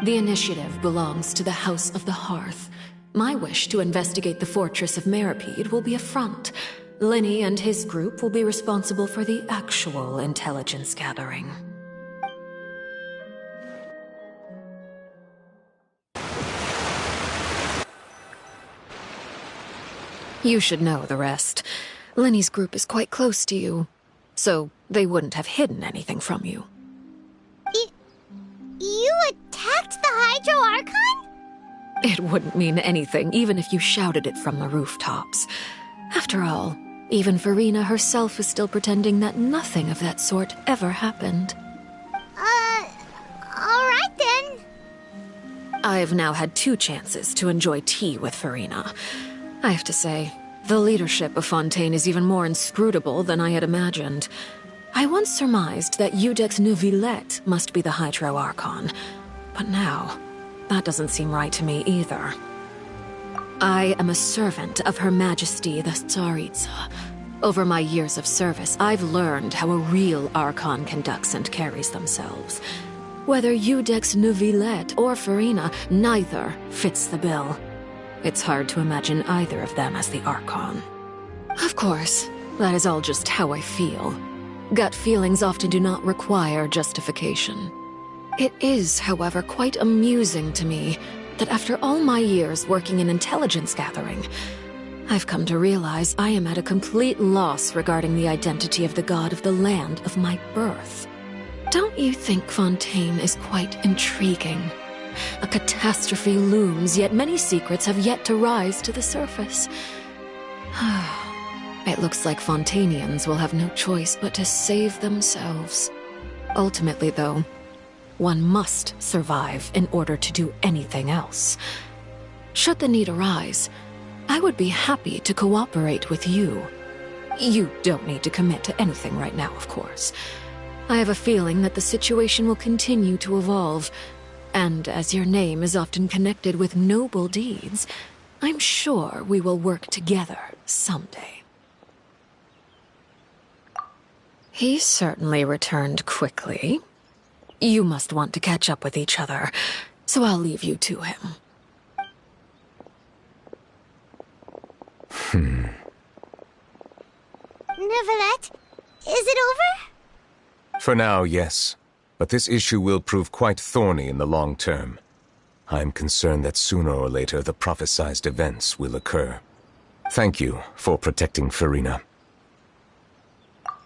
The initiative belongs to the House of the Hearth. My wish to investigate the Fortress of Meripede will be a front. Linny and his group will be responsible for the actual intelligence gathering. You should know the rest. Linny's group is quite close to you, so they wouldn't have hidden anything from you. You attacked the Hydro Archon? It wouldn't mean anything, even if you shouted it from the rooftops. After all, even Farina herself is still pretending that nothing of that sort ever happened. Alright then. I've now had 2 chances to enjoy tea with Farina. I have to say, the leadership of Fontaine is even more inscrutable than I had imagined. I once surmised that Iudex Neuvillette must be the Hydro Archon, but now, that doesn't seem right to me either. I am a servant of Her Majesty the Tsaritsa. Over my years of service, I've learned how a real Archon conducts and carries themselves. Whether Iudex Neuvillette or Farina, neither fits the bill. It's hard to imagine either of them as the Archon. Of course, that is all just how I feel. Gut feelings often do not require justification. It is, however, quite amusing to me that after all my years working in intelligence gathering, I've come to realize I am at a complete loss regarding the identity of the god of the land of my birth. Don't you think Fontaine is quite intriguing? A catastrophe looms, yet many secrets have yet to rise to the surface. It looks like Fontainians will have no choice but to save themselves. Ultimately, though, one must survive in order to do anything else. Should the need arise, I would be happy to cooperate with you. You don't need to commit to anything right now, of course. I have a feeling that the situation will continue to evolve, and as your name is often connected with noble deeds, I'm sure we will work together someday. He certainly returned quickly. You must want to catch up with each other, so I'll leave you to him. Neuvillette, is it over? For now, yes. But this issue will prove quite thorny in the long term. I'm concerned that sooner or later the prophesized events will occur. Thank you for protecting Farina.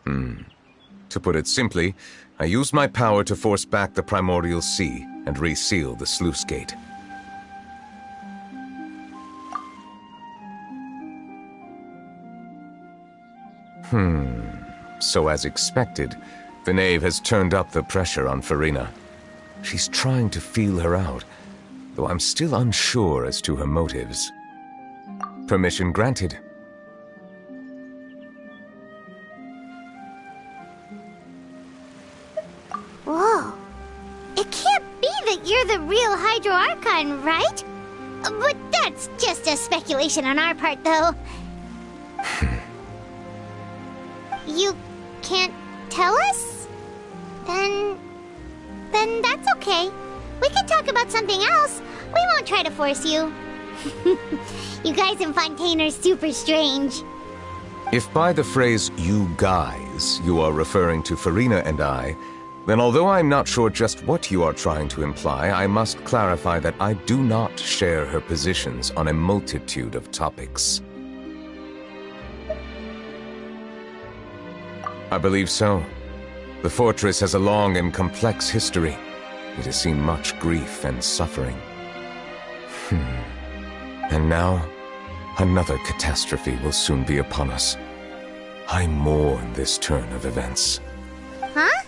To put it simply, I used my power to force back the primordial sea and reseal the sluice gate. So as expected, the knave has turned up the pressure on Farina. She's trying to feel her out, though I'm still unsure as to her motives. Permission granted. Whoa. It can't be that you're the real Hydro Archon, right? But that's just a speculation on our part, though. You can't tell us? Then that's okay. We can talk about something else. We won't try to force you. You guys in Fontaine are super strange. If by the phrase, you guys, you are referring to Farina and I, then although I'm not sure just what you are trying to imply, I must clarify that I do not share her positions on a multitude of topics. I believe so. The fortress has a long and complex history. It has seen much grief and suffering. And now, another catastrophe will soon be upon us. I mourn this turn of events. Huh?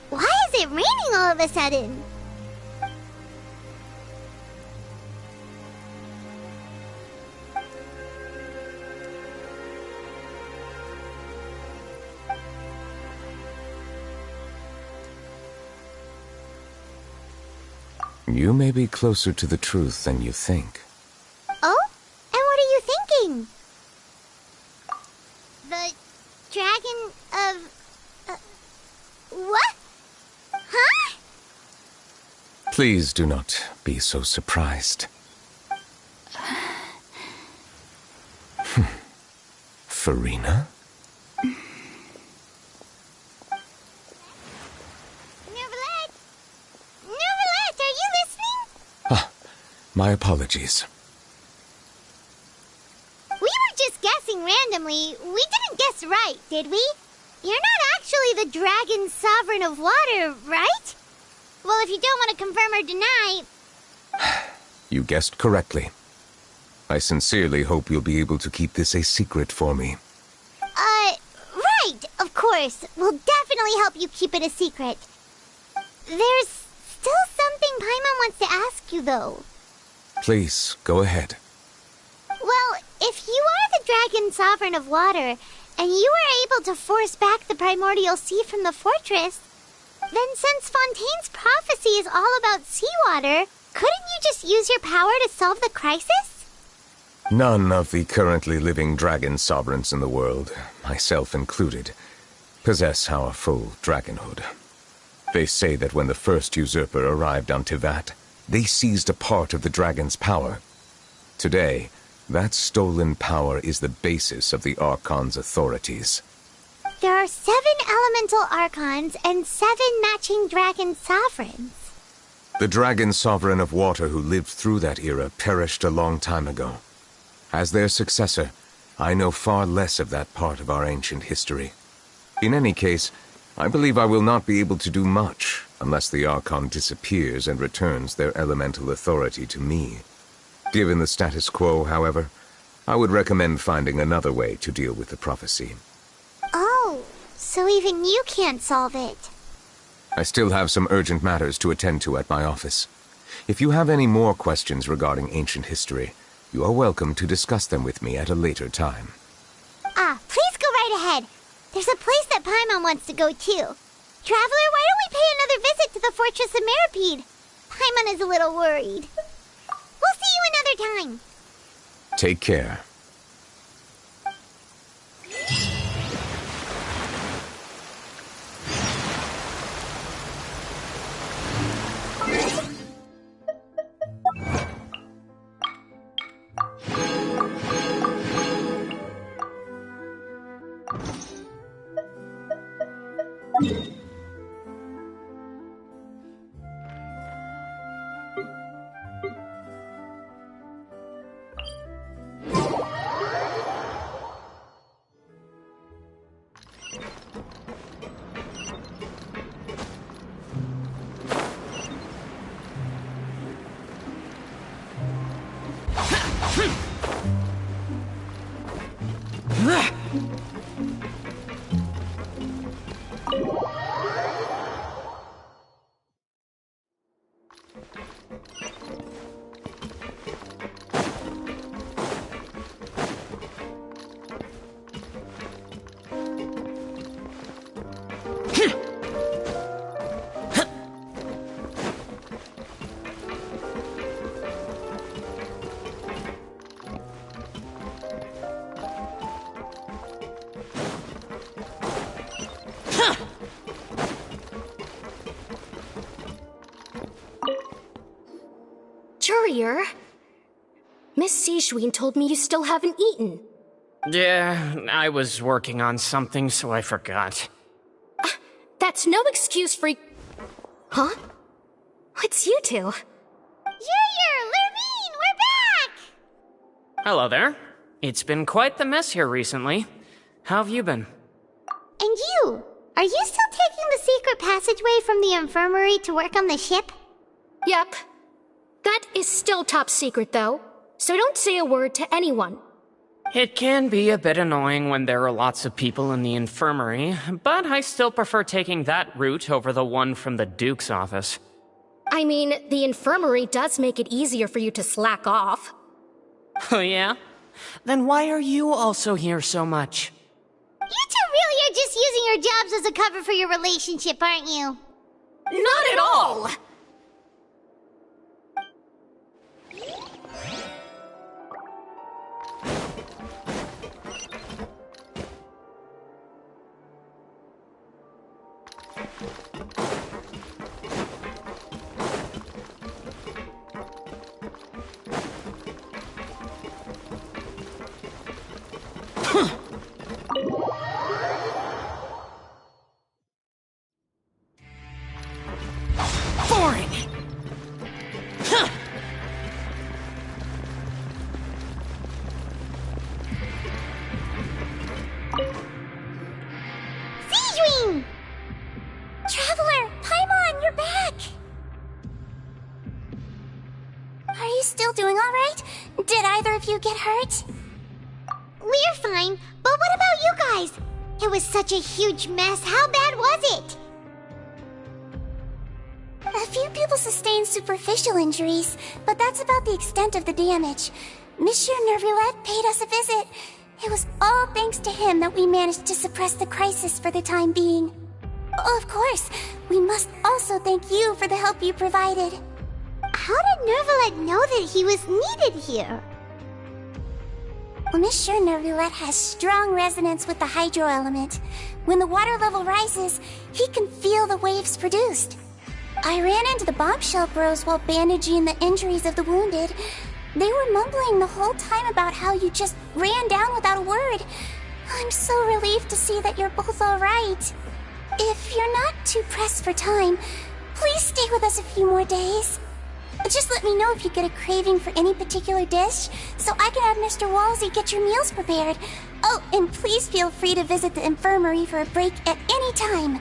Why is it raining all of a sudden? You may be closer to the truth than you think. Oh? And what are you thinking? The dragon of... what? Huh? Please do not be so surprised. Farina? My apologies. We were just guessing randomly. We didn't guess right, did we? You're not actually the dragon sovereign of water, right? Well, if you don't want to confirm or deny... You guessed correctly. I sincerely hope you'll be able to keep this a secret for me. Right, of course. We'll definitely help you keep it a secret. There's still something Paimon wants to ask you, though. Please, go ahead. Well, if you are the dragon sovereign of water, and you were able to force back the primordial sea from the fortress, then since Fontaine's prophecy is all about seawater, couldn't you just use your power to solve the crisis? None of the currently living dragon sovereigns in the world, myself included, possess our full dragonhood. They say that when the first usurper arrived on Tivat, they seized a part of the dragon's power. Today, that stolen power is the basis of the Archon's authorities. There are 7 elemental archons and 7 matching dragon sovereigns. The dragon sovereign of water who lived through that era perished a long time ago. As their successor, I know far less of that part of our ancient history. In any case, I believe I will not be able to do much unless the Archon disappears and returns their elemental authority to me. Given the status quo, however, I would recommend finding another way to deal with the prophecy. Oh, so even you can't solve it. I still have some urgent matters to attend to at my office. If you have any more questions regarding ancient history, you are welcome to discuss them with me at a later time. Please go right ahead. There's a place that Paimon wants to go too. Traveler, why don't we pay another visit to the Fortress of Meropide? Paimon is a little worried. We'll see you another time. Take care. Courier? Miss Sijween told me you still haven't eaten. Yeah, I was working on something, so I forgot. That's no excuse for... Huh? It's you two. Courier, Lurvine, we're back! Hello there. It's been quite the mess here recently. How have you been? And you? Are you still taking the secret passageway from the infirmary to work on the ship? Yep. That is still top secret, though, so don't say a word to anyone. It can be a bit annoying when there are lots of people in the infirmary, but I still prefer taking that route over the one from the Duke's office. I mean, the infirmary does make it easier for you to slack off. Oh yeah? Then why are you also here so much? You two really are just using your jobs as a cover for your relationship, aren't you? Not at all! Boring! Huh. Sijween! Traveler, Paimon, you're back! Are you still doing all right? Did either of you get hurt? We're fine, but what about you guys? It was such a huge mess. How bad was it? A few people sustained superficial injuries, but that's about the extent of the damage. Monsieur Nervulet paid us a visit. It was all thanks to him that we managed to suppress the crisis for the time being. Of course, we must also thank you for the help you provided. How did Nervulet know that he was needed here? Well, Monsieur Nervulet has strong resonance with the hydro element. When the water level rises, he can feel the waves produced. I ran into the bombshell bros while bandaging the injuries of the wounded. They were mumbling the whole time about how you just ran down without a word. I'm so relieved to see that you're both alright. If you're not too pressed for time, please stay with us a few more days. Just let me know if you get a craving for any particular dish, so I can have Mr. Wolsey get your meals prepared. Oh, and please feel free to visit the infirmary for a break at any time.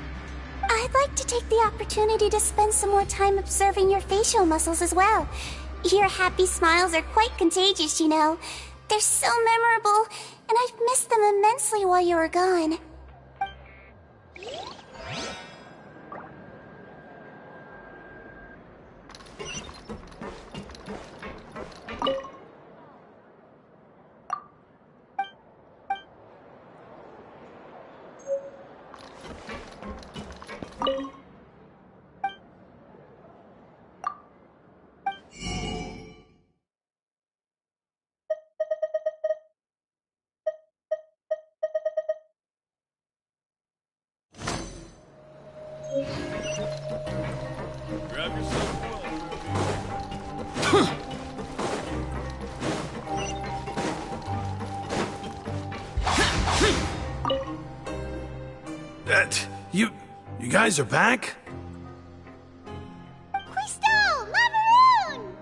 I'd like to take the opportunity to spend some more time observing your facial muscles as well. Your happy smiles are quite contagious, you know. They're so memorable, and I've missed them immensely while you were gone. Grab yourself You guys are back? Crystal! Lavaroon!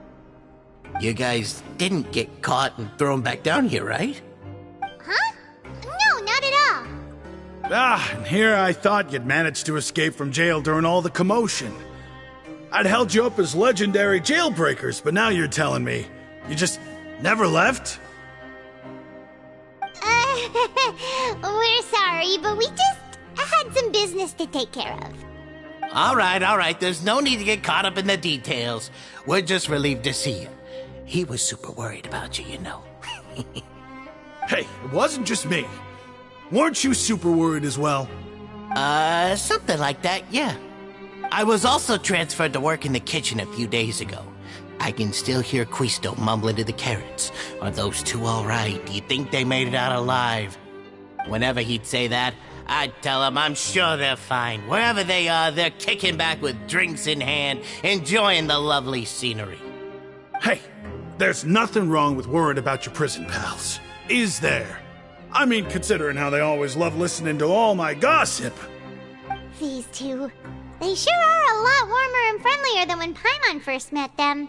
You guys didn't get caught and thrown back down here, right? Huh? No, not at all. And here I thought you'd managed to escape from jail during all the commotion. I'd held you up as legendary jailbreakers, but now you're telling me you just never left? We're sorry, but we just had some business to take care of. All right. There's no need to get caught up in the details. We're just relieved to see you. He was super worried about you, you know. Hey, it wasn't just me. Weren't you super worried as well? Something like that, yeah. I was also transferred to work in the kitchen a few days ago. I can still hear Quisto mumbling to the carrots. Are those two all right? Do you think they made it out alive? Whenever he'd say that, I'd tell him I'm sure they're fine. Wherever they are, they're kicking back with drinks in hand, enjoying the lovely scenery. Hey, there's nothing wrong with worrying about your prison pals, is there? I mean, considering how they always love listening to all my gossip. These two, they sure are a lot warmer and friendlier than when Paimon first met them.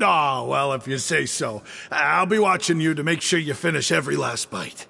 Oh, well, if you say so. I'll be watching you to make sure you finish every last bite.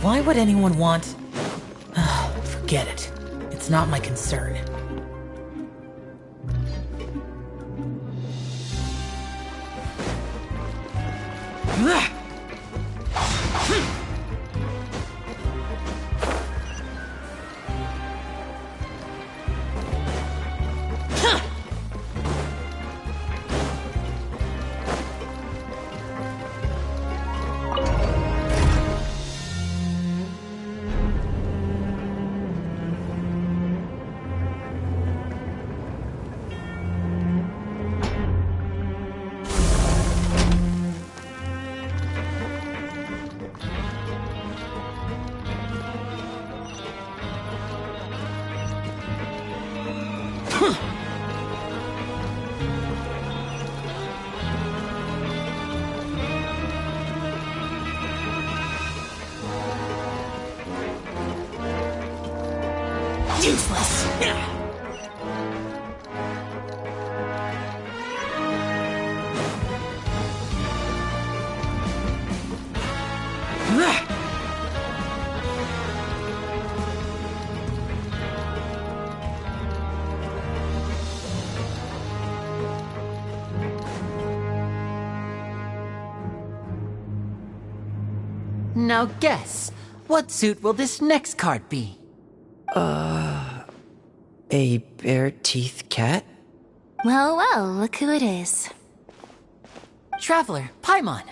Why would anyone want... Forget it. It's not my concern. Useless! Now guess, what suit will this next card be? A bare-teeth cat? Well, well, look who it is. Traveler, Paimon.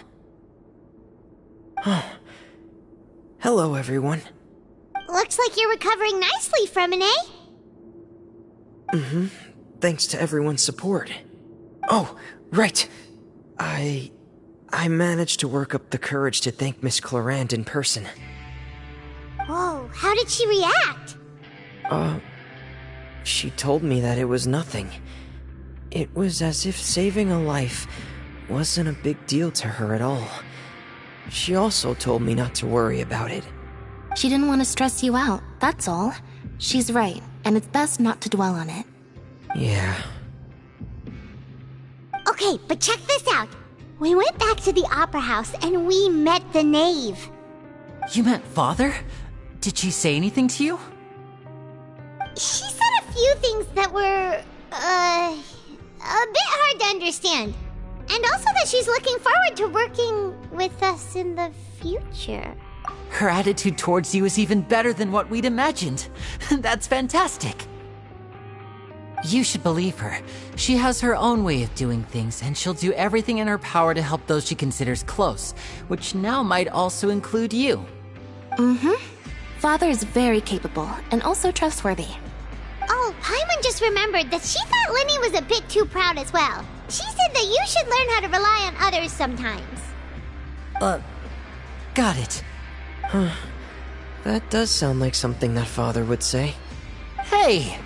Hello, everyone. Looks like you're recovering nicely from it, eh? Mm-hmm. Thanks to everyone's support. Oh, right. I managed to work up the courage to thank Miss Clorand in person. Whoa, how did she react? She told me that it was nothing. It was as if saving a life wasn't a big deal to her at all. She also told me not to worry about it. She didn't want to stress you out, that's all. She's right, and it's best not to dwell on it. Yeah. Okay, but check this out. We went back to the opera house and we met the knave. You met Father? Did she say anything to you? She said a few things that were, a bit hard to understand. And also that she's looking forward to working with us in the future. Her attitude towards you is even better than what we'd imagined. That's fantastic. You should believe her. She has her own way of doing things, and she'll do everything in her power to help those she considers close, which now might also include you. Mm-hmm. Father is very capable, and also trustworthy. Oh, Paimon just remembered that she thought Lenny was a bit too proud as well. She said that you should learn how to rely on others sometimes. Got it. Huh. That does sound like something that Father would say. Hey!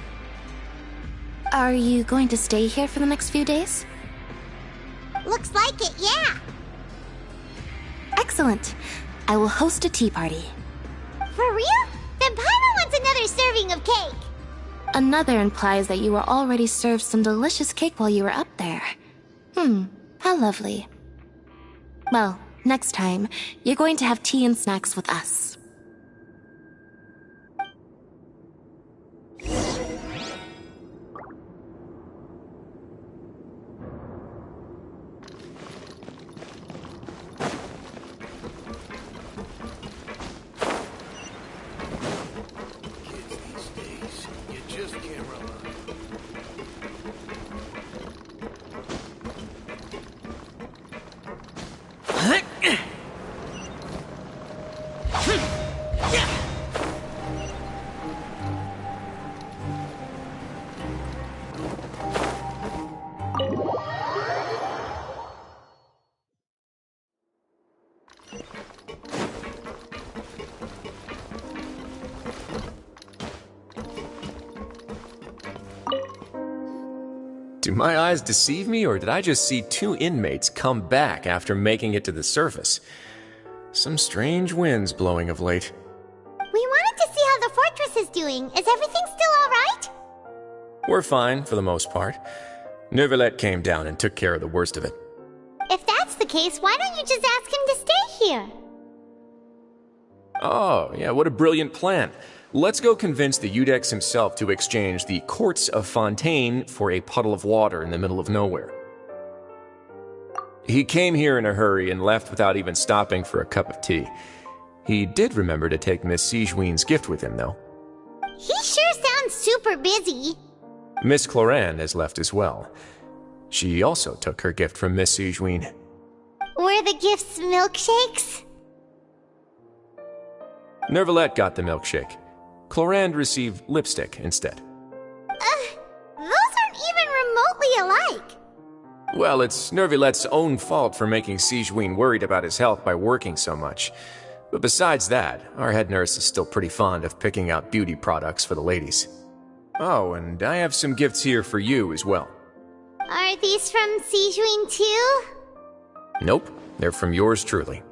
Are you going to stay here for the next few days? Looks like it, yeah. Excellent. I will host a tea party. For real? Then Paimon wants another serving of cake. Another implies that you were already served some delicious cake while you were up there. How lovely. Well, next time, you're going to have tea and snacks with us. Do my eyes deceive me, or did I just see two inmates come back after making it to the surface? Some strange winds blowing of late. We wanted to see how the fortress is doing. Is everything still alright? We're fine, for the most part. Neuvillette came down and took care of the worst of it. If that's the case, why don't you just ask him to stay here? Oh, yeah, what a brilliant plan. Let's go convince the Eudex himself to exchange the courts of Fontaine for a puddle of water in the middle of nowhere. He came here in a hurry and left without even stopping for a cup of tea. He did remember to take Miss Sigewinne's gift with him, though. He sure sounds super busy. Miss Clorand has left as well. She also took her gift from Miss Sigewinne. Were the gifts milkshakes? Neuvillette got the milkshake. Clorand received lipstick instead. Those aren't even remotely alike. Well, it's Neuvillette's own fault for making Sigewinne worried about his health by working so much. But besides that, our head nurse is still pretty fond of picking out beauty products for the ladies. Oh, and I have some gifts here for you as well. Are these from Sigewinne too? Nope, they're from yours truly.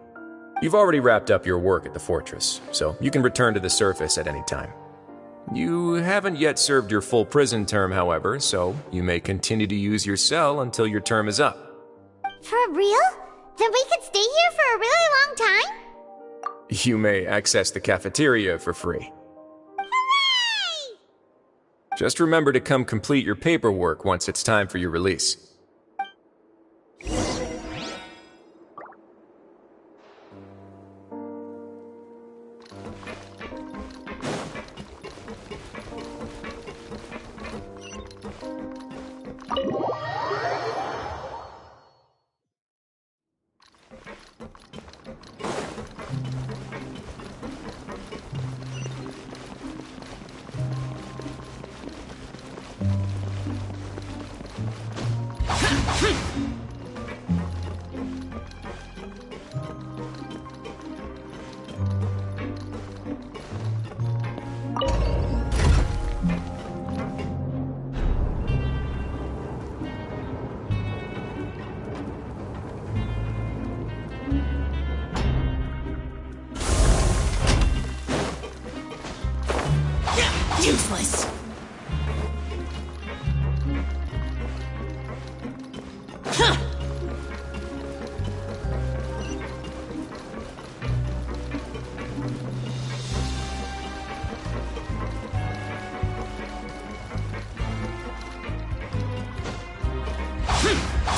You've already wrapped up your work at the fortress, so you can return to the surface at any time. You haven't yet served your full prison term, however, so you may continue to use your cell until your term is up. For real? Then we could stay here for a really long time? You may access the cafeteria for free. Hooray! Just remember to come complete your paperwork once it's time for your release.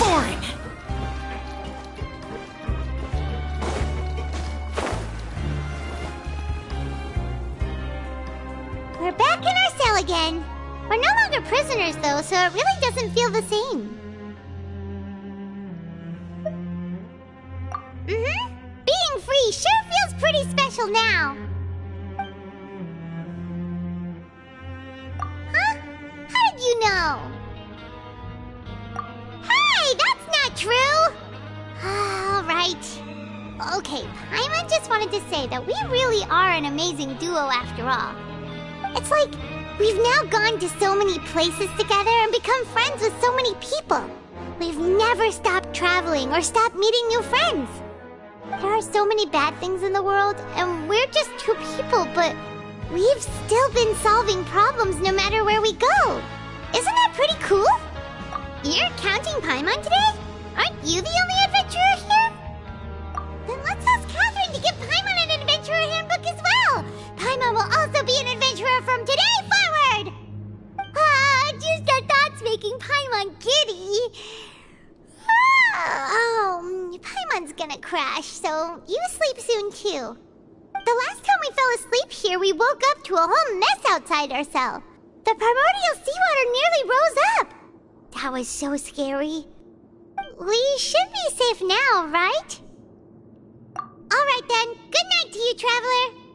boring! We're back in our cell again. We're no longer prisoners, though, so it really doesn't feel the same. Being free sure feels pretty special now. Huh? How did you know? Hey, that's not true! All right. Okay, Paimon just wanted to say that we really are an amazing duo after all. It's like we've now gone to so many places together and become friends with so many people. We've never stopped traveling or stopped meeting new friends. There are so many bad things in the world, and we're just two people, but we've still been solving problems no matter where we go. Isn't that pretty cool? You're counting Paimon today? Aren't you the only adventurer here? Then let's ask Catherine to give Paimon an adventurer handbook as well. Paimon will also be an adventurer from today forward. Just the thoughts making Paimon giddy. Paimon's gonna crash, so you sleep soon too. The last time we fell asleep here, we woke up to a whole mess outside our cell. The primordial seawater nearly rose up. That was so scary. We should be safe now, right? All right then. Good night to you, Traveler.